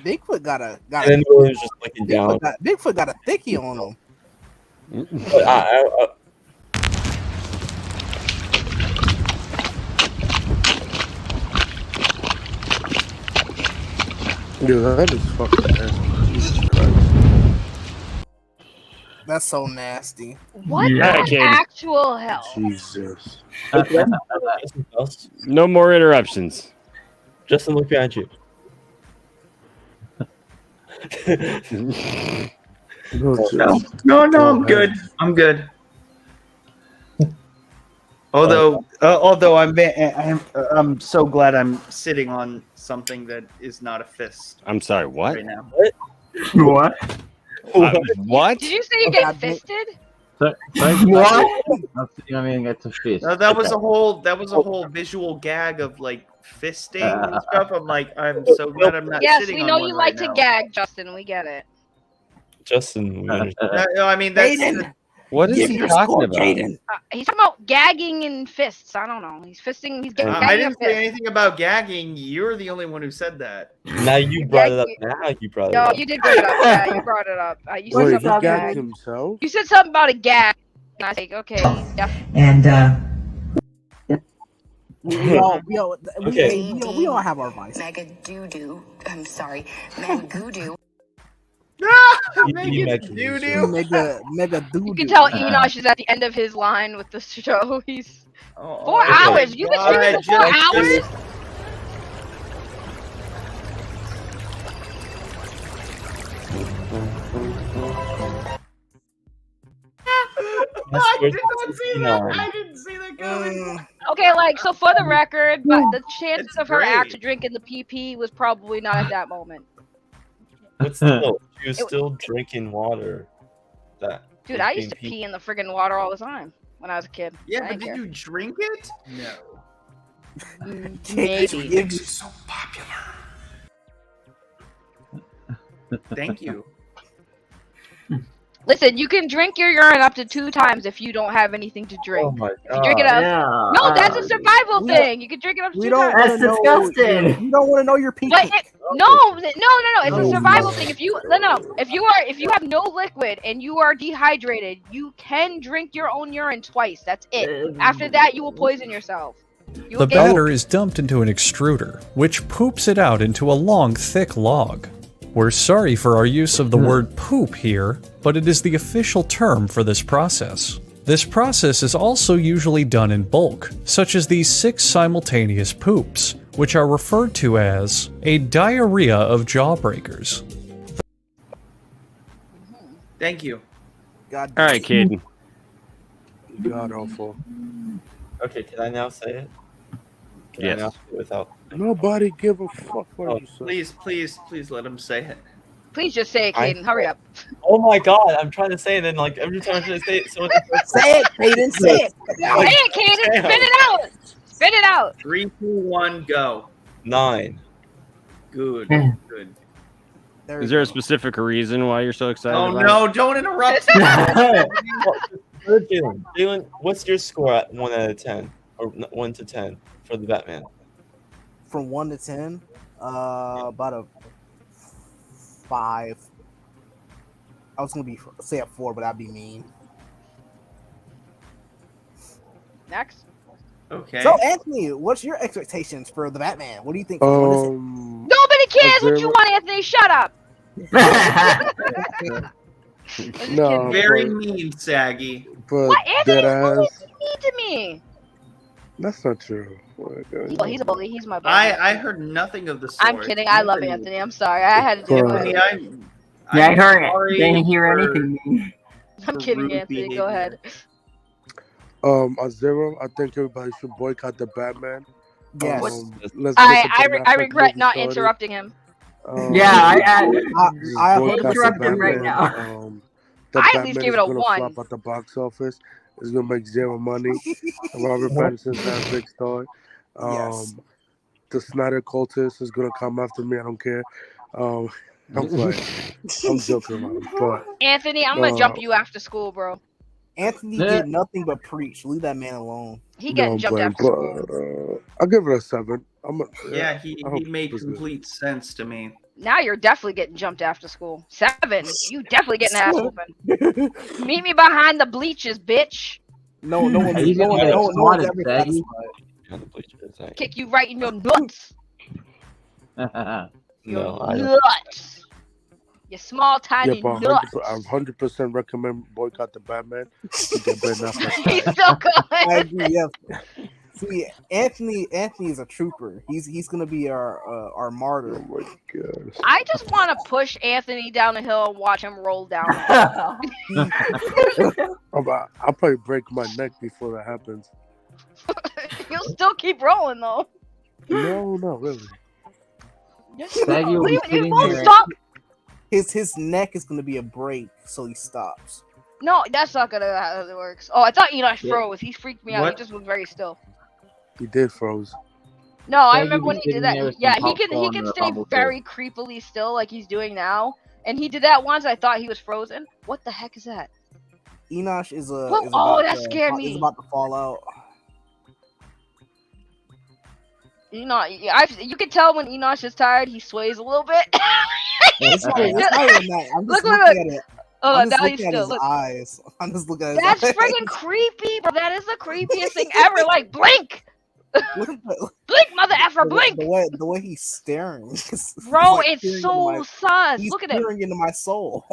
Bigfoot got a And then William's just looking down. Bigfoot got a thickie on him. But Dude, that is fucking nasty. Jesus Christ. That's so nasty. What Yeah, the Caden. actual hell? Jesus. No more interruptions. Justin, look behind you. No, I'm good. I'm good. Although I'm so glad I'm sitting on something that is not a fist I'm sorry, what? right now. What? What? Did you say you get fisted? What? I mean, it's a fist. No, that was a whole visual gag of like fisting and stuff. I'm like, I'm so glad I'm not Yes, sitting we on know one you right like to now. gag, Justin. We get it. Justin, we understand. No, I mean that's What is he talking about? He's talking about gagging and fists. I don't know. He's fisting. He's gagging. I a didn't say fist. anything about gagging. You're the only one who said that. Now you brought it up. Now you brought it No, up. you did bring it up. Yeah, you brought it up. You said Wait, he something about gagged gag. himself? You said something about a gag. And I was like, okay, he's definitely. And We all Okay. have our vices. Mega doo-doo. I'm sorry. Magoo-doo. Mega doo-doo. Mega doo. You can tell Enosh is at the end of his line with the show. He's 4 okay. hours. You've been streaming for 4 hours. I did not see that. I didn't see that coming. Okay, like so for the record, but the chances It's of her great. actually drinking the PP was probably not at that moment. But still, she was still drinking water. That Dude, I used to pee in the friggin' water all the time when I was a kid. Yeah, I but didn't did care. you drink it? No. Maybe. so popular. Thank you. Listen, you can drink your urine up to 2 times if you don't have anything to drink. Oh my If you drink it god. up, no, that's a survival thing. You can drink it up to We 2 don't times. want to know. We don't want to know your pee. But no, it's a survival thing. If you if you have no liquid and you are dehydrated, you can drink your own urine twice. That's it. After that, you will poison yourself. The batter is dumped into an extruder, which poops it out into a long, thick log. We're sorry for our use of the word poop here, but it is the official term for this process. This process is also usually done in bulk, such as these 6 simultaneous poops, which are referred to as a diarrhea of jawbreakers. Thank you. God. All right, Caden. God awful. Okay, can I now say it? Can Yes. I now say it without? Nobody give a fuck what you say. Please let him say it. Please just say it, Caden. Hurry up. Oh my god, I'm trying to say it, and like every time I try to say it, someone say it, Caden. Say it. Say it, Caden. Spit it out. Spit it out. 3, 2, 1, go. 9. Good. Good. Is there a specific reason why you're so excited? Oh about no! it? Don't interrupt. Jalen, what's your score at 1 out of 10 or 1 to 10 for the Batman? From 1 to 10, about a 5. I was gonna say a 4, but that'd be mean. Next. Okay. So Anthony, what's your expectations for the Batman? What do you think? From 1 to 10? Nobody cares what you want, Anthony. Shut up. No, Very mean, Saggy. But What? Anthony's dead bully ass. mean to me. That's not true. He's a bully. He's my bully. I heard nothing of the sort. I'm kidding. I love Anthony. I'm sorry. I had to do Anthony, it. I heard sorry it. Didn't hear for- anything. I'm kidding, Anthony. Go ahead. A 0. I think everybody should boycott the Batman. Yes. Let's I get the Ben Affleck regret movie not started. interrupting him. Yeah, I boycott the interrupt him right Batman. now. The I at Batman least gave is it a gonna 1. flop at the box office. It's gonna make 0 money. Robert Pattinson's not a big star. Yes. The Snyder cultist is gonna come after me. I don't care. I'm playing. I'm joking around, but Anthony, I'm gonna jump you after school, bro. Anthony did nothing but preach. Leave that man alone. He no, getting I'm jumped playing. after school. But I'll give it a 7. Yeah, he I hope made it's good. complete sense to me. Now you're definitely getting jumped after school. 7. You definitely getting ass whooping. Meet me behind the bleachers, bitch. No one's He's gonna get ever excited, Saggy. satisfied. Kick you right in your nuts. No, I don't. Nuts. Your small, tiny Yeah, but nuts. I 100% recommend boycott the Batman. To get Ben Affleck. He's still I going. agree. Yeah. See, Anthony is a trooper. He's gonna be our martyr. Oh my god. I just want to push Anthony down the hill and watch him roll down. it. I'll probably break my neck before that happens. You'll still keep rolling though. No, really. Saggy will be He sitting won't there. stop. His neck is gonna be a break, so he stops. No, that's not gonna how it works. Oh, I thought Enoch Yeah. froze. He freaked me out. What? He just was very still. He did froze. No, I Saggy remember was when he did sitting there that. with Yeah, some he can popcorn stay on the very creepily still like he's doing now. And he did that once. I thought he was frozen. What the heck is that? Enoch is What? is Oh, about that to- scared is me. about to fall out. Enoch, you can tell when Enoch is tired. He sways a little bit. It's not even that. I'm just Look, looking look. at it. Oh, I'm just now he's looking at still. his Look. eyes. I'm just looking at his That's eyes. friggin' creepy, bro. That is the creepiest thing ever. Like, blink, blink, mother effer, blink. The way he's staring, Bro, like it's peering so into my- sus. He's Look at him. peering into my soul.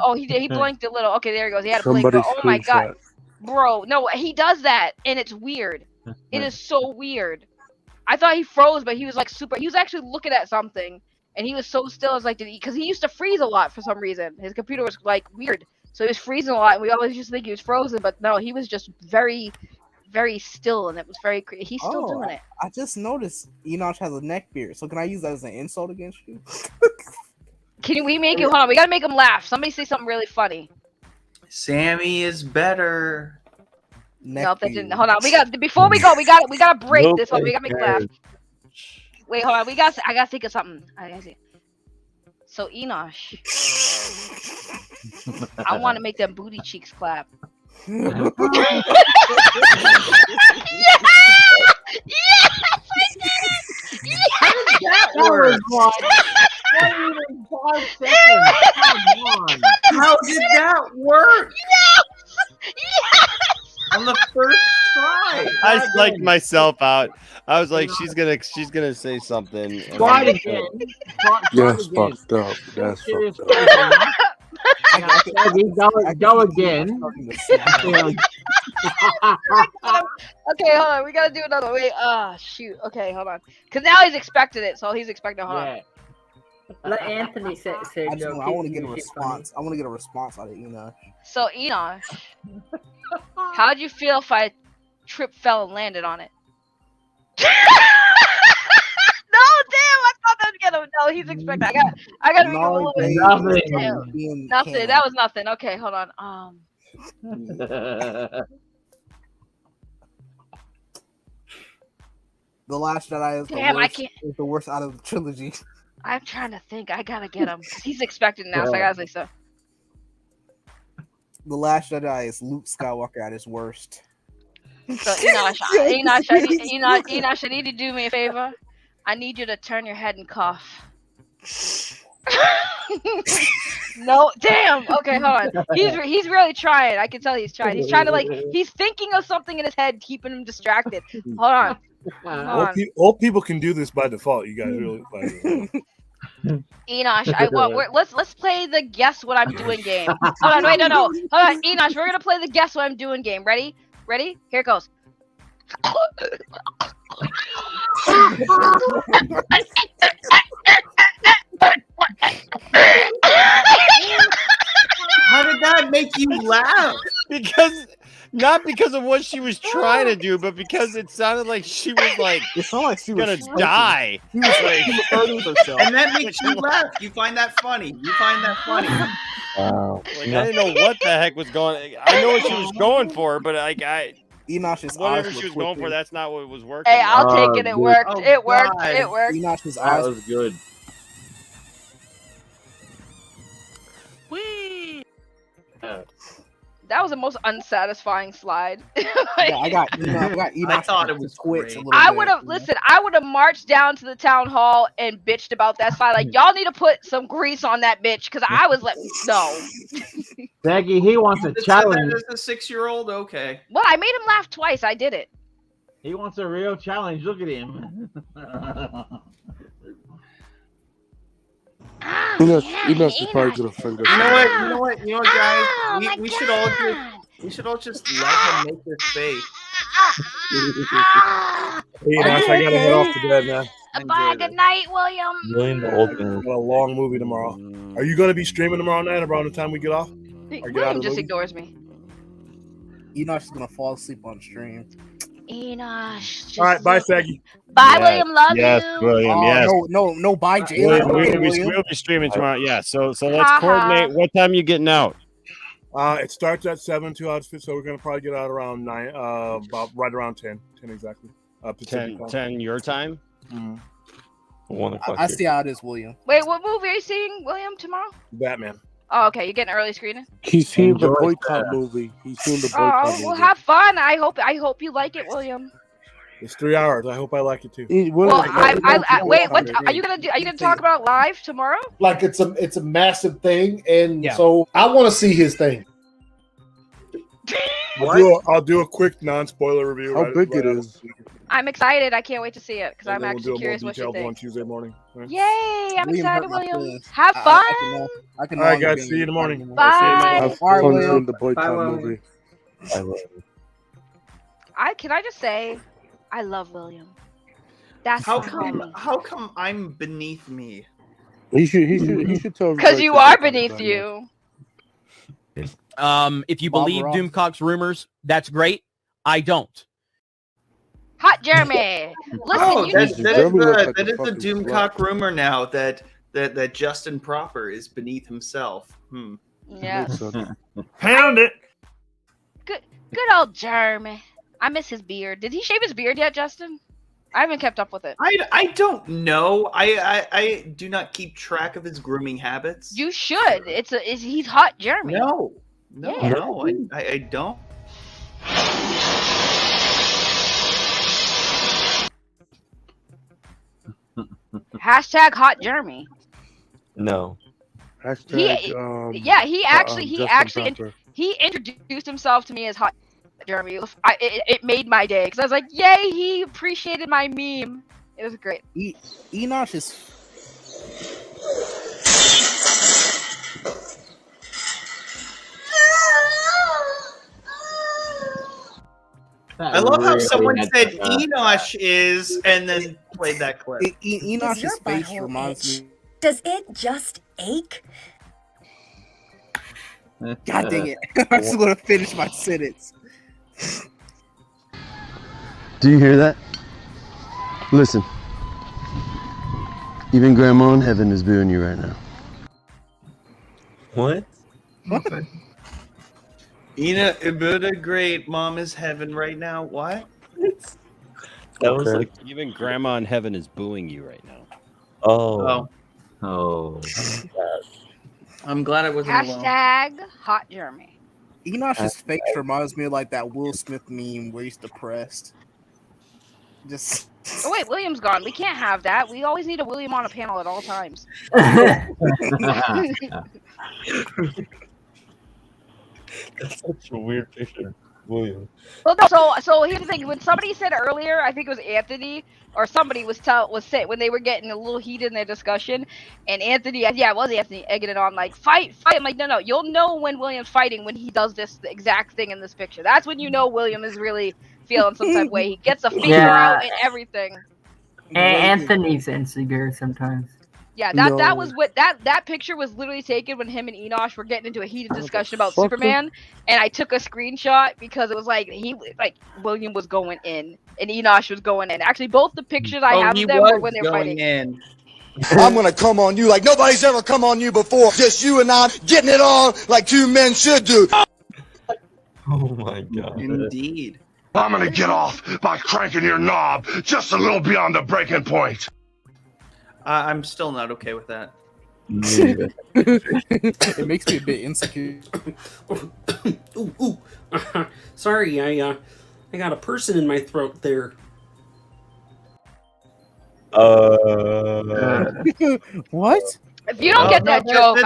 Oh, he did. He blinked a little. Okay, there he goes. He had to blink. Somebody But, oh my god, screenshot. bro, no, he does that, and it's weird. It is so weird. I thought he froze, but he was like super. He was actually looking at something, and he was so still. I was like, because he used to freeze a lot for some reason. His computer was like weird, so he was freezing a lot, and we always used to think he was frozen, but no, he was just very, very still, and it was very. He's still doing it. I just noticed Enoch has a neck beard, so can I use that as an insult against you? Can we make it? Hold on, we gotta make him laugh. Somebody say something really funny. Sammy is better. Nope, that didn't. Hold on, we got before we go. We gotta break Nope, this one. We gotta make him laugh. Wait, hold on. I gotta think of something. I gotta see. So Enoch. I want to make them booty cheeks clap. Yeah! Yes, I did it! How did that work? Not even 5 seconds. Come on. How did that work? Yes! Yes! On the first try. I psyched myself out. I was like, she's gonna say something. and Try I'm it just gonna- again. Try That's it again. fucked up. That's Serious fucked up. question. Now, Shaggy, go again. Okay, hold on. We gotta do another. Wait. Shoot. Okay, hold on. Cause now he's expecting it, so he's expecting. Hold on. Let Anthony say I joke. want to get a He's response. I want to get a response out of Enoch. So Enoch, how'd you feel if I tripped, fell, and landed on it? No, damn! I thought that would get him. No, he's expecting. I gotta make him a little bit. Nothing. Nothing. That was nothing. Okay, hold on. The Last Jedi is Damn, I can't. is the worst out of the trilogy. I'm trying to think. I gotta get him. He's expecting now, so I gotta say so. The Last Jedi is Luke Skywalker at his worst. So Enoch, I need you to do me a favor. I need you to turn your head and cough. No, damn. Okay, hold on. He's really trying. I can tell he's trying. He's trying to he's thinking of something in his head, keeping him distracted. Hold on. Old people can do this by default. You guys really Enoch, let's play the guess what I'm doing game. Hold on, wait, no. Hold on, Enoch, we're gonna play the guess what I'm doing game. Ready? Ready? Here it goes. How did that make you laugh? Not because of what she was trying to do, but because it sounded like she was like, it sounded like she was gonna die. She was hurting herself. And that makes you laugh. You find that funny. You find that funny. Wow. Like, I didn't know what the heck was going. I know what she was going for, but Enoch's whatever eyes she was were going for, twitching. that's not what was working. Hey, I'll take it. It worked. Oh, It worked. God. It worked. Enoch's That eyes. was good. That was the most unsatisfying slide. I got Enoch. I thought it was twitch great. a little I bit, would have you know? listen. I would have marched down to the town hall and bitched about that slide. Like y'all need to put some grease on that bitch because I was like, no. Zaggy, he wants a Said that challenge. as a 6-year-old? Okay. Well, I made him laugh twice. I did it. He wants a real challenge. Look at him. Enoch's probably gonna finger. You know what, guys? We should all just let him make this face. Hey, Enoch, I gotta head off to bed, man. Bye. Good night, William. William the old man. Got a long movie tomorrow. Are you gonna be streaming tomorrow night around the time we get off? Or get out William of the just movie? ignores me. Enoch's gonna fall asleep on stream. Enoch. All right, bye, Saggy. Bye, William. Love Yes, you. William. Yes. No, bye, Jalen. We'll be streaming tomorrow. Yeah. So let's coordinate. What time are you getting out? It starts at 7, 2 hours, so we're gonna probably get out around 9, about right around 10 exactly. 10 your time. Mm-hmm. 1 o'clock. I see how it is, William. Wait, what movie are you seeing, William, tomorrow? Batman. Oh, okay. You're getting early screening. He's seen the boycott movie. He's seen the boycott Oh, movie. well, have fun. I hope you like it, William. It's 3 hours. I hope I like it too. Wait. What are you gonna do? Are you gonna talk about live tomorrow? Like it's a massive thing, and Yeah. so I want to see his thing. I'll do a quick non-spoiler review. How big it is? I'm excited. I can't wait to see it because I'm We'll do actually a more curious what you detailed one think. Tuesday morning. Right? Yay! I'm William excited, hurt my William. feelings. Have fun. I can All right, no longer guys. be See you in the morning. Bye. Have All right, fun William. seeing the Bye, boycott William. movie. Can I just say, I love William. That's How coming. come I'm beneath me? He should tell. Because everybody you to are check out beneath Batman. you. If you Bob believe Ross. Doomcock's rumors, that's great. I don't. Hot Jeremy. Listen, Oh, you that need. Jeremy looks like is a the fucking Doomcock rumor now that Justin Proper is beneath himself. Yeah. Pound it. Good old Jeremy. I miss his beard. Did he shave his beard yet, Justin? I haven't kept up with it. I don't know. I do not keep track of his grooming habits. You should. He's hot, Jeremy. No, Yeah. no, I don't. Hashtag hot Jeremy. No. Hashtag, He introduced himself to me as hot Jeremy. It made my day because I was like, yay, he appreciated my meme. It was great. Enosh is. I love how really someone had said to- Enosh is and then played that clip. Enosh's face reminds me. Does it just ache? God dang it! I'm just gonna finish my sentence. Do you hear that? Listen. Even Grandma in heaven is booing you right now. What? Buddha, great. Mom is heaven right now. What? That was Okay. like Even Grandma in heaven is booing you right now. oh. Oh. I'm glad I wasn't alone. Hashtag hot Jeremy. Enosh's face reminds me of like that Will Smith meme where he's depressed. Just. Oh wait, William's gone. We can't have that. We always need a William on a panel at all times. That's such a weird picture, William. Well, no, so here's the thing. When somebody said earlier, I think it was Anthony or somebody was saying when they were getting a little heated in their discussion, and Anthony, yeah, it was Anthony egging it on like fight. I'm like, no, you'll know when William's fighting when he does this the exact thing in this picture. That's when you know William is really feeling some type of way. He gets a finger out and everything. Anthony's insecure sometimes. Yeah, that was what that picture was literally taken when him and Enosh were getting into a heated discussion about Superman, and I took a screenshot because it was like William was going in and Enosh was going in. Actually, both the pictures I have of them were when they're fighting. In. I'm gonna come on you like nobody's ever come on you before. Just you and I getting it on like two men should do. Oh my god. Indeed. I'm gonna get off by cranking your knob just a little beyond the breaking point. I'm still not okay with that. It makes me a bit insecure. Ooh. Sorry, I got a person in my throat there. What? If you don't get that joke,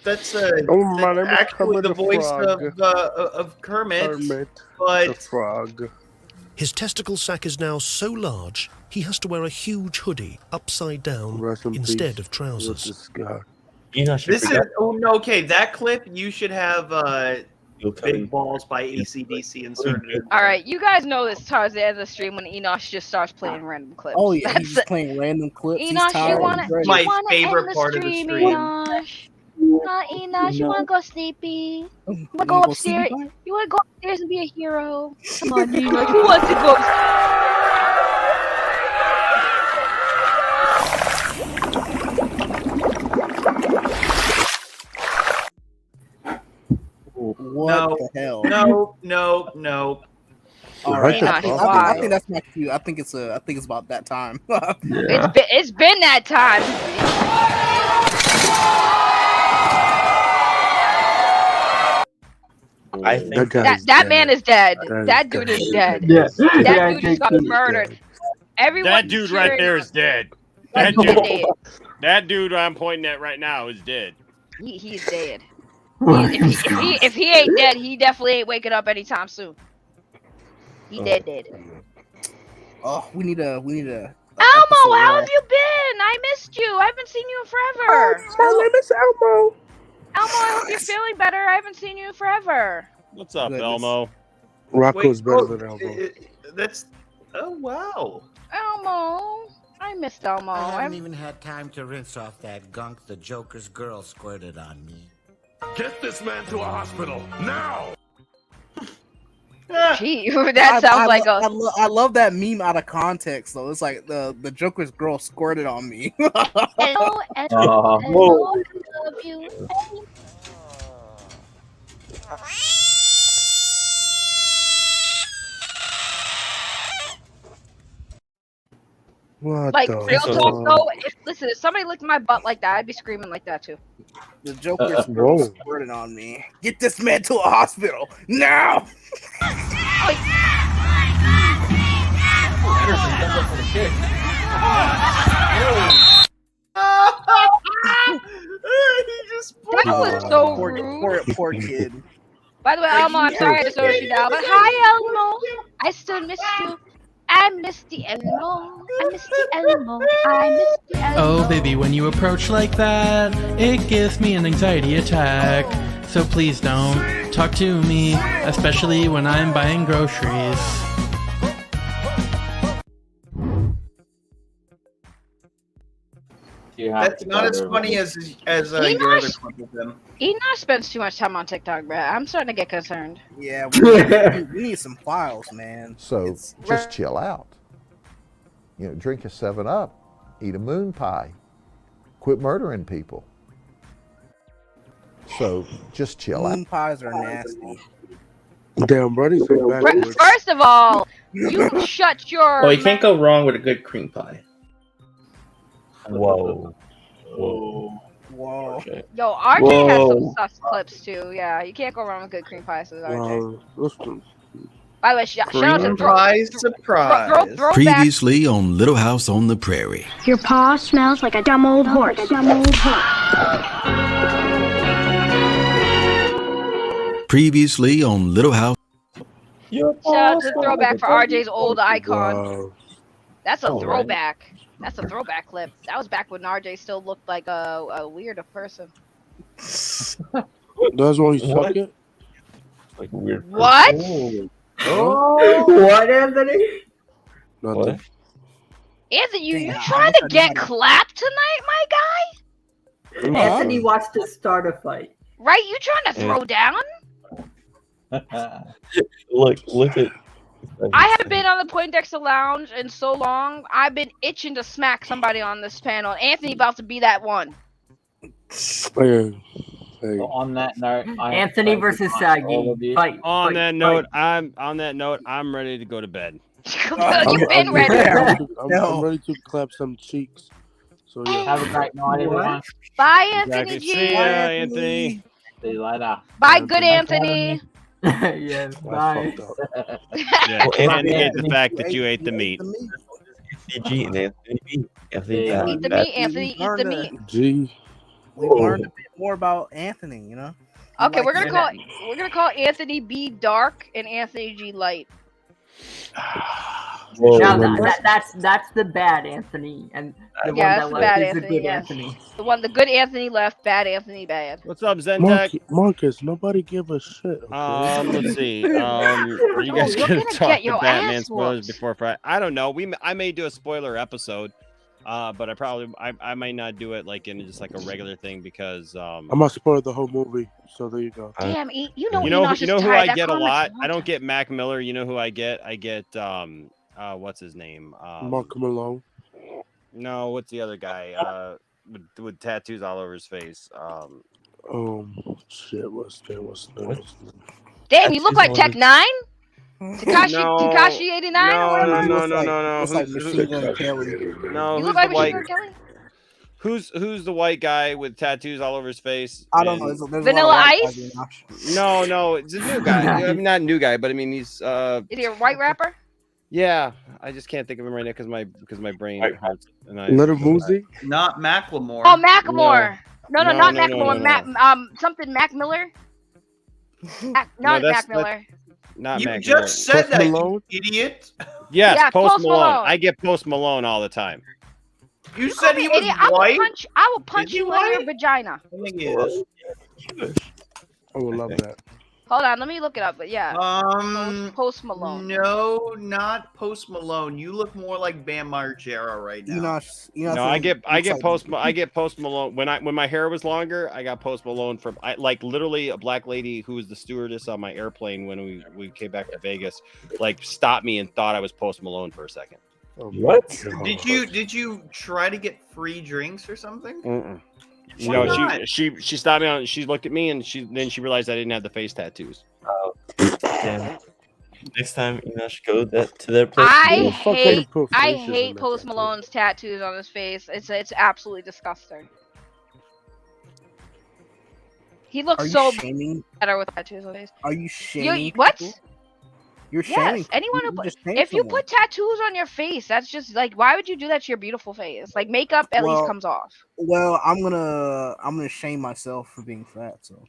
That's my name is actually Kermit the the voice Frog. of Kermit, The but frog. His testicle sack is now so large, he has to wear a huge hoodie upside down Rest in instead peace of trousers. with this guy. Enosh, this is no, okay. That clip you should have Big Balls by AC/DC inserted. all right, you guys know this towards the end of the stream when Enosh just starts playing random clips. Oh yeah, That's he's just playing random clips. He's Enosh, tired. you wanna He's ready. My you wanna favorite end the part of the stream, stream. Enosh? Enosh, you wanna go sleepy? You wanna go go upstairs? sleepy? You wanna go upstairs and be a hero? Come on, Enosh. Who wants to go? What the hell? No. All right, Enosh, I why? think that's my cue. I think it's about that time. It's been that time. I think That man is dead. That That dude is dead. Yeah. That dude just got murdered. Everyone That dude right there is dead. That He's dude, dead. that dude I'm pointing at right now is dead. He's dead. If he ain't dead, he definitely ain't waking up anytime soon. He dead. Oh, we need a. Elmo, how have you been? I missed you. I haven't seen you in forever. My name is Elmo. Elmo, I hope you're feeling better. I haven't seen you in forever. What's up, Goodness. Elmo? Rocco's better than Elmo. That's wow. Elmo, I missed Elmo. I haven't even had time to rinse off that gunk the Joker's girl squirted on me. Get this man to a hospital now. Gee, that sounds like a. I love that meme out of context though. It's like the Joker's girl squirted on me. Hello, Oh. hello, I love you. What Like the real So- talk though, listen, if somebody licked my butt like that, I'd be screaming like that too. The Joker's girl whoa. squirted on me. Get this man to a hospital now. That was so poor, rude. poor kid. By the way, Elmo, I'm sorry I disturbed you now, but hi, Elmo. I still miss you. I miss the Elmo. I miss the Elmo. I miss the Elmo. Oh, baby, when you approach like that, it gives me an anxiety attack. So please don't talk to me, especially when I'm buying groceries. That's not as funny as your other clip of them. Enoch spends too much time on TikTok, bro. I'm starting to get concerned. Yeah, we need some files, man. So just chill out. You know, drink a 7-Up, eat a moon pie, quit murdering people. So just chill out. Moon pies are nasty. Damn, Brody said backwards. First of all, you shut your. Well, you can't go wrong with a good cream pie. Whoa. Whoa. Yo, RJ has some sus clips too. Yeah, you can't go wrong with good cream pies with RJ. Listen. By the way, shout out to Surprise. Throwback. Previously on Little House on the Prairie. Your paw smells like a dumb old horse. Previously on Little House. Shout out to Throwback for RJ's old icon. Wow. That's a All right. throwback. That's a throwback clip. That was back when RJ still looked like a weirder person. That's why you suck it? Like weird. What? What, Anthony? Nothing. Anthony, you Damn, trying to get clapped tonight, my guy? Anthony wants to start a fight. Right? You trying to throw down? Look at. I haven't been on the Poindexter Lounge in so long. I've been itching to smack somebody on this panel. Anthony about to be that one. Hey. On that note, Anthony versus Saggy. Fight. On that note, I'm ready to go to bed. You've been ready. I'm ready to clap some cheeks. So yeah. Have a great night, everyone. Bye, Anthony Exactly. G. See ya, Anthony. See you later. Bye, good Anthony. Yes, bye. Yeah, can't negate the fact that you ate the meat. G and Anthony B. Anthony Eat the meat, Anthony. Eat the meat. G. We learned a bit more about Anthony, you know. Okay, we're gonna call Anthony B Dark and Anthony G Light. Now that's the bad Anthony, and the Yeah, one that's that the bad left is the Anthony. good Yes. Anthony. The good Anthony left, bad Anthony bad. What's up, Zentek? Marcus, nobody give a shit. Okay? Let's see. Are you guys you're gonna gonna talk get to your Batman ass spoilers whooped. before Friday? I don't know. I may do a spoiler episode, but I might not do it like in just like a regular thing because I'm gonna spoil the whole movie. So there you go. Damn, you know you Enoch know is who tired. I That get a comic's lot. long I don't time. get Mac Miller. You know who I get? I get what's his name? Mark Malone. No, what's the other guy? With tattoos all over his face. Shit, what's that? Damn, you look like Tech 9? Takashi No. Takashi 89 or whatever? No. Looks like Machine Gun Kelly. No, You who's look like the Machine white? Gun Kelly? Who's the white guy with tattoos all over his face? I don't know. and- There's Vanilla a lot of white Ice? guys in Enoch. No, it's a new guy. I mean, not a new guy, but I mean he's Is he a white rapper? yeah. I just can't think of him right now because my brain hurts. And Little Mosey? Not Macklemore. Oh, Macklemore. No, No, not no, no, Macklemore. no. Something Mac Miller. Not that's- Mac Miller. Not You Mac just Miller. said that, you Malone? idiot. Yes, Yeah, Post Post Malone. Malone. I get Post Malone all the time. You said he was Idiot, white. I will punch Is he you in your white? vagina. I think he is. I would love that. Hold on, let me look it up. But yeah, Post Malone. No, not Post Malone. You look more like Bam Margera right now. No, I get Post Malone when my hair was longer. I got Post Malone from like literally a black lady who was the stewardess on my airplane when we came back to Vegas, like stopped me and thought I was Post Malone for a second. What? Did you try to get free drinks or something? Mm-mm. Why No, not? she stopped me on. She looked at me and she realized I didn't have the face tattoos. Oh, damn. Next time, Enosh, go to their place. I hate Post Malone's tattoos on his face. It's absolutely disgusting. He looks Are you so shaming? better with tattoos on his face. Are you shaming? What? people? You're shaming. Yes, anyone who You put just shamed if you someone. put tattoos on your face, that's just like, why would you do that to your beautiful face? Like, makeup at least comes off. Well, I'm gonna shame myself for being fat. So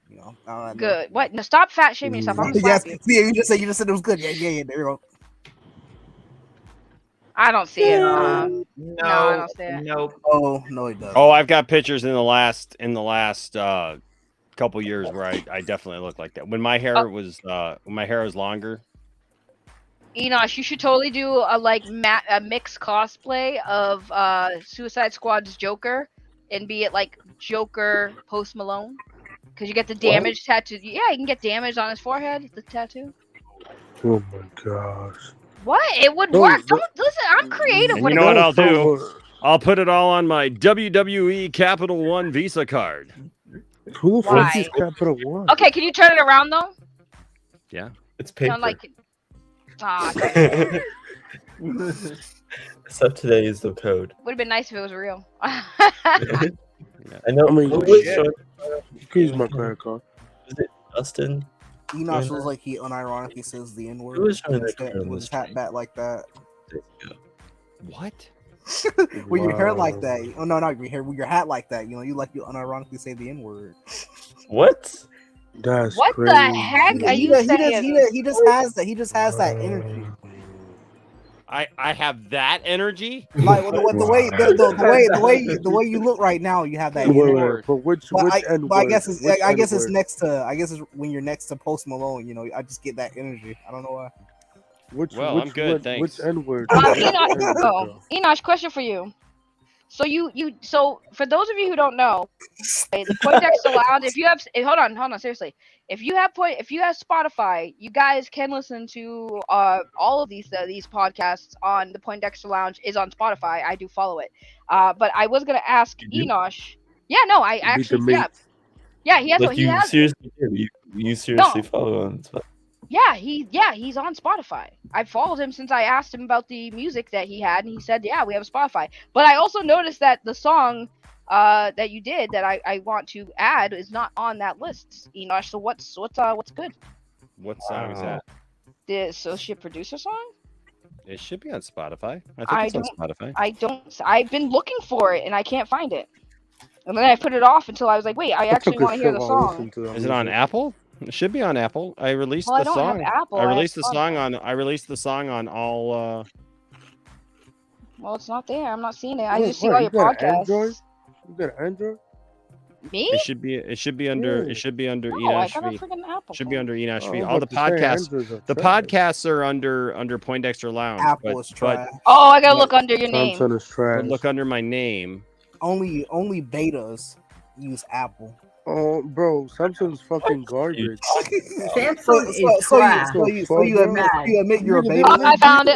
Good. What? No, stop fat shaming yourself. I'm gonna Yes. slap you. Yeah, you just said it was good. Yeah. There you go. I don't see it. No, I don't see it. Nope. Oh no, it does. Oh, I've got pictures in the last couple years where I definitely look like that. When my hair was longer. Enosh, you should totally do a mixed cosplay of Suicide Squad's Joker and be it like Joker Post Malone, because you get the damage tattoo. Yeah, you can get damage on his forehead. The tattoo. Oh my gosh. What? It would work. Don't listen. I'm creative. And you know what I'll do? I'll put it all on my WWE Capital One Visa card. Who the fuck is Why? Capital One? Okay, can you turn it around though? Yeah. It's paper. Sound like. Except today is the code. Would have been nice if it was real. I know. I mean, you can use my credit card. Is it Dustin? Enosh looks like he unironically says the N word. Who is trying to with turn his this hat back like that. What? With your hair like that. Oh no, not your hair. With your hat like that. You unironically say the N word. What? That's What crazy. the heck are you saying? He just has that. He just has that energy. I have that energy. Like the way you look right now, you have that energy. But which N But I word? guess it's Which I guess it's N-word? next to it's when you're next to Post Malone. I just get that energy. I don't know why. I'm good, thanks. Which N word? Enosh, question for you. So for those of you who don't know, the Poindexter Lounge. Hold on, seriously. If you have Spotify, you guys can listen to all of these podcasts on the Poindexter Lounge is on Spotify. I do follow it. But I was gonna ask Enosh. Yeah, no, I actually yeah, he has. Like He has. seriously do. You seriously No. follow on Spotify? Yeah, he's on Spotify. I followed him since I asked him about the music that he had, and he said, "Yeah, we have a Spotify." But I also noticed that the song that you did that I want to add is not on that list, Enosh. So what's good? What song is that? The associate producer song? It should be on Spotify. I think it's on Spotify. I've been looking for it and I can't find it. And then I put it off until I was like, wait, I actually want to hear the song. Is it on Apple? It should be on Apple. I released Well, I the don't song. have Apple. I I have released the song on all. Well, it's not there. I'm not seeing it. I Wait, just see all your you got an podcasts. Android? You got an Android? Me? It should be under. It should be under No, I Enosh got a V. freaking Apple. Should be under Enosh V. Oh, All the but you're saying podcasts. Androids are The trash. podcasts are under Poindexter Lounge. Apple is trash. Oh, I gotta look under your name. Samsung is trash. Look under my name. Only betas use Apple. Oh, bro, Samsung's fucking garbage. Samsung is trash. So you admit you're a beta? I found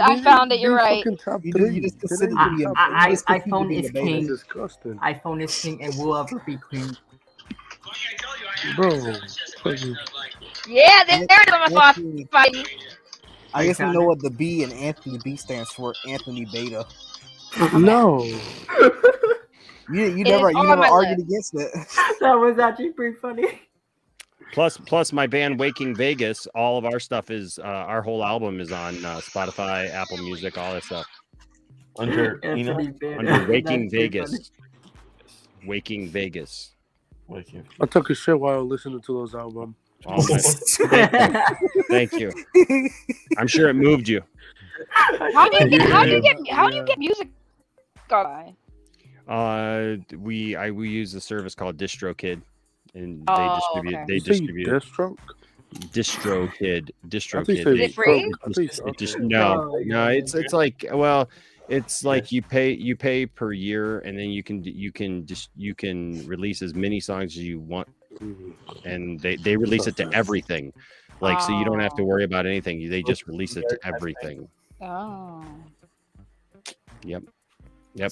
it. You're right. You just consider me a iPhone is beta. king. Disgusting. iPhone is king and will ever be queen. Bro, Yeah, there it is on my Spotify. I guess we know what the B in Anthony B stands for. Anthony Beta. no. You It never is on my argued list. against it. That was actually pretty funny. Plus my band Waking Vegas. All of our stuff is our whole album is on Spotify, Apple Music, all that stuff. Under Anthony Beta. Under Waking That's pretty Vegas. Waking Vegas. I took a shit while listening to those albums. Oh, Thank you. I'm sure it moved you. How do you get music on? We use a service called DistroKid, and Oh, they okay. distribute Distro? DistroKid. DistroKid. Is it free? No, it's like, well, it's like you pay per year, and then you can release as many songs as you want, and they release it to everything, like so you don't have to worry about anything. They just release it to everything. Oh. Yep.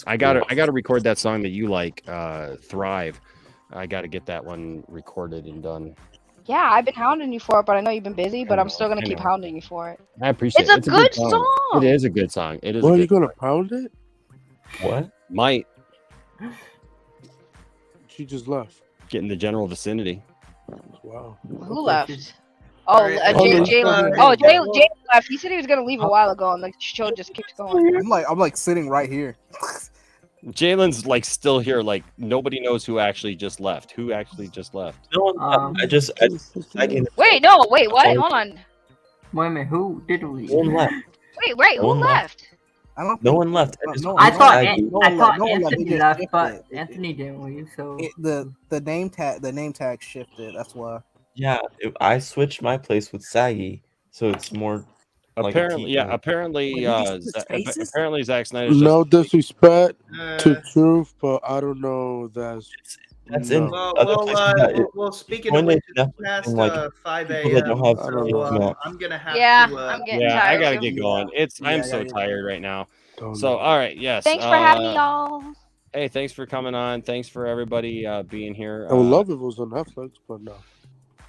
I gotta record that song that you like, Thrive. I gotta get that one recorded and done. Yeah, I've been hounding you for it, but I know you've been busy. But I'm still gonna keep hounding you for it. I appreciate It's a good song. song. It is a good song. It is. Well, a you good gonna song. pound it? What? Might She just left. get in the general vicinity. Wow. Who left? Oh, Alright, Jalen. Oh, Jalen left. He said he was gonna leave a while ago, and the show just keeps going. I'm like sitting right here. Jalen's like still here. Like nobody knows who actually just left. Who actually just left? No one left. I just Wait, no, wait, what? Hold on. Wait a minute, who did we? No one left. Wait, No who one left. left? No one left. I thought no one left, Anthony they just left, shifted. but Anthony didn't leave. So The name tag shifted. That's why. Yeah, I switched my place with Saggy, so it's more. Like Apparently, yeah. Apparently, apparently Zack Snyder's No just disrespect to truth, but I don't know. That's in. Well, speaking of which, it's past 5 a.m. So I'm gonna have to. I'm getting yeah, tired. I gotta get going. I'm so tired right now. So, all right, yes. Thanks for having me, y'all. Hey, thanks for coming on. Thanks for everybody being here. I would love if it was on Netflix, but no.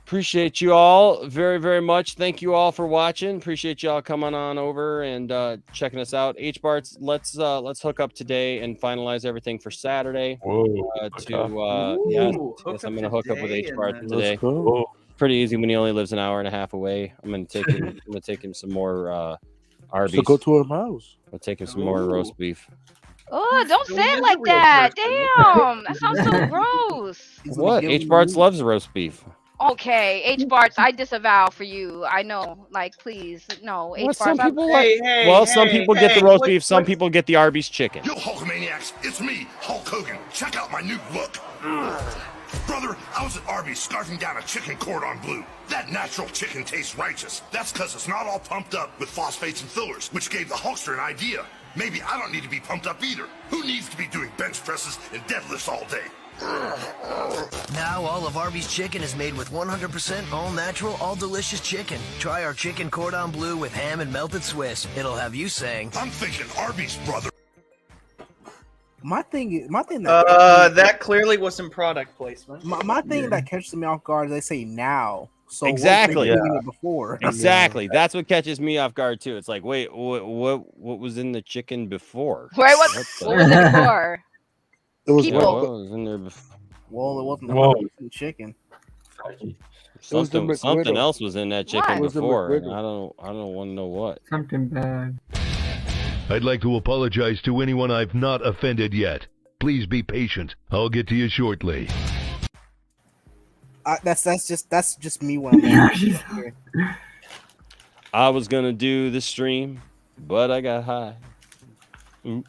Appreciate you all very, very much. Thank you all for watching. Appreciate y'all coming on over and checking us out. H-Barts, let's hook up today and finalize everything for Saturday. Yes, I'm gonna hook up with H-Barts today. Pretty easy when he only lives an hour and a half away. I'm gonna take him some more Arby's. So go to her house. I'll take him some more roast beef. Oh, don't say it like that. Damn, that sounds so gross. What? H-Barts loves roast beef. Okay, H-Barts, I disavow for you. I know, like, please, no. What, H-Barts, some people like? Some people get the roast beef. Some people get the Arby's chicken. Yo, Hulkamaniacs, it's me, Hulk Hogan. Check out my new look. Brother, I was at Arby's scarfing down a chicken cordon bleu. That natural chicken tastes righteous. That's because it's not all pumped up with phosphates and fillers, which gave the Hulkster an idea. Maybe I don't need to be pumped up either. Who needs to be doing bench presses and deadlifts all day? Now all of Arby's chicken is made with 100% all natural, all delicious chicken. Try our chicken cordon bleu with ham and melted Swiss. It'll have you saying, I'm thinking Arby's, brother. My thing that clearly wasn't product placement. My thing that catches me off guard is they say now. So Exactly. what was they doing it before? Exactly. That's what catches me off guard too. It's like, wait, what was in the chicken before? Wait, what was it before? It was what was in there before? Well, it wasn't 100% chicken. Something else was in that chicken What? before. And I don't want to know what. Something bad. I'd like to apologize to anyone I've not offended yet. Please be patient. I'll get to you shortly. That's just me when I'm here. I was gonna do the stream, but I got high. I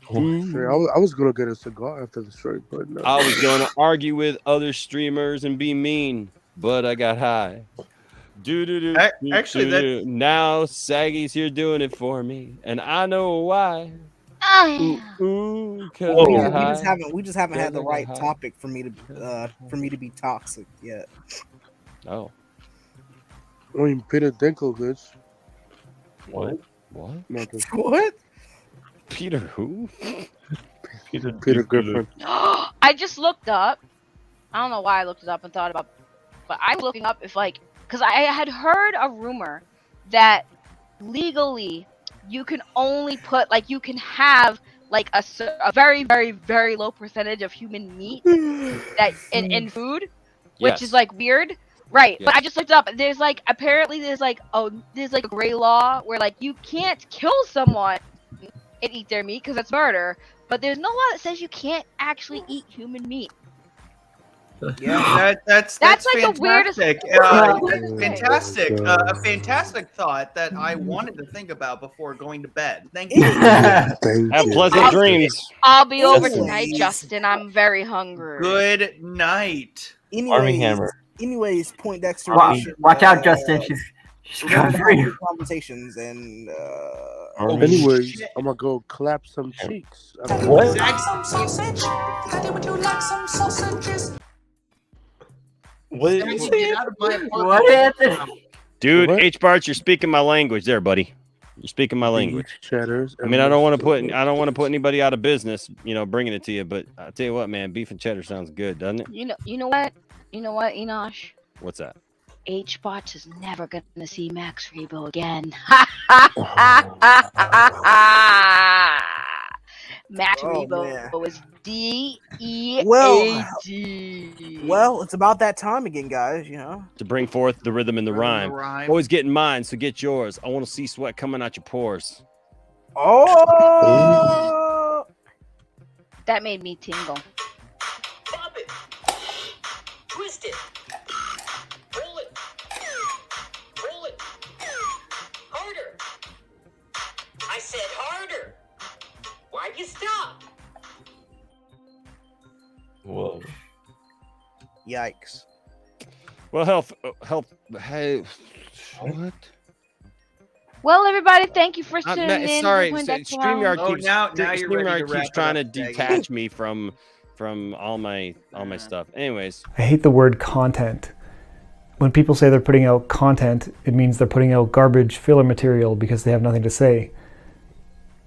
was gonna get a cigar after the stream, but no. I was gonna argue with other streamers and be mean, but I got high. Actually, now Saggy's here doing it for me, and I know why. We just haven't had the right topic for me to be toxic yet. Oh. I mean, Peter Dinklage. What? What? Nothing. What? Peter who? Peter Griffin. I just looked up. I don't know why I looked it up and thought about, but I'm looking up if because I had heard a rumor that legally you can only put you can have a very, very, very low percentage of human meat that in food, which is weird. Right, but I just looked up. There's apparently there's a gray law where you can't kill someone and eat their meat because that's murder. But there's no law that says you can't actually eat human meat. Yeah, that's the weirdest. Fantastic, a fantastic thought that I wanted to think about before going to bed. Thank you. Have pleasant dreams. I'll be over tonight, Justin. I'm very hungry. Good night. Anyways, Poindexter. Watch out, Justin. She's coming for you. Conversations and. Anyways, I'm gonna go clap some cheeks. What? Like some sausage? Honey, would you like some sausages? What? What? Dude, H-Barts, you're speaking my language there, buddy. You're speaking my language. Cheddars. I mean, I don't want to put anybody out of business, bringing it to you, but I'll tell you what, man, beef and cheddar sounds good, doesn't it? You know what? You know what, Enosh? What's that? H-Bots is never gonna see Max Rebo again. Max Rebo is DEAD. Well, it's about that time again, guys. You know, To bring forth the rhythm and the rhyme. Always getting mine, so get yours. I want to see sweat coming out your pores. Oh, that made me tingle. Pop it. Twist it. Roll it. Roll it. Harder. I said harder. Why'd you stop? Whoa. Yikes. Well, health. Hey, what? Well, everybody, thank you for tuning in. Sorry, to StreamYard keeps, now you're ready to StreamYard wrap keeps it trying up, to Maggie. detach me from all my stuff. Anyways, I hate the word content. When people say they're putting out content, it means they're putting out garbage filler material because they have nothing to say.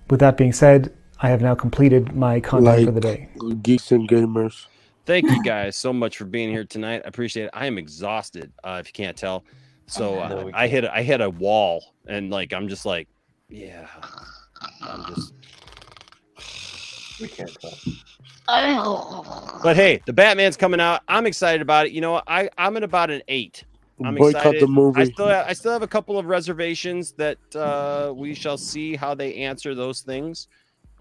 With that being said, I have now completed my content for the day. Geeks and gamers. thank you guys so much for being here tonight. I appreciate it. I am exhausted, if you can't tell. So I hit a wall, and like I'm just like, yeah, I'm just. We can't tell. But hey, the Batman's coming out. I'm excited about it. You know, I'm at about an 8. I'm Boycott excited. the movie. I still have a couple of reservations that we shall see how they answer those things.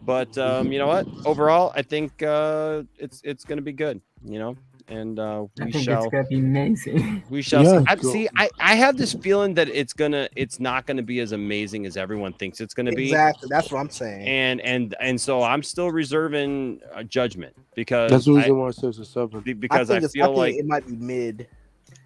But you know what? Overall, I think it's going to be good. You know, and I we think shall. it's gonna be amazing. We shall see. I have this feeling that it's not gonna be as amazing as everyone thinks it's gonna be. Exactly, that's what I'm saying. And so I'm still reserving judgment because That's the reason why I said it's a 7. Because I feel like it might be mid.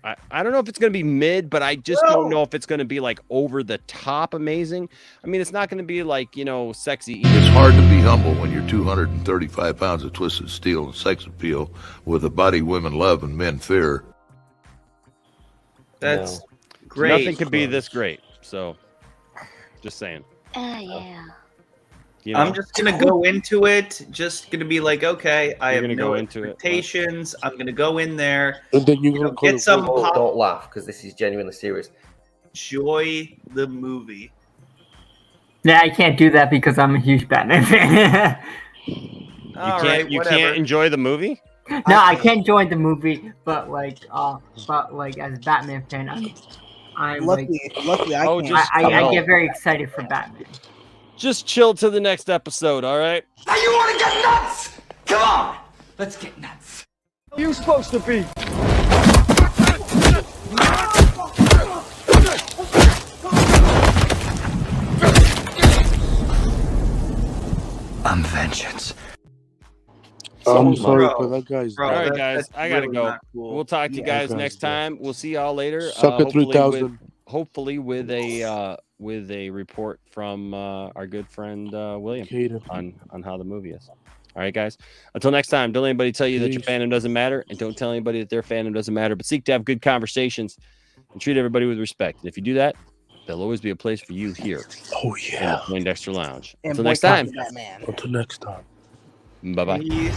I don't know if it's going to be mid, but I just don't know if it's going to be like over the top amazing. I mean, it's not going to be like, you know, sexy. It's hard to be humble when you're 235 pounds of twisted steel and sex appeal with a body women love and men fear. That's great. Nothing could be this great. So, just saying. Yeah. You know? I'm just gonna go into it. Just gonna be like, okay, I have gonna no go into it. expectations. I'm gonna go in there. And then you're gonna get some pop. Don't laugh because this is genuinely serious. Enjoy the movie. Yeah, I can't do that because I'm a huge Batman fan. You can't enjoy the movie? No, I can't join the movie, but like as a Batman fan, I'm Luckily I Oh, can't. just- I get very excited for Batman. Just chill to the next episode, all right? Now you want to get nuts? Come on, let's get nuts. You're supposed to be. I'm vengeance. I'm sorry, but that guy's All right, dead. guys, I gotta really go. not cool. We'll talk to you Yeah, guys that next guy's dead. time. We'll see y'all later. Sucker 3000. Hopefully with a report from our good friend William on how the movie is. All right, guys. Until next time, don't let anybody tell you that your fandom doesn't matter, and don't tell anybody that their fandom doesn't matter. But seek to have good conversations and treat everybody with respect. And if you do that, there'll always be a place for you here. Oh in yeah. the Poindexter Lounge. And Until next boycott time. the Batman. Until next time. Bye bye. Peace.